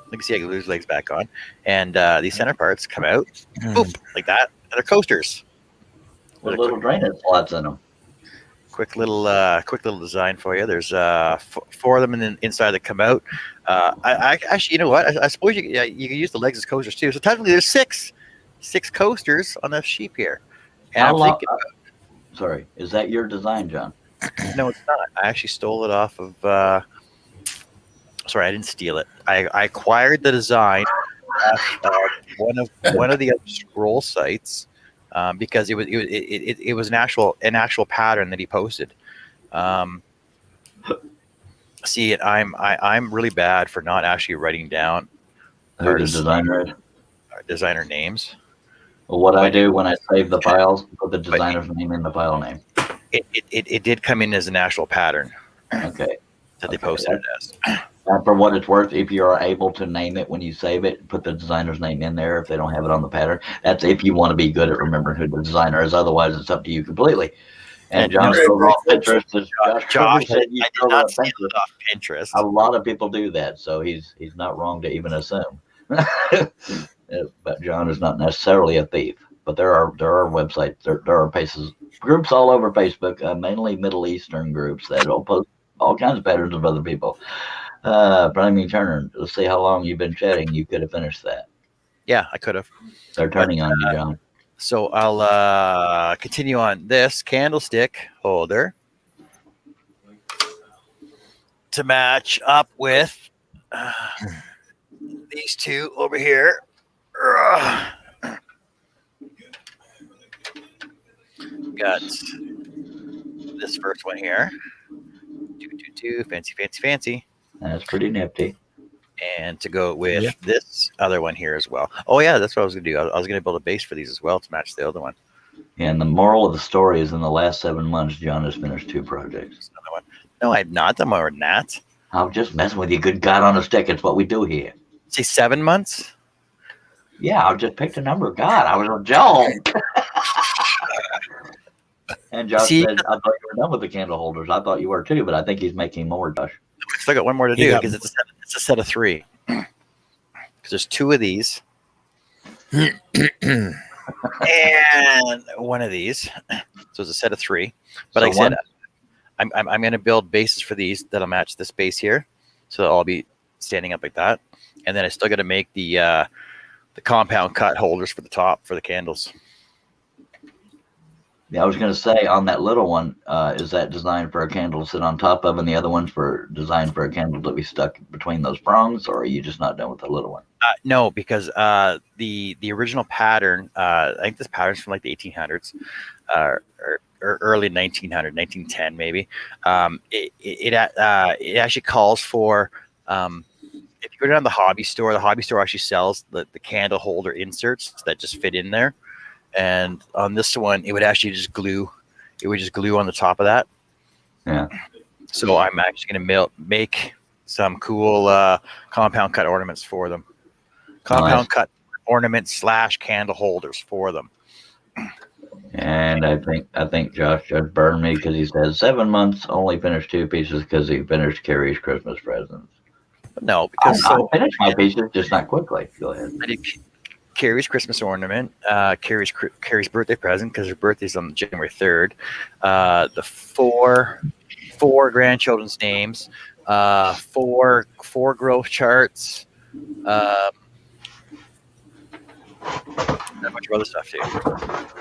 You can see I can lose legs back on, and these center parts come out, boop, like that, and they're coasters with little drainage slots in them. Quick little design for you. There's 4 of them inside that come out. I actually, you know what? I suppose you can use the legs as coasters too. So technically, there's six coasters on the sheep here. And Sorry, is that your design, John? No, it's not. I actually stole it off of. Sorry, I didn't steal it. I acquired the design off one of the other scroll sites because it was an actual pattern that he posted. See, I'm really bad for not actually writing down who the designer is. Designer names. Well, what I do when I save the files, put the designer's name in the file name. It did come in as an actual pattern. Okay. That they posted it as. For what it's worth, if you are able to name it when you save it, put the designer's name in there if they don't have it on the pattern. That's if you want to be good at remembering who the designer is. Otherwise, it's up to you completely. And John stole off Pinterest. Josh said you did not steal it off Pinterest. A lot of people do that, so he's not wrong to even assume. But John is not necessarily a thief. But there are websites, there are groups all over Facebook, mainly Middle Eastern groups that will post all kinds of patterns of other people. Vladimir Turner, let's see how long you've been chatting. You could have finished that. Yeah, I could have. They're turning on you, John. So I'll continue on this candlestick holder to match up with these two over here. Got this first one here. 222, fancy. That's pretty nifty. And to go with this other one here as well. Oh yeah, that's what I was gonna do. I was gonna build a base for these as well to match the other one. And the moral of the story is in the last 7 months, John has finished 2 projects. Another one. No, I've not done more than that. I'm just messing with you. Good God on a stick. It's what we do here. Say 7 months? Yeah, I just picked a number. God, I was a joke. And Josh said, I thought you were done with the candle holders. I thought you were too, but I think he's making more, Josh. Still got one more to do because it's a set of 3. Because there's 2 of these. And one of these. So it's a set of 3. But like I said, I'm going to build bases for these that'll match this base here. So they'll all be standing up like that. And then I still got to make the compound cut holders for the top for the candles. Yeah, I was going to say on that little one, is that designed for a candle to sit on top of, and the other one's for designed for a candle to be stuck between those prongs, or are you just not done with the little one? No, because the original pattern, I think this pattern's from like the 1800s, or early 1900, 1910 maybe. It actually calls for, if you go down to the hobby store actually sells the candle holder inserts that just fit in there. And on this one, it would actually just glue. It would just glue on the top of that. Yeah. So I'm actually going to make some cool compound cut ornaments for them. Compound cut ornaments / candle holders for them. And I think Josh just burned me because he says 7 months, only finished 2 pieces because he finished Carrie's Christmas presents. No, because I finished my pieces, just not quickly. Go ahead. I did Carrie's Christmas ornament, Carrie's birthday present because her birthday's on January 3rd. The four grandchildren's names, four growth charts, a bunch of other stuff too.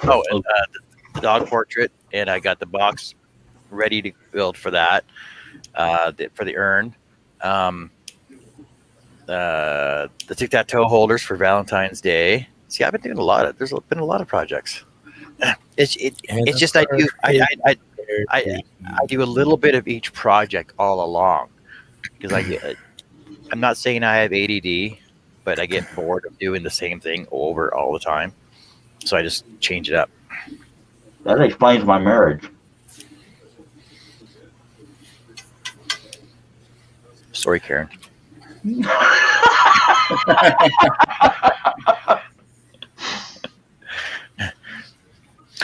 Oh, and the dog portrait, and I got the box ready to build for that. For the urn. The tic-tac-toe holders for Valentine's Day. See, I've been doing there's been a lot of projects. It's just I do a little bit of each project all along because I'm not saying I have ADD, but I get bored of doing the same thing over all the time, so I just change it up. That explains my marriage. Sorry, Karen.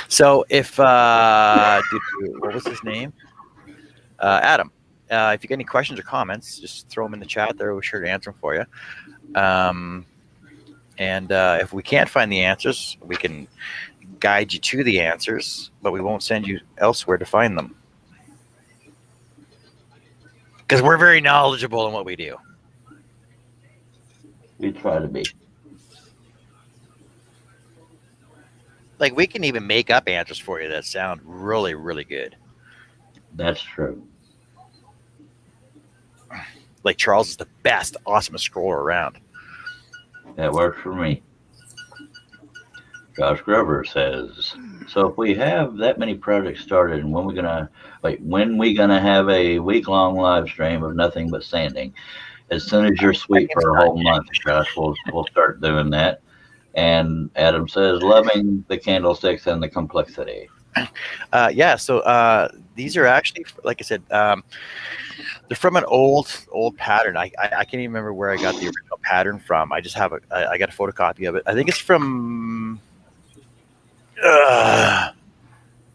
So if what was his name? Adam. If you got any questions or comments, just throw them in the chat there. We're sure to answer them for you. And if we can't find the answers, we can guide you to the answers, but we won't send you elsewhere to find them. Because we're very knowledgeable in what we do. We try to be. Like, we can even make up answers for you that sound really, really good. That's true. Like, Charles is the best, awesomest scroller around. That works for me. Josh Grover says, so if we have that many projects started, and when we gonna have a week-long live stream of nothing but sanding? As soon as you're sweet for a whole month, Josh, we'll start doing that. And Adam says, loving the candlesticks and the complexity. Yeah, so these are actually, like I said, they're from an old pattern. I can't even remember where I got the original pattern from. I just have I got a photocopy of it. I think it's from.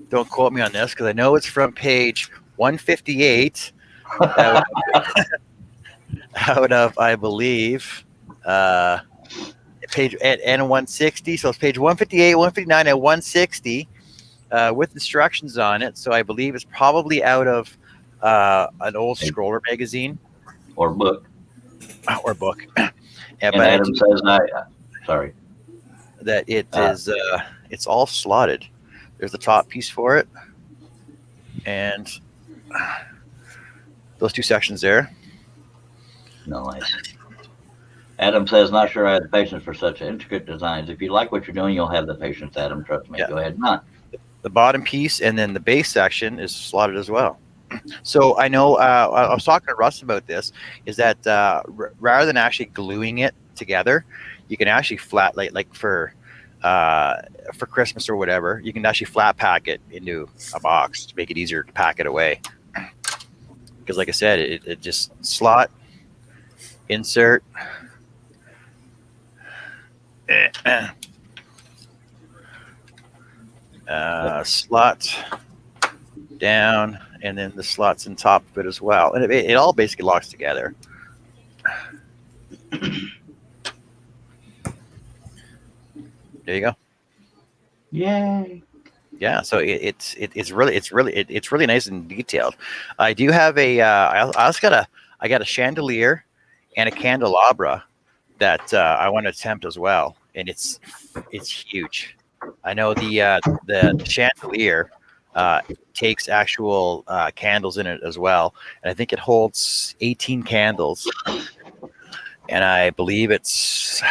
Don't quote me on this because I know it's from page 158 out of I believe page at N160. So it's page 158, 159, and 160 with instructions on it. So I believe it's probably out of an old scroller magazine or book. Or book. Yeah, and but Adam says, sorry, that it is it's all slotted. There's the top piece for it, and those two sections there. Nice. Adam says, not sure I have the patience for such intricate designs. If you like what you're doing, you'll have the patience, Adam. Trust me. Yeah. Go ahead. Not. The bottom piece and then the base section is slotted as well. So I know I was talking to Russ about this, is that rather than actually gluing it together, you can actually flat, like for Christmas or whatever, you can actually flat pack it into a box to make it easier to pack it away. Because like I said, it just slot, insert, slot down, and then the slots in top of it as well, and it all basically locks together. There you go. Yay! Yeah, so it's really nice and detailed. I do have a I got a chandelier and a candelabra that I want to attempt as well. and it's huge. I know the chandelier takes actual candles in it as well, and I think it holds 18 candles, and I believe it's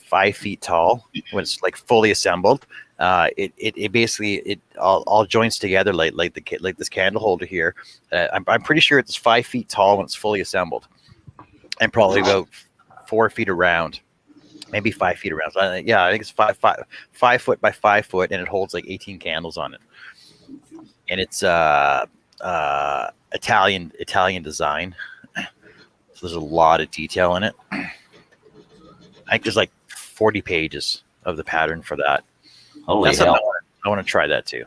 5 feet tall when it's like fully assembled. It basically it all joins together like this candle holder here. I'm pretty sure it's 5 feet tall when it's fully assembled, and probably about 4 feet around, maybe 5 feet around. So yeah, I think it's 5 foot by 5 foot, and it holds like 18 candles on it, and it's Italian design. So there's a lot of detail in it. I think there's like 40 pages of the pattern for that. Holy hell! I want to try that too.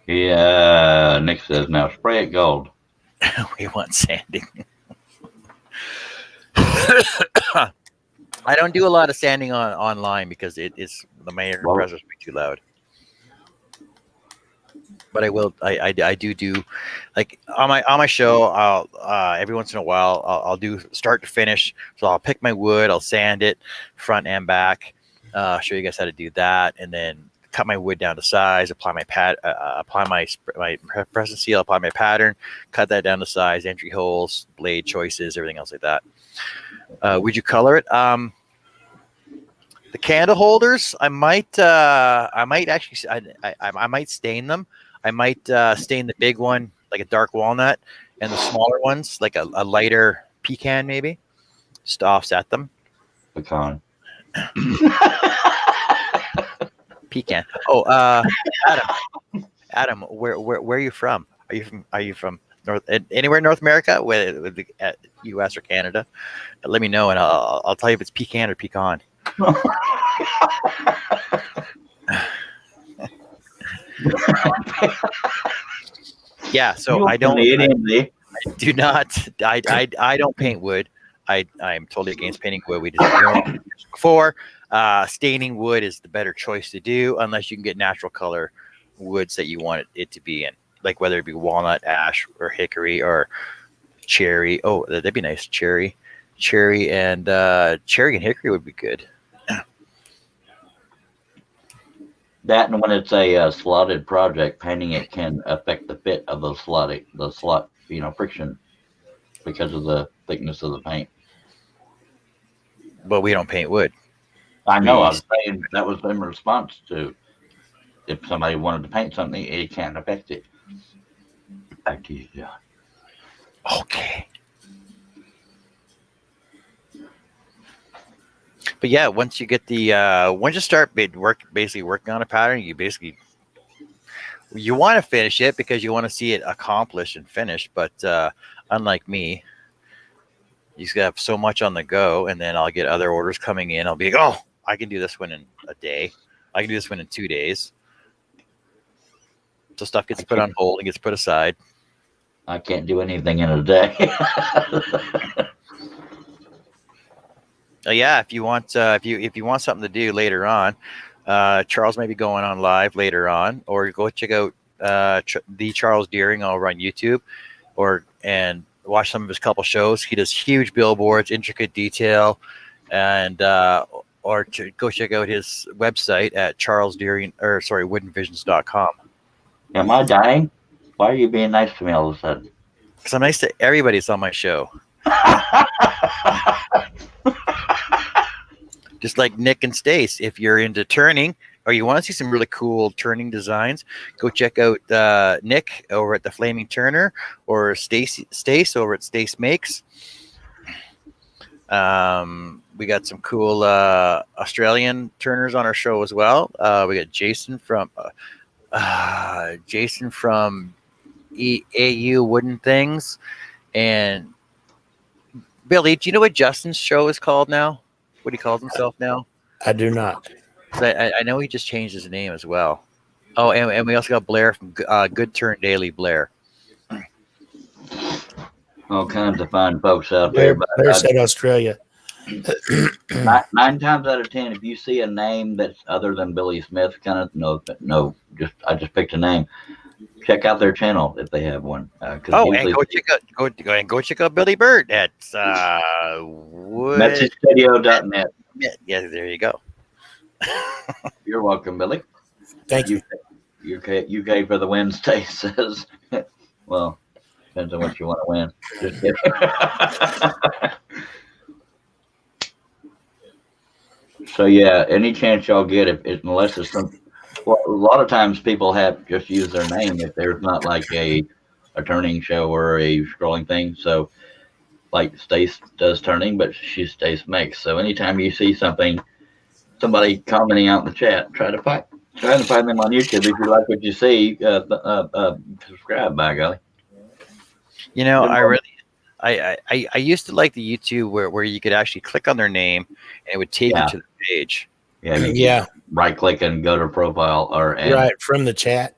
Yeah, Nick says now spray it gold. We want sanding. I don't do a lot of sanding online because it's the mayor compressor's way too loud. But I will. I do like on my show. I'll every once in a while I'll do start to finish. So I'll pick my wood, I'll sand it front and back. Show you guys how to do that, and then cut my wood down to size. Apply my apply my press and seal. Apply my pattern. Cut that down to size. Entry holes, blade choices, everything else like that. Would you color it? The candle holders, I might actually, I might stain them. I might stain the big one like a dark walnut, and the smaller ones like a lighter pecan, maybe, just to offset them. Pecan. Oh, Adam, where are you from? Are you from anywhere in North America, with the U.S. or Canada? Let me know, and I'll tell you if it's pecan or pecan. Yeah, so I do not. I don't paint wood. I'm totally against painting wood. We just before. Staining wood is the better choice to do, unless you can get natural color woods that you want it to be in, like whether it be walnut, ash, or hickory, or cherry. Oh, that'd be nice. Cherry and hickory would be good. That, and when it's a slotted project, painting it can affect the fit of the slot, friction, because of the thickness of the paint. But we don't paint wood. I know. I was saying that was in response to if somebody wanted to paint something, it can't affect it. Back to you, John. Okay. But yeah, once you get once you start basically working on a pattern, you want to finish it because you want to see it accomplished and finished. But unlike me, you just have so much on the go, and then I'll get other orders coming in. I'll be like, oh, I can do this one in a day. I can do this one in 2 days. So stuff gets put on hold and gets put aside. I can't do anything in a day. Yeah, if you want if you want something to do later on, Charles may be going on live later on, or go check out the Charles Deering over on YouTube, and watch some of his couple shows. He does huge billboards, intricate detail, and or go check out his website at woodenvisions.com. Am I dying? Why are you being nice to me all of a sudden? Because I'm nice to everybody that's on my show. Just like Nick and Stace, if you're into turning or you want to see some really cool turning designs, go check out Nick over at the Flaming Turner, or Stace over at Stace Makes. We got some cool Australian turners on our show as well. We got Jason from AU Wooden Things, and Billy. Do you know what Justin's show is called now? What he calls himself now? I do not. I know he just changed his name as well. Oh, and we also got Blair from Good Turn Daily. Blair. All kinds of fine folks out there. Blair said Australia. 9 times out of 10, if you see a name that's other than Billy Smith, kind of I just picked a name. Check out their channel if they have one. And go check out Billy Bird at MexiStudio.net. Yeah, there you go. You're welcome, Billy. Thank you. UK for the win, Stay says. Well, depends on what you want to win. Just kidding. So yeah, any chance y'all get, if unless it's some, well, a lot of times people have just use their name if there's not like a turning show or a scrolling thing. So like Stace does turning, but she Stace makes. So anytime you see something, somebody commenting out in the chat, try to find them on YouTube. If you like what you see, subscribe. By golly, You know, I really, I used to like the YouTube where you could actually click on their name and it would take Yeah. you to the page. yeah, you Yeah, right click and go to profile and right from the chat.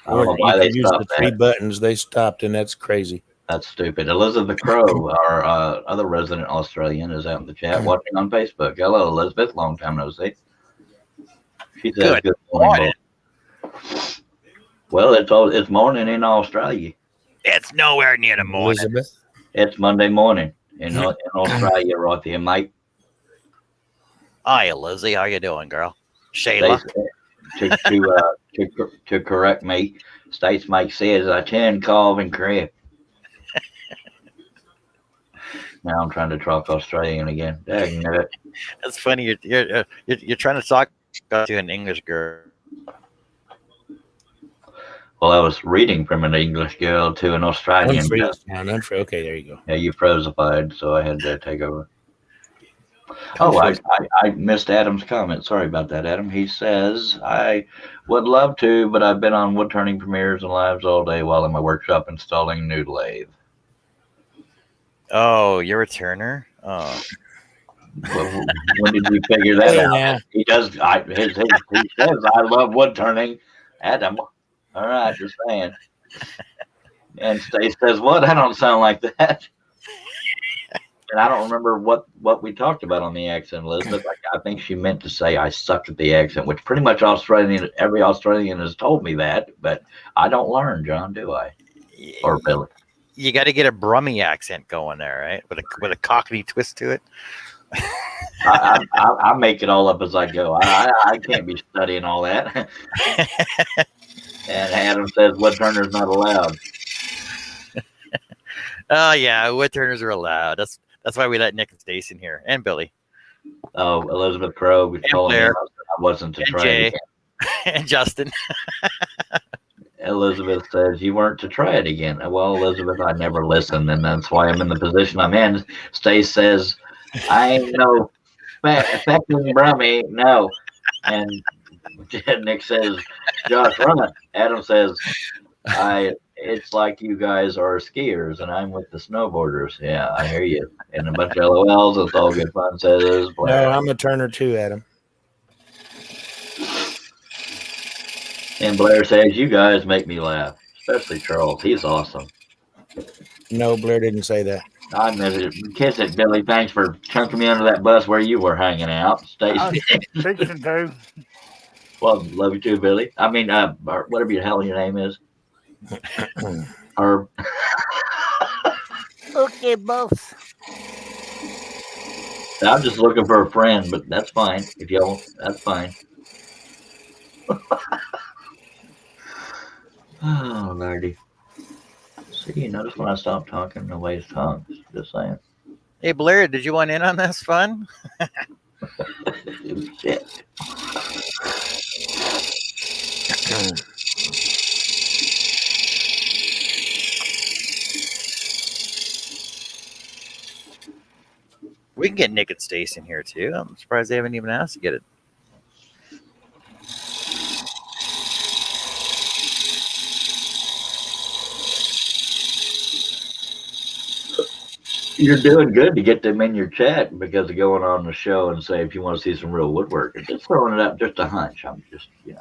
I don't know Or why you they could use the stopped three that. buttons. They stopped, and that's crazy. That's stupid. Elizabeth Crow, our other resident Australian, is out in the chat watching on Facebook. Hello, Elizabeth. Long time no see. She says, Good "Good morning, morning. both." Well, it's morning in Australia. It's nowhere near the morning. Elizabeth. It's Monday morning in Australia, right there, mate. Hi, Lizzie. How you doing, girl? States, Shayla. to correct me, States Mike says I tend call and correct. Now I'm trying to talk Australian again. Dang it. That's funny. You're trying to talk to an English girl. Well, I was reading from an English girl to an Australian girl. Unfreeze. Okay, there you go. Yeah, you frozeified, so I had to take over. Oh, I missed Adam's comment. Sorry about that, Adam. He says, I would love to, but I've been on wood turning premieres and lives all day while in my workshop installing new lathe. Oh, you're a turner? Oh. Well, when did you figure that out? Yeah. He does. He says, I love wood turning. Adam. All right, just saying. And Stace says, what? I don't sound like that. And I don't remember what we talked about on the accent, Elizabeth. I think she meant to say I sucked at the accent, which pretty much every Australian has told me that, but I don't learn, John, do I? Or Billy? You got to get a Brummie accent going there, right? With a Cockney twist to it. I make it all up as I go. I can't be studying all that. And Adam says wood turners not allowed. Oh yeah, wood turners are allowed. That's why we let Nick and Stace in here, and Billy. Oh, Elizabeth Crow was calling me. I wasn't to and try Jay, it again. and Justin. Elizabeth says you weren't to try it again. Well, Elizabeth, I never listened, and that's why I'm in the position I'm in. Stace says I ain't no effective Brummie, no. And Nick says Josh, run it. Adam says it's like you guys are skiers and I'm with the snowboarders. Yeah, I hear you. And a bunch of LOLs. It's all good fun, says Blair. No, I'm a turner too, Adam. And Blair says, you guys make me laugh, especially Charles. He's awesome. No, Blair didn't say that. I miss it. Kiss it, Billy. Thanks for chunking me under that bus where you were hanging out. Stacey. Fixing to. Well, love you too, Billy. I mean, whatever the hell your name is. Herb. Okay, both. I'm just looking for a friend, but that's fine. If y'all, that's fine. Oh, Lordy. See, you notice when I stop talking, the way it talks. Just saying. Hey Blair, did you want in on this fun? Shit. We can get Nick and Stace in here too. I'm surprised they haven't even asked to get it. You're doing good to get them in your chat because of going on the show and say if you want to see some real woodwork. And just throwing it out, just a hunch. I'm just, Do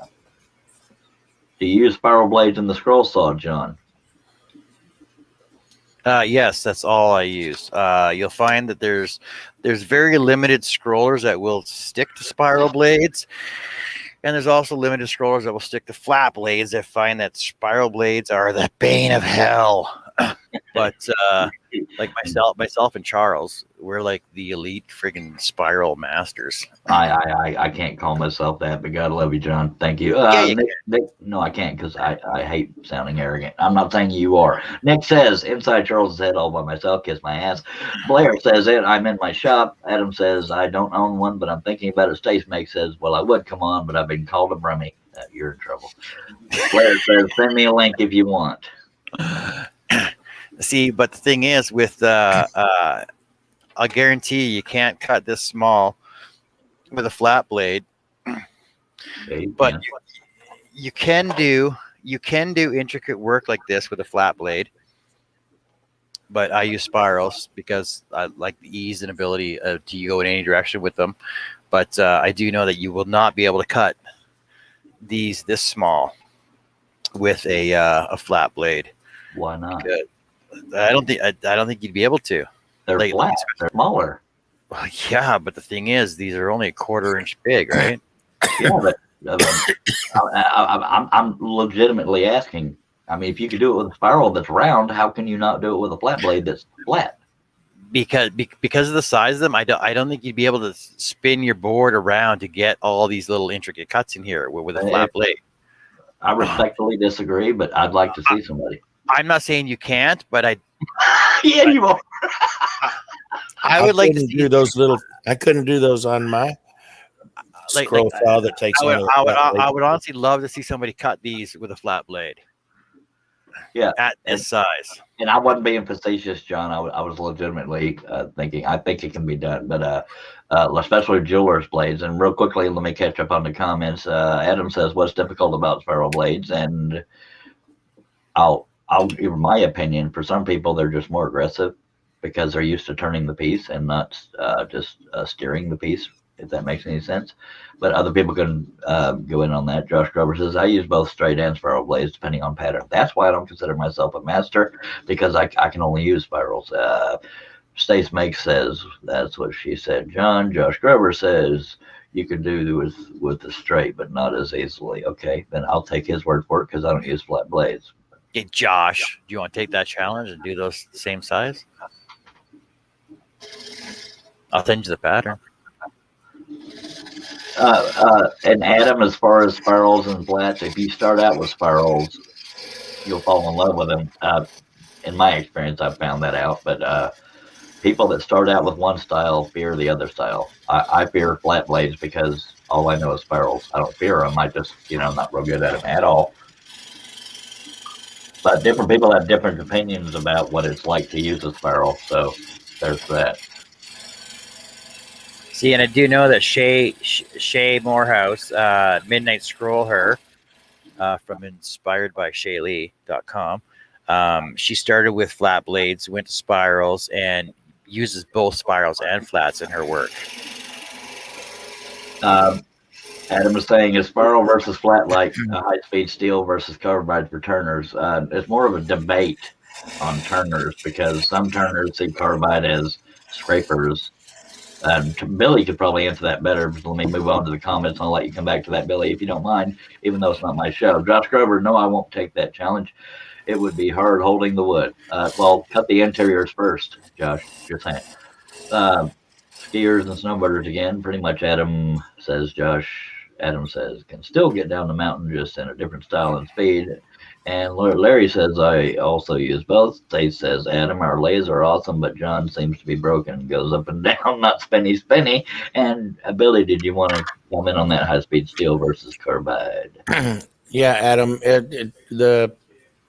you use spiral blades in the scroll saw, John? Yes, that's all I use. You'll find that there's very limited scrollers that will stick to spiral blades, and there's also limited scrollers that will stick to flat blades. I find that spiral blades are the bane of hell. But like myself and Charles, we're like the elite friggin' spiral masters. I can't call myself that, but God love you, John. Thank you. Yeah, you Nick, no, I can't because I hate sounding arrogant. I'm not saying you are. Nick says, inside Charles's head all by myself, kiss my ass. Blair says it, I'm in my shop. Adam says, I don't own one, but I'm thinking about it. Stace Make says, well, I would come on, but I've been called a brummie. You're in trouble. Blair says, send me a link if you want. See, but the thing is, with I'll guarantee you can't cut this small with a flat blade. Yeah, But you can do intricate work like this with a flat blade. But I use spirals because I like the ease and ability to go in any direction with them. But I do know that you will not be able to cut these this small with a flat blade. Why not? I don't think you'd be able to. They're Like, flat. They're smaller. Well, yeah, but the thing is, these are only a 1/4 inch big, right? Yeah, but I'm legitimately asking. I mean, if you could do it with a spiral that's round, how can you not do it with a flat blade that's flat? Because of the size of them, I don't think you'd be able to spin your board around to get all these little intricate cuts in here with a flat blade. I respectfully disagree, but I'd like to see somebody. I'm not saying you can't, but yeah, you are. I would like to do those little. I couldn't do those on my scroll file that takes. I would honestly love to see somebody cut these with a flat blade. Yeah, at this size. And I wasn't being facetious, John. I was legitimately thinking. I think it can be done, but especially jewelers' blades. And real quickly, let me catch up on the comments. Adam says, "What's difficult about spiral blades?" And I'll give my opinion. For some people, they're just more aggressive because they're used to turning the piece and not just steering the piece, if that makes any sense. But other people can go in on that. Josh Grover says, I use both straight and spiral blades depending on pattern. That's why I don't consider myself a master, because I can only use spirals. Stace Makes says, that's what she said. John, Josh Grover says, you can do with the straight, but not as easily. Okay, then I'll take his word for it because I don't use flat blades. Hey, Josh, do you want to take that challenge and do those the same size? I'll send you the pattern. And Adam, as far as spirals and flats, if you start out with spirals, you'll fall in love with them. In my experience, I've found that out. But people that start out with one style fear the other style. I fear flat blades because all I know is spirals. I don't fear them. I just, I'm not real good at them at all. But different people have different opinions about what it's like to use a spiral. So there's that. See, and I do know that Shay Morehouse, Midnight Scroll her, from inspiredbyshaylee.com. She started with flat blades, went to spirals, and uses both spirals and flats in her work. Adam was saying, is spiral versus flat like high-speed steel versus carbide for turners? It's more of a debate on turners because some turners see carbide as scrapers. Billy could probably answer that better. Let me move on to the comments. I'll let you come back to that, Billy, if you don't mind, even though it's not my show. Josh Grover, no, I won't take that challenge. It would be hard holding the wood. Well, cut the interiors first, Josh. You're saying. Skiers and snowboarders again. Pretty much Adam says, Adam says, can still get down the mountain just in a different style and speed. And Larry says, I also use both. Stace says, Adam, our lathes are awesome, but John seems to be broken. Goes up and down, not spinny. And Billy, did you want to comment on that high-speed steel versus carbide? Yeah, Adam, the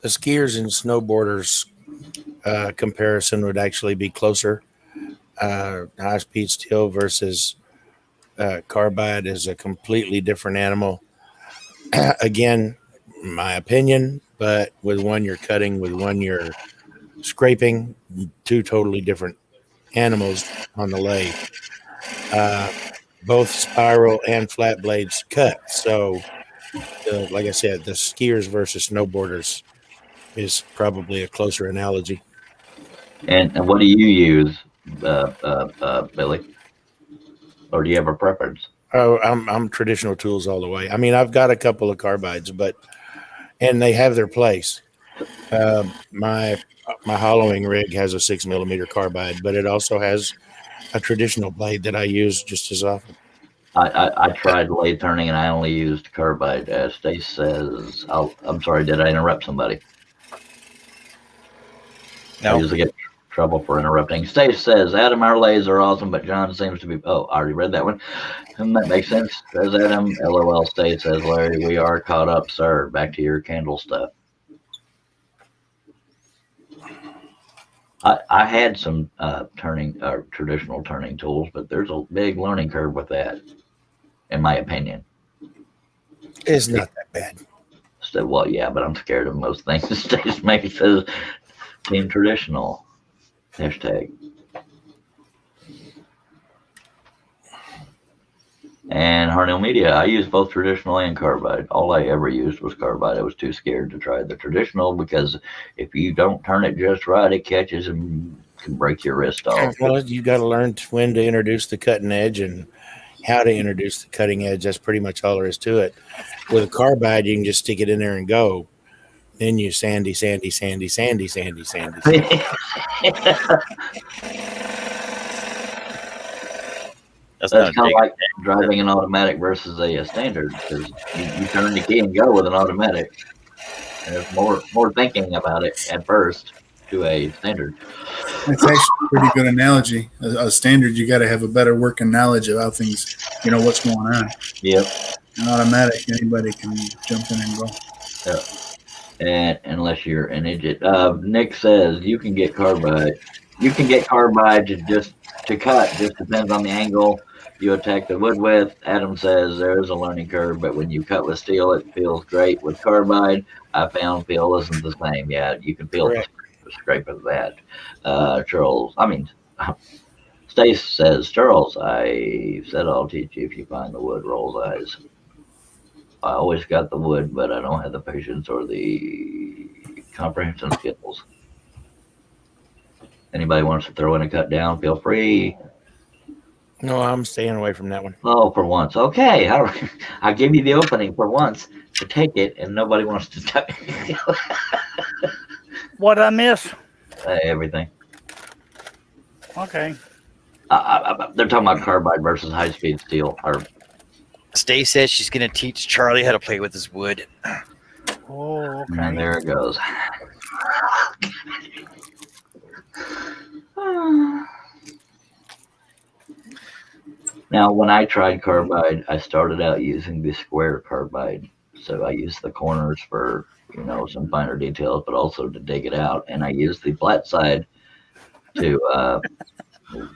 skiers and snowboarders comparison would actually be closer. High-speed steel versus carbide is a completely different animal. Again, my opinion, but with one you're cutting, with one you're scraping, two totally different animals on the lathe. Both spiral and flat blades cut. So, like I said, the skiers versus snowboarders is probably a closer analogy. And what do you use, Billy? Or do you have a preference? Oh, I'm traditional tools all the way. I mean, I've got a couple of carbides, and they have their place. My hollowing rig has a 6mm carbide, but it also has a traditional blade that I use just as often. I tried lathe turning and I only used carbide. Stace says, I'm sorry, did I interrupt somebody? I No. usually get trouble for interrupting. Stace says, Adam, our lathes are awesome, but John seems to be. Oh, I already read that one. And that makes sense, says Adam. LOL. Stace says, Larry, we are caught up, sir. Back to your candle stuff. I had some traditional turning tools, but there's a big learning curve with that, in my opinion. It's not that bad. So, well, yeah, but I'm scared of most things. Stace maybe says team traditional. Hashtag. And Harnell Media, I use both traditional and carbide. All I ever used was carbide. I was too scared to try the traditional because if you don't turn it just right, it catches and can break your wrist off. Well, you got to learn when to introduce the cutting edge and how to introduce the cutting edge. That's pretty much all there is to it. With a carbide, you can just stick it in there and go. Then you sandy. That's kind of like driving an automatic versus a standard, because you turn the key and go with an automatic. And there's more thinking about it at first to a standard. It's actually a pretty good analogy. A standard, you got to have a better working knowledge of how things, what's going on. Yep. An automatic, anybody can jump in and go. Yep. And unless you're an idiot. Nick says you can get carbide. You can get carbide to cut. Just depends on the angle you attack the wood with. Adam says there is a learning curve, but when you cut with steel, it feels great. With carbide, I found feel isn't the same. Yeah, you can feel the scrape of that. Stace says, Charles, I said I'll teach you if you find the wood rolls eyes. I always got the wood, but I don't have the patience or the comprehension skills. Anybody wants to throw in a cut down, feel free. No, I'm staying away from that one. Oh, for once. Okay. I gave you the opening for once to take it, and nobody wants to touch it. What I miss? Everything. Okay. They're talking about carbide versus high-speed steel. Stace says she's going to teach Charlie how to play with his wood. Oh, okay. And there it goes. Now, when I tried carbide, I started out using the square carbide. So I used the corners for, some finer details, but also to dig it out. And I used the flat side to,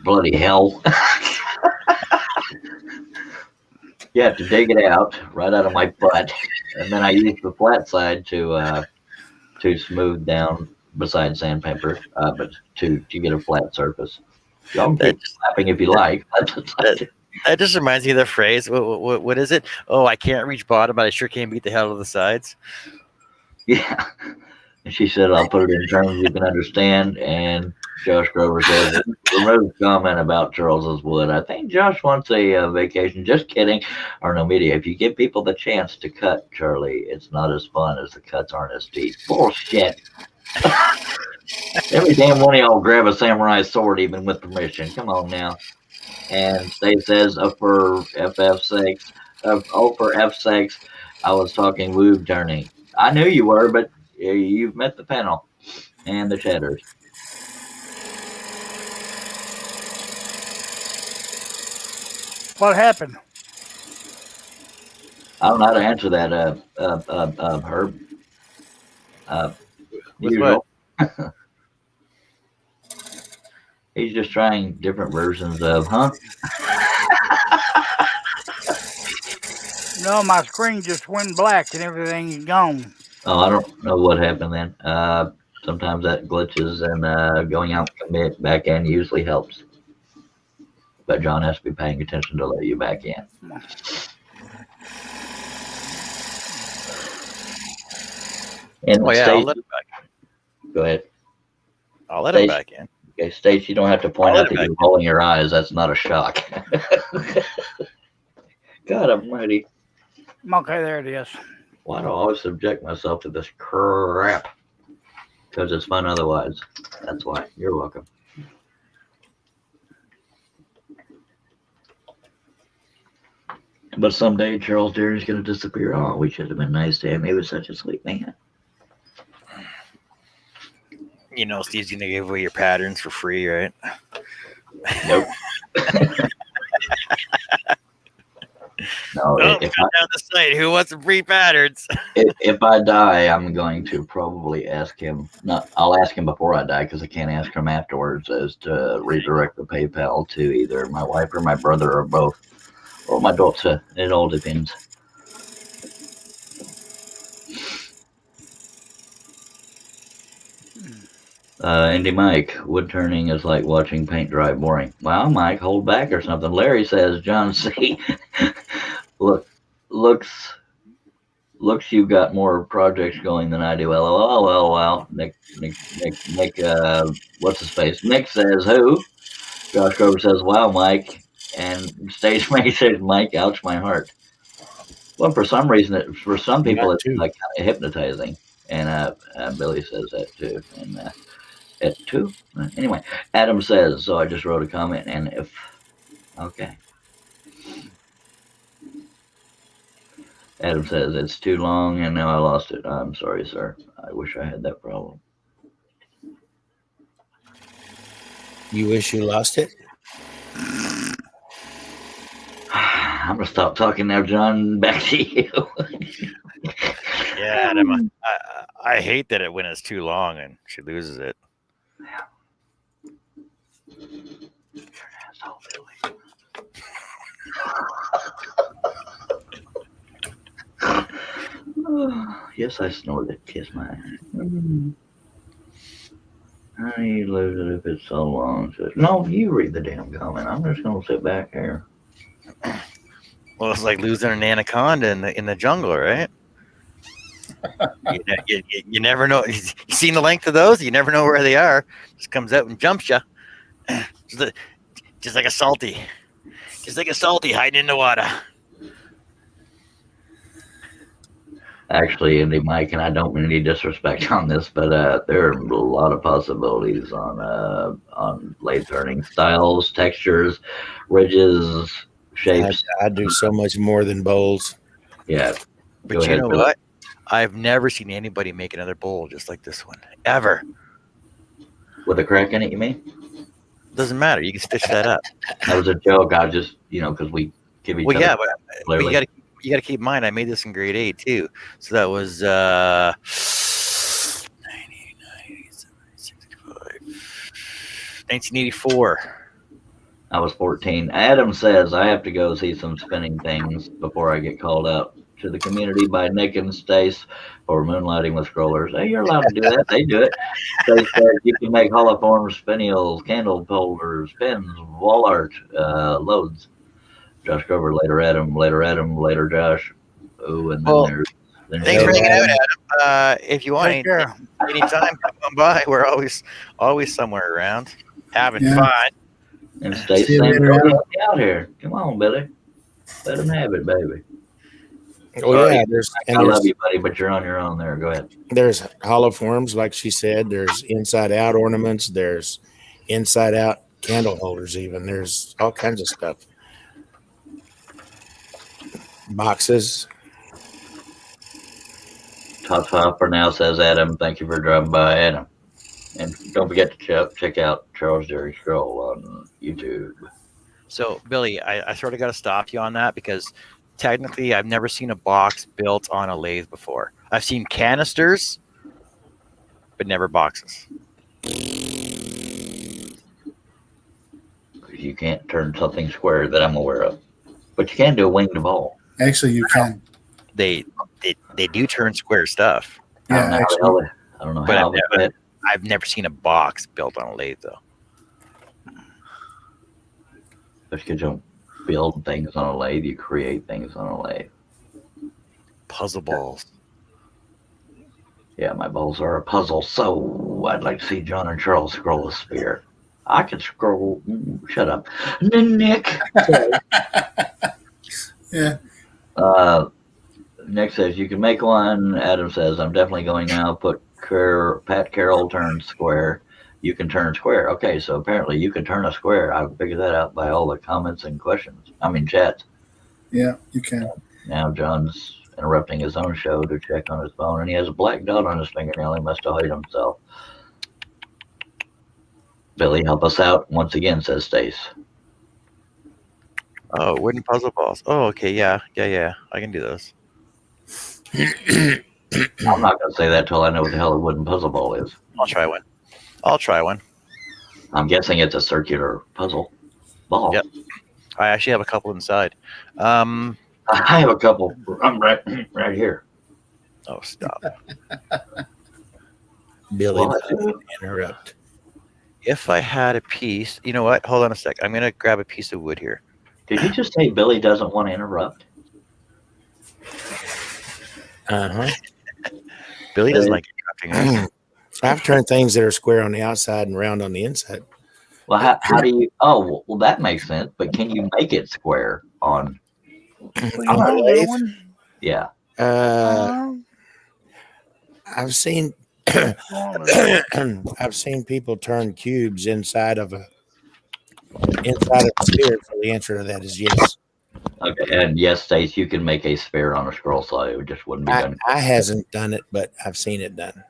bloody hell. Yeah, to dig it out right out of my butt. And then I used the flat side to smooth down besides sandpaper, but to get a flat surface. Y'all can keep slapping if you like. That just reminds me of the phrase. What is it? Oh, I can't reach bottom, but I sure can beat the hell out of the sides. Yeah. And she said, I'll put it in terms you can understand. And Josh Grover says, remove comment about Charles's wood. I think Josh wants a vacation. Just kidding. Arno Media, if you give people the chance to cut, Charlie, it's not as fun as the cuts aren't as deep. Bullshit. Every damn one of y'all grab a samurai sword, even with permission. Come on now. And Steve says, for F6, for F6, I was talking woob turning. I knew you were, but you've met the panel and the chatters. What happened? I don't know how to answer that, Herb. With what? He's just trying different versions of, huh? No, my screen just went black and everything's gone. Oh, I don't know what happened then. Sometimes that glitches, and going out commit back in usually helps. But John has to be paying attention to let you back in. And I'll let him back. Go ahead. I'll let him back in. Okay, Stace, you don't have to point out that you're rolling your eyes. That's not a shock. God almighty. Okay, there it is. Why do I always subject myself to this crap? Because it's fun otherwise. That's why. You're welcome. But someday Charles Derry's going to disappear. Oh, we should have been nice to him. He was such a sweet man. You know, Steve's gonna give away your patterns for free, right? Nope. No, Oh, down the site. Who wants some free patterns? if I die, I'm going to probably ask him. No, I'll ask him before I die because I can't ask him afterwards. As to redirect the PayPal to either my wife or my brother or both, or my daughter. It all depends. Andy Mike, wood turning is like watching paint dry, boring. Well, Mike, hold back or something. Larry says, John C. looks you've got more projects going than I do. LOL. Well, Nick, what's his face? Nick says, who? Josh Grover says, wow, Mike. And Stage Mike says, Mike, ouch, my heart. Well, for some reason, for some people, it's like kind of hypnotizing. And Billy says that too. And at 2? Anyway, Adam says, so I just wrote a comment, and if, okay. Adam says, it's too long, and now I lost it. I'm sorry, sir. I wish I had that problem. You wish you lost it? I'm going to stop talking now, John. Back to you. Yeah, Adam, I hate that when it's too long and she loses it. Yes, I snorted. Kiss my ass. How do you lose it if it's so long? No, you read the damn comment. I'm just going to sit back here. Well, it's like losing an anaconda in the jungle, right? You never know. You seen the length of those? You never know where they are. Just comes out and jumps you. Just like a salty. Just like a salty hiding in the water. Actually, Andy, Mike, and I don't mean any disrespect on this, but there are a lot of possibilities on blade turning styles, textures, ridges, shapes. I do so much more than bowls. Yeah. But you know what? I've never seen anybody make another bowl just like this one. Ever. With a crack in it, you mean? Doesn't matter. You can stitch that up. That was a joke. I just, because we give each other. Well, yeah, but you got to keep in mind, I made this in grade 8 too. So that was 1984. I was 14. Adam says I have to go see some spinning things before I get called out to the community by Nick and Stace for moonlighting with scrollers. Hey, you're allowed to do that. They do it. Stace says you can make holoforms, spinels, candle holders, pins, wall art, loads. Josh Grover, later Adam, later Josh. Oh, and then thanks for hanging out, Adam. If you want anytime, come on by. We're always somewhere around, having fun. And Stace saying, out here. Come on, Billy. Let him have it, baby. Oh, yeah. I love you, buddy, but you're on your own there. Go ahead. There's hollow forms, like she said. There's inside-out ornaments. There's inside-out candle holders even. There's all kinds of stuff. Boxes. Top 5 for now, says Adam. Thank you for driving by, Adam. And don't forget to check out Charles Derry Scroll on YouTube. So, Billy, I sort of got to stop you on that because technically I've never seen a box built on a lathe before. I've seen canisters, but never boxes. You can't turn something square that I'm aware of. But you can do a winged ball. Actually, you can. They do turn square stuff. Yeah, I don't know how. But I've never seen a box built on a lathe, though. Just because you don't build things on a lathe, you create things on a lathe. Puzzle balls. Yeah, my balls are a puzzle. So I'd like to see John and Charles scroll a spear. I could scroll. Shut up, Nick. Yeah. Nick says you can make one. Adam says I'm definitely going now. Put Pat Carroll turned square. You can turn square. Okay, so apparently you can turn a square. I figured that out by all the comments and questions. I mean, chats. Yeah, you can. Now John's interrupting his own show to check on his phone, and he has a black dot on his fingernail. He must have hurt himself. Billy, help us out once again, says Stace. Oh, wooden puzzle balls. Oh, okay, yeah. I can do those. I'm not going to say that till I know what the hell a wooden puzzle ball is. I'll try one. I'm guessing it's a circular puzzle ball. Yep. I actually have a couple inside. I have a couple. I'm right here. Oh, stop. Billy, Well, doesn't interrupt. If I had a piece, you know what? Hold on a sec. I'm gonna grab a piece of wood here. Did you just say Billy doesn't want to interrupt? Billy doesn't like interrupting us. I've turned things that are square on the outside and round on the inside. Well, how do you? Oh, well, that makes sense. But can you make it square on? On the lathe? Yeah. I've seen I've seen people turn cubes inside of a sphere. So the answer to that is yes. Okay, and yes, Stace, you can make a sphere on a scroll saw. It just wouldn't be done. I hasn't done it, but I've seen it done.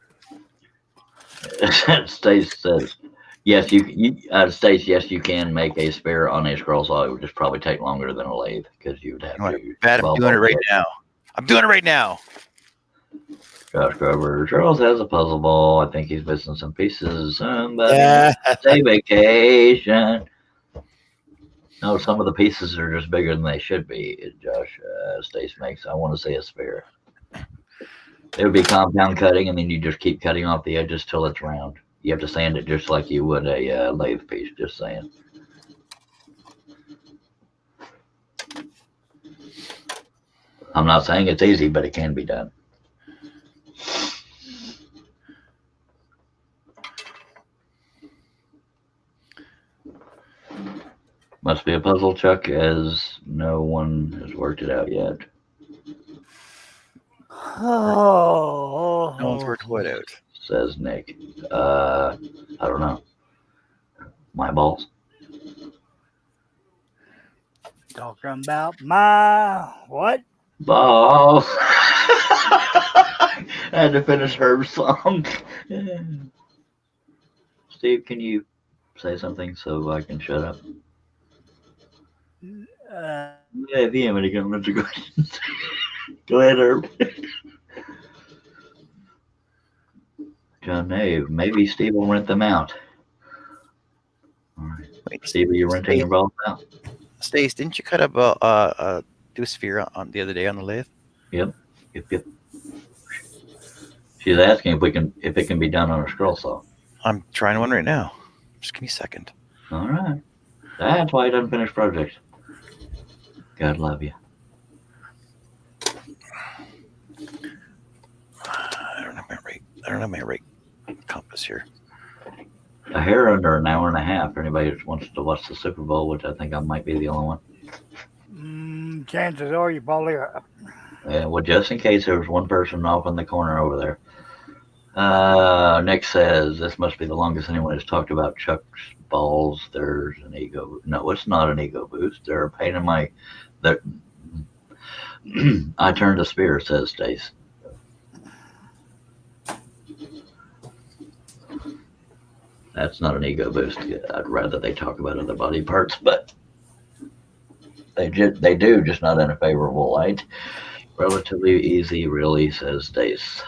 Stace says, yes, Stace, yes, you can make a sphere on a scroll saw. It would just probably take longer than a lathe because you would have to. Bad, I'm doing it right now. I'm doing it right now. Josh Grover, Charles has a puzzle ball. I think he's missing some pieces. Somebody say vacation. No, some of the pieces are just bigger than they should be. Josh Stace makes. I want to say a sphere. It would be compound cutting, and then you just keep cutting off the edges till it's round. You have to sand it just like you would a lathe piece. Just saying. I'm not saying it's easy, but it can be done. Must be a puzzle, Chuck, as no one has worked it out yet. Oh, No one's worked what out? Says Nick. I don't know. My balls. talking about my what? Balls. I had to finish Herb's song. Steve, can you say something so I can shut up? Yeah, if you have any comments or questions, go ahead, Herb. John Nave, maybe Steve will rent them out. All right. Wait, Steve, are you renting your balls out? Stace, didn't you cut up do a sphere on the other day on the lathe? Yep. She's asking if it can be done on a scroll saw. I'm trying one right now. Just give me a second. All right. That's why he doesn't finish projects. God love you. I don't have my right compass here. A hair under an hour and a half for anybody who wants to watch the Super Bowl, which I think I might be the only one. Chances are you probably are. Yeah, well, just in case there was one person off in the corner over there. Nick says this must be the longest anyone has talked about Chuck's balls. There's an ego. No, it's not an ego boost. They're a pain in my. I turned a spear, says Stace. That's not an ego boost. I'd rather they talk about other body parts, but they do, just not in a favorable light. Relatively easy, really, says Stace.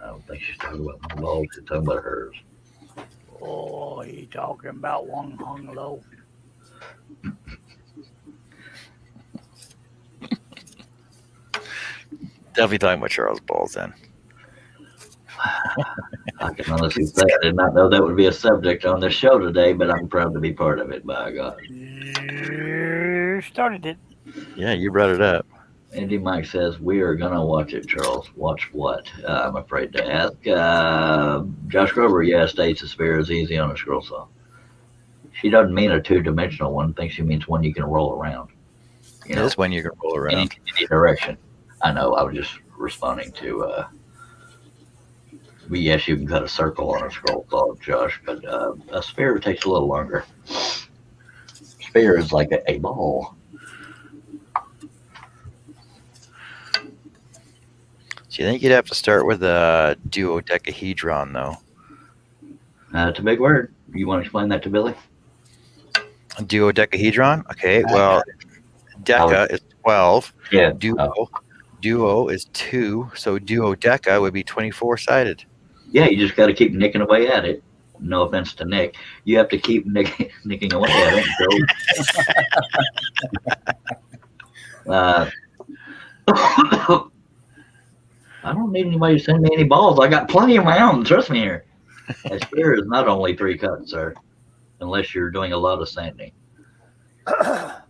I don't think she's talking about my balls. She's talking about hers. Oh, he talking about one hung low. Definitely talking about Charles' balls then. I can honestly say I did not know that would be a subject on the show today, but I'm proud to be part of it, by God. You started it. Yeah, you brought it up. Andy Mike says, we are going to watch it, Charles. Watch what? I'm afraid to ask. Josh Grover, yeah, states a sphere is easy on a scroll saw. She doesn't mean a two-dimensional one. I think she means one you can roll around. You know, this one you can roll around. Any direction. I know. I was just responding to Yes, you can cut a circle on a scroll saw, Josh, but a sphere takes a little longer. Sphere is like a ball. So you think you'd have to start with a duodecahedron, though? It's a big word. You want to explain that to Billy? A duodecahedron? Okay, well, deca is 12. Yeah. Duo is 2. So duodeca would be 24-sided. Yeah, you just got to keep nicking away at it. No offense to Nick. You have to keep nicking away at it until. I don't need anybody to send me any balls. I got plenty of my own. Trust me here. A sphere is not only 3 cuts, sir, unless you're doing a lot of sanding. Yeah,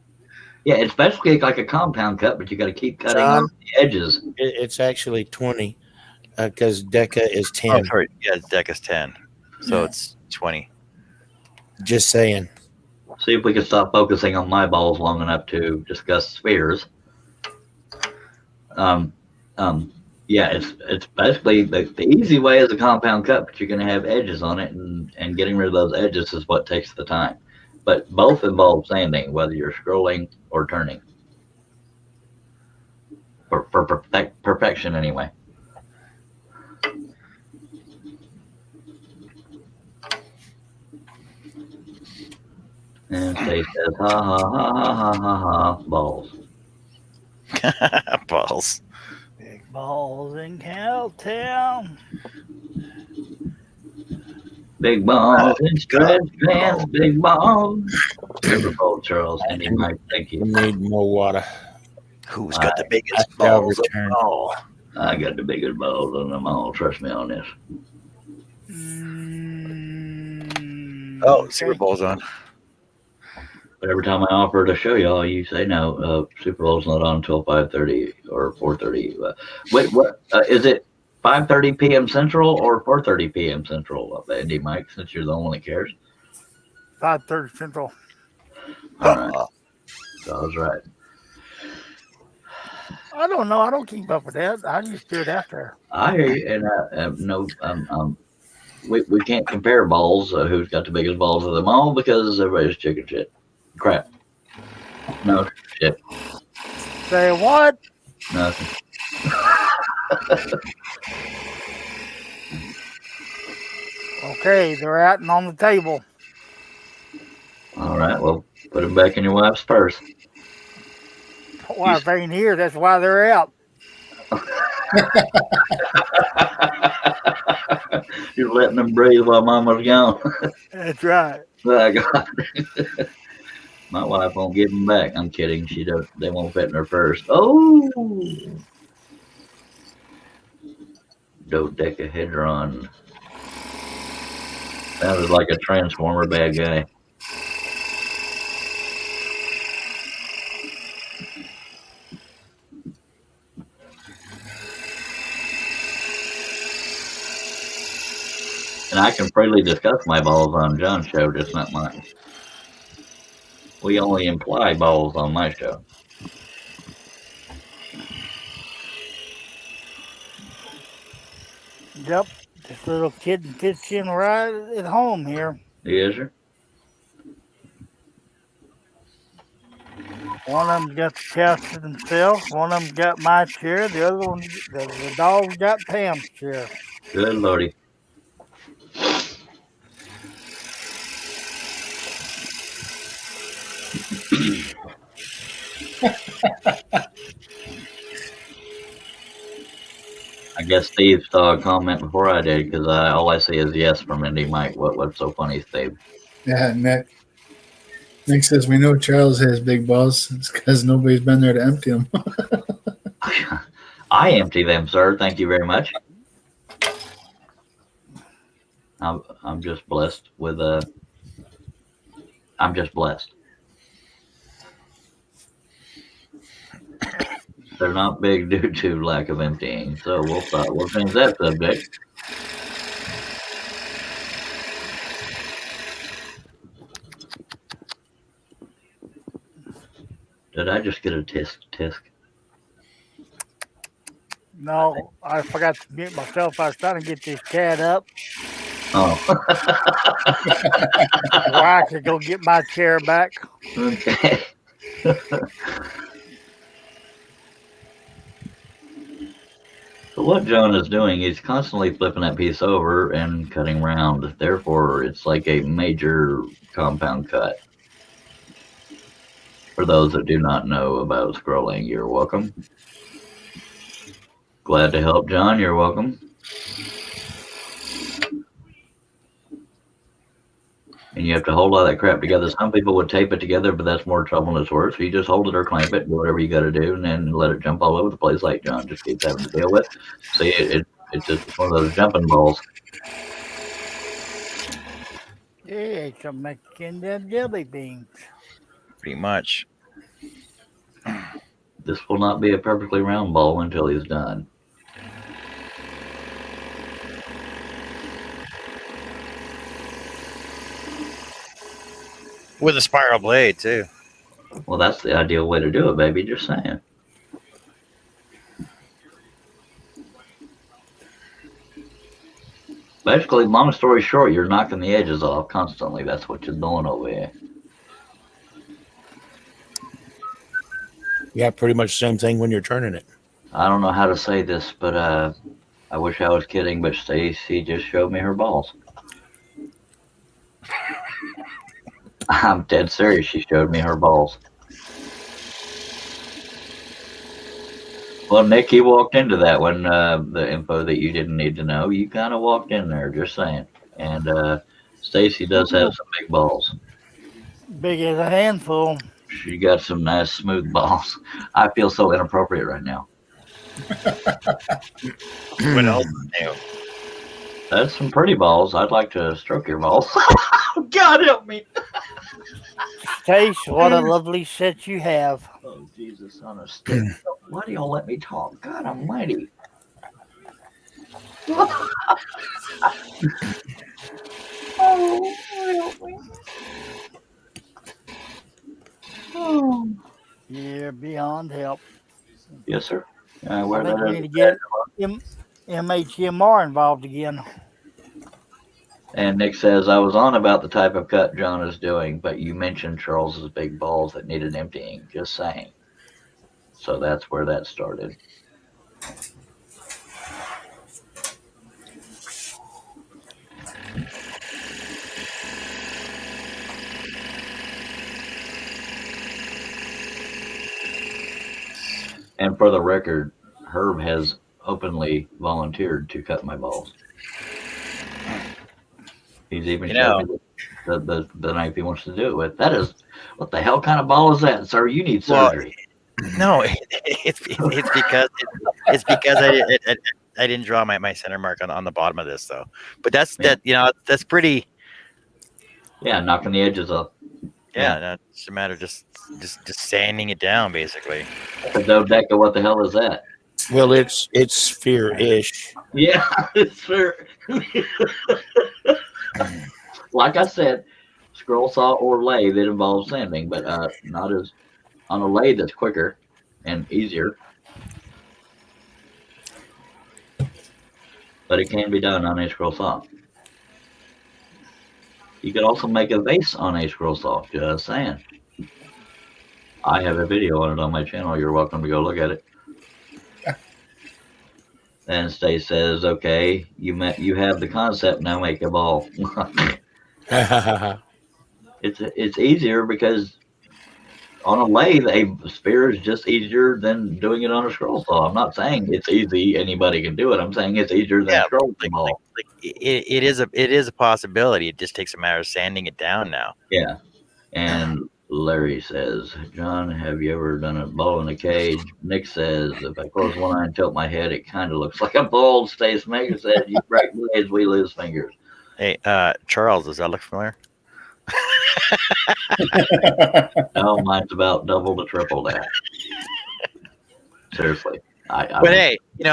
it's basically like a compound cut, but you got to keep cutting on the edges. It's actually 20 because Deca is 10. Oh, sorry. Yeah, deca's 10. So it's 20. Just saying. See if we can stop focusing on my balls long enough to discuss spheres. Yeah, it's basically the easy way is a compound cut, but you're going to have edges on it, and getting rid of those edges is what takes the time. But both involve sanding, whether you're scrolling or turning. For perfection, anyway. And Stay says, ha ha ha ha ha ha ha, balls. Balls. Big balls in Cowtown. Big balls and stretch pants, big balls. Super Bowl, Charles. Andy, Mike, thank We you. need more water. Who's got the I biggest shall balls of return. all? I got the biggest balls of them all. Trust me on this. Oh, Super Bowl's on. But every time I offer to show y'all, you say no. Super Bowl's not on until 5:30 or 4:30. Wait, what? Is it 5:30 p.m. Central or 4:30 p.m. Central? Andy, Mike, since you're the one that cares. 5:30 Central. All right. So I was right. I don't know. I don't keep up with that. I just do it after. I hear you, and no, we can't compare balls. Who's got the biggest balls of them all? Because everybody's chicken shit. Crap. No shit. Say what? Nothing. Okay, they're out and on the table. All right. Well, put them back in your wife's purse. Wife ain't here. That's why they're out. You're letting them breathe while Mama's gone. That's right. Oh, God. My wife won't give them back. I'm kidding. She does. They won't fit in her purse. Oh, dodecahedron. Sounded like a Transformer bad guy. And I can freely discuss my balls on John's show, just not mine. We only imply balls on my show. Yep. This little kid fits in right at home here. Yes, sir. One of them's got the couch to themselves. One of them's got my chair. The other one, the dog's got Pam's chair. Good lordy. I guess Steve saw a comment before I did because all I see is yes from Indy Mike. What's so funny, Steve? Yeah, Nick. Nick says we know Charles has big balls. It's because nobody's been there to empty them. I empty them, sir. Thank you very much. I'm just blessed with I'm just blessed. They're not big due to lack of emptying, so we'll change that subject. Did I just get a tisk tisk? No, I forgot to mute myself. I was trying to get this cat up Oh, so I could go get my chair back. okay. So what John is doing, he's constantly flipping that piece over and cutting round. Therefore, it's like a major compound cut. For those that do not know about scrolling, you're welcome. Glad to help, John. You're welcome. And you have to hold all that crap together. Some people would tape it together, but that's more trouble than it's worth. So you just hold it or clamp it, do whatever you got to do, and then let it jump all over the place like John just keeps having to deal with. See, it's just one of those jumping balls. Yeah, some Mexican jelly beans. Pretty much. This will not be a perfectly round ball until he's done. With a spiral blade too. Well, that's the ideal way to do it, baby. Just saying. Basically, long story short, you're knocking the edges off constantly. That's what you're doing over here. Yeah, pretty much the same thing when you're turning it. I don't know how to say this, but I wish I was kidding, but Stacy just showed me her balls. I'm dead serious. She showed me her balls. Well, Nick, you walked into that one, the info that you didn't need to know. You kind of walked in there, just saying. And Stacy does have some big balls. Big as a handful. She got some nice smooth balls. I feel so inappropriate right now. What else new? That's some pretty balls. I'd like to stroke your balls. God help me. Taste, what a lovely set you have. Oh, Jesus, on a stick. Why do y'all let me talk? God almighty. Oh, help me. Oh. You're beyond help. Yes, sir. I Where think we that need to get MHMR involved again. And Nick says, I was on about the type of cut John is doing, but you mentioned Charles's big balls that needed emptying. Just saying. So that's where that started. And for the record, Herb has openly volunteered to cut my balls. He's even showed me the knife he wants to do it with. That is, what the hell kind of ball is that, sir? You need surgery. No, it's because I didn't draw my center mark on the bottom of this though. But that's that's pretty. Yeah, knocking the edges off. Yeah, no, it's a matter of just sanding it down basically. No, Deca, what the hell is that? Well, it's sphere-ish. Yeah, it's fair. Like I said, scroll saw or lathe, it involves sanding, but not as on a lathe that's quicker and easier. But it can be done on a scroll saw. You could also make a vase on a scroll saw, just saying. I have a video on it on my channel. You're welcome to go look at it. And Stay says, okay, you have the concept, now make a ball. It's easier because on a lathe, a sphere is just easier than doing it on a scroll saw. I'm not saying it's easy, anybody can do it. I'm saying it's easier than a scroll saw. It is a possibility. It just takes a matter of sanding it down now. Yeah. And Larry says, John, have you ever done a ball in a cage? Nick says, if I close one eye and tilt my head, it kind of looks like a ball. Stace Maker says, you break blades, we lose fingers. Hey, Charles, does that look familiar? No, mine's about double to triple that. Seriously. But hey, you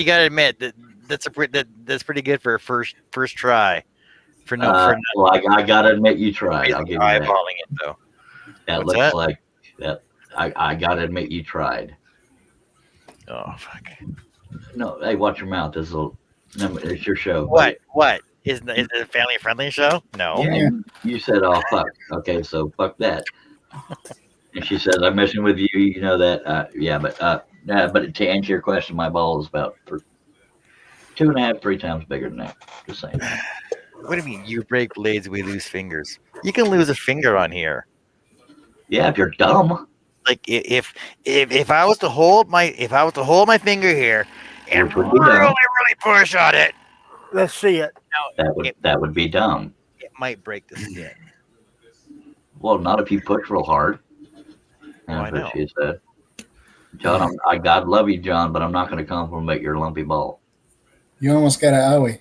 got to admit that's pretty good for a first try. Well, I gotta admit you tried. I'll give you that. Eyeballing it though. That What's looks that? like that. I gotta admit you tried. Oh fuck! No, hey, watch your mouth. It's your show. What? What? Is it a family friendly show? No. Yeah, you said, "Oh fuck." Okay, so fuck that. And she says, "I'm messing with you." You know that. But to answer your question, my ball is about 2.5, 3 times bigger than that. Just saying. What do you mean? You break blades, we lose fingers. You can lose a finger on here. Yeah, if you're dumb. Like if I was to hold my finger here and Which would be really dumb. push on it, Let's see it. That would be dumb. it might break the skin. Well, not if you push real hard. Oh, I That's what know. she said. John, I God love you, John, but I'm not going to compliment your lumpy ball. You almost got an owie.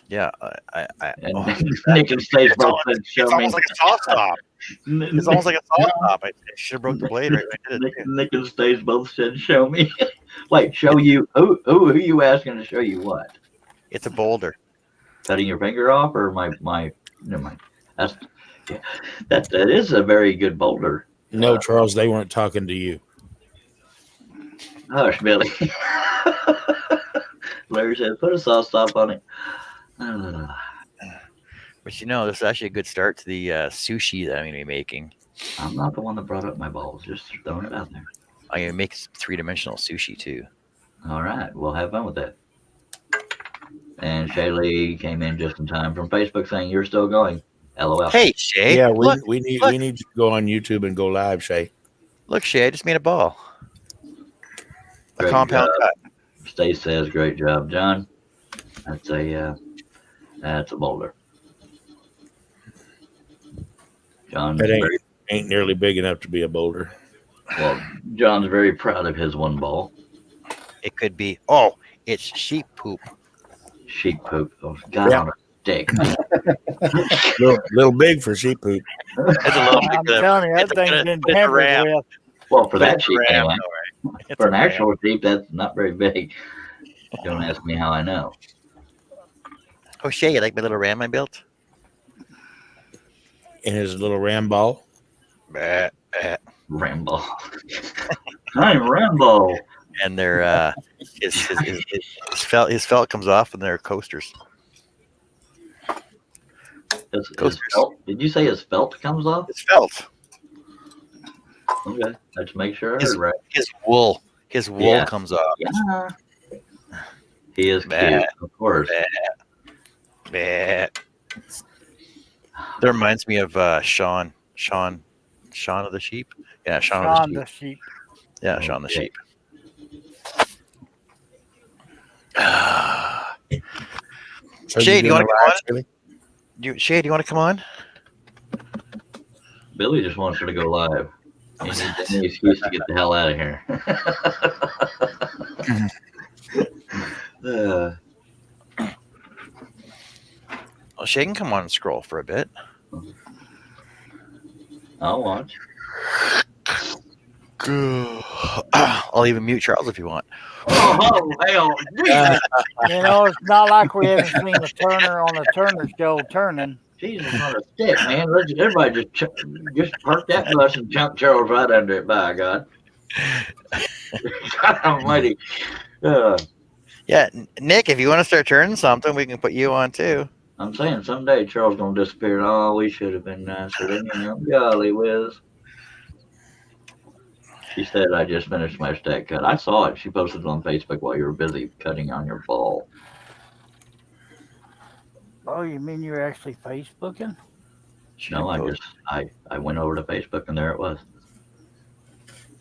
Yeah, I And Nick and Stace both said, "Show it's me." almost like a saw stop. It's almost like a saw stop. I should have broke the blade right when I did it. Nick and Stace both said, "Show me." Wait, show you? Who are you asking to show you what? It's a boulder. Cutting your finger off, or my? Never mind. That is a very good boulder. No, Charles, they weren't talking to you. Hush, Billy. Larry said, "Put a saw stop on it." But this is actually a good start to the sushi that I'm going to be making. I'm not the one that brought up my balls. Just throwing it out there. I'm going to make 3-dimensional sushi too. All right, we'll have fun with that. And Shaylee came in just in time from Facebook saying, "You're still going." LOL. Hey Shay, Yeah, look, we need you to go on YouTube and go live, Shay. look, Shay, I just made a ball. A Great compound job. cut. Stace says, "Great job, John." That's a boulder. John, It ain't nearly big enough to be a boulder. well, John's very proud of his one ball. It could be. Oh, it's sheep poop. Sheep poop. Oh, God Yeah. on a stick. Little big for sheep poop. It's a little I'm bit. telling you, that thing's been tampered ram. with. Well, for that It's a sheep, ram, anyway. though, right? It's For a an ram. actual sheep, that's not very big. Don't ask me how I know. Oh, Shay, you like my little ram I built? And his little ram ball. Bah, bah. Rambo. I'm Rambo. And they're his felt comes off, and they're coasters. His Coasters. felt, did you say his felt comes off? It's felt. Okay, let's make sure I His- heard right. His wool Yeah. comes off. Yeah. He is Bah. cute, of course. Bah. That reminds me of Sean of the sheep. Yeah, Sean of On the the sheep. sheep. Yeah, Sean the Okay. sheep. So Shay, do you doing want to a come live, Shaylee? Shay, do you want to come on? Billy just wants her to go live. He needs any excuse to get the hell out of here. Well, Shay can come on and scroll for a bit. I'll watch. I'll even mute Charles if you want. Oh, hell. You know, it's not like we haven't seen a Turner on the Turner show turning. Jesus on a stick, man. Everybody just park that bus and jump Charles right under it, by God. God almighty. Yeah, Nick, if you want to start turning something, we can put you on too. I'm saying someday Charles gonna disappear. Oh, we should have been nicer than him. Golly whiz. She said, "I just finished my stack cut." I saw it. She posted it on Facebook while you were busy cutting on your ball. Oh, you mean you're actually Facebooking? No, I went over to Facebook and there it was.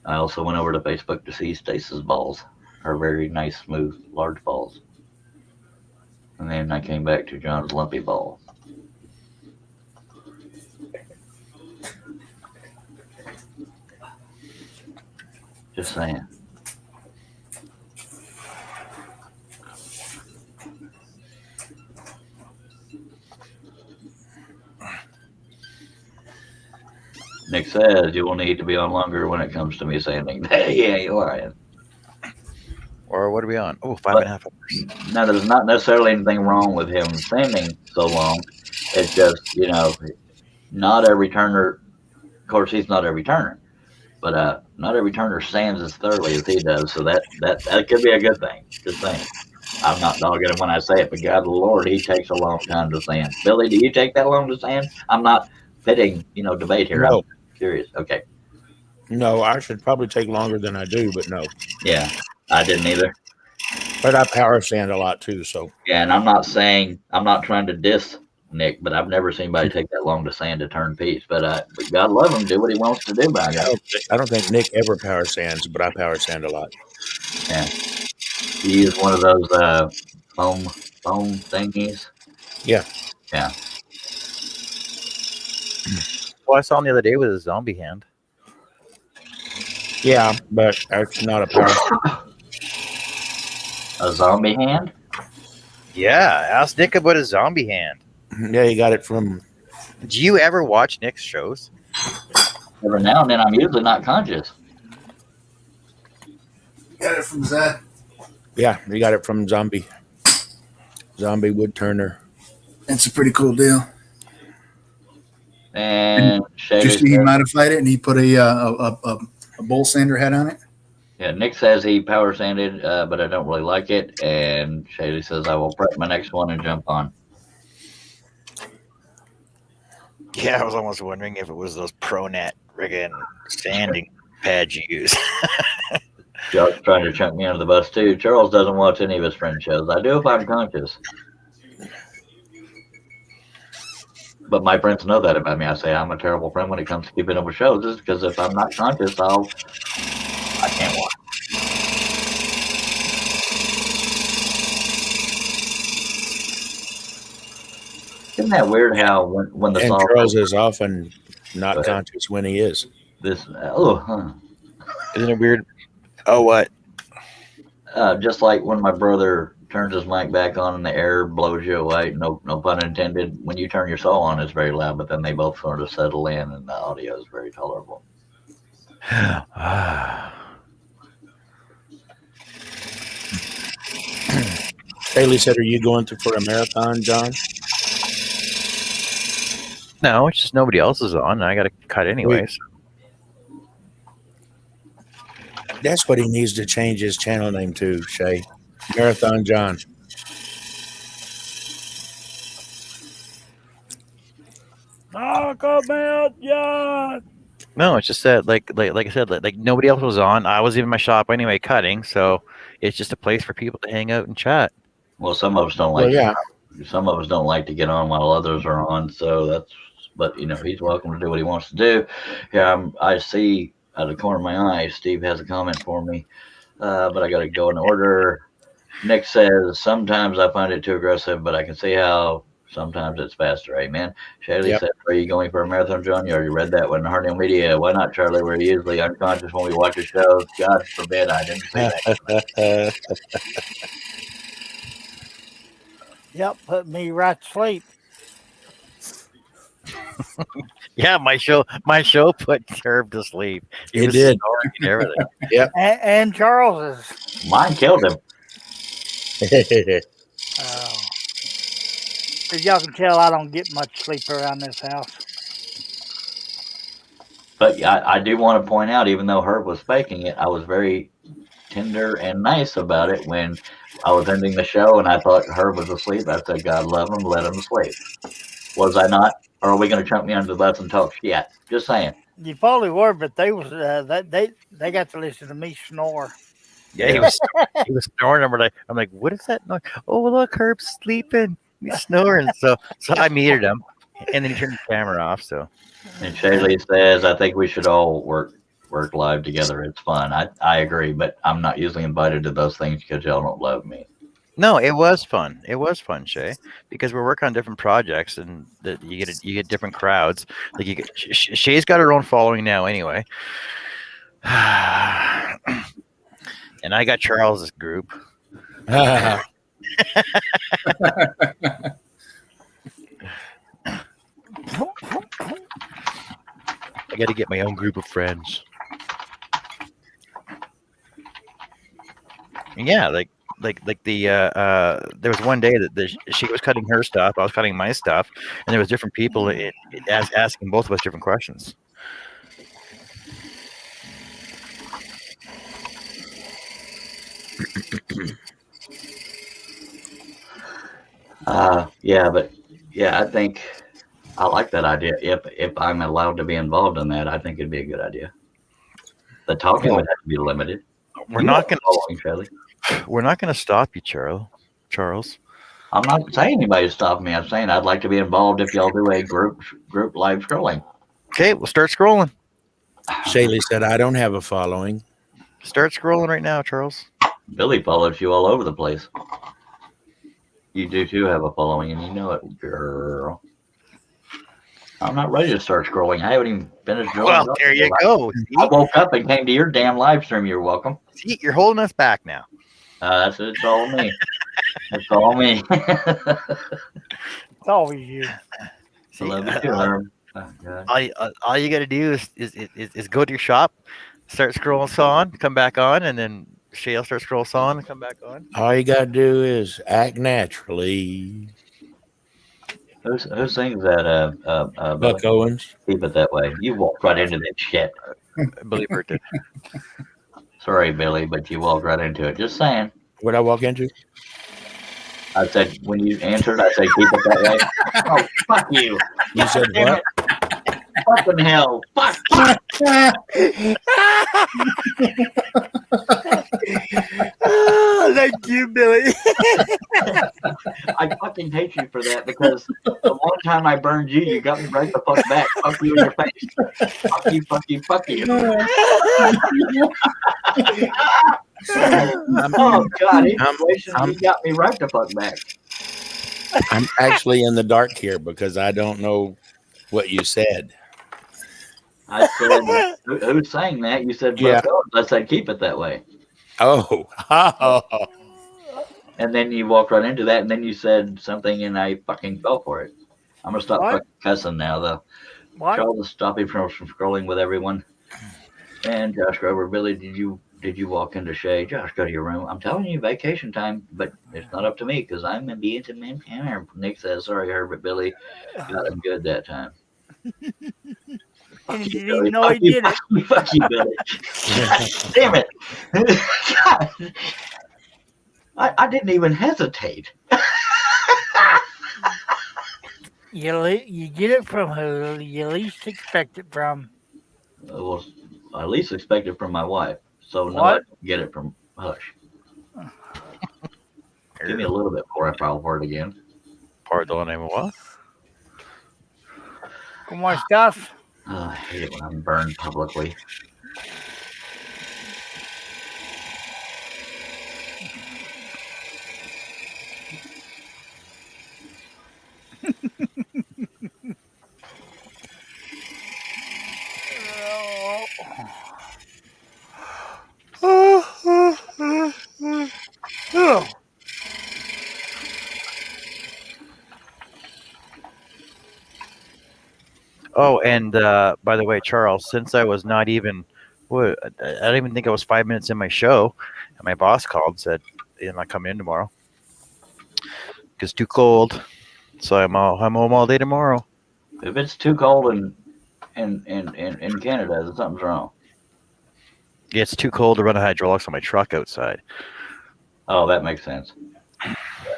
I also went over to Facebook to see Stace's balls, her very nice, smooth, large balls. And then I came back to John's lumpy ball. Just saying. Nick says you will need to be on longer when it comes to me sanding. Hey, he ain't lying. Or what are we on? Oh, 5.5 hours. Now, there's not necessarily anything wrong with him sanding so long. It's just, not every turner. Of course, he's not every turner. But not every turner sands as thoroughly as he does, so that could be a good thing. Just saying. I'm not dogging him when I say it, but God Lord, he takes a long time to sand. Billy, do you take that long to sand? I'm not pitting, debate here. I'm No, curious. Okay. no, I should probably take longer than I do, but no. Yeah, I didn't either. But I power sand a lot too, so Yeah, and I'm not trying to diss Nick, but I've never seen anybody take that long to sand a turn piece. But God love him, do what he wants to do, by God. I don't think Nick ever power sands, but I power sand a lot. Yeah. You use one of those foam thingies. Yeah. Yeah. Well, I saw him the other day with a zombie hand. Yeah, but that's not a power. A zombie hand? Yeah, ask Nick about his zombie hand. Yeah, you got it from. Do you ever watch Nick's shows? Every now and then, I'm usually not conscious. Got it from Zed. Yeah, you got it from Zombie Wood Turner. It's a pretty cool deal. And Did you see he modified it and he put a bowl sander head on it? Yeah, Nick says he power sanded, but I don't really like it. And Shady says I will prep my next one and jump on. Yeah, I was almost wondering if it was those ProNet friggin' sanding pads you use. Joe's trying to chunk me under the bus too. Charles doesn't watch any of his friend shows. I do if I'm conscious. But my friends know that about me. I say I'm a terrible friend when it comes to keeping up with shows, just because if I'm not conscious, I can't watch. Isn't that weird how when the And song Charles is often not conscious when he is. Isn't it weird? Oh, what? Just like when my brother turns his mic back on and the air blows you away, no pun intended. When you turn your soul on, it's very loud, but then they both sort of settle in and the audio is very tolerable. Haley said, "Are you going for a marathon, John?" No, it's just nobody else is on. I got to cut anyways. That's what he needs to change his channel name to, Shay. Marathon John. Talk about John. No, it's just that, like I said, like nobody else was on. I was in my shop anyway cutting, so it's just a place for people to hang out and chat. Well, some of us don't like. Some of us don't like to get on while others are on. So that's. But he's welcome to do what he wants to do. Yeah, I see out of the corner of my eye, Steve has a comment for me, but I got to go in order. Nick says sometimes I find it too aggressive, but I can see how sometimes it's faster. Amen. Shaylee said, "Are you going for a marathon, John? You already read that one. Harnell Media. Why not, Charlie? We're usually unconscious when we watch a show. God forbid I didn't say that." Yep, put me right to sleep. Yeah, my show put Herb to sleep. It did. And everything. Yep. And Charles's. Mine killed him. As y'all can tell, I don't get much sleep around this house. But I do want to point out, even though Herb was faking it, I was very tender and nice about it when I was ending the show and I thought Herb was asleep. I said, God love him, let him sleep. Was I not? Or are we going to chunk me under the bus and talk shit? Just saying. You probably were, but they was they got to listen to me snore. Yeah, he was snoring. I'm like, what is that noise? Oh, look, Herb's sleeping. He's snoring. So I muted him, and then he turned the camera off. So. And Shaylee says, I think we should all work live together. It's fun. I agree, but I'm not usually invited to those things because y'all don't love me. No, it was fun. It was fun, Shay, because we're working on different projects, and you get different crowds. Like Shay's got her own following now, anyway. And I got Charles's group. I got to get my own group of friends. And yeah, like the there was one day that she was cutting her stuff, I was cutting my stuff, and there was different people asking both of us different questions. Yeah, but yeah, I think I like that idea. If I'm allowed to be involved in that, I think it'd be a good idea. The talking Well, would have to be limited. we're You have not a gonna following, Shelley. we're not gonna stop you, Charles. Charles. I'm not saying anybody stop me. I'm saying I'd like to be involved if y'all do a group live scrolling. Okay, we'll start scrolling. Shaylee said, "I don't have a following." Start scrolling right now, Charles. Billy follows you all over the place. You do too have a following, and you know it, girl. I'm not ready to start scrolling. I haven't even finished joining. Well, there you go. I woke up and came to your damn live stream. You're welcome. See, you're holding us back now. That's it's all me. It's all me. It's always you. I love you too, Herb. Oh, God. All you got to do is go to your shop, start scrolling on, come back on, and then Shale starts scrolling on and come back on. All you got to do is act naturally. Who sings that? Billy? Buck Owens. Keep it that way. You walked right into that shit. Billy Bird did. Sorry, Billy, but you walked right into it. Just saying. What I walk into? I said when you answered, I said keep it that way. Oh, fuck you. You said what? Fucking hell. Fuck. Oh, thank you, Billy. I fucking hate you for that because the one time I burned you, you got me right the fuck back. Fuck you in your face. Fuck you, fuck you, fuck you. Oh, God. You got me right the fuck back. I'm actually in the dark here because I don't know what you said. I said, who's saying that? You said, Yeah. I said, keep it that way. Oh. And then you walked right into that, and then you said something, and I fucking fell for it. I'm going to stop What? fucking cussing now, though. What? Charles is stopping from scrolling with everyone. And Josh Grover, Billy, did you walk into Shay? Josh, go to your room. I'm telling you, vacation time, but it's not up to me because I'm going to be into man. Nick says, sorry, Herbert, Billy got him good that time. And he you, didn't Billy. even know he did it. Fuck you, Billy. God damn it. God. I didn't even hesitate. You get it from who you least expect it from. Well, I least expect it from my wife. So no, I What? don't get it from Hush. Give me a little bit before I fall for it again. Part the name of what? Come on, stuff. Oh, I hate it when I'm burned publicly. Oh, and by the way, Charles, since I was not even, I don't even think I was 5 minutes in my show, and my boss called and said, "I'm not coming in tomorrow because it's too cold." So I'm home all day tomorrow. If it's too cold in Canada, then something's wrong. Yeah, it's too cold to run the hydraulics on my truck outside. Oh, that makes sense.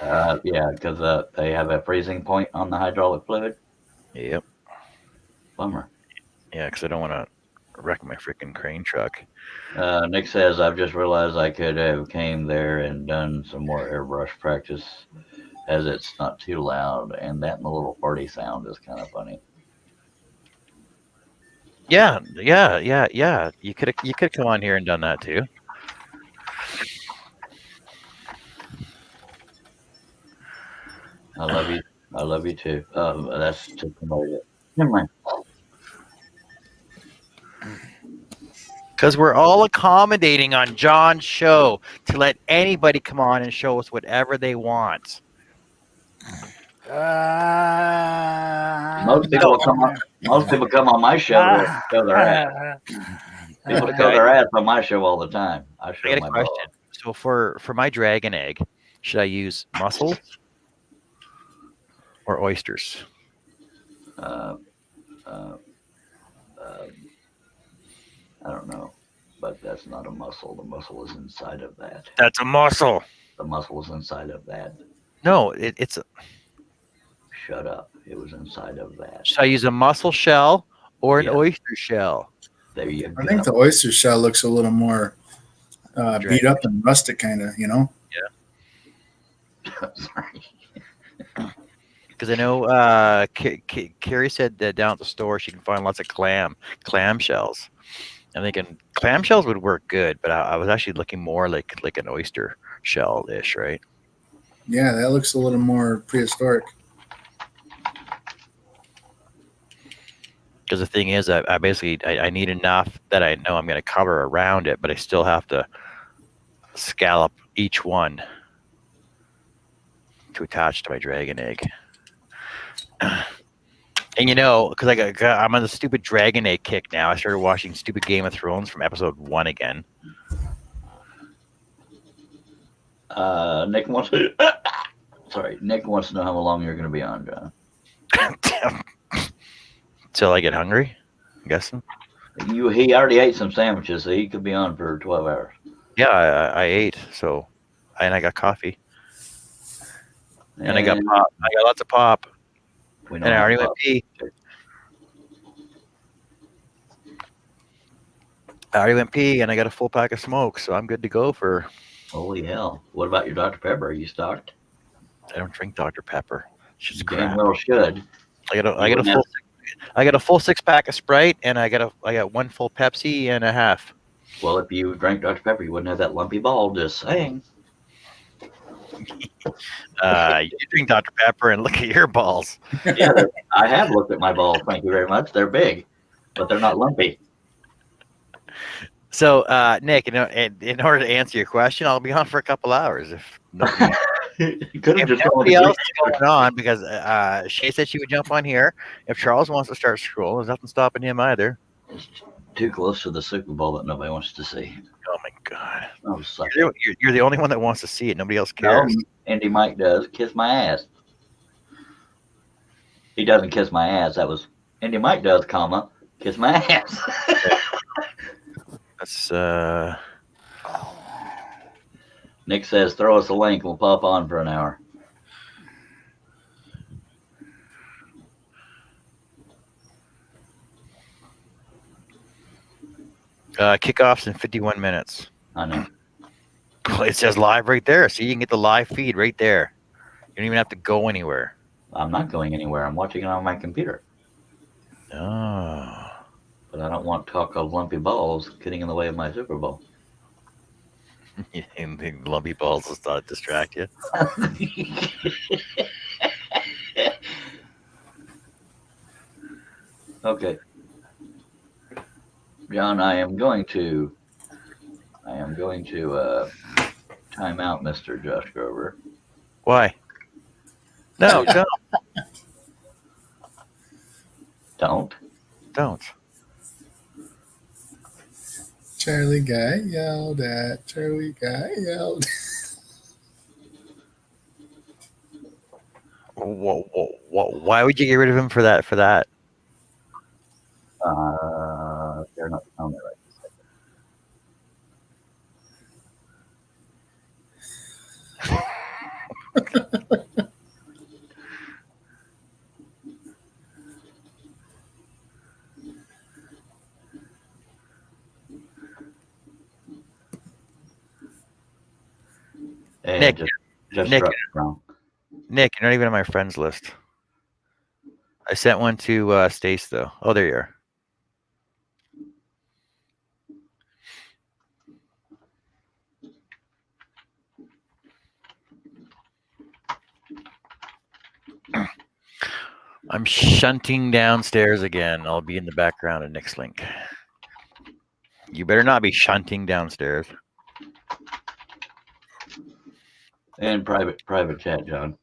Yeah, because they have a freezing point on the hydraulic fluid. Yep. Bummer. Yeah, because I don't want to wreck my freaking crane truck. Nick says, I've just realized I could have came there and done some more airbrush practice as it's not too loud, and that little party sound is kind of funny. Yeah. You could come on here and done that too. I love you. I love you too. That's to promote it. Never mind. Because we're all accommodating on John's show to let anybody come on and show us whatever they want. Most people come on my show to show their ass. People show their ass on my show all the time. I got a question. So for my dragon egg, should I use mussels or oysters? I don't know, but that's That's not a muscle. The muscle is inside of that. That's a muscle. The muscle is inside of that. No, it's. Shut up. It was inside of that. Should I use a mussel shell or an Yeah. oyster shell? There you I go. think the oyster shell looks a little more Drag- beat up and rustic, kind of. You know. Sorry. Because I know Carrie said that down at the store she can find lots of clam shells. I'm thinking clam shells would work good, but I was actually looking more like an oyster shell ish, right? Yeah, that looks a little more prehistoric. Because the thing is, I basically I need enough that I know I'm going to cover around it, but I still have to scallop each one to attach to my dragon egg. And because I'm on the stupid dragon egg kick now. I started watching stupid Game of Thrones from episode 1 again. Nick wants to. Sorry, Nick wants to know how long you're going to be on, John. Till I get hungry, I'm guessing. He already ate some sandwiches, so he could be on for 12 hours. Yeah, I ate, and I got coffee, and I got pop. I got lots of pop, We know and I how already pop- went pee. And I got a full pack of smoke, so I'm good to go for. Holy hell! What about your Dr. Pepper? Are you stocked? I don't drink Dr. Pepper. It's just Damn crap. well should. I got a full 6-pack of Sprite, and I got one full Pepsi and a half. Well, if you drank Dr. Pepper, you wouldn't have that lumpy ball. Just saying. You drink Dr. Pepper, and look at your balls. Yeah, I have looked at my balls. Thank you very much. They're big, but they're not lumpy. So, Nick, in order to answer your question, I'll be on for a couple hours. If nobody else is going on, because Shay said she would jump on here. If Charles wants to start scroll, there's nothing stopping him either. It's too close to the Super Bowl that nobody wants to see. Oh my god! Oh, suck it. You're the only one that wants to see it. Nobody else cares. No, Andy Mike does. Kiss my ass. He doesn't kiss my ass. That was Andy Mike does, comma, kiss my ass. That's Nick says, throw us a link. We'll pop on for an hour. kickoffs in 51 minutes. I know. It says live right there. So you can get the live feed right there. You don't even have to go anywhere. I'm not going anywhere. I'm watching it on my computer. Oh. But I don't want talk of lumpy balls getting in the way of my Super Bowl. And the lumpy balls will start to distract you. Okay. John, I am going to time out Mr. Josh Grover. Why? No, don't. Don't. Charlie guy yelled at. Charlie guy yelled. Why would you get rid of him for that? They're not telling me right. Hey, Nick, just Nick, wrong. Nick, you're not even on my friends list. I sent one to Stace though. Oh, there you are. I'm shunting downstairs again. I'll be in the background of Nick's link. You better not be shunting downstairs. And private chat, John.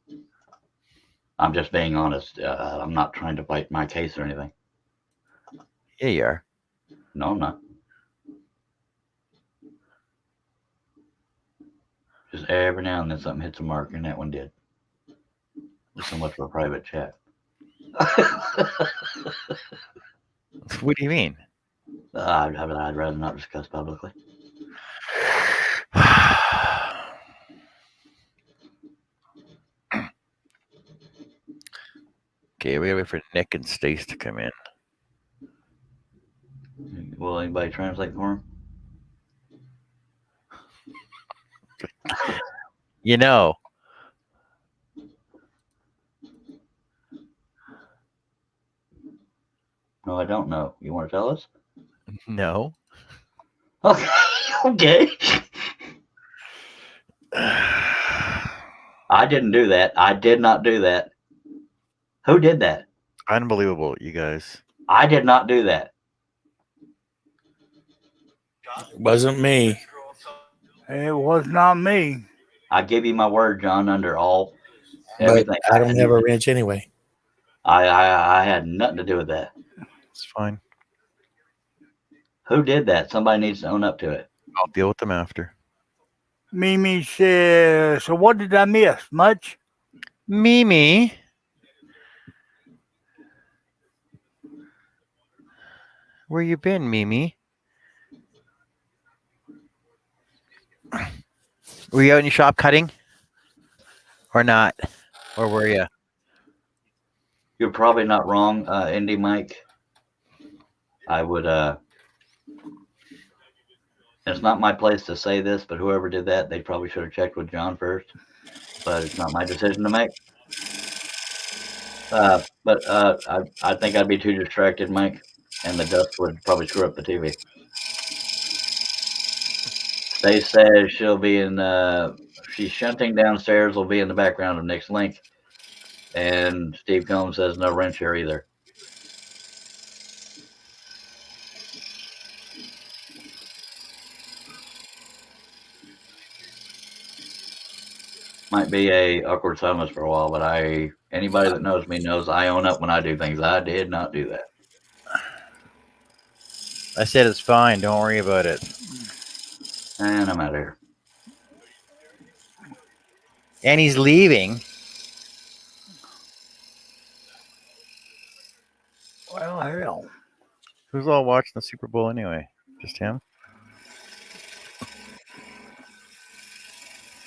I'm just being honest. I'm not trying to bite my case or anything. Yeah, you are. No, I'm not. Just every now and then something hits a mark, and that one did. So much for a private chat. What do you mean? I'd rather not discuss publicly. Okay, we gotta wait for Nick and Stace to come in. Will anybody translate for him? You know, No, I don't know. You want to tell us? no. Okay. Okay. I didn't do that. I did not do that. Who did that? Unbelievable, you guys. I did not do that. Wasn't me. It was not me. I give you my word, John, under all But everything. I don't have a wrench anyway. I had nothing to do with that. It's fine. Who did that? Somebody needs to own up to it. I'll deal with them after. Mimi says, so what did I miss? Much? Mimi. Where you been, Mimi? Were you out in your shop cutting? Or not? Or were you? You're probably not wrong, Indy Mike. I would it's not my place to say this, but whoever did that, they probably should have checked with John first. But it's not my decision to make. I think I'd be too distracted, Mike, and the dust would probably screw up the TV. They said she'll be in. She's shunting downstairs. Will be in the background of Nick's link, and Steve Combs says no wrench here either. Might be a awkward silence for a while, but anybody that knows me knows I own up when I do things. I did not do that. I said it's fine. Don't worry about it. And I'm out of here. And he's leaving. Well, hell. Who's all watching the Super Bowl anyway? Just him?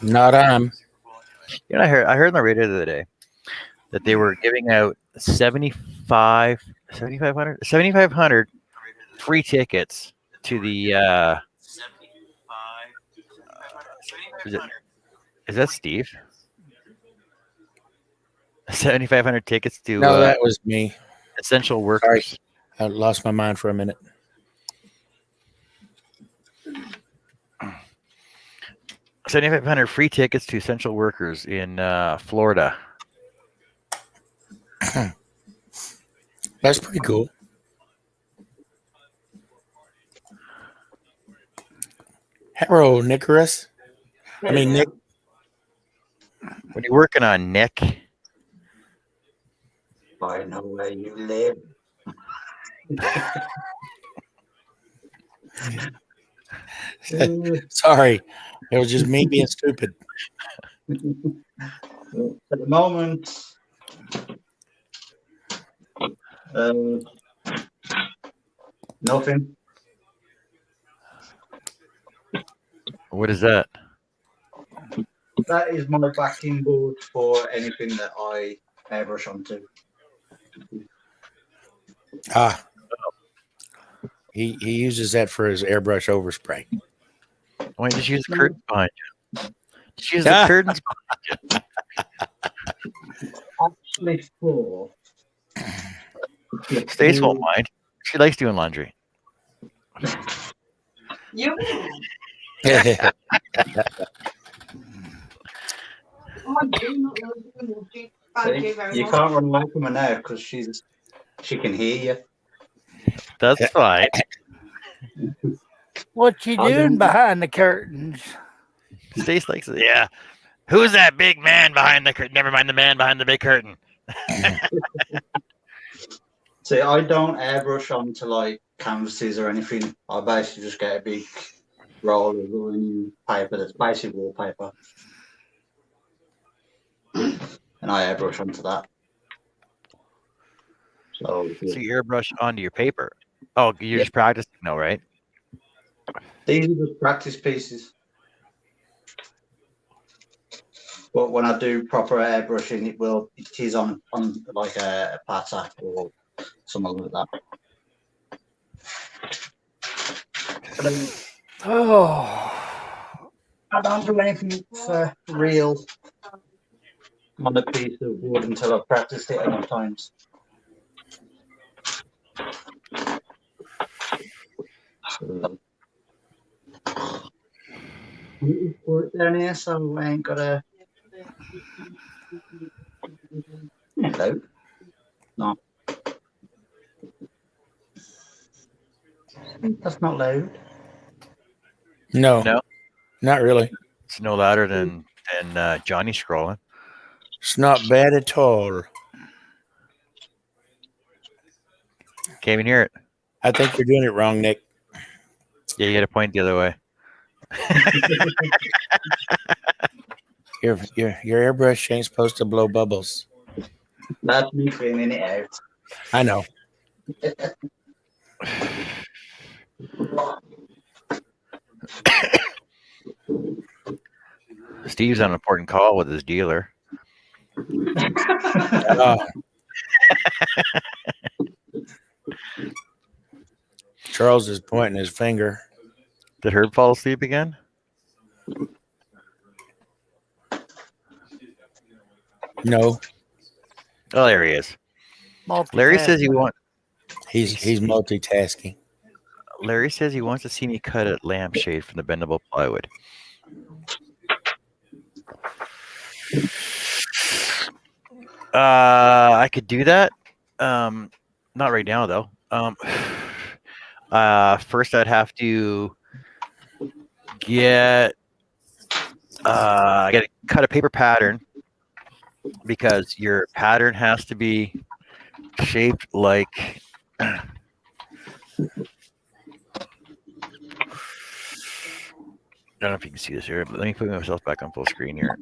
Not I'm. You know, I heard on the radio the other day that they were giving out 7,500 free tickets to the is that Steve? 7,500 tickets to No, that was me. essential workers. Sorry. I lost my mind for a minute. 7,500 free tickets to essential workers in Florida. That's pretty cool. Hello, Nicholas. I mean, Nick. What are you working on, Nick? I know where you live. Sorry, it was just me being stupid. At the moment, nothing. What is that? That is my backing board for anything that I airbrush onto. Ah, he uses that for his airbrush overspray. Why just use the curtains behind you? Just use the curtains behind you. Actually, four. Stace won't mind. She likes doing laundry. You? Thank you very You much. can't run away from her now because she can hear you. That's fine. What you doing behind the curtains? Stace likes it. Yeah. Who's that big man behind the curtain? Never mind the man behind the big curtain. See, I don't airbrush onto like canvases or anything. I basically just get a big roll of running paper that's basically wallpaper. And I airbrush onto that. So you airbrush onto your paper. Oh, you're just practicing, though, right? These are just practice pieces. But when I do proper airbrushing, it is on like a pattern or something like that. Oh, I don't do anything for real on a piece of wood until I've practiced it enough times. So, it's work down here, so I ain't got a. Hello? No, that's not loud. No, No, not really. it's no louder than Johnny scrolling. It's not bad at all. Can't even hear it. I think you're doing it wrong, Nick. Yeah, you got to point the other way. Your airbrush ain't supposed to blow bubbles. That's me cleaning it out. I know. Steve's on an important call with his dealer. Charles is pointing his finger. Did Herb fall asleep again? No, Oh, there he is. Larry says he wants. he's multitasking. Larry says he wants to see me cut a lampshade from the bendable plywood. I could do that. Not right now though. First I'd have to get I gotta cut a paper pattern because your pattern has to be shaped like I don't know if you can see this here, but let me put myself back on full screen here.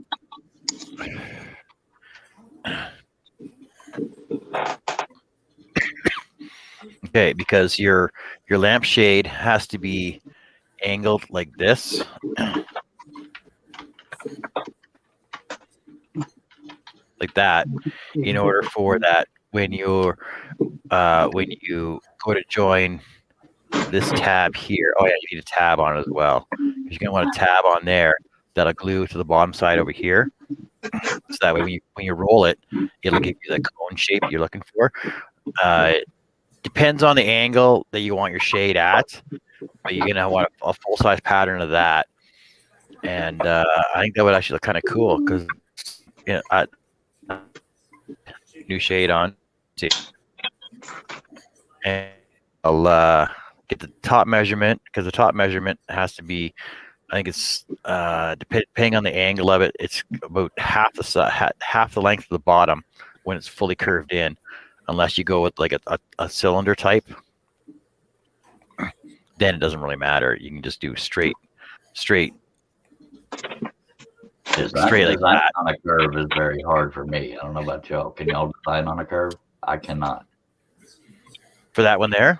Okay, because your lampshade has to be angled like this. Like that, in order for that when you go to join this tab here. Oh yeah, you need a tab on it as well. You're gonna want a tab on there that'll glue to the bottom side over here. So that way when you roll it, it'll give you the cone shape you're looking for. Depends on the angle that you want your shade at, but you're gonna want a full size pattern of that. And I think that would actually look kind of cool because you know, new shade on. See, and I'll get the top measurement because the top measurement has to be. I think it's depending on the angle of it, it's about half the length of the bottom when it's fully curved in, unless you go with like a cylinder type. Then it doesn't really matter. You can just do straight Design like that. on a curve is very hard for me. I don't know about y'all. Can y'all design on a curve? I cannot. For that one there,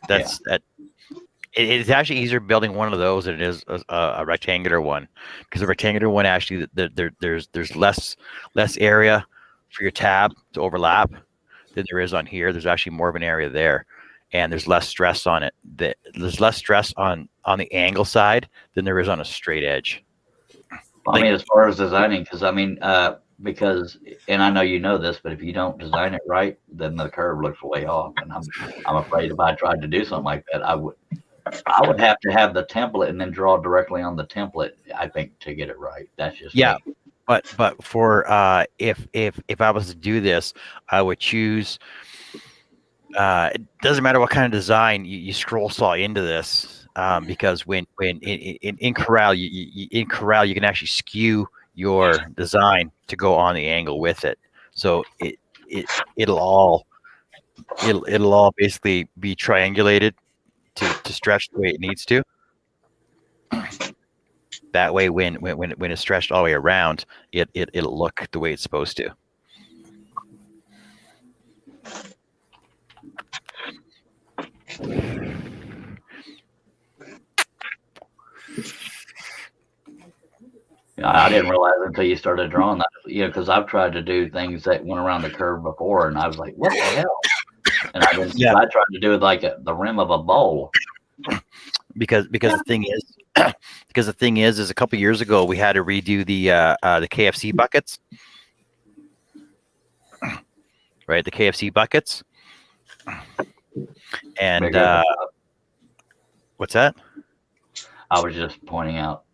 that's that. It's actually easier building one of those than it is a rectangular one, because the rectangular one actually there's less area for your tab to overlap than there is on here. There's actually more of an area there, and there's less stress on it. There's less stress on the angle side than there is on a straight edge. I mean, as far as designing, because and I know you know this, but if you don't design it right, then the curve looks way off. And I'm afraid if I tried to do something like that, I would have to have the template and then draw directly on the template, I think, to get it right. That's just me. But for if I was to do this, I would choose. It doesn't matter what kind of design you scroll saw into this, because when in Corel in Corel you can actually skew your design to go on the angle with it. So it'll all basically be triangulated to stretch the way it needs to. That way, when it's stretched all the way around, it'll look the way it's supposed to. I didn't realize until you started drawing that, because I've tried to do things that went around the curve before, and I was like, "What the hell?" And I didn't. Yeah. I tried to do it like the rim of a bowl. Because the thing is a couple years ago we had to redo the KFC buckets, right? The KFC buckets, and Bigger at the top. what's that? I was just pointing out,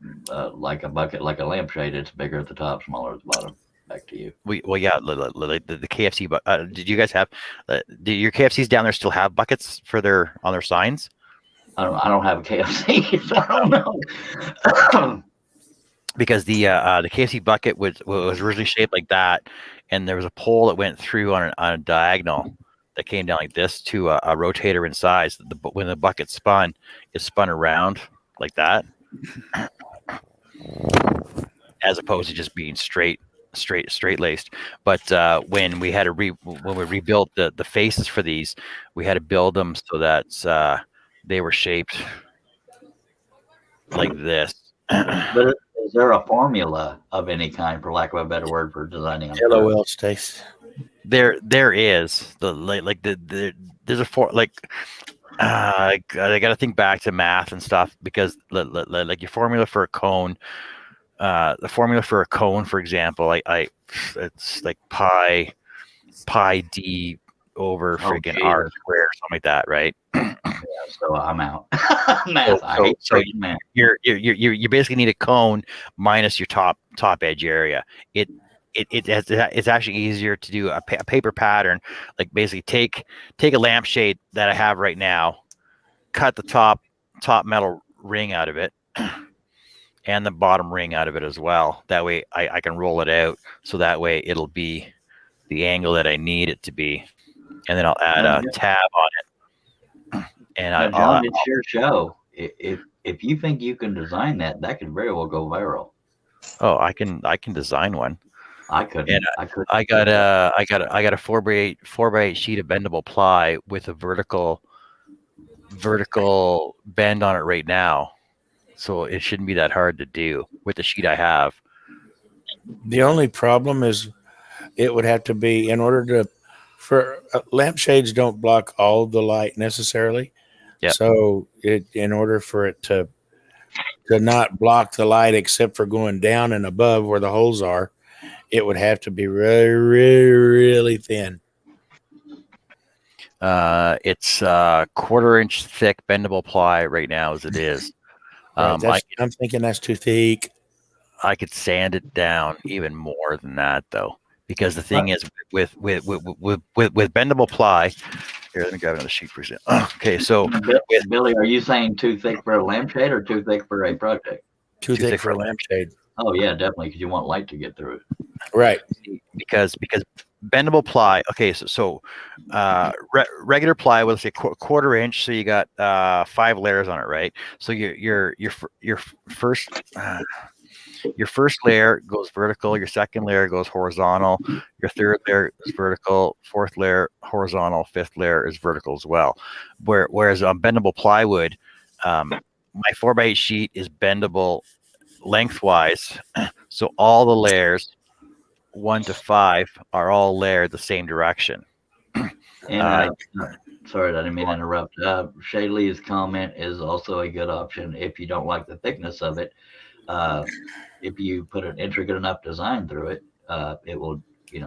like a bucket, like a lampshade. It's bigger at the top, smaller at the bottom. Back to you. Well, yeah, the KFC. Did you guys have? Do your KFCs down there still have buckets for on their signs? I don't have a KFC, so I don't know. Because the KFC bucket was originally shaped like that, and there was a pole that went through on a diagonal that came down like this to a rotator inside. So when the bucket spun, it spun around like that, as opposed to just being straight laced. But when we had to when we rebuilt the faces for these, we had to build them so that they were shaped like this. But is there a formula of any kind, for lack of a better word, for designing them? LOL, Stace. There is there's a I got to think back to math and stuff, because like your formula for a cone, the formula for a cone, for example, it's like pi d over freaking r squared or something like that, right? Yeah, so I'm out. Math. I hate math. You basically need a cone minus your top edge area. It's actually easier to do a paper pattern. Like basically take a lampshade that I have right now, cut the top metal ring out of it, and the bottom ring out of it as well. That way I can roll it out, so that way it'll be the angle that I need it to be, and then I'll add a tab on it. And John, it's your show. If you think you can design that could very well go viral. Oh, I can design one. I couldn't. And I got a 4x8 sheet of bendable ply with a vertical bend on it right now, so it shouldn't be that hard to do with the sheet I have. The only problem is it would have to be, in order for lampshades don't block all the light necessarily. Yep. So in order for it to not block the light except for going down and above where the holes are, it would have to be really, really, really thin. It's 1/4 inch thick bendable ply right now as it is. Right, I'm thinking that's too thick. I could sand it down even more than that, though, because the thing is with bendable ply. Here, let me grab another sheet for you. Okay, so Billy, are you saying too thick for a lampshade or too thick for a project? Too thick for a lampshade. Oh yeah, definitely, because you want light to get through it. Right. Because bendable ply. Okay, so regular ply, let's say 1/4 inch. So you got 5 layers on it, right? So your first layer goes vertical, your second layer goes horizontal, your third layer is vertical, fourth layer horizontal, fifth layer is vertical as well. Whereas on bendable plywood, my 4x8 sheet is bendable lengthwise, so all the layers 1 to 5 are all layered the same direction. And sorry, I didn't mean to interrupt. Shaylee's comment is also a good option if you don't like the thickness of it. If you put an intricate enough design through it, it will,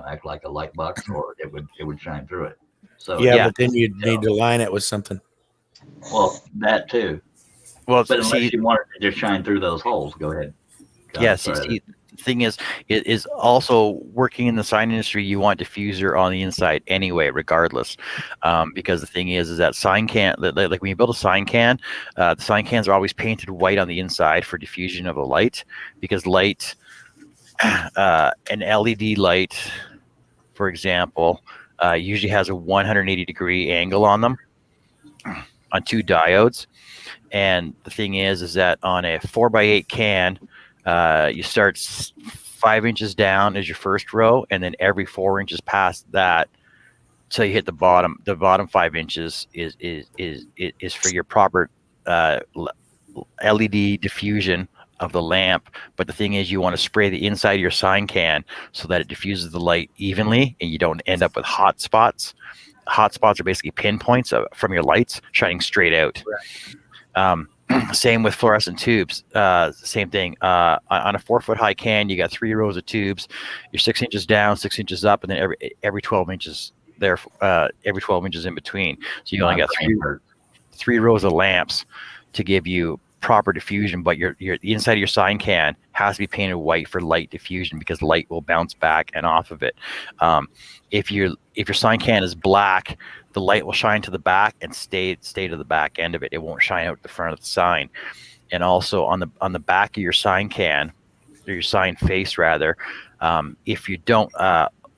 act like a light box, or it would shine through it. So yeah, but then you'd need to line it with something. Well, that too. Well, but unless you want it to just shine through those holes, go ahead. See, the thing is, it is also working in the sign industry. You want diffuser on the inside anyway, regardless, because the thing is that sign can, like when you build a sign can, the sign cans are always painted white on the inside for diffusion of the light, because light, an LED light, for example, usually has a 180-degree angle on them, on 2 diodes. And the thing is that on a 4x8 can, you start 5 inches down as your first row, and then every 4 inches past that, till you hit the bottom. The bottom 5 inches is for your proper LED diffusion of the lamp. But the thing is, you want to spray the inside of your sign can so that it diffuses the light evenly and you don't end up with hot spots. Hot spots are basically pinpoints from your lights shining straight out. Same with fluorescent tubes. Same thing. On a 4-foot high can, you got 3 rows of tubes. You're 6 inches down, 6 inches up, and then every 12 inches there, every 12 inches in between. So you only got three rows of lamps to give you proper diffusion, but your the inside of your sign can has to be painted white for light diffusion because light will bounce back and off of it. If your sign can is black, the light will shine to the back and stay to the back end of it. It won't shine out the front of the sign. And also on the back of your sign can, or your sign face rather, if you don't,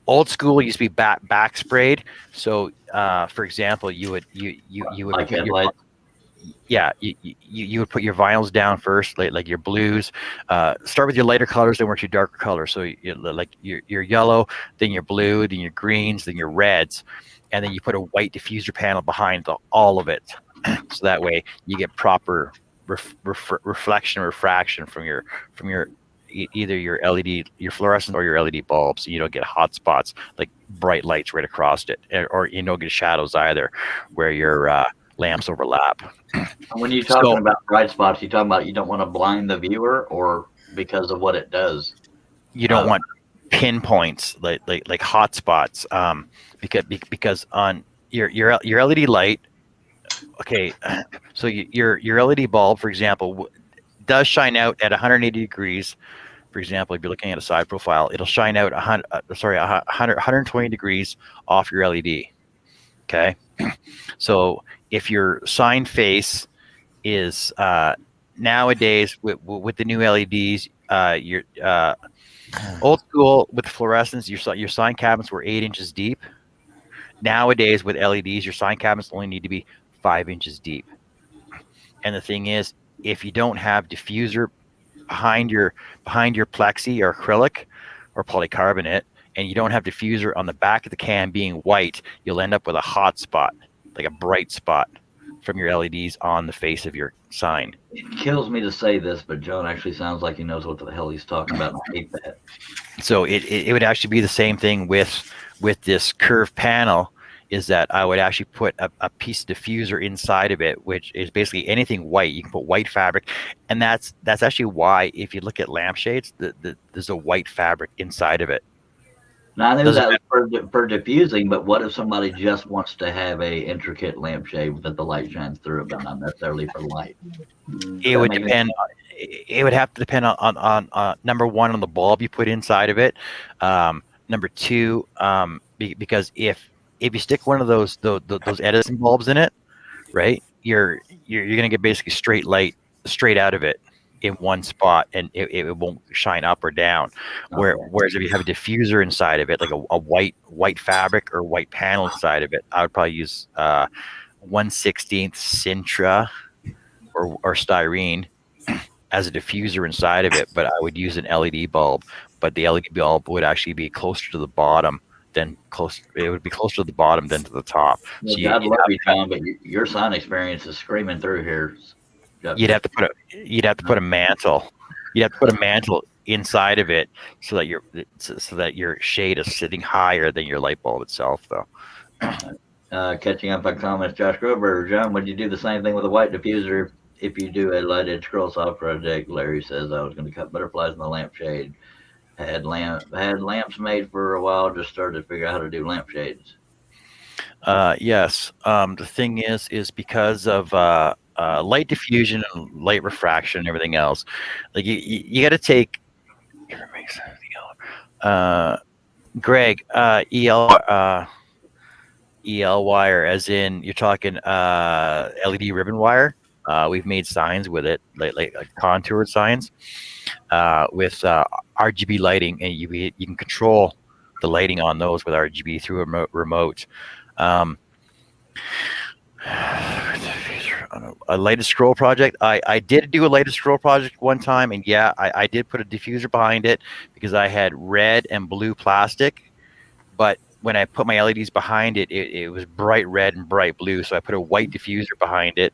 old school used to be back sprayed. So for example, you would like put headlights. you would put your vinyls down first, like your blues. Start with your lighter colors, then work to your darker colors. So like your yellow, then your blue, then your greens, then your reds, and then you put a white diffuser panel behind all of it. So that way you get proper reflection, refraction from your either your LED, your fluorescent, or your LED bulbs. So you don't get hot spots like bright lights right across it, or you don't get shadows either where your lamps overlap. When you're talking about bright spots, you talking about you don't want to blind the viewer, or because of what it does. You don't want pinpoints like hot spots, because on your LED light. Okay, so your LED bulb, for example, does shine out at 180 degrees. For example, if you're looking at a side profile, it'll shine out 120 degrees off your LED. Okay, so if your sign face is nowadays with the new LEDs, your old school with fluorescents, your sign cabinets were 8 inches deep. Nowadays with LEDs, your sign cabinets only need to be 5 inches deep. And the thing is, if you don't have diffuser behind your plexi or acrylic or polycarbonate, and you don't have diffuser on the back of the can being white, you'll end up with a hot spot, like a bright spot from your LEDs on the face of your sign. It kills me to say this, but John actually sounds like he knows what the hell he's talking about, and I hate that. So it would actually be the same thing with this curved panel, is that I would actually put a piece of diffuser inside of it, which is basically anything white. You can put white fabric, and that's actually why if you look at lampshades, there's a white fabric inside of it. Now, I knew that was for diffusing, but what if somebody just wants to have a intricate lampshade that the light shines through, but not necessarily for light? It would depend. It would have to depend on number one, on the bulb you put inside of it. Number two, because if you stick one of those Edison bulbs in it, right, you're gonna get basically straight light straight out of it in one spot, and it won't shine up or down. Whereas if you have a diffuser inside of it, like a white fabric or white panel inside of it, I would probably use 1/16 Sintra or styrene as a diffuser inside of it, but I would use an LED bulb. But the LED bulb would actually be closer to the bottom than it would be closer to the bottom than to the top. Well, So God love you, John, but your sign experience is screaming through here. You'd have to put a mantle. You'd have to put a mantle inside of it so that your shade is sitting higher than your light bulb itself, though. Catching up on comments, Josh Grover. John, would you do the same thing with a white diffuser if you do a lighted scroll saw project? Larry says, I was going to cut butterflies in the lampshade. Had lamps made for a while, just started to figure out how to do lampshades. Yes. The thing is because of light diffusion and light refraction and everything else, like you got to take Greg, EL wire, as in you're talking LED ribbon wire. We've made signs with it, like contoured signs with RGB lighting, and you can control the lighting on those with RGB through a remote. A lighted scroll project. I did do a lighted scroll project one time, and yeah, I did put a diffuser behind it because I had red and blue plastic, but when I put my LEDs behind it, it was bright red and bright blue, so I put a white diffuser behind it,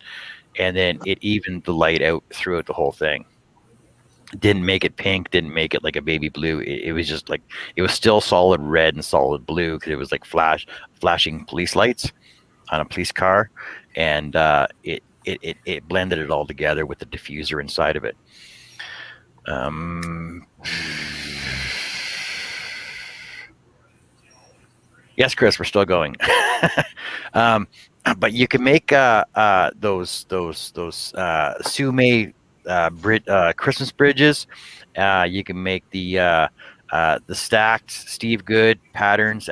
and then it evened the light out throughout the whole thing. Didn't make it pink, didn't make it like a baby blue. It was just like it was still solid red and solid blue because it was like flashing police lights on a police car, and it blended it all together with the diffuser inside of it. Um, yes, Chris, we're still going. um, but you can make those Sume Christmas bridges. You can make the stacked Steve Good patterns,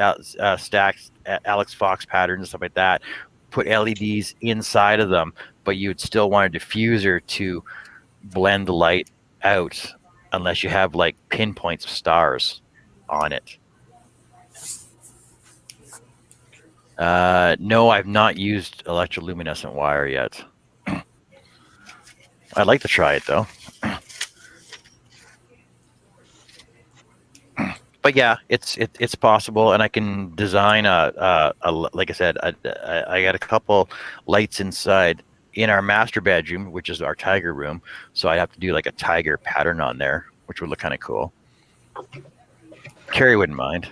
stacked Alex Fox patterns, and stuff like that. Put LEDs inside of them, but you'd still want a diffuser to blend the light out, unless you have like pinpoints of stars on it. No, I've not used electroluminescent wire yet. I'd like to try it though. But yeah, it's possible, and I can design like I said, I got a couple lights inside in our master bedroom, which is our tiger room. So I have to do like a tiger pattern on there, which would look kind of cool. Carrie wouldn't mind.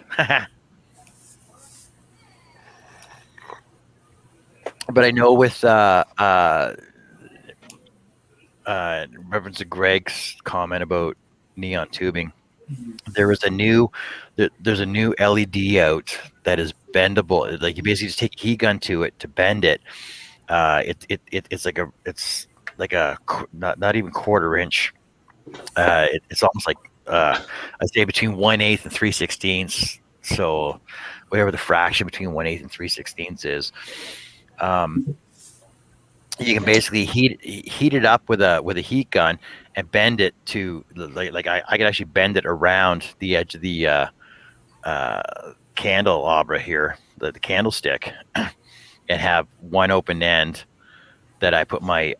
But I know with reference to Greg's comment about neon tubing, there's a new LED out that is bendable. Like you basically just take a heat gun to it to bend it. It's like a not even quarter inch. It's almost like I'd say between 1/8 and 3/16. So whatever the fraction between 1/8 and 3/16 is. You can basically heat it up with a heat gun and bend it to like I could actually bend it around the edge of the candelabra here, the candlestick, and have one open end that I put my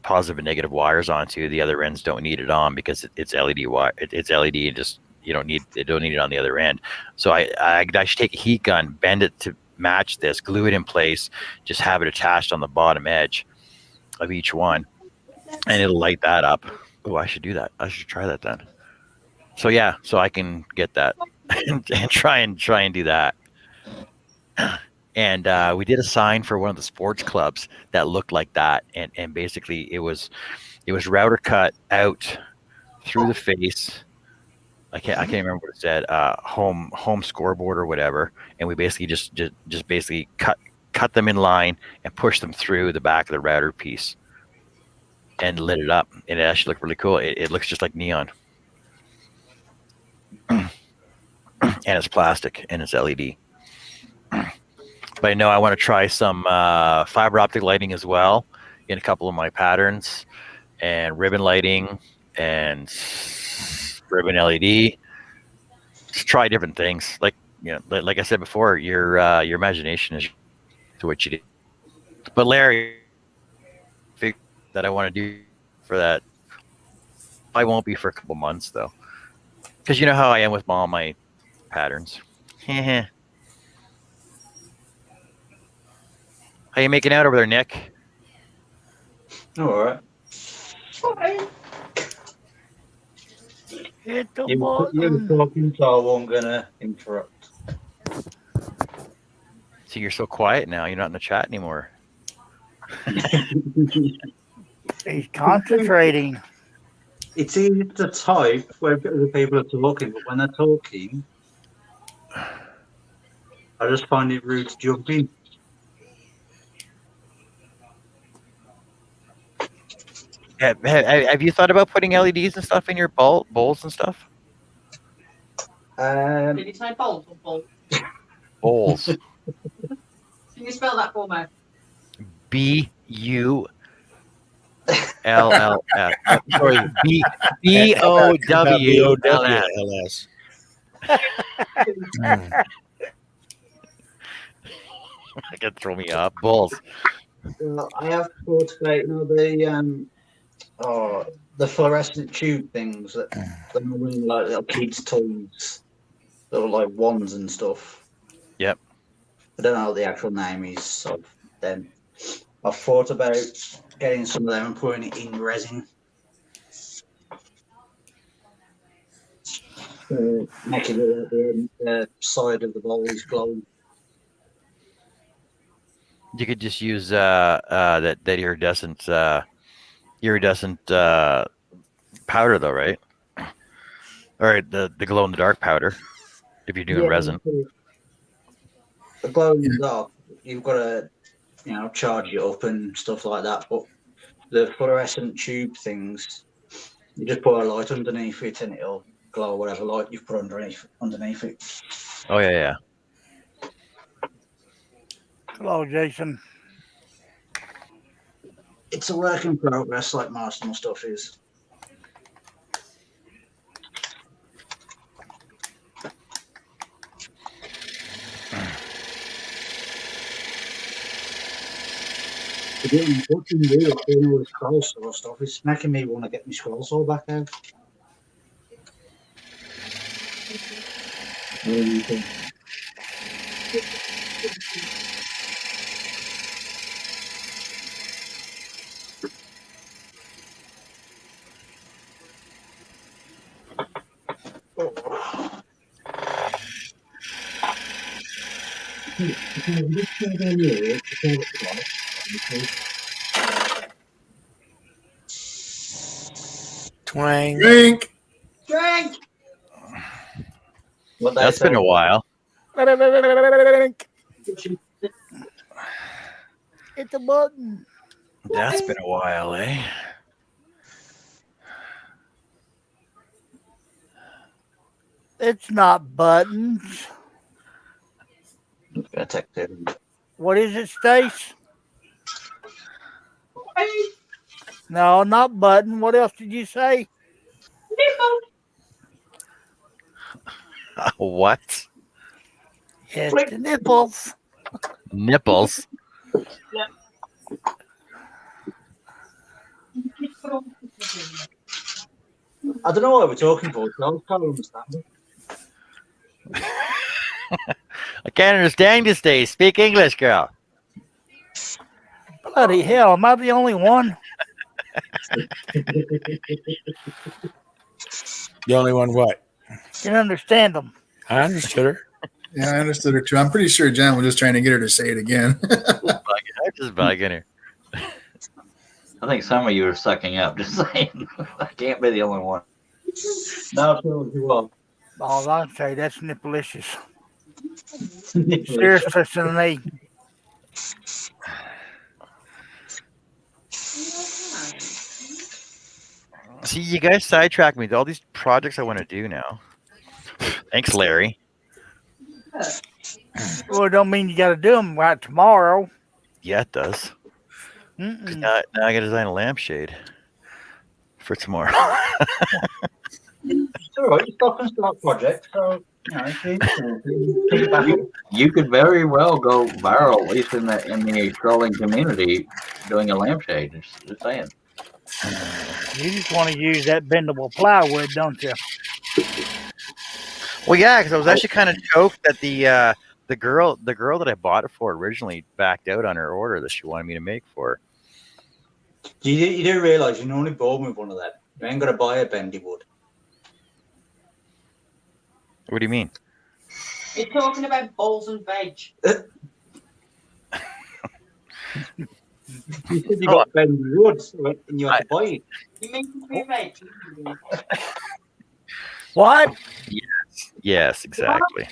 positive and negative wires onto. The other ends don't need it on because it's LED wire. It's LED. Just you don't need it on the other end. So I should take a heat gun, bend it to match this, glue it in place, just have it attached on the bottom edge of each one, and it'll light that up. Oh, I should do that. I should try that then. So yeah, so I can get that and try and do that. And we did a sign for one of the sports clubs that looked like that, and basically it was router cut out through the face. I can't remember what it said. Home scoreboard or whatever, and we basically just basically cut them in line and push them through the back of the router piece and lit it up, and it actually looked really cool. It looks just like neon. And it's plastic and it's LED. But I know I want to try some fiber optic lighting as well in a couple of my patterns, and ribbon lighting and ribbon LED. Just try different things. Like like I said before, your imagination is to what you do. But Larry, that I want to do for that, I won't be for a couple months though, because you know how I am with all my patterns. How you making out over there, Nick? All right. Hit the You're button. talking, so I won't gonna interrupt. See, you're so quiet now. You're not in the chat anymore. He's concentrating. It's easy to type when the people are talking, but when they're talking, I just find it rude to jump in. Have you thought about putting LEDs and stuff in your bowls and stuff? Did you say bowls or bowl? Bowls. Can you spell that for me? BULLS. Sorry, BOWLS. That could throw me off. Bowls. I have thought about the fluorescent tube things that they're normally like little kids' toys, little like wands and stuff. Yep. I don't know what the actual name is of them. I've thought about getting some of them and putting it in resin. Make it look like the side of the bowl is glowing. You could just use that iridescent powder though, right? Or the glow in the dark powder if you're doing resin. The glow in the dark, you've got to, charge it up and stuff like that. But the fluorescent tube things, you just put a light underneath it and it'll glow whatever light you've put underneath it. Oh yeah. Hello, Jason. It's a work in progress, like most of my stuff is. Watching you doing all this scroll saw stuff is making me want to get my scroll saw back out. Twang. Drink. Drink. That's been a while. Hit the button. That's been a while, eh? It's not buttons. Gonna take it. What is it, Stace? No, not button. What else did you say? What? It's the nipples. Nipples. I don't know what we're talking for. I can't understand it. I can't understand you, Steve. Speak English, girl. Bloody hell, am I the only one? The only one what? Can understand them. I understood her. Yeah, I understood her too. I'm pretty sure John was just trying to get her to say it again. I'm just bugging her. I think some of you are sucking up. Just saying, I can't be the only one. No, you are. All I can say, that's nipplicious. Seriously, than me. See, you guys sidetracked me. All these projects I want to do now. Thanks, Larry. Well, it don't mean you got to do them right tomorrow. Yeah, it does. Now I got to design a lampshade for tomorrow. It's all right. You stop and start projects. So You could very well go viral, at least in the trolling community, doing a lampshade. Just saying. You just want to use that bendable plywood, don't you? Well, yeah, because I was actually kind of choked that the girl that I bought it for originally backed out on her order that she wanted me to make for her. You do realise you can only born with one of them. You ain't got to buy a bendy wood. What do you mean? You're talking about balls and veg. You said you got bendy wood, and you have to buy it. You mean to be veg? What? Yes, exactly.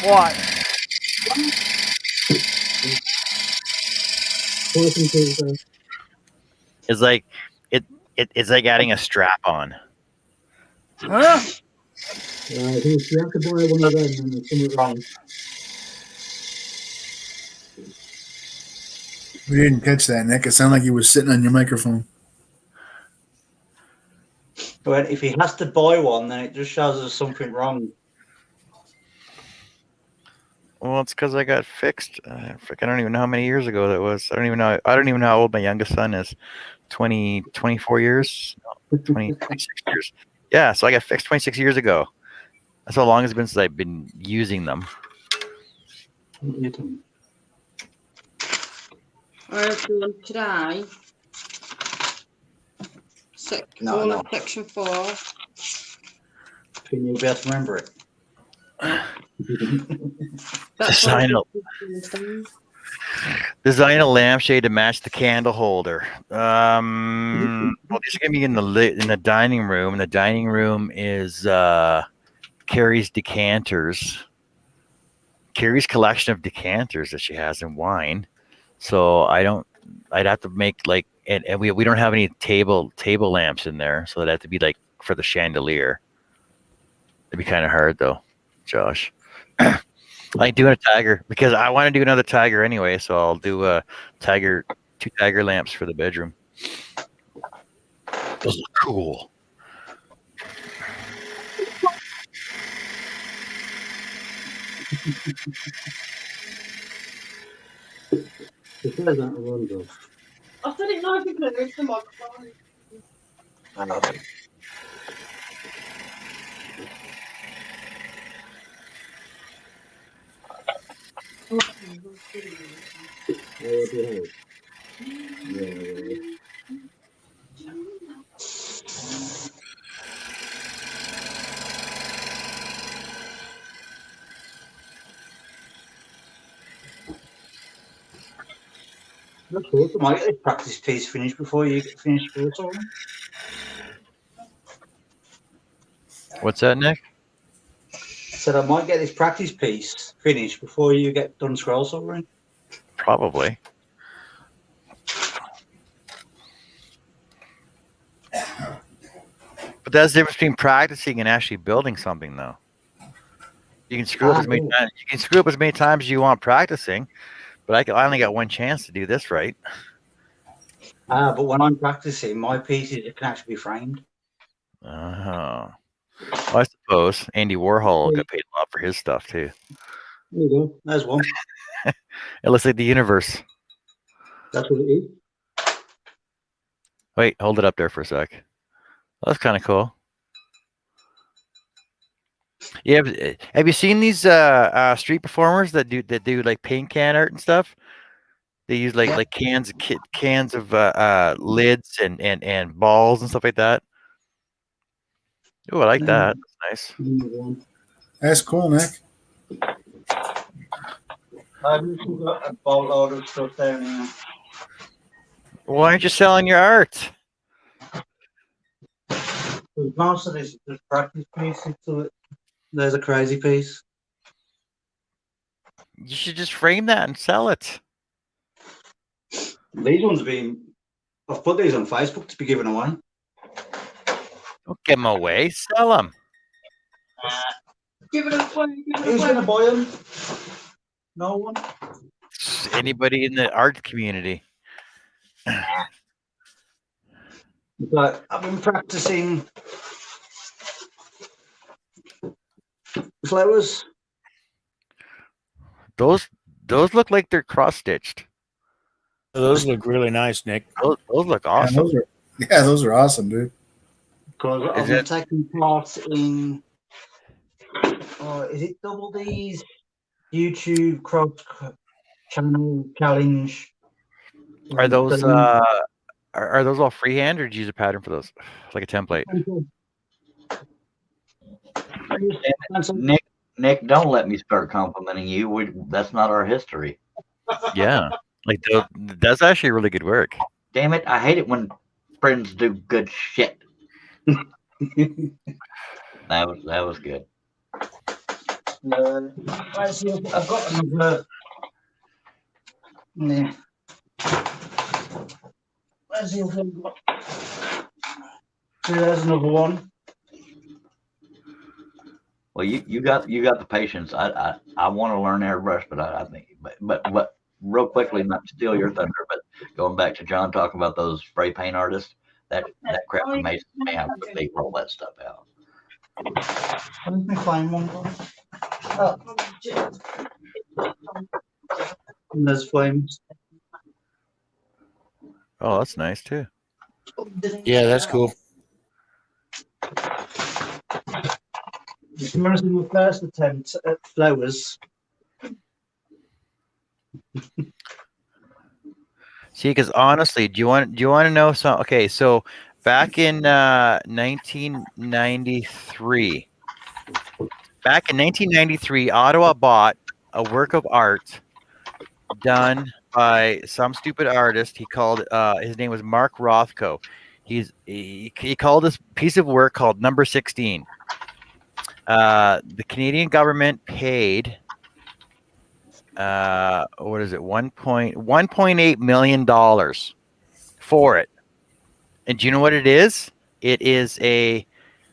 What? It's like it's like adding a strap on. Huh? You have to buy one of them, and there's something wrong. We didn't catch that, Nick. It sounded like he was sitting on your microphone. But if he has to buy one, then it just shows there's something wrong. Well, it's because I got fixed. I don't even know how many years ago that was. I don't even know how old my youngest son is. 24 years? No, 26 years. Yeah, so I got fixed 26 years ago. That's how long it's been since I've been using them. Today, No. section 4. Can you be able to remember it? Design a lampshade to match the candle holder. Well, these are gonna be in the dining room. And the dining room is Carrie's decanters. Carrie's collection of decanters that she has in wine. So I'd have to make like, and we don't have any table lamps in there, so it'd have to be like for the chandelier. It'd be kind of hard though, Josh. I like doing a tiger because I want to do another tiger anyway, so I'll do a tiger, 2 tiger lamps for the bedroom. Those look cool. I said it nice and clear. It's the microphone. That's cool. I might get this practice piece finished before you get finished also. What's that, Nick? Said I might get this practice piece finished before you get done scroll soldering. Probably. But that's the difference between practicing and actually building something, though. You can screw up as many times. You can screw up as many times as you want practicing, but I only got one chance to do this right. But when I'm practicing, my pieces can actually be framed. Oh, well, I suppose Andy Warhol got paid a lot for his stuff too. There you go. There's one. It looks like the universe. That's what it is. Wait, hold it up there for a sec. That's kind of cool. Yeah, have you seen these street performers that do like paint can art and stuff? They use like cans of lids and balls and stuff like that. Oh, I like that. That's nice. That's cool, Nick. I've got a boatload of stuff down here. Why aren't you selling your art? Most of this is just practice pieces to it. There's a crazy piece. You should just frame that and sell it. These ones I've put these on Facebook to be given away. Don't give them away. Sell them. Give it a play. Who's going to buy them? No one. Anybody in the art community. But I've been practicing flowers. Those look like they're cross stitched. Those look really nice, Nick. Those look awesome. Those are awesome, dude. Because I've been taking part in, is it Double D's YouTube cross channel challenge? Are those all freehand, or do you use a pattern for those, like a template? Nick, don't let me start complimenting you. That's not our history. Yeah, like that's actually really good work. Damn it! I hate it when friends do good shit. That was good. I've got another. Yeah. There's another one. Well, you got the patience. I want to learn airbrush, but I think but real quickly, not to steal your thunder, but going back to John talking about those spray paint artists, that crap amazes me how they roll that stuff out. Let me find one. Oh. And there's flames. Oh, that's nice too. Yeah, that's cool. Remember the first attempt at flowers. See, because honestly, do you want to know some? Okay, so back in 1993, Back in 1993, Ottawa bought a work of art done by some stupid artist. He called his name was Mark Rothko. He called this piece of work called Number 16. The Canadian government paid what is it, $1.8 million for it. And do you know what it is? It is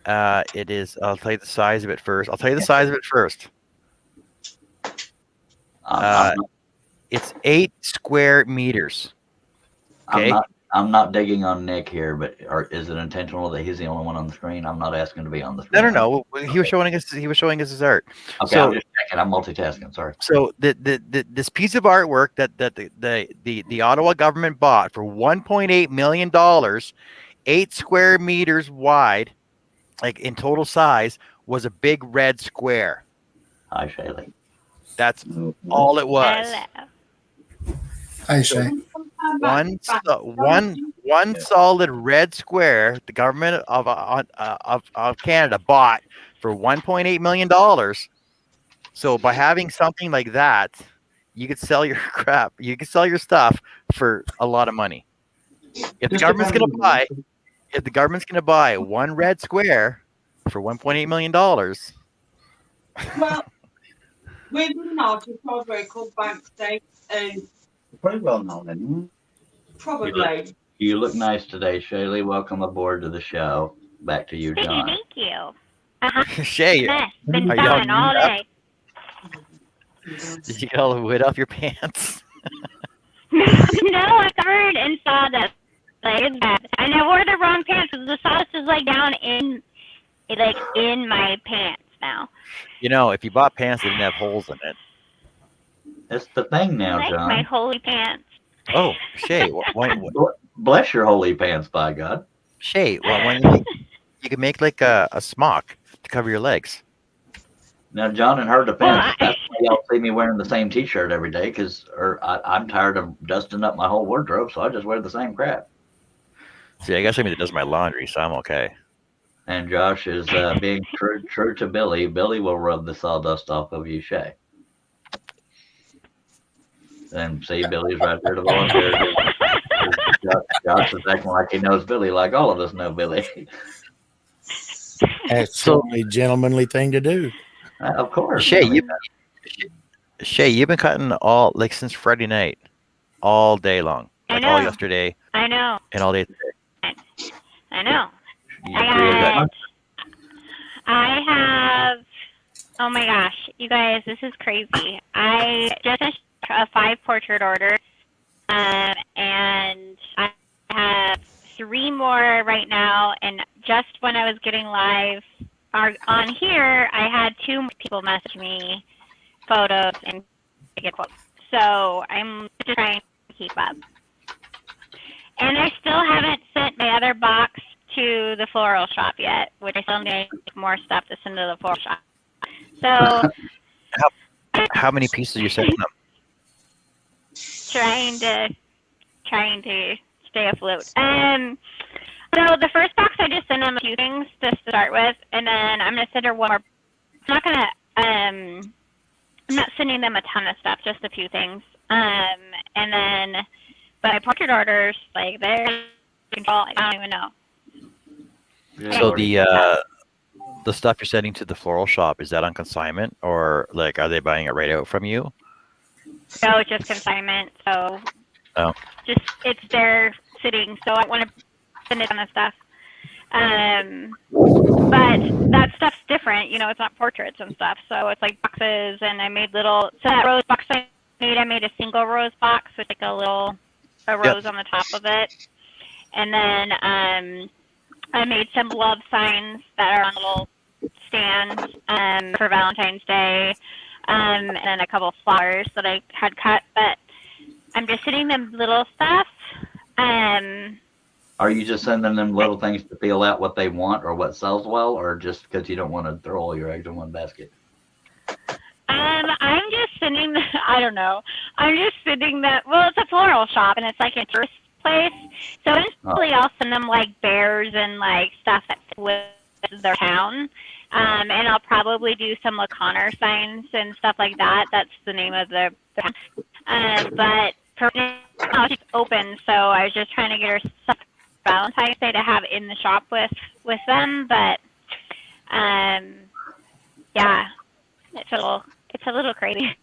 I'll tell you the size of it first. It's 8 square meters. Okay. I'm not digging on Nick here, but is it intentional that he's the only one on the screen? I'm not asking to be on the screen. No. He was showing us his art. Okay, I'm just checking. I'm multitasking. Sorry. So this piece of artwork that the Ottawa government bought for $1.8 million, 8 square meters wide, like in total size, was a big red square. Hi, Shaylee. That's all it was. Hi, Shay. One solid red square the government of Canada bought for $1.8 million. So by having something like that, you could sell your crap. You could sell your stuff for a lot of money. If the government's going to buy one red square for $1.8 million. Well, we're an artist library called Banksy, and Pretty well known, isn't probably. You look nice today, Shaylee. Welcome aboard to the show. Back to you, John. Thank you. Shay, Been are fun y'all all day. Did you get all the wood off your pants? No, I covered in sawdust. And I wore the wrong pants because the sawdust is like down in my pants now. You know, if you bought pants that didn't have holes in it. That's the thing now, I like John. my holy pants. Oh, Shay, bless your holy pants, by God. Shay, you can make like a smock to cover your legs. Now, John, in her defense, that's why y'all see me wearing the same T-shirt every day, because I'm tired of dusting up my whole wardrobe, so I just wear the same crap. See, I got somebody that does my laundry, so I'm okay. And Josh is being true to Billy. Billy will rub the sawdust off of you, Shay. And see, Billy's right there to volunteer. Josh is acting like he knows Billy, like all of us know Billy. That's certainly a gentlemanly thing to do. Of course. Shay, you've been cutting since Friday night, all day long, like all yesterday. I know. And all day today. I know. I have. Oh my gosh, you guys, this is crazy. I just finished a 5 portrait order, and I have 3 more right now. And just when I was getting live on here, I had 2 people message me photos and get quotes. So I'm just trying to keep up. And I still haven't sent my other box to the floral shop yet, which I still need more stuff to send to the floral shop. So how many pieces are you sending them? Trying to stay afloat. So the first box I just sent them a few things to start with, and then I'm gonna send her one more. I'm not sending them a ton of stuff, just a few things. And then my portrait orders, like they're control. I don't even know. So the stuff you're sending to the floral shop, is that on consignment, or like are they buying it right out from you? No, it's just consignment. So just it's there sitting. So I want to send it on the stuff. But that stuff's different. You know, it's not portraits and stuff. So it's like boxes, and I made little. So that rose box I made a single rose box with like a rose on the top of it, and then I made some love signs that are on little stands for Valentine's Day, and then a couple of flowers that I had cut. But I'm just sending them little stuff. Are you just sending them little things to feel out what they want or what sells well, or just because you don't want to throw all your eggs in one basket? I'm just sending them, I don't know. I'm just sending them, well, it's a floral shop, and it's like a tourist place. So eventually I'll send them like bears and like stuff that's with their town. And I'll probably do some LaConner signs and stuff like that. That's the name of the but for now she's open, so I was just trying to get her stuff Valentine's Day to have in the shop with them. But yeah, it's a little crazy.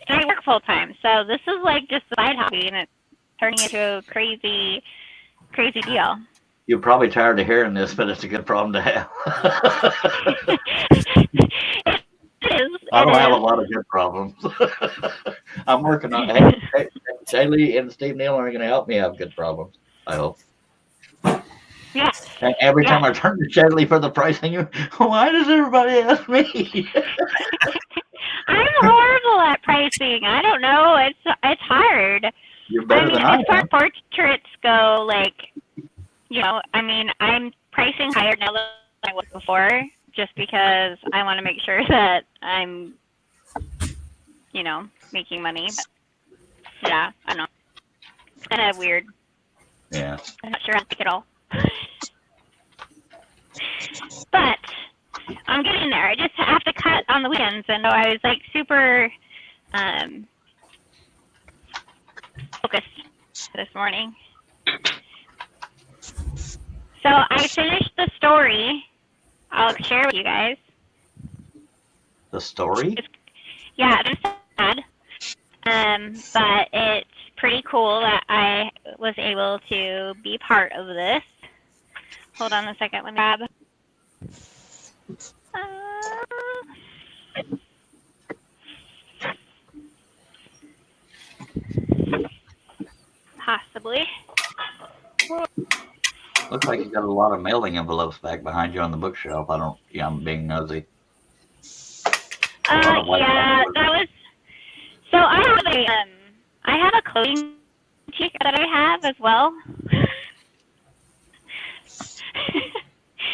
And I work full time, so this is like just a side hobby, and it's turning into a crazy deal. You're probably tired of hearing this, but it's a good problem to have. It is. I don't have a lot of good problems. I'm working on it. Hey, Shaylee and Steve Neal are going to help me have good problems, I hope. Yeah. And every time I turn to Shaylee for the pricing, why does everybody ask me? I'm horrible at pricing. I don't know. It's hard. You're better than I am. As far as portraits go, like, you know, I mean, I'm pricing higher now than I was before, just because I want to make sure that I'm, you know, making money. But, yeah, I don't know. It's kind of weird. Yeah. I'm not sure I like it all. But I'm getting there. I just have to cut on the weekends, and I was like super focused this morning. So I finished the story. I'll share with you guys. The story? Yeah, it's sad. But it's pretty cool that I was able to be part of this. Hold on a second, let me grab. Possibly. Looks like you got a lot of mailing envelopes back behind you on the bookshelf. I'm being nosy. Yeah, that was. So I have a clothing boutique that I have as well.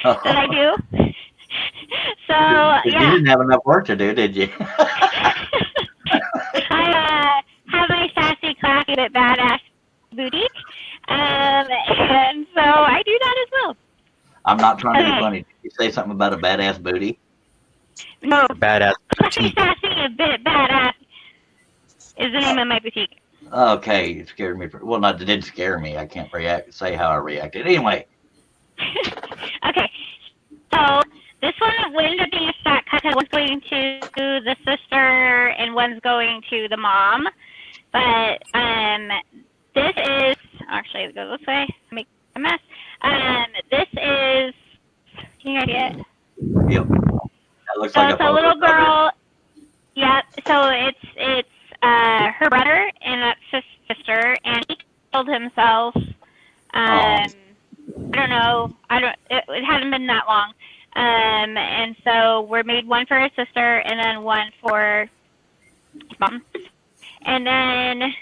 That I do. So yeah. You didn't have enough work to do, did you? I have my sassy, classy, but badass boutique, and so I do that as well. I'm not trying to be funny. Did you say something about a badass booty? No. Badass Classy, sassy, a bit badass is the name of my boutique. Okay, it scared me. Well, not it didn't scare me. I can't say how I reacted. Anyway. Okay, so this one will end up being a stack cut because one's going to the sister and one's going to the mom. But this is actually it goes this way. Make a mess. This is. Can you get it? Yep. That looks So like it's a little girl. Yep. So it's her brother and that's his sister, and he killed himself. I don't know. It hasn't been that long. And so we made one for his sister and then one for his mom. And then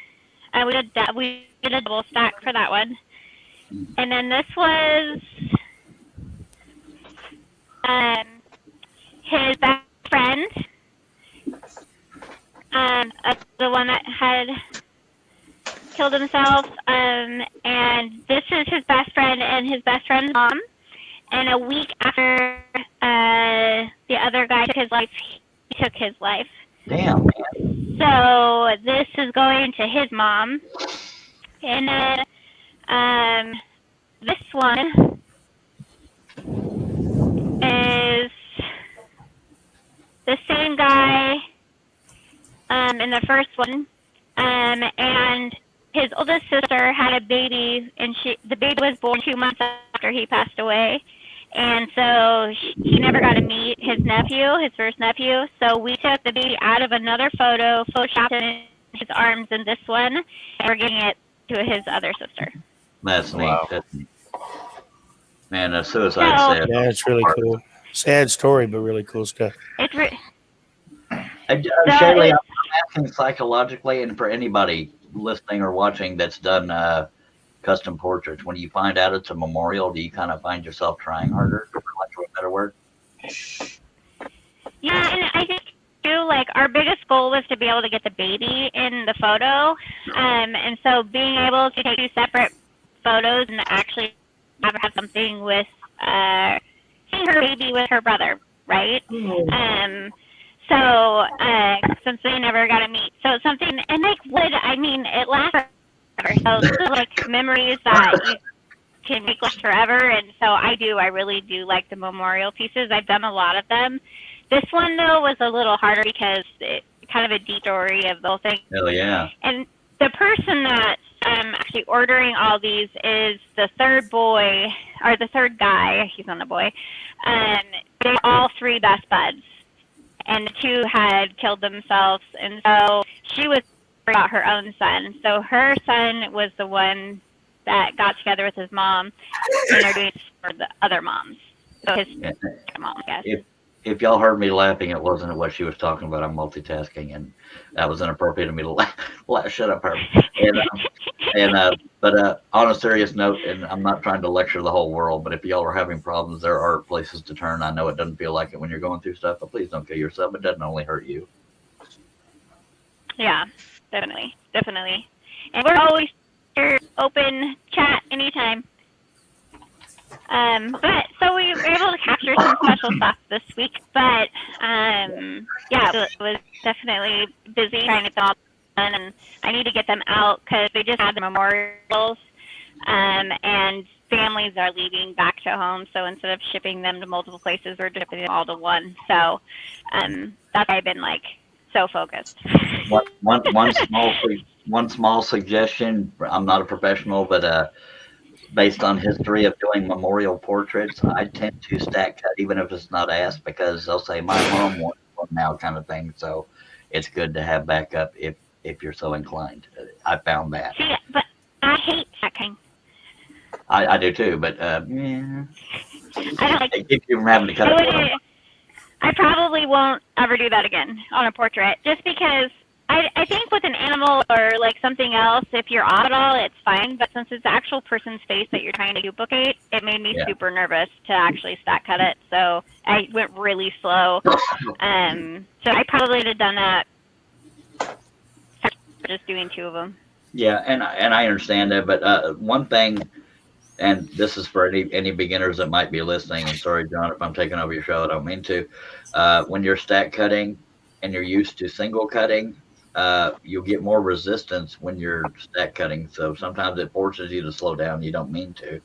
we did a double stack for that one. And then this was his best friend. The one that had killed himself. And this is his best friend and his best friend's mom. And a week after the other guy took his life, he took his life. Damn, man. So this is going to his mom. And then this one is the same guy in the first one. And his oldest sister had a baby, and the baby was born 2 months after he passed away. And so he never got to meet his nephew, his first nephew. So we took the baby out of another photo, photoshopped it in his arms in this one, and we're giving it to his other sister. That's neat. Wow. That's neat. Man, a suicide sad. Yeah, it's really cool. Sad story, but really cool stuff. It's Shaylee, I'm asking psychologically, and for anybody listening or watching that's done custom portraits, when you find out it's a memorial, do you kind of find yourself trying harder, for lack of a better word? Yeah, and I think too, like our biggest goal was to be able to get the baby in the photo, and so being able to take 2 separate photos and actually have something with seeing her baby with her brother right? Since they never got to meet, so something and like wood, I mean, it lasts forever. So this is like memories that you can make last forever, and so I really do like the memorial pieces. I've done a lot of them. This one though was a little harder because it kind of a deep story of the whole thing. Hell yeah. And the person that's actually ordering all these is the third boy, or the third guy, he's not a boy. They're all three best buds. And the two had killed themselves. And so she was about her own son. So her son was the one that got together with his mom, and they're doing this for the other moms. So his mom, I guess. If y'all heard me laughing, it wasn't what she was talking about. I'm multitasking, and that was inappropriate of me to laugh. Shut up, her. But on a serious note, and I'm not trying to lecture the whole world, but if y'all are having problems, there are places to turn. I know it doesn't feel like it when you're going through stuff, but please don't kill yourself. It doesn't only hurt you. Yeah, definitely. And we're always here, open chat anytime. But so we were able to capture some special stuff this week, but yeah, it was definitely busy trying to get them all done, and I need to get them out because they just had the memorials, and families are leaving back to home, so instead of shipping them to multiple places, we're shipping them all to one. So that's why I've been like so focused. One small suggestion. I'm not a professional, but based on history of doing memorial portraits, I tend to stack cut even if it's not asked, because they'll say my mom wants one now kind of thing. So it's good to have backup if you're so inclined. I found that. See, but I hate stacking. I do too, but yeah. I don't like. It keeps you from having to cut it. I probably won't ever do that again on a portrait, just because I think with an animal or like something else, if you're off at all, it's fine. But since it's the actual person's face that you're trying to duplicate, it made me super nervous to actually stack cut it. So I went really slow. So I probably would have done that just doing two of them. Yeah, and I understand that, but one thing, and this is for any beginners that might be listening, and sorry, John, if I'm taking over your show, I don't mean to. When you're stack cutting and you're used to single cutting, you'll get more resistance when you're stack cutting. So sometimes it forces you to slow down. You don't mean to,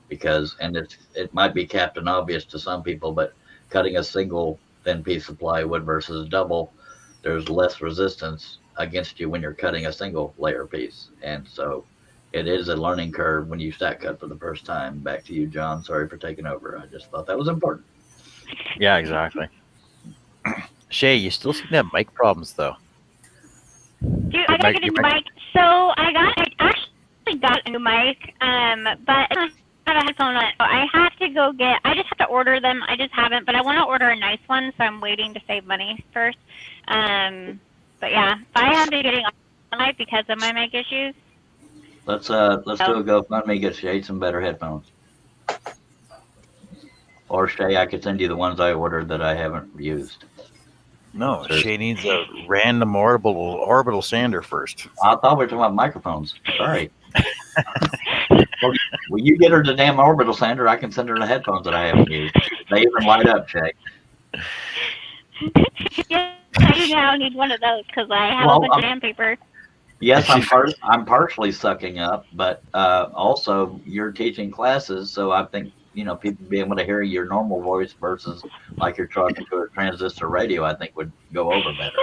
because, and it might be Captain Obvious to some people, but cutting a single thin piece of plywood versus double, there's less resistance against you when you're cutting a single layer piece. And so it is a learning curve when you stack cut for the first time. Back to you, John. Sorry for taking over. I just thought that was important. Yeah, exactly. Shay, you still seem to have mic problems, though. Dude, I gotta get a new mic. So I actually got a new mic, but I don't have a headphone on it. So I have to go get. I just have to order them. I just haven't, but I want to order a nice one, so I'm waiting to save money first. But yeah, I have been getting on mic because of my mic issues. Let's do a GoFundMe, get Shay some better headphones. Or Shay, I could send you the ones I ordered that I haven't used. No, Shay needs a random orbital sander first. I thought we were talking about microphones. Sorry. Will you get her the damn orbital sander? I can send her the headphones that I haven't used. They even light up, Shay. Yeah, I now need one of those because I have a bunch of sandpaper. Yes, I'm partially sucking up, but also you're teaching classes, so I think, people being able to hear your normal voice versus like you're talking to a transistor radio, I think would go over better.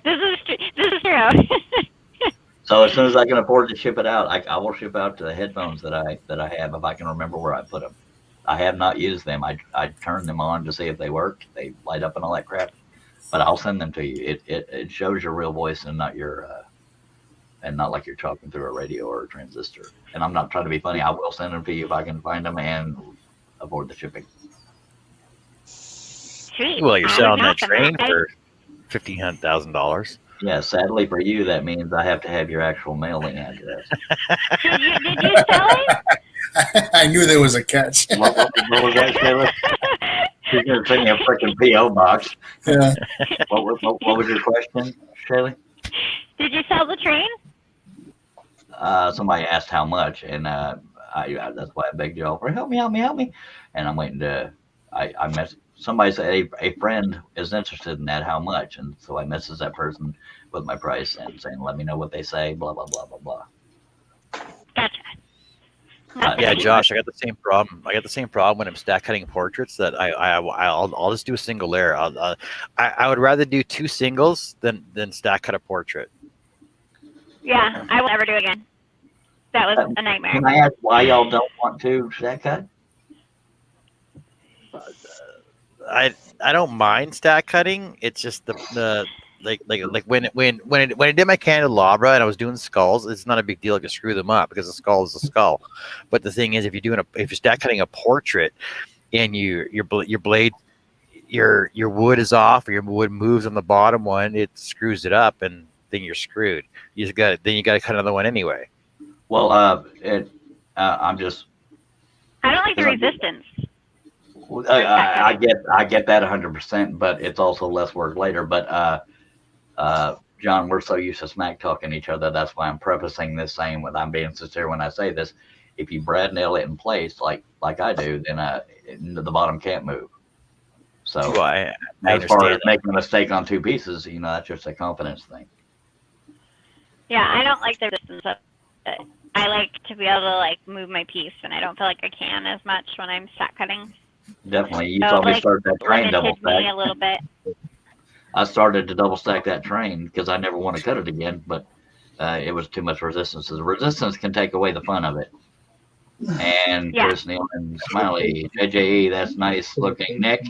This is true. So as soon as I can afford to ship it out, I will ship out the headphones that I have if I can remember where I put them. I have not used them. I turned them on to see if they work. They light up and all that crap. But I'll send them to you. It shows your real voice and not your and not like you're talking through a radio or a transistor. And I'm not trying to be funny. I will send them to you if I can find them and afford the shipping. Sweet. Well, you're selling that train for $1,500. Yeah, sadly for you, that means I have to have your actual mailing address. Did you sell it? I knew there was a catch. What was that, Shayla? She's going to send me a freaking P.O. box. Yeah. What was your question, Shayla? Did you sell the train? Somebody asked how much, and that's why I begged y'all for help me. And I'm waiting to. I somebody said a friend is interested in that. How much? And so I message that person with my price and saying, let me know what they say. Blah blah blah blah blah. Gotcha. Yeah, Josh, I got the same problem. I got the same problem when I'm stack cutting portraits that I'll just do a single layer. I would rather do 2 singles than stack cut a portrait. Yeah, I will never do it again. That was a nightmare. Can I ask why y'all don't want to stack cut? I don't mind stack cutting. It's just the like when I did my candelabra and I was doing skulls, it's not a big deal to screw them up because a skull is a skull. But the thing is, if you're stack cutting a portrait and your blade your wood is off or your wood moves on the bottom one, it screws it up and then you're screwed. You got to cut another one anyway. Well, I'm just. I don't like the resistance. I get that 100%, but it's also less work later. But John, we're so used to smack talking each other. That's why I'm prefacing this saying, when I'm being sincere when I say this. If you brad nail it in place like I do, then the bottom can't move. So well, I as far as making a mistake on 2 pieces, that's just a confidence thing. Yeah, I don't like the resistance of it. I like to be able to move my piece, and I don't feel like I can as much when I'm stack cutting. Definitely, you saw me start that train double stack. Me a little bit. I started to double stack that train because I never want to cut it again, but it was too much resistance. The resistance can take away the fun of it. And yeah. Chris Neal and Smiley, JJE, that's nice looking. Nick,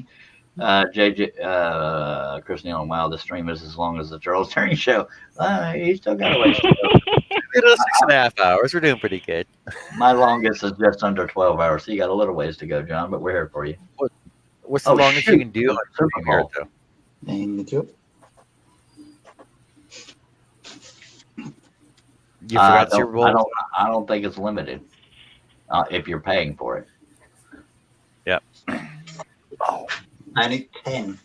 Chris Neal, wow, the stream is as long as the Charles Turning show. He's still got a ways to go. It was 6.5 hours. We're doing pretty good. My longest is just under 12 hours, so you got a little ways to go, John, but we're here for you. What's the longest you can do on Super Bowl? Thank you. You forgot Super Bowl? I don't think it's limited if you're paying for it. Yep. Oh, I need 10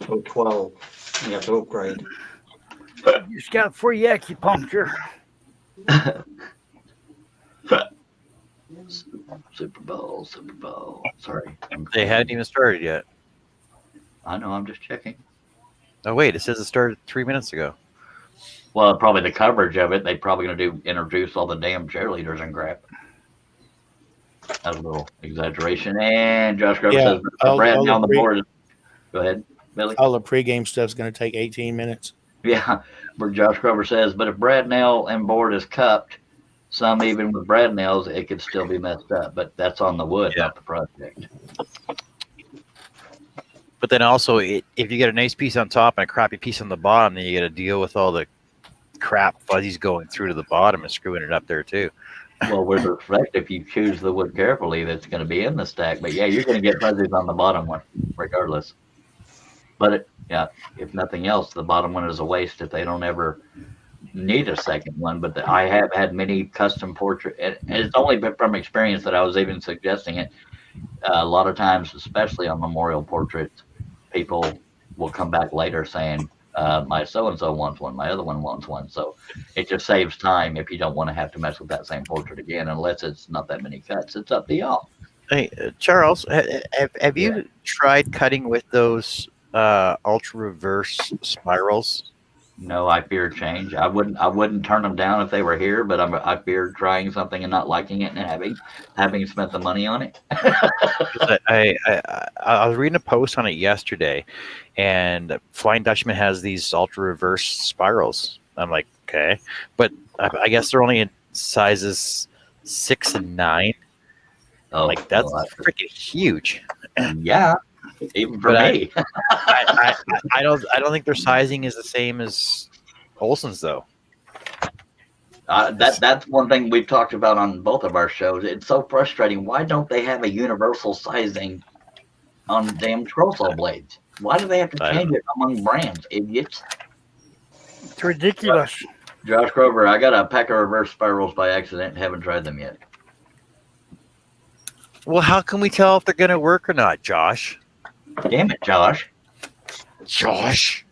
or 12. You have to upgrade. You just got free acupuncture. Super Bowl. Sorry. They hadn't even started yet. I know, I'm just checking. Oh, wait, it says it started 3 minutes ago. Well, probably the coverage of it, they're probably going to introduce all the damn cheerleaders and crap. That's a little exaggeration. And Josh Grover says, Brad on the board. Go ahead, Billy. All the pregame stuff's going to take 18 minutes. Yeah, where Josh Grover says, but if brad nail and board is cupped, some even with brad nails, it could still be messed up. But that's on the wood, not the project. But then also, if you get a nice piece on top and a crappy piece on the bottom, then you got to deal with all the crap fuzzies going through to the bottom and screwing it up there too. Well, with respect, if you choose the wood carefully, that's going to be in the stack. But yeah, you're going to get fuzzies on the bottom one, regardless. But if nothing else, the bottom one is a waste if they don't ever need a second one. But I have had many custom portraits, and it's only been from experience that I was even suggesting it. A lot of times, especially on memorial portraits, people will come back later saying, my so-and-so wants one, my other one wants one. So it just saves time if you don't want to have to mess with that same portrait again, unless it's not that many cuts. It's up to y'all. Hey, Charles, have you tried cutting with those ultra reverse spirals? No, I fear change. I wouldn't turn them down if they were here, but I fear trying something and not liking it and having spent the money on it. I was reading a post on it yesterday, and Flying Dutchman has these ultra reverse spirals. I'm like, okay, but I guess they're only in sizes 6 and 9. Oh, like that's freaking huge. Yeah. Even for me. I don't think their sizing is the same as Olsen's though. That's one thing we've talked about on both of our shows. It's so frustrating. Why don't they have a universal sizing on damn scroll saw blades? Why do they have to change it among brands, idiots? It's ridiculous. Josh Grover, I got a pack of reverse spirals by accident. Haven't tried them yet. Well, how can we tell if they're going to work or not, Josh? Damn it, Josh. Josh.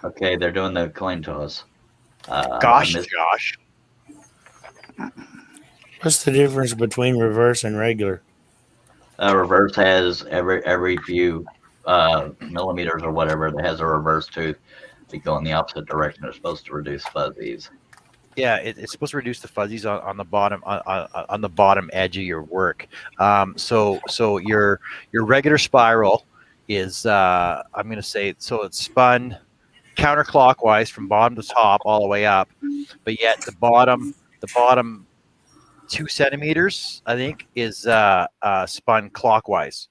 Okay, they're doing the coin toss. Josh. What's the difference between reverse and regular? Reverse has every few millimeters or whatever that has a reverse tooth. They go in the opposite direction. They're supposed to reduce fuzzies. Yeah, it's supposed to reduce the fuzzies on the bottom on the bottom edge of your work. So your regular spiral is I'm going to say so it's spun counterclockwise from bottom to top all the way up, but yet the bottom 2 centimeters I think is spun clockwise.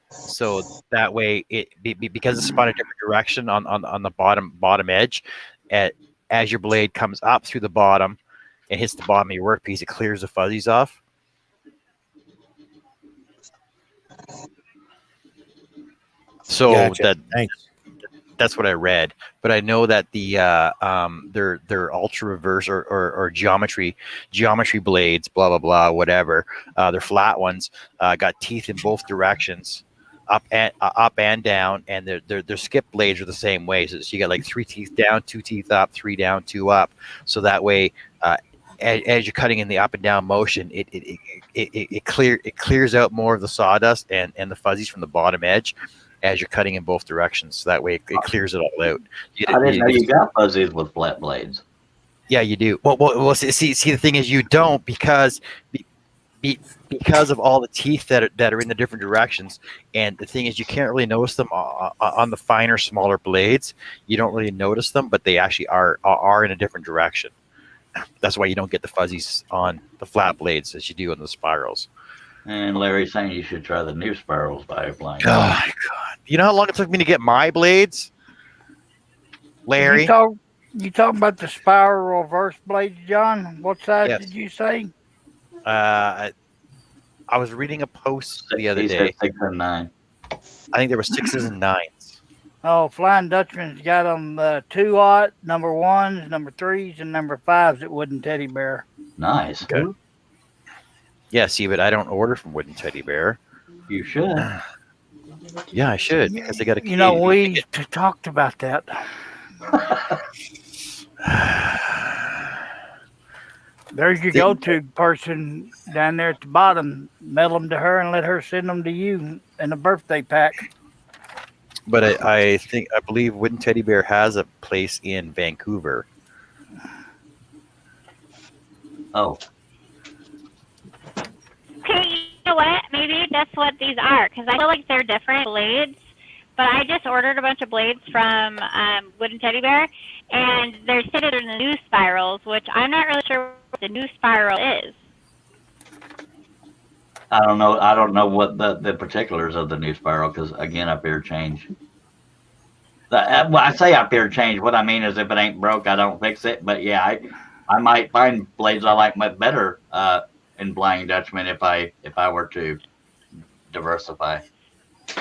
So that way because it's spun a different direction on the bottom edge, at as your blade comes up through the bottom and hits the bottom of your workpiece, it clears the fuzzies off. So Gotcha. Thanks. that's what I read, but I know that the their ultra reverse or geometry blades, blah blah blah, whatever. They're flat ones, got teeth in both directions, up and down, and their skip blades are the same way. So you got like 3 teeth down, 2 teeth up, 3 down, 2 up. So that way, as you're cutting in the up and down motion, it clears out more of the sawdust and the fuzzies from the bottom edge as you're cutting in both directions. So that way it clears it all out. I didn't know you got fuzzies with flat blades. Yeah, you do. Well see, the thing is you don't because of all the teeth that are in the different directions. And the thing is you can't really notice them on the finer, smaller blades. You don't really notice them, but they actually are in a different direction. That's why you don't get the fuzzies on the flat blades as you do on the spirals. And Larry's saying you should try the new spirals by applying. Oh my God! You know how long it took me to get my blades, Larry? You talking about the spiral reverse blades, John? What size Yes. did you say? I was reading a post the other day. 6 and 9. I think there were 6s and 9s. Oh, Flying Dutchman's got them 2-aught, number 1s, number 3s, and number 5s at Wooden Teddy Bear. Nice. Okay. Yeah, see, but I don't order from Wooden Teddy Bear. You should. Yeah, I should because they got a. You know, we talked about that. There's your go-to person down there at the bottom. Mail them to her and let her send them to you in a birthday pack. But I believe Wooden Teddy Bear has a place in Vancouver. Oh. Okay, you know what? Maybe that's what these are, because I feel like they're different blades. But I just ordered a bunch of blades from Wooden Teddy Bear, and they're stated in the new spirals, which I'm not really sure what the new spiral is. I don't know. I don't know what the particulars of the new spiral, because again, up here change. Well, I say up here change. What I mean is, if it ain't broke, I don't fix it. But yeah, I might find blades I like much better in Flying Dutchman if I were to diversify.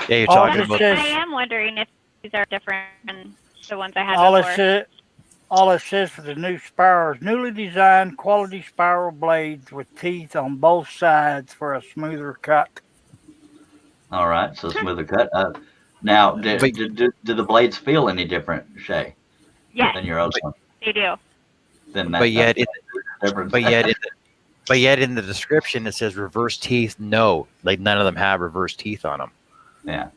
Yeah, you're talking about. I am wondering if these are different than the ones I had All before. all it says for the new spirals, newly designed quality spiral blades with teeth on both sides for a smoother cut. All right, so smoother cut. Now, do the blades feel any different, Shay? Yes, Than your other one? they do. Then But yet, difference. but yet in the description it says reverse teeth. No, like none of them have reverse teeth on them. Yeah.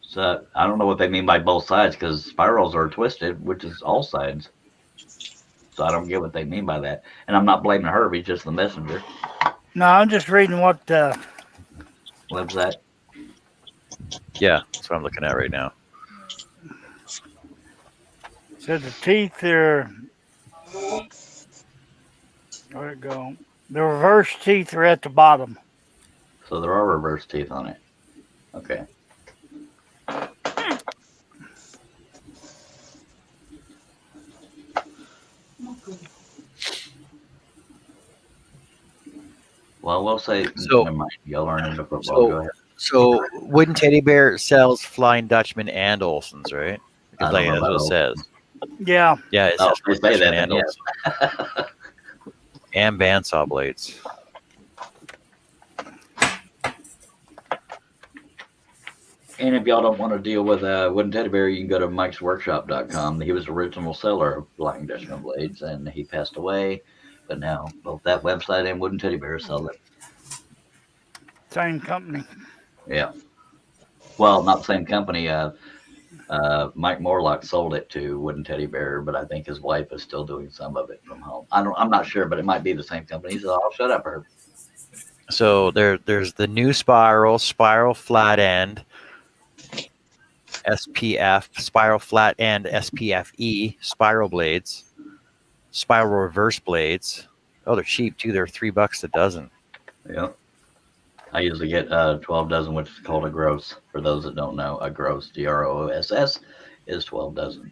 So I don't know what they mean by both sides, because spirals are twisted, which is all sides. So I don't get what they mean by that. And I'm not blaming Herbie, just the messenger. No, I'm just reading what. What's that? Yeah, that's what I'm looking at right now. So the teeth are. Where'd it go? The reverse teeth are at the bottom. So there are reverse teeth on it. Okay. Well, we'll say. So, never mind. Y'all aren't into football. Go ahead. So Wooden Teddy Bear sells Flying Dutchman and Olsen's, right? Because I don't that's know what it about says. Yeah. Yeah, it says they say that. and Then, Olsen. And bandsaw blades. And if y'all don't want to deal with Wooden Teddy Bear, you can go to mikesworkshop.com. He was the original seller of Flying Dutchman blades, and he passed away. But now both that website and Wooden Teddy Bear sell it. Same company. Yeah. Well, not the same company. Mike Morlock sold it to Wooden Teddy Bear, but I think his wife is still doing some of it from home. I'm not sure, but it might be the same company. So I'll shut up, Herb. So there's the new spiral flat end, SPF, spiral flat end, SPFE, spiral blades, spiral reverse blades. Oh, they're cheap too. They're $3 a dozen. Yeah. I usually get 12 dozen, which is called a gross. For those that don't know, a gross, GROSS, is 12 dozen.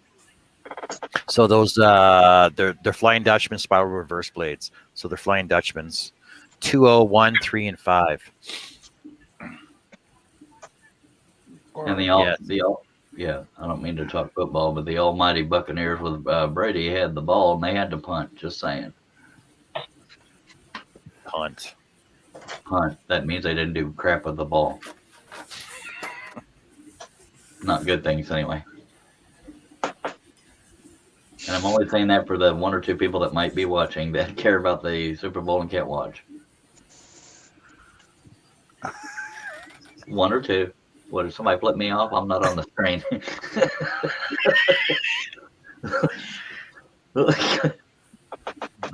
So those they're Flying Dutchman spiral reverse blades. So they're Flying Dutchmans, 201, 3, and 5. And yeah, I don't mean to talk football, but the almighty Buccaneers with Brady had the ball and they had to punt. Just saying. Punt. That means they didn't do crap with the ball. Not good things anyway. And I'm only saying that for the 1 or 2 people that might be watching that care about the Super Bowl and can't watch. 1 or 2. What, if somebody flip me off? I'm not on the screen.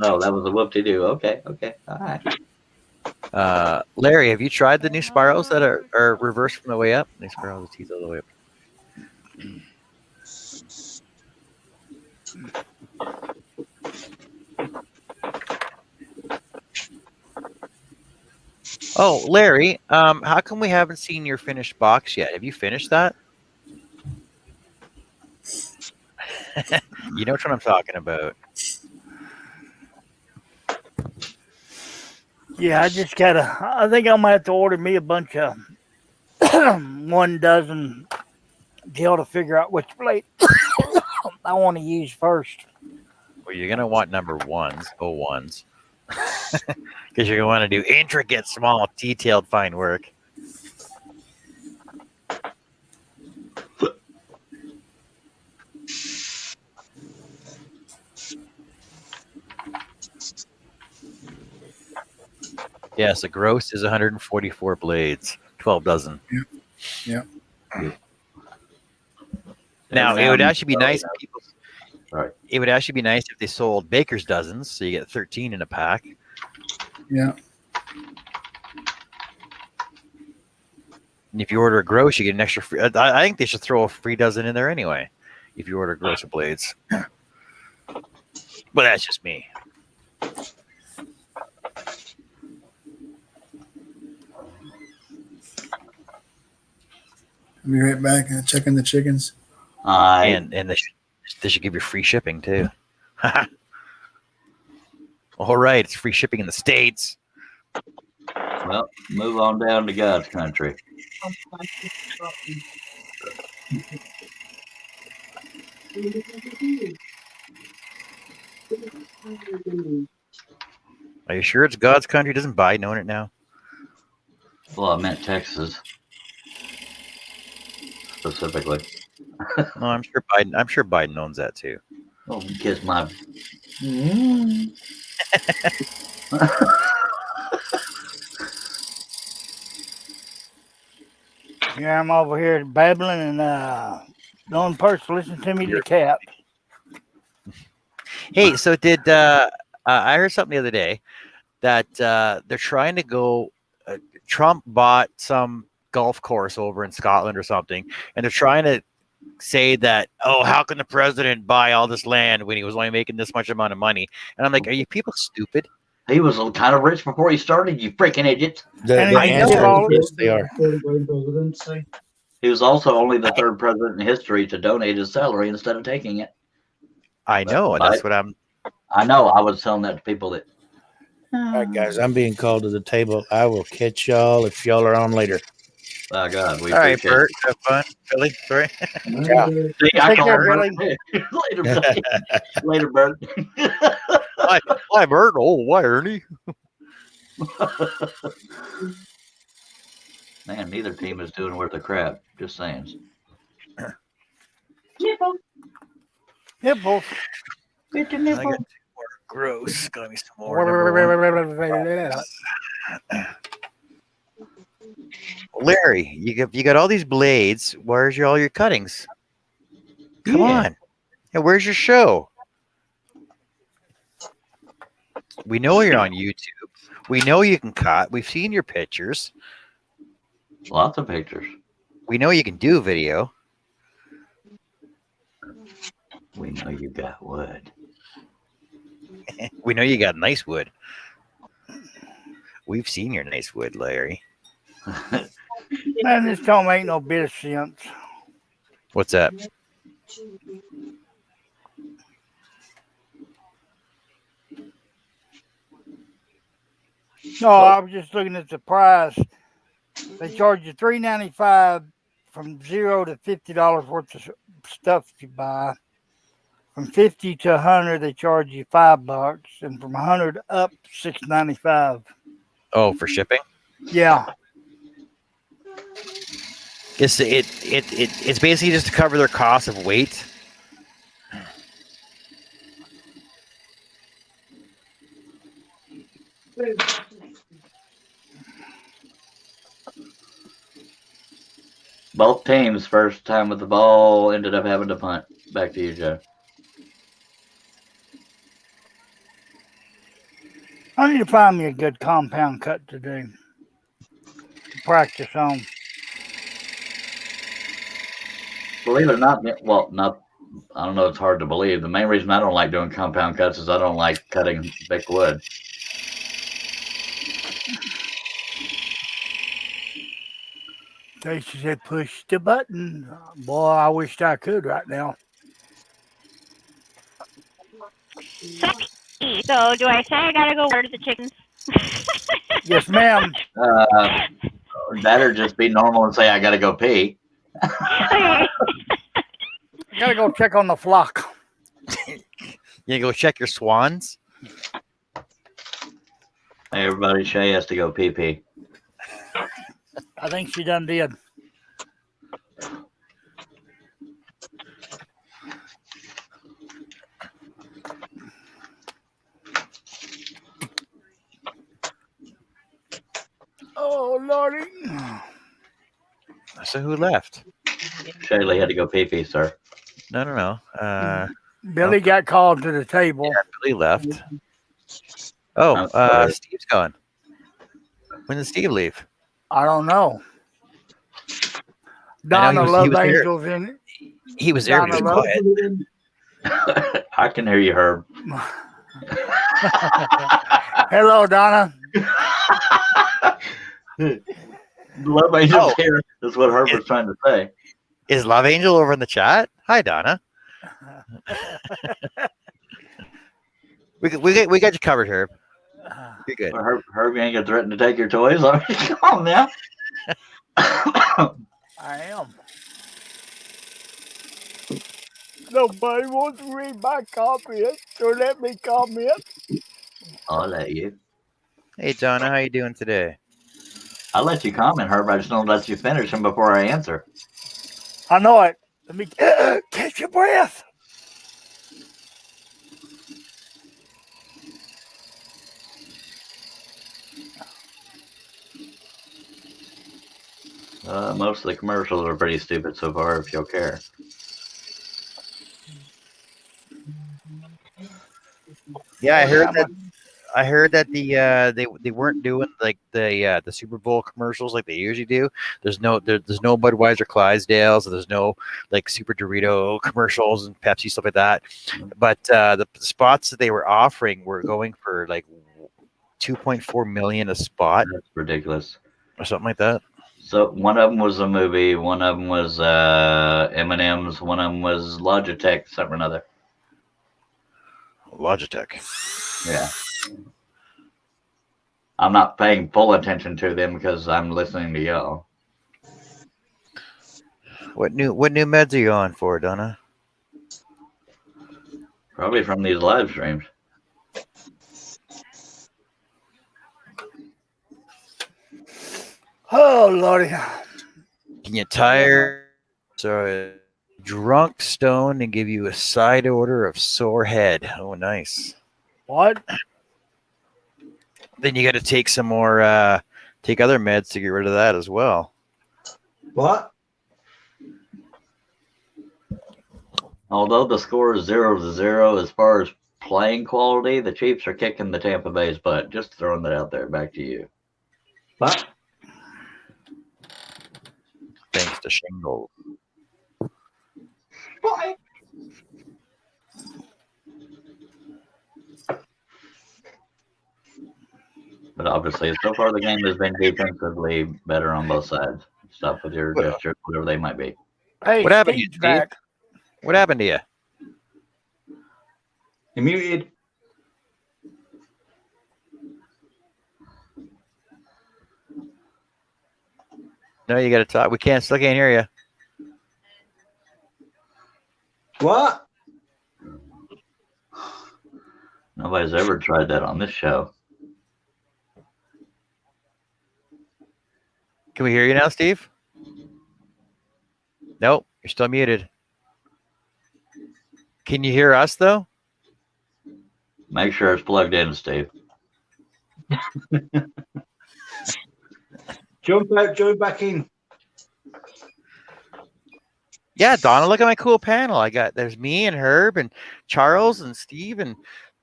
Oh, that was a whoop-de-doo. Okay. All right. Larry, have you tried the new spirals that are reversed from the way up? New spirals, the teeth all the way up. Oh, Larry, how come we haven't seen your finished box yet? Have you finished that? You know what I'm talking about. Yeah, I just gotta. I think I'm gonna have to order me a bunch of 1 dozen deal to figure out which blade I want to use first. Well, you're gonna want number ones, O1s, because you're gonna want to do intricate, small, detailed, fine work. Yes, the gross is 144 blades, 12 dozen. Yeah. Now it would actually be nice if people. Right. It would actually be nice if they sold baker's dozens, so you get 13 in a pack. Yeah. And if you order a gross, you get an extra free. I think they should throw a free dozen in there anyway, if you order a gross of blades. But that's just me. I'll be right back. Checking the chickens. And they should give you free shipping too. All right, it's free shipping in the States. Well, move on down to God's country. Are you sure it's God's country? Doesn't Biden own it now? Well, I meant Texas specifically. No, I'm sure Biden owns that too. Oh, kiss my. Here I'm over here babbling, and the only person listening to me is the cat. Hey, so did I heard something the other day that they're trying to go. Trump bought some golf course over in Scotland or something, and they're trying to say that, oh, how can the president buy all this land when he was only making this much amount of money? And I'm like, are you people stupid? He was kind of rich before he started, you freaking idiot. The answer is yes, they are. He was also only the 3rd president in history to donate his salary instead of taking it. I know, that's what I'm. I know. I was telling that to people that. All right, guys, I'm being called to the table. I will catch y'all if y'all are on later. Oh, God. All right, Bert. Have fun. Billy, sorry. Yeah. See, I call him Later, Billy. Later, Bert. Why, Bert? Oh, why, Ernie? Man, neither team is doing worth a crap. Just saying. Nipple. Nipples. Get the I got nipple. 2 more. Gross. Got me some more. Larry, you got all these blades. Where's all your cuttings? Come on. And where's your show? We know you're on YouTube. We know you can cut. We've seen your pictures. Lots of pictures. We know you can do video. We know you got wood. We know you got nice wood. We've seen your nice wood, Larry. Man, this don't make no bit of sense. What's that? No, I was just looking at the price. They charge you $3.95 from $0 to $50 worth of stuff you buy. From 50 to 100, they charge you $5, and from 100 up, $6.95. Oh, for shipping? Yeah. It's basically just to cover their cost of weight. Both teams, first time with the ball, ended up having to punt. Back to you, Joe. I need to find me a good compound cut to do. To practice on. Believe it or not, well, not. I don't know. It's hard to believe. The main reason I don't like doing compound cuts is I don't like cutting thick wood. Stacy said, push the button. Boy, I wished I could right now. So, do I say I gotta go water the chickens? Yes, ma'am. That or just be normal and say I gotta go pee. I gotta go check on the flock. You go check your swans. Hey, everybody, Shay has to go pee pee. I think she done did. Oh, Lordy. So who left? Shaylee had to go pee pee, sir. No. Billy got called to the table. Yeah, Billy left. Oh, Steve's gone. When did Steve leave? I don't know. Donna Love Angels in it. He was there, but he was quiet. I can hear you, Herb. Hello, Donna. Love Angels here. That's what Herb was trying to say. Is Love Angel over in the chat? Hi, Donna. we got you covered, Herb. You're good. Well, Herb ain't gonna threaten to take your toys. Come on now. I am. Nobody wants to read my comments, so let me comment. I'll let you. Hey, Donna, how you doing today? I'll let you comment, Herb. I just don't let you finish them before I answer. I know it. Let me catch your breath. Most of the commercials are pretty stupid so far, if you'll care. Yeah, I heard that they weren't doing like the Super Bowl commercials like they usually do. There's no Budweiser Clydesdales. There's no like Super Dorito commercials and Pepsi stuff like that. But the spots that they were offering were going for like $2.4 million a spot. That's ridiculous, or something like that. So one of them was a movie. One of them was M&M's. One of them was Logitech, something or another. Logitech. Yeah. I'm not paying full attention to them because I'm listening to y'all. What new meds are you on for, Donna? Probably from these live streams. Oh, Lordy. Can you tire drunk, stoned, and give you a side order of sore head? Oh, nice. What? Then you got to take some more, take other meds to get rid of that as well. What? Although the score is 0-0 as far as playing quality, the Chiefs are kicking the Tampa Bay's butt. Just throwing that out there. Back to you. What? Thanks to Shingle. What? But obviously, so far the game has been defensively better on both sides. Stop with your gestures, whatever they might be. Hey, What happened to you, Steve's Steve? back. What happened to you? You're muted. No, you got to talk. We still can't hear you. What? Nobody's ever tried that on this show. Can we hear you now, Steve? Nope, you're still muted. Can you hear us though? Make sure it's plugged in, Steve. Jump out, join back in. Yeah, Donna, look at my cool panel. There's me and Herb and Charles and Steve and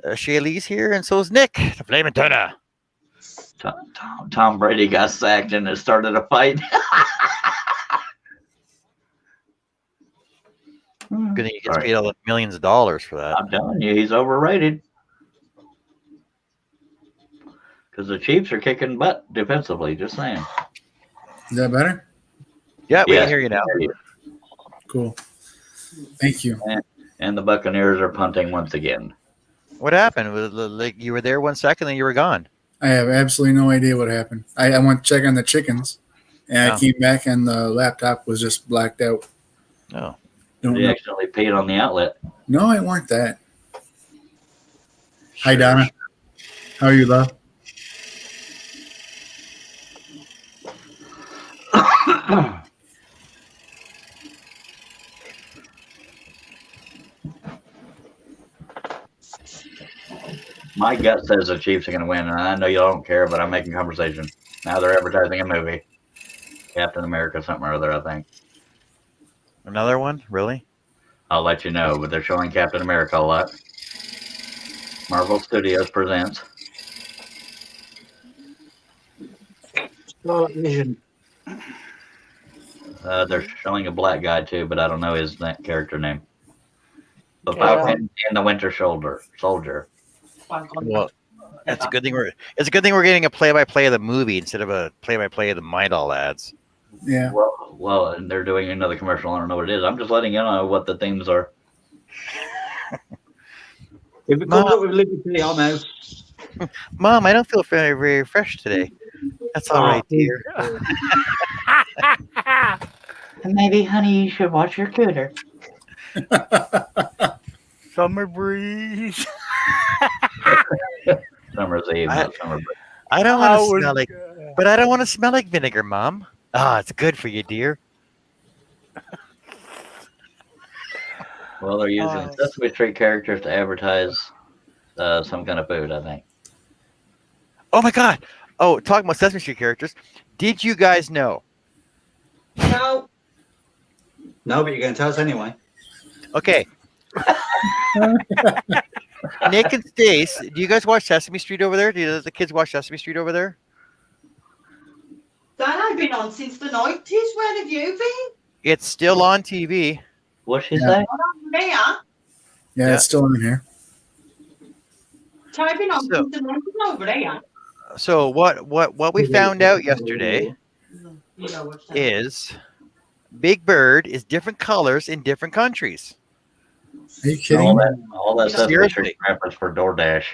Shaylee's here, and so is Nick, the Flaming Tuna. Tom Brady got sacked and it started a fight. Good thing he gets paid all the millions of dollars for that. I'm telling you, he's overrated. Because the Chiefs are kicking butt defensively, just saying. Is that better? Yeah, we can hear you now. Cool. Thank you. And the Buccaneers are punting once again. What happened? Like you were there 1 second, then you were gone. I have absolutely no idea what happened. I went to check on the chickens, and I came back, and the laptop was just blacked out. Oh. They accidentally peed on the outlet. No, it weren't that. Hi, Donna. How are you, love? My gut says the Chiefs are going to win, and I know you don't care, but I'm making conversation. Now they're advertising a movie. Captain America something or other, I think. Another one? Really? I'll let you know, but they're showing Captain America a lot. Marvel Studios presents. Vision. They're showing a black guy too, but I don't know his character name. The Falcon and the Winter Soldier. Well, it's a good thing we're getting a play-by-play of the movie instead of a play-by-play of the Midol ads. Yeah. Well, and they're doing another commercial. I don't know what it is. I'm just letting you know what the themes are. If it comes up with Liberty, I'll know. Mom, I don't feel very, very fresh today. That's all right, dear. Maybe, honey, you should watch your cooter. Summer breeze. Summer's Eve, not summer breeze. I don't want to smell like, but I don't want to smell like vinegar, Mom. Ah, it's good for you, dear. Well, they're using Sesame Street characters to advertise some kind of food, I think. Oh my God! Oh, talking about Sesame Street characters, did you guys know? No. No, but you're going to tell us anyway. Okay. Nick and Stace, do you guys watch Sesame Street over there? Do the kids watch Sesame Street over there? That I've been on since the 90s. Where have you been? It's still on TV. What's she say? Not over there. Yeah, it's still in here. So I've been on since the 90s over there. So what we found out yesterday is Big Bird is different colors in different countries. Are you kidding? All that Sesame Street crap is for DoorDash.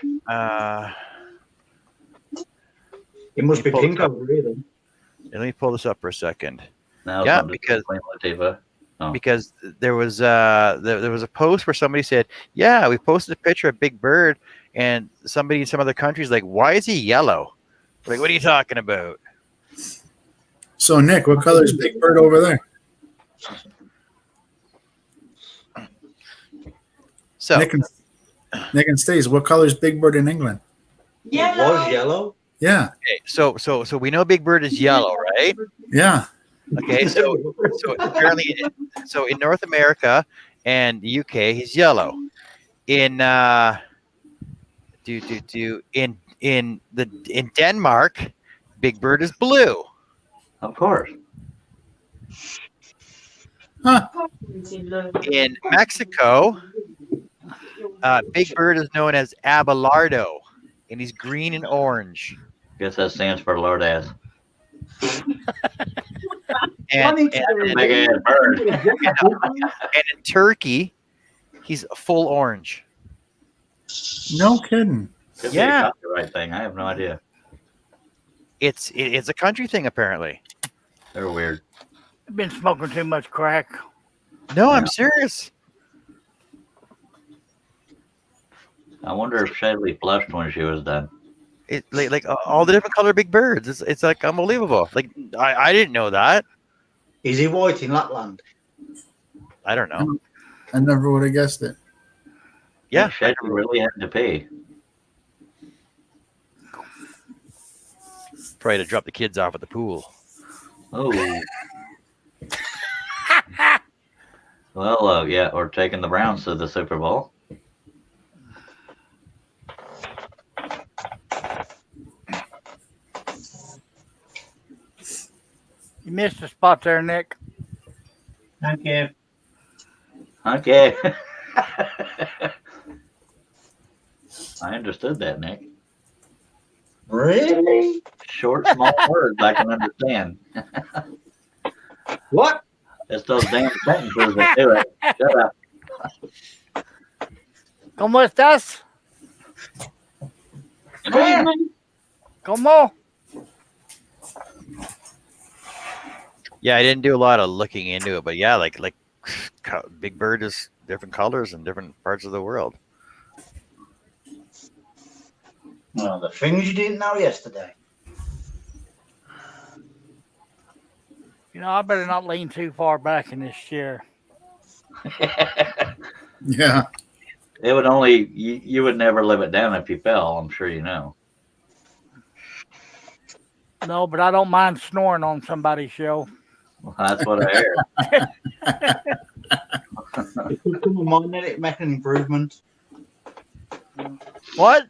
It must be pink over here then. Let me pull this up for a second. Now Yeah, I'm just because playing Latifah. Oh. because there was a post where somebody said, "Yeah, we posted a picture of Big Bird," and somebody in some other countries like, "Why is he yellow?" Like, what are you talking about? So, Nick, what color is Big Bird over there? So Nick and Stace, what color is Big Bird in England? Yellow. It was yellow. Yeah. Okay, so we know Big Bird is yellow, right? Yeah. Okay, so apparently, so in North America and the UK, he's yellow. In in Denmark, Big Bird is blue. Of course. Huh. In Mexico, Big Bird is known as Abelardo, and he's green and orange. Guess that stands for Lord ass. And Big ass bird. in Turkey, he's full orange. No kidding. Could be a Yeah, copyright thing. I have no idea. it's a country thing apparently. They're weird. I've been smoking too much crack. No, I'm serious. I wonder if Shelley blushed when she was done. It like all the different color Big Birds. It's like unbelievable. Like I didn't know that. Is he white in Lapland? I don't know. I never would have guessed it. Yeah, Shelley really had to pay. probably to drop the kids off at the pool. Oh. Well, yeah, or taking the Browns to the Super Bowl. You missed a spot there, Nick. Thank you. Okay. I understood that, Nick. Really? Short, small words I can understand. What? It's those damn sentences that do it. Shut up. ¿Cómo estás? ¿Cómo? Yeah, I didn't do a lot of looking into it, but yeah, like Big Bird is different colors in different parts of the world. Well, the things you didn't know yesterday. You know, I better not lean too far back in this chair. Yeah. It would only, you would never live it down if you fell, I'm sure you know. No, but I don't mind snoring on somebody's show. Well, that's what I heard. If you come mind it, make an improvement. What?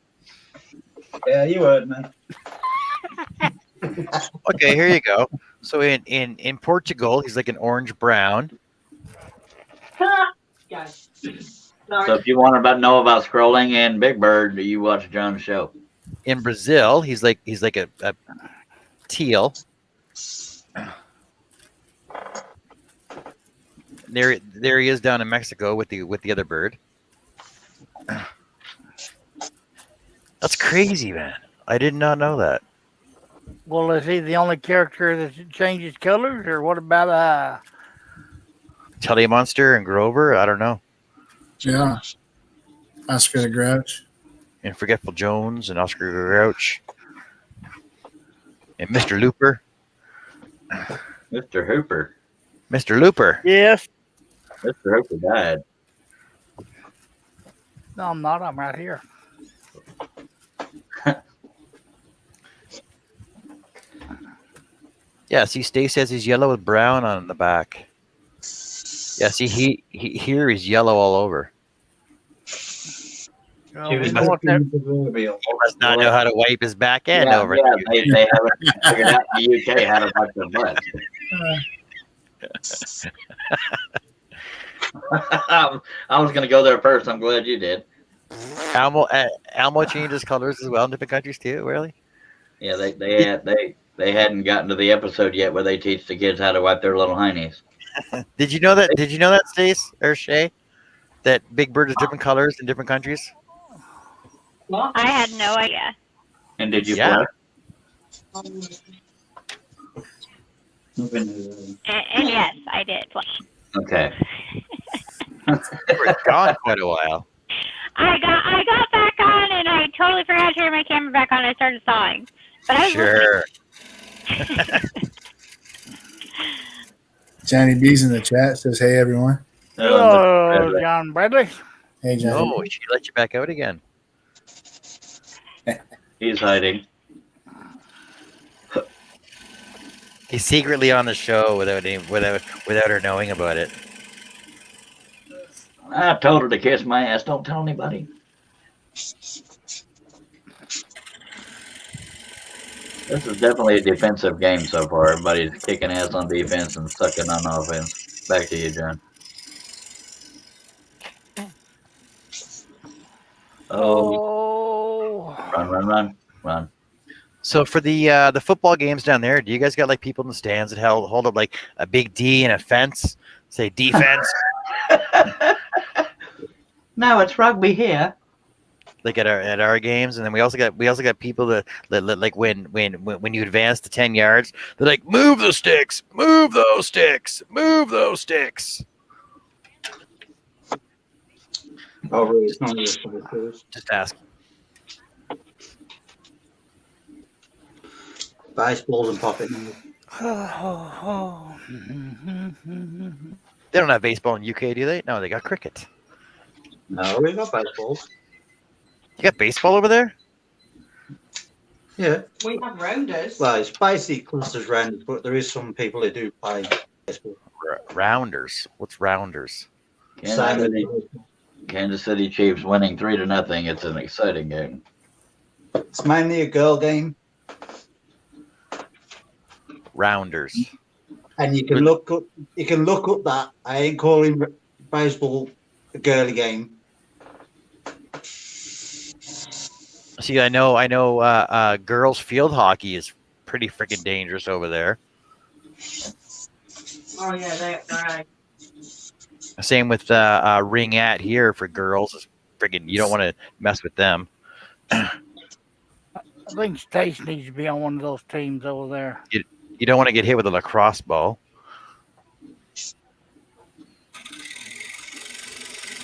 Yeah, you heard me. Okay, here you go. So in Portugal, he's like an orange brown. Guys. So if you want to know about scrolling and Big Bird, you watch John's show. In Brazil, he's like a teal. There he is down in Mexico with the other bird. That's crazy, man. I did not know that. Well, is he the only character that changes colors, or what about Telly Monster and Grover? I don't know. Yeah. Oscar the Grouch. And Forgetful Jones and Oscar the Grouch. And Mr. Looper. Mr. Hooper. Mr. Looper. Yes. Mr. Hooper died. No, I'm not. I'm right here. Yeah, see, Stace says he's yellow with brown on the back. Yeah, see, he here he's yellow all over. Oh, He must not know how to wipe his back end over. Yeah, they haven't figured out in the UK how to wipe their butt. I was going to go there first. I'm glad you did. Elmo changes colors as well in different countries too. Really? Yeah, they hadn't gotten to the episode yet where they teach the kids how to wipe their little heinies. Did you know that? Did you know that, Stace or Shay? That Big Bird is different colors in different countries. I had no idea. And did you Yeah. flush? And yes, I did flush. Okay. They were gone quite a while. I got back on, and I totally forgot to turn my camera back on. I started sawing, but I was Sure. Johnny B's in the chat says, "Hey everyone." Hello, John Bradley. Hey Johnny. Oh, she let you back out again. He's hiding. He's secretly on the show without her knowing about it. I told her to kiss my ass. Don't tell anybody. This is definitely a defensive game so far. Everybody's kicking ass on defense and sucking on offense. Back to you, John. Oh, Run. So for the football games down there, do you guys got like people in the stands that hold up like a big D and a fence, say defense, No, it's rugby here. like at our games, and then we also got people that like when you advance to 10 yards, they're like move the sticks, move those sticks, move those sticks. Oh, really? It's not just Just ask. baseballs and pocket knives. They don't have baseball in UK, do they? No, they got cricket. No, we got baseballs. You got baseball over there? Yeah. We have rounders. Well, it's basically classed as rounders, but there is some people who do play baseball. Rounders. What's rounders? Kansas City Chiefs winning 3-0. It's an exciting game. It's mainly a girl game, Rounders. and you can look up. You can look up that. I ain't calling baseball a girly game. See, I know. Girls field hockey is pretty freaking dangerous over there. Oh yeah, that's right. Same with ringette here for girls. Is freaking. You don't want to mess with them. I think Stace needs to be on one of those teams over there. You don't want to get hit with a lacrosse ball.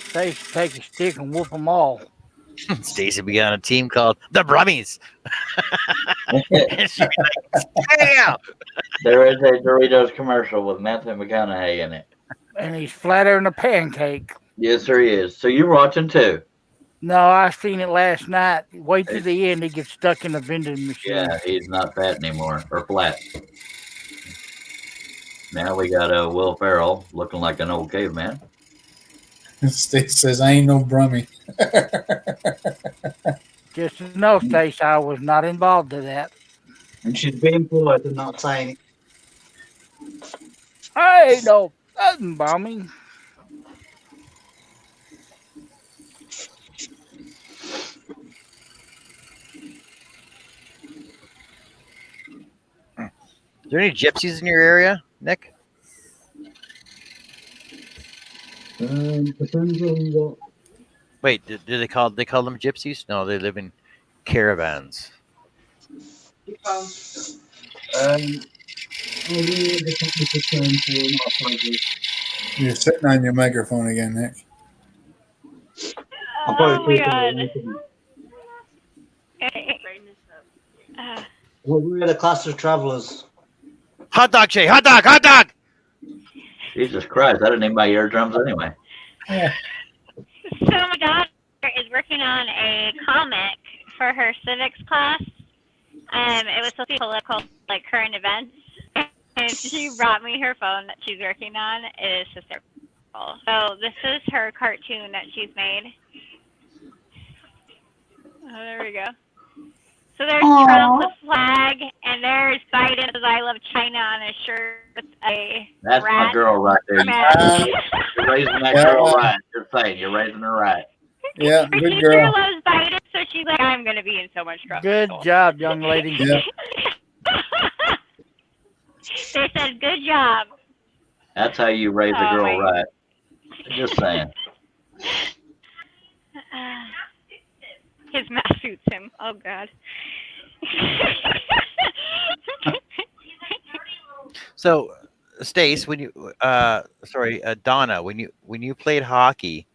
Stace take a stick and whoop them all. Stacy be on a team called the Brummies. And she'd be like, "Hey out!" There is a Doritos commercial with Matthew McConaughey in it. And he's flatter than a pancake. Yes, sir, he is. So you're watching too? No, I seen it last night. Wait till the end, he gets stuck in the vending machine. Yeah, he's not fat anymore, or flat. Now we got Will Ferrell looking like an old caveman. Stace says, I ain't no Brummy. Just to know, Stace, I was not involved in that. And she's being polite and not saying it. I ain't no nothing, bombing. Is there any gypsies in your area, Nick? Depends on what. Wait, do they call them gypsies? No, they live in caravans. Because You're sitting on your microphone again, Nick. I'm Oh probably my god. Well, we're the class of travelers. Hot dog, Shay! Hot dog! Hot dog! Jesus Christ, I didn't need my eardrums anyway. So my daughter is working on a comic for her civics class. It was supposed to be political, like current events. And she brought me her phone that she's working on. It is hysterical. So this is her cartoon that she's made. Oh, there we go. So there's Trump, the flag, and there's Biden says I love China on his shirt with a That's rat. my girl right there. Man. You're raising that girl right. You're saying you're raising her right. Yeah, Her good teacher girl. loves Biden, so she's like, I'm going to be in so much trouble. Good job, young lady. Yeah. They said, good job. That's how you raise a Oh, girl my- right. Just saying. His mask suits him. Oh, God. So, Stace, when you Donna, when you played hockey,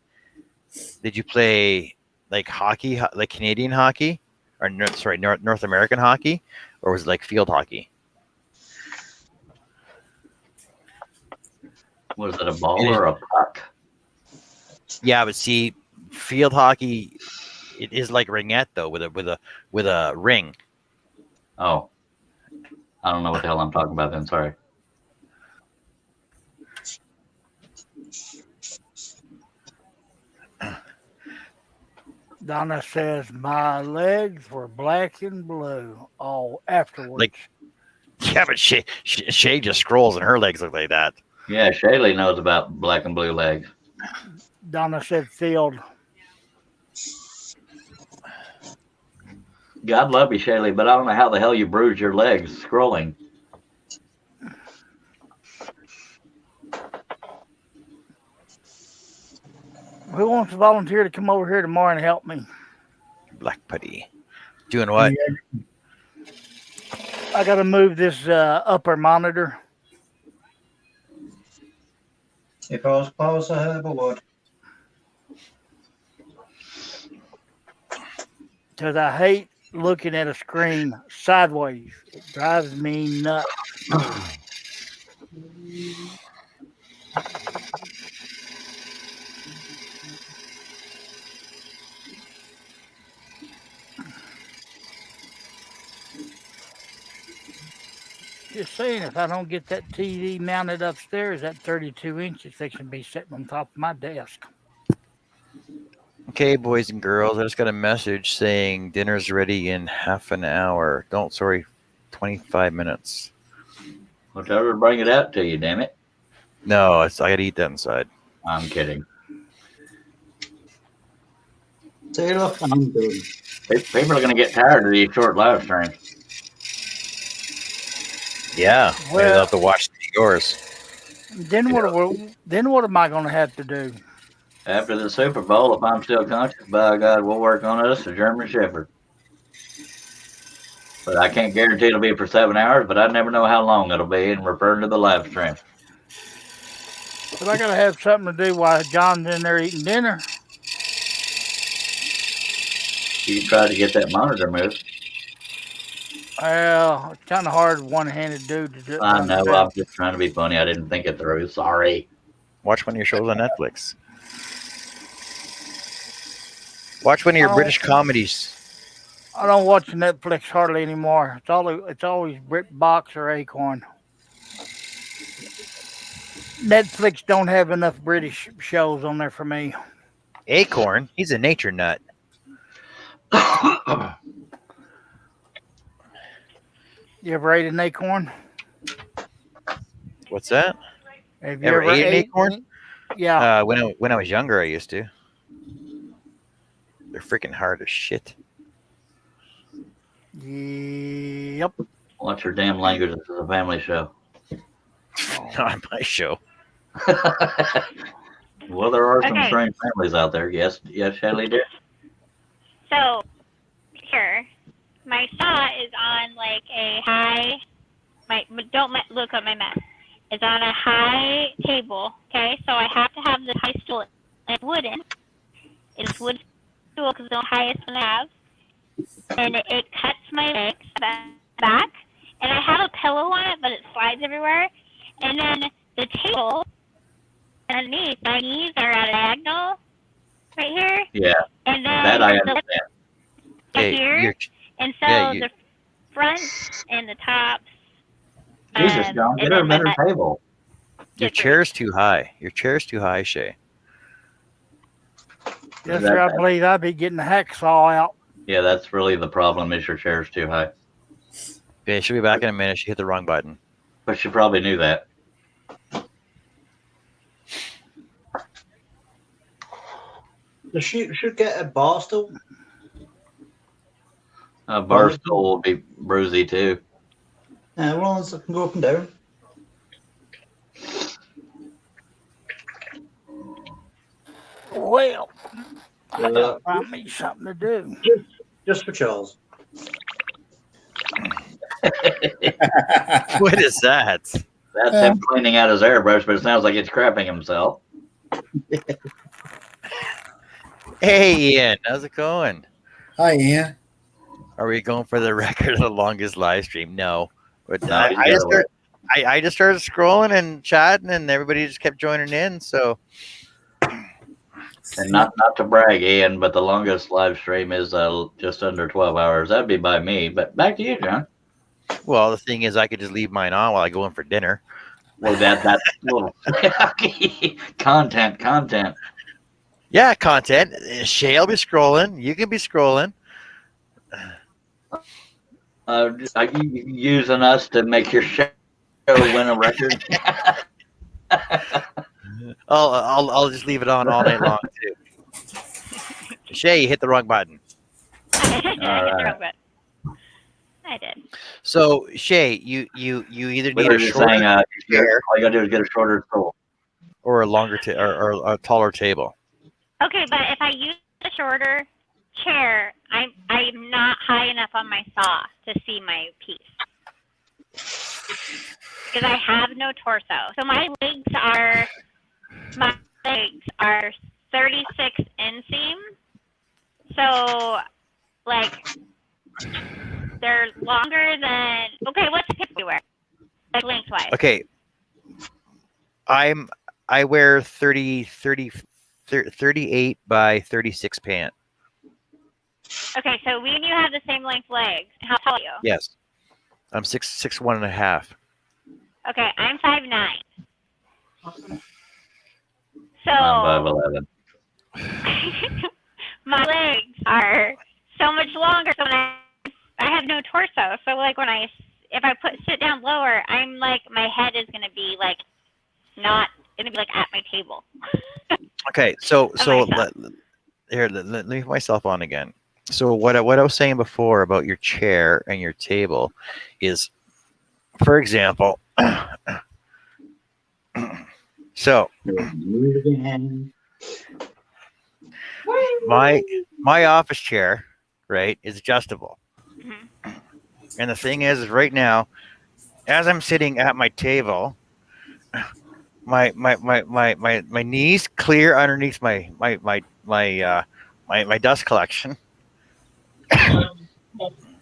did you play like hockey, like Canadian hockey, or North American hockey, or was it like field hockey? Was it a ball or a puck? Yeah, but see, field hockey, it is like ringette though, with a ring. Oh, I don't know what the hell I'm talking about then. Sorry. Donna says my legs were black and blue all afterwards. Like, yeah, but Shay just scrolls and her legs look like that. Yeah, Shaylee knows about black and blue legs. Donna said field. God love you, Shaylee, but I don't know how the hell you bruised your legs scrolling. Who wants to volunteer to come over here tomorrow and help me? Black putty. Doing what? I got to move this upper monitor. If I was closer, Herb, I would. Because I hate looking at a screen sideways. It drives me nuts. Just saying, if I don't get that TV mounted upstairs, that 32 inches, they can be sitting on top of my desk. Okay, boys and girls, I just got a message saying dinner's ready in half an hour. 25 minutes. Well, tell her to bring it out to you, damn it. No, I got to eat that inside. I'm kidding. See, look, I'm doing. People are going to get tired of these short live streams. Yeah, well, they'll have to watch yours. Then what am I going to have to do? After the Super Bowl, if I'm still conscious, by God, we'll work on us a German Shepherd. But I can't guarantee it'll be for 7 hours, but I never know how long it'll be in referring to the live stream. But I got to have something to do while John's in there eating dinner. You try to get that monitor moved. Well, it's kind of hard one-handed dude to do. I know, I'm just trying to be funny. I didn't think it through. Sorry. Watch one of your shows on Netflix. Watch one of your British comedies. I don't watch Netflix hardly anymore. It's always BritBox or Acorn. Netflix don't have enough British shows on there for me. Acorn? He's a nature nut. You ever ate an acorn? What's that? Have you Ever ate an acorn? Yeah. When I was younger, I used to. They're freaking hard as shit. Yep. Watch your damn language. This is a family show. Not my show. Well, there are some Okay. strange families out there. Yes, Shelley did. So, here, my saw is on like a high. Don't look at my mess. It's on a high table. Okay, so I have to have the high stool. It's wooden. It's wood stool because it's the highest one I have, and it cuts my legs back. And I have a pillow on it, but it slides everywhere. And then the table underneath, my knees are at an angle right here. Yeah, and then that I the understand. Hey, here, and so the front and the tops. Jesus, John, get her a better table. Your chair's too high. Your chair's too high, Shay. Yes, sir. I believe I'd be getting the hacksaw out. Yeah, that's really the problem. Is your chair's too high. Okay, she'll be back in a minute. She hit the wrong button. But she probably knew that. The should get a bar stool. A bar stool will be bruisey too. Yeah, well, I can go up and down. Well, I gotta find me something to do. Just for Charles. What is that? That's him cleaning out his airbrush, but it sounds like it's crapping himself. Hey, Ian. How's it going? Hi, Ian. Are we going for the record of the longest live stream? No. But No, I just started scrolling and chatting, and everybody just kept joining in. So, And not to brag, Ian, but the longest live stream is just under 12 hours. That'd be by me. But back to you, John. Well, the thing is, I could just leave mine on while I go in for dinner. Well, that's little content. Yeah, content. Shay'll be scrolling. You can be scrolling. Are you using us to make your show win a record? I'll just leave it on all night long too. Shay, you hit the wrong button. I hit the right. wrong button. I did. So Shay, you either We need were a just shorter saying, chair all you gotta do is get a shorter stool. or a longer or a taller table. Okay, but if I use a shorter chair, I'm not high enough on my saw to see my piece because I have no torso. So my legs are 36 inseam. So like they're longer than. Okay, what's the hip we wear? Like lengthwise. Okay. I wear 38 by 36 pant. Okay, so we and you have the same length legs. How tall are you? Yes. I'm 6'1.5". Okay, I'm 5'9". So I'm 5'11". my legs are so much longer. So when I have no torso. So like if I sit down lower, I'm like my head is gonna be like not gonna be like at my table. Okay, so let me put myself on again. So what I was saying before about your chair and your table is, for example, so my office chair, right, is adjustable. Mm-hmm. And the thing is right now, as I'm sitting at my table, my knees clear underneath my dust collection.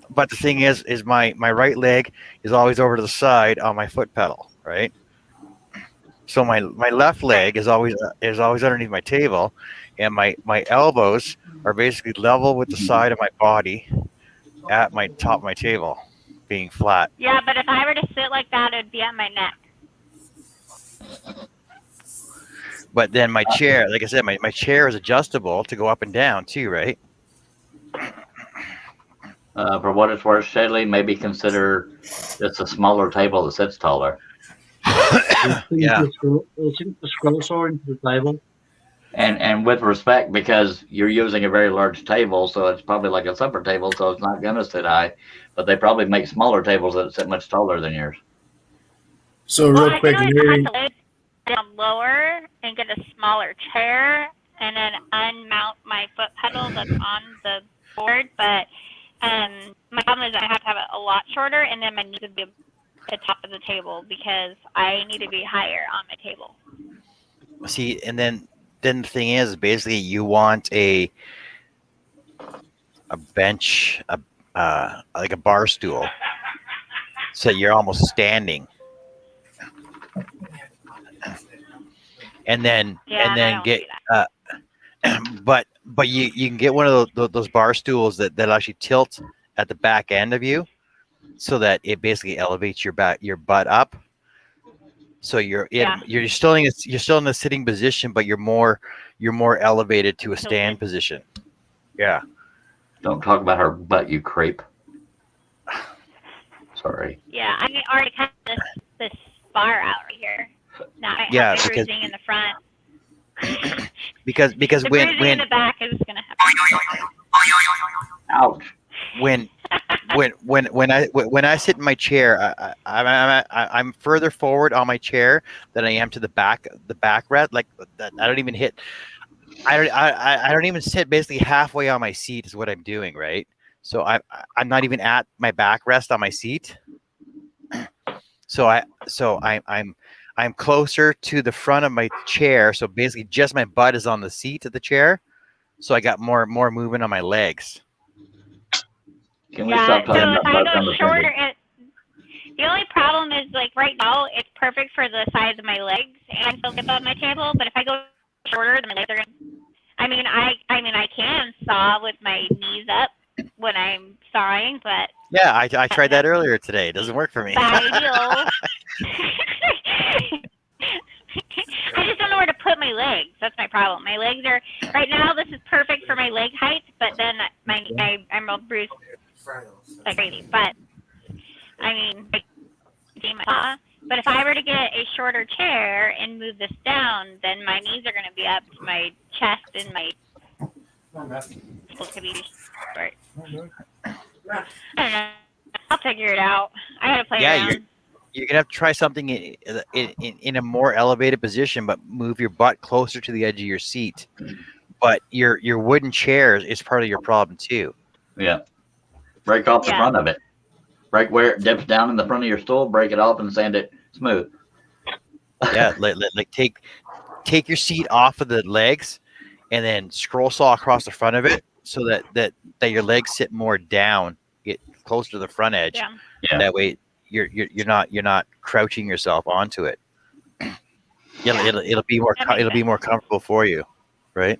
But the thing is my right leg is always over to the side on my foot pedal, right? So my left leg is always underneath my table, and my elbows are basically level with the side of my body at my top of my table, being flat. Yeah, but if I were to sit like that, it would be at my neck. But then my chair, like I said, my chair is adjustable to go up and down too, right? For what it's worth, Shaley, maybe consider just a smaller table that sits taller. Yeah. Scroll saw into the table. And with respect, because you're using a very large table, so it's probably like a supper table, so it's not gonna sit high. But they probably make smaller tables that sit much taller than yours. So Well, real quick, I Larry, have to lay down lower and get a smaller chair, and then unmount my foot pedal that's on the board. But my problem is I have to have it a lot shorter, and then my knees would be at the top of the table because I need to be higher on my table. See, and then the thing is, basically, you want a bench, like a bar stool, so you're almost standing, and then get. But you can get one of those bar stools that actually tilt at the back end of you, so that it basically elevates your butt up. So you're still in a sitting position, but you're more elevated to a stand position. Yeah. Don't talk about her butt, you creep. Sorry. Yeah, I already cut this bar out right here. Now I have my bruising in the front. because the when bruising in the back is gonna happen. Ouch. When I sit in my chair, I'm further forward on my chair than I am to the backrest. Like that, I don't even hit. I don't even sit basically halfway on my seat is what I'm doing, right? So I'm not even at my backrest on my seat. So I'm closer to the front of my chair. So basically, just my butt is on the seat of the chair. So I got more movement on my legs. Can we stop talking about butts on the shorter, the only problem is like right now it's perfect for the size of my legs and still get above my table. But if I go shorter, then my legs are gonna. I mean I can saw with my knees up, when I'm sawing, but Yeah, I tried that earlier today. It doesn't work for me. ideal. I just don't know where to put my legs. That's my problem. My legs are right now. This is perfect for my leg height, but then I'm all bruised like crazy. But I mean, but if I were to get a shorter chair and move this down, then my knees are going to be up to my chest and my supposed to be short. I don't know. I'll figure it out. I gotta play around. You're gonna have to try something in a more elevated position, but move your butt closer to the edge of your seat. But your wooden chair is part of your problem too. Yeah. Break off the front of it. Break where it dips down in the front of your stool. Break it off and sand it smooth. Yeah, like take your seat off of the legs, and then scroll saw across the front of it so that your legs sit more down, get closer to the front edge. Yeah. That way you're not crouching yourself onto it. It'll be more comfortable for you, right?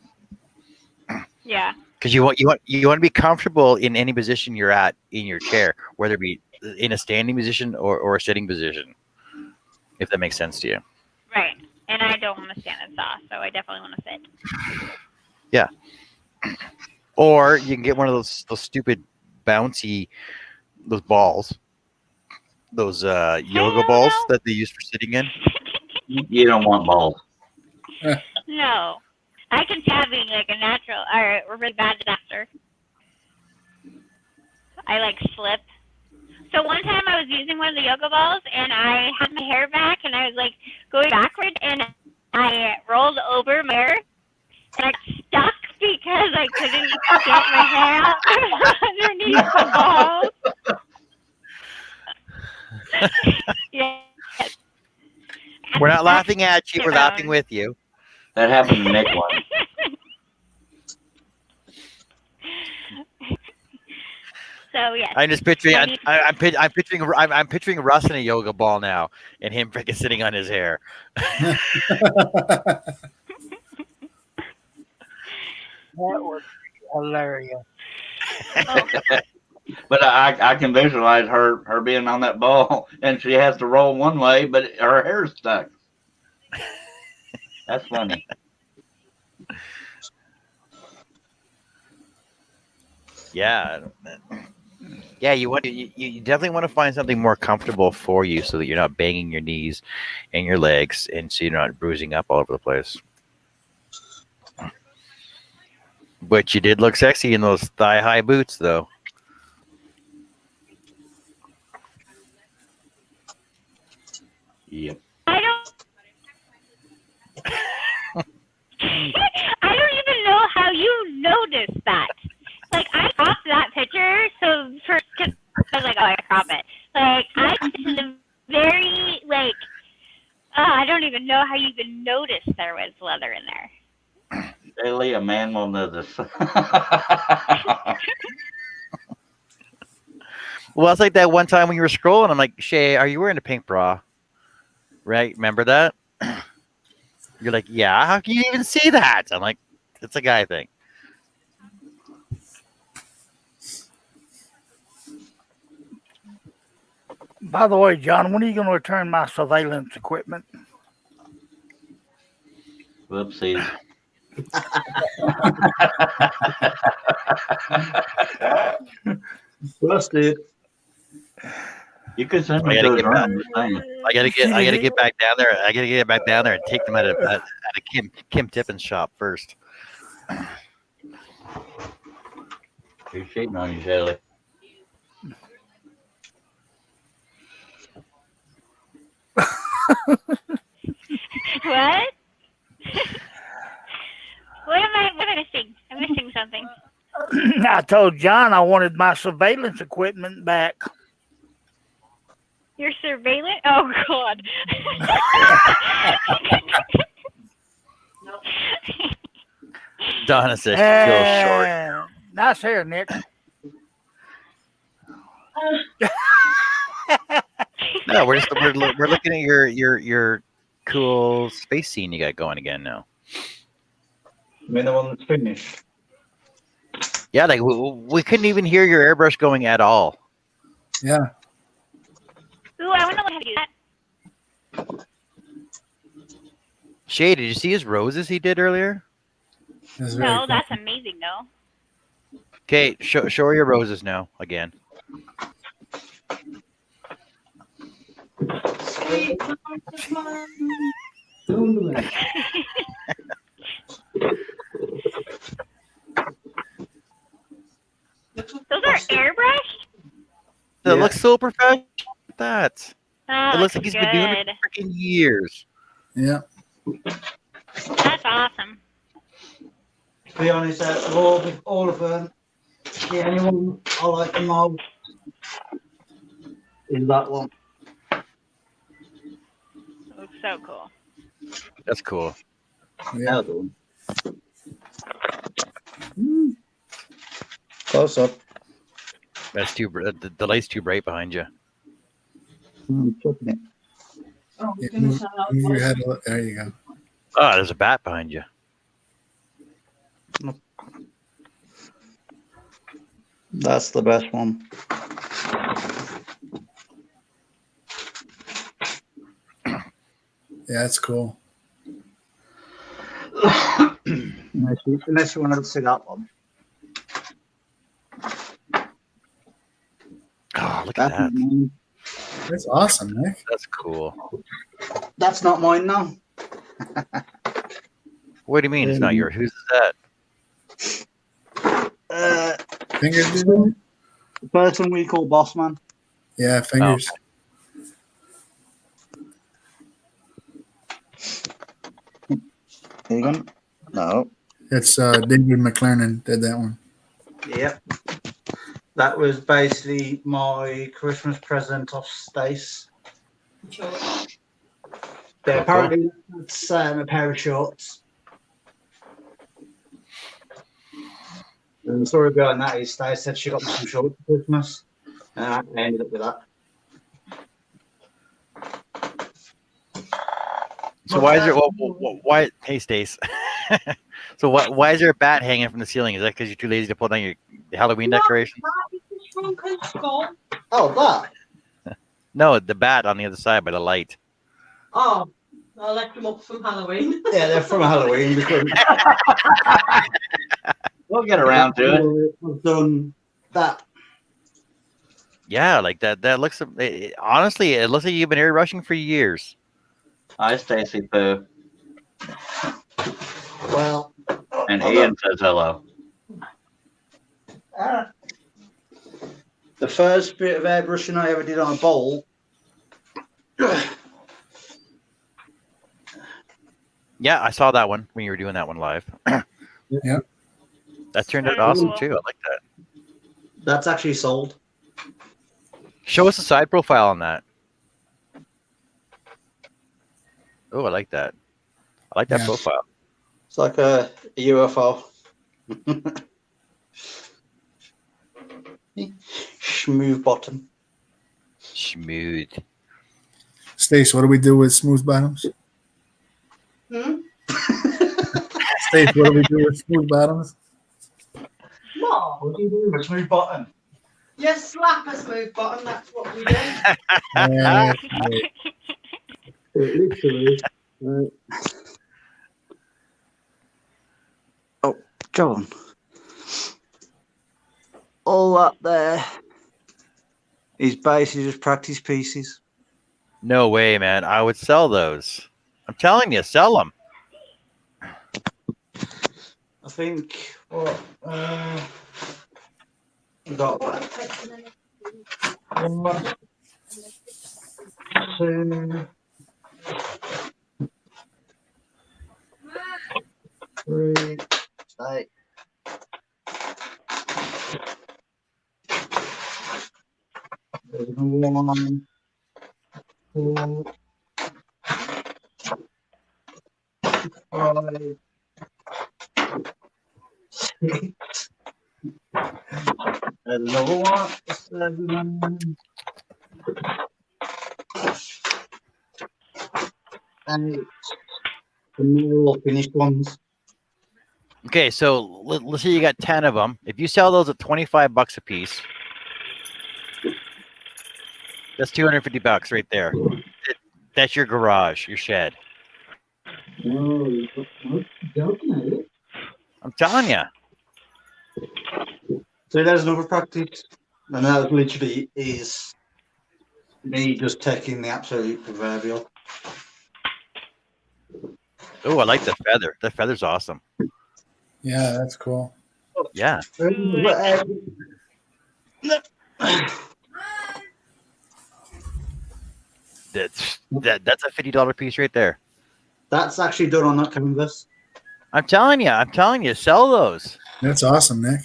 Yeah. Because you want to be comfortable in any position you're at in your chair, whether it be in a standing position or a sitting position, if that makes sense to you. Right. And I don't want to stand and saw, so I definitely want to sit. Yeah. Or you can get one of those stupid bouncy balls, those yoga balls that they use for sitting in. You don't want balls. No. I can having like a natural or a really bad disaster. I like slip. So one time I was using one of the yoga balls and I had my hair back and I was like going backward and I rolled over my hair and I stuck because I couldn't get my hair out underneath the balls. Yeah. We're not laughing at you. We're laughing with you. That happened to Nick once. So yes. I'm just picturing. I'm picturing Russ in a yoga ball now, and him freaking sitting on his hair. That was hilarious. But I can visualize her being on that ball, and she has to roll one way, but her hair's stuck. That's funny. Yeah. Yeah, you definitely want to find something more comfortable for you so that you're not banging your knees and your legs, and so you're not bruising up all over the place. But you did look sexy in those thigh-high boots, though. Yep. I don't even know how you noticed that. Like, I cropped that picture, so first, because I was like, oh, I crop it. Like, I did the very, like, I don't even know how you even noticed there was leather in there. Daily, a man will know this. Well, it's like that one time when you were scrolling. I'm like, Shay, are you wearing a pink bra? Right? Remember that? You're like, yeah. How can you even see that? I'm like, it's a guy thing. By the way, John, when are you going to return my surveillance equipment? Whoopsies. Busted. You could send me those around. I gotta get back down there. I gotta get back down there and take them at a Kim Tippin's shop first. You're cheating on you, Shelly. What? What am I missing? I'm missing something. I told John I wanted my surveillance equipment back. Your surveillance? Oh, God. Donna says she feels short. Nice hair, Nick. No, we're looking at your cool space scene you got going again now. You mean the one that's finished? Yeah, like we couldn't even hear your airbrush going at all. Yeah. Ooh, I wonder how to do that. Shay, did you see his roses he did earlier? That's very No, cool. that's amazing though. Okay, show her your roses now again. Those are airbrushed? That looks so professional. That Oh, it looks looks like he's been doing it good. for freaking years. Yeah. That's awesome. To be honest, out of all of them, the only one I like the most is that one. Looks so cool. That's cool. Yeah. Close up. That's too the light's too bright behind you. Flipping it. Oh, Yeah, goodness, move, I move your like head. There you go. Oh, there's a bat behind you. That's the best one. Yeah, that's cool. Unless you want to see that one. Oh, look at That's that. not mine. That's awesome, Nick. That's cool. That's not mine now. What do you mean it's not yours? Whose is that? Fingers, dude? The person we call Boss Man. Yeah, fingers. Are you going? No. It's David McLernan did that one. Yep. That was basically my Christmas present off Stace. Sure. Yeah, apparently that's a pair of shorts. And the story behind that is Stace said she got me some shorts for Christmas. And I ended up with that. So why is there? Why? Hey, Stace. So why is there a bat hanging from the ceiling? Is that because you're too lazy to pull down your Halloween decorations? Oh, that? No, the bat on the other side by the light. Oh, I left them up from Halloween. Yeah, they're from Halloween. Because We'll get around to it. I've done that. Yeah, like that. That looks. Honestly, it looks like you've been air rushing for years. Hi, Stacy Pooh. Well, And Ian says hello. The first bit of airbrushing I ever did on a bowl. Yeah, I saw that one when you were doing that one live. Yeah. That turned out awesome too. I like that. That's actually sold. Show us a side profile on that. Oh, I like that. I like that profile. It's like a UFO. Smooth bottom. Smooth. Stace, what do we do with smooth bottoms? Stace, what do we do with smooth bottoms? What? What do you do with a smooth bottom? You slap a smooth bottom, that's what we do. Literally. Oh, John. All that there is basically just practice pieces. No way, man. I would sell those. I'm telling you, sell them. I think what we got 1, 2, 3, 8. There's 1, 2, 5, 6. There's another one. 7, 8. The more finished ones. Okay, so let's say you got 10 of them. If you sell those at $25 a piece, that's $250 right there. That's your garage, your shed. No, joking, are you? I'm telling you. So there's another practice, and that literally is me just taking the absolute proverbial. Oh, I like the feather. The feather's awesome. Yeah, that's cool. Yeah. That's a $50 piece right there. That's actually done on that canvas. I'm telling you, sell those. That's awesome, Nick.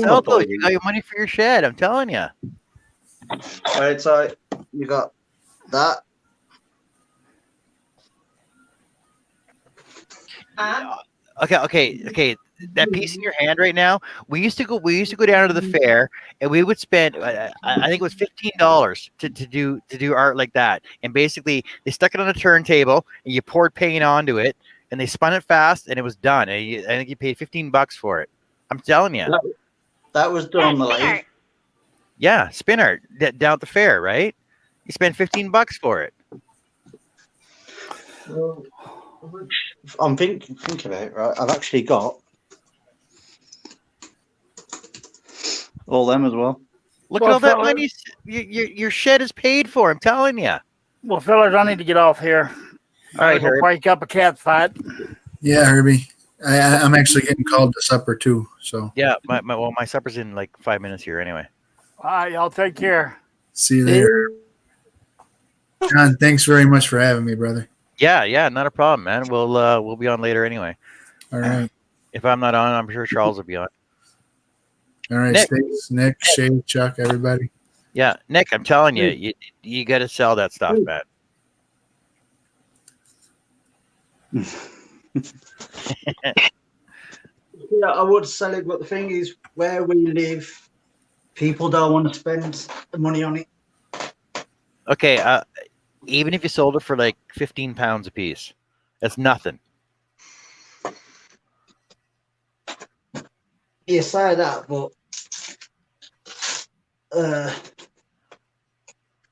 Sell those. You got your money for your shed. I'm telling you. Right, so you got that. Okay. That piece in your hand right now. We used to go down to the fair, and we would spend. I think it was $15 to do art like that. And basically, they stuck it on a turntable, and you poured paint onto it, and they spun it fast, and it was done. And I think you paid $15 for it. I'm telling you. That was done on the spin lathe. art. Yeah, spin art down at the fair, right? You spend $15 for it. Well, I'm thinking about it, right? I've actually got all them as well. Look at all that money your shed is paid for. I'm telling you. Well, fellas, I need to get off here. All right, go Herb. break up a cat fight. Yeah, Herbie. I'm actually getting called to supper too. So Yeah, my supper's in like 5 minutes here anyway. All right, y'all take care. see you there. John, thanks very much for having me, brother. Yeah, not a problem, man. We'll be on later anyway. All right. If I'm not on, I'm sure Charles will be on. All right, Nick. Stace, Nick, Shay, Chuck, everybody. Yeah, Nick, I'm telling you, you got to sell that stuff, man. Yeah, I would sell it, but the thing is, where we live, people don't want to spend the money on it. Okay, even if you sold it for like 15 pounds a piece, that's nothing. You say that, but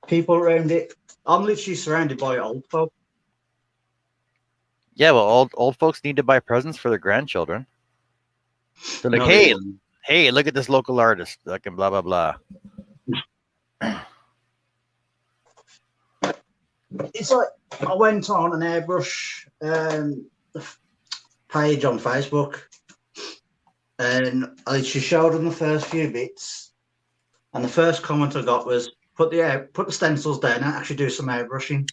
people around it, I'm literally surrounded by old folk. Yeah, well, old folks need to buy presents for their grandchildren. They're like, No, hey, they don't. hey, look at this local artist, like and blah blah blah. It's like I went on an airbrush page on Facebook, and I literally showed them the first few bits, and the first comment I got was, "Put the stencils down and actually do some airbrushing."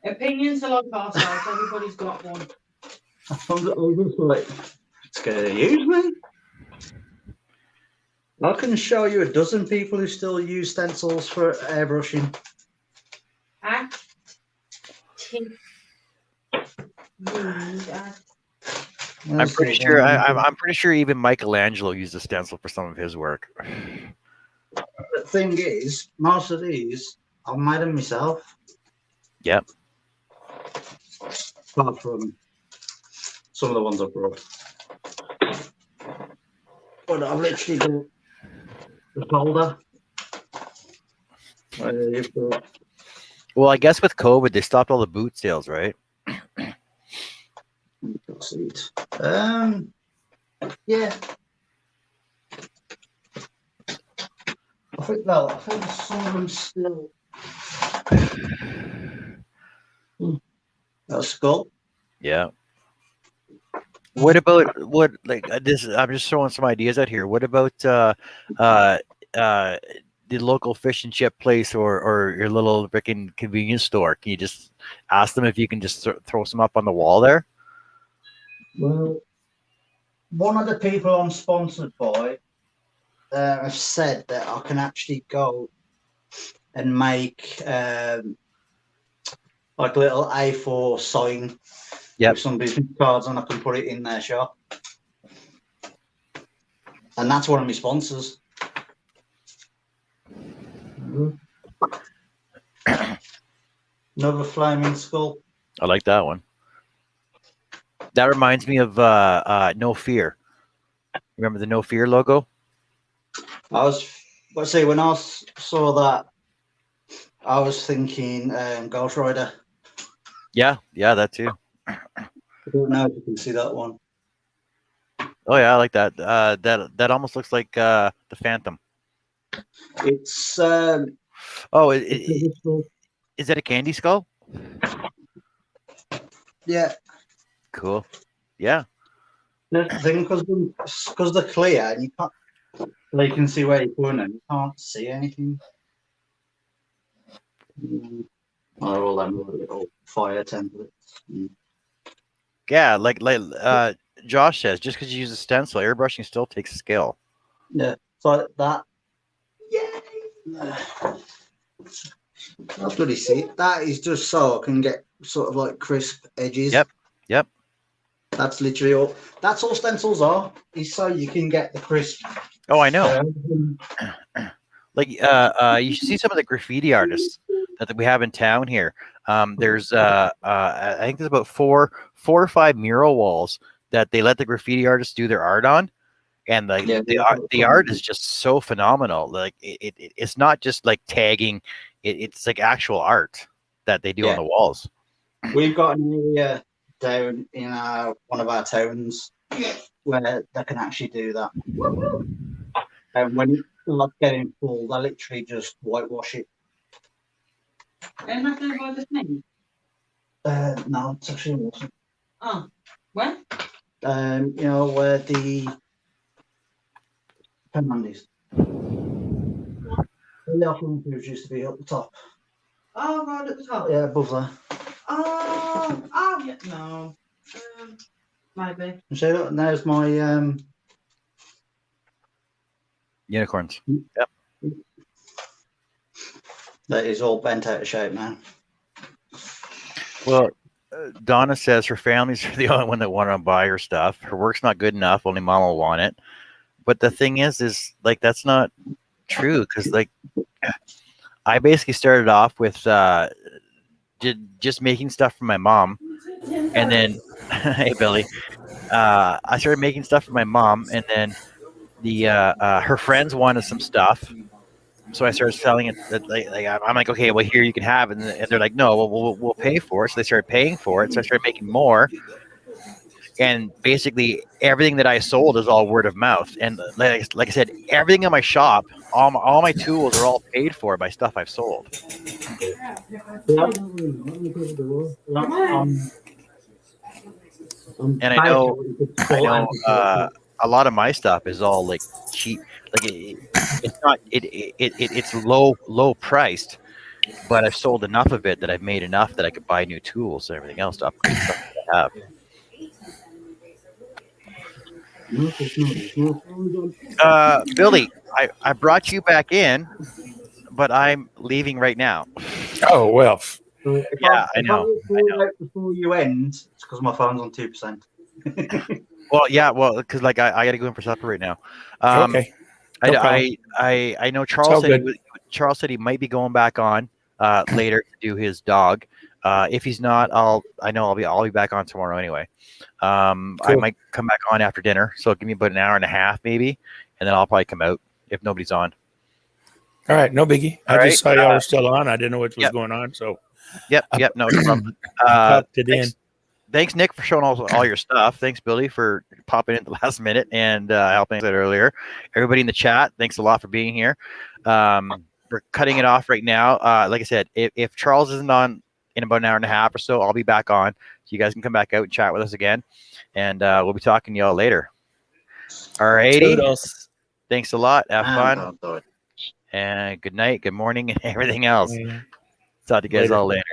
Opinions are like ourselves. Everybody's got one. I'm just like, it's going to use me. I can show you a dozen people who still use stencils for airbrushing. I'm pretty sure. I'm pretty sure even Michelangelo used a stencil for some of his work. The thing is, most of these I've made them myself. Yep. Apart from some of the ones I brought. But I've literally done the folder. Well, I guess with COVID, they stopped all the boot sales, right? Yeah. I think some of them still. That's skull. Yeah. What about this? I'm just throwing some ideas out here. What about the local fish and chip place or your little freaking convenience store? Can you just ask them if you can just throw some up on the wall there? Well, one of the people I'm sponsored by have said that I can actually go and make like a little A4 sign with some business cards, and I can put it in their shop. And that's one of my sponsors. Another flaming skull. I like that one. That reminds me of No Fear. Remember the No Fear logo? Let's see, when I saw that, I was thinking Ghost Rider. Yeah, that too. I don't know if you can see that one. Oh yeah, I like that. That almost looks like the Phantom. It's Oh, is that a candy skull? yeah. Cool. Yeah. The thing, because they're clear and you can't, like, you can see where you're going and you can't see anything. All them little fire templates. Yeah, like Josh says, just because you use a stencil, airbrushing still takes skill. Yeah, so that. Yay! That's bloody see. That is just so I can get sort of like crisp edges. Yep. That's literally all. That's all stencils are. Is so you can get the crisp. Oh, I know. Like you see some of the graffiti artists that we have in town here. There's I think there's about four or five mural walls that they let the graffiti artists do their art on, and the art is just so phenomenal. Like it's not just like tagging; it's like actual art that they do on the walls. We've got an area down in one of our towns where they can actually do that. And when it's not getting full, they literally just whitewash it. And that's by the thing. No, it's actually wasn't. Oh, where? You know where the Penmandies. The Alpha used to be up the top. Oh, right at the top. Yeah, above there. Oh, yeah, no. Maybe. So there's my unicorns. Yep. That is all bent out of shape now. Well, Donna says her family's the only one that want to buy her stuff. Her work's not good enough. Only mom will want it. But the thing is like that's not true because like I basically started off with just making stuff for my mom, and then hey Billy, I started making stuff for my mom, and then the her friends wanted some stuff. So I started selling it. I'm like, okay, well here you can have it, and they're like, no, we'll pay for it. So they started paying for it. So I started making more, and basically everything that I sold is all word of mouth. And like I said, everything in my shop, all my tools are all paid for by stuff I've sold. And I know a lot of my stuff is all like cheap. Like it's not it's low priced, but I've sold enough of it that I've made enough that I could buy new tools and everything else to upgrade stuff that I have. Billy, I brought you back in, but I'm leaving right now. Oh well. Yeah, I know. Before you end, it's because my phone's on 2%. Well, yeah, because like I got to go in for supper right now. Okay. No I know Charles said he might be going back on later to do his dog. If he's not, I'll be back on tomorrow anyway. I might come back on after dinner, so give me about an hour and a half maybe, and then I'll probably come out if nobody's on. All right, no biggie. I just saw y'all were still on. I didn't know what was going on, so. Yep, no problem. Thanks, Nick, for showing all your stuff. Thanks, Billy, for popping in at the last minute and helping us out earlier. Everybody in the chat, thanks a lot for being here. We're cutting it off right now. Like I said, if Charles isn't on in about an hour and a half or so, I'll be back on. So you guys can come back out and chat with us again. And we'll be talking to y'all later. All righty. Thanks a lot. Have fun. And good night, good morning, and everything else. Talk to you guys all later.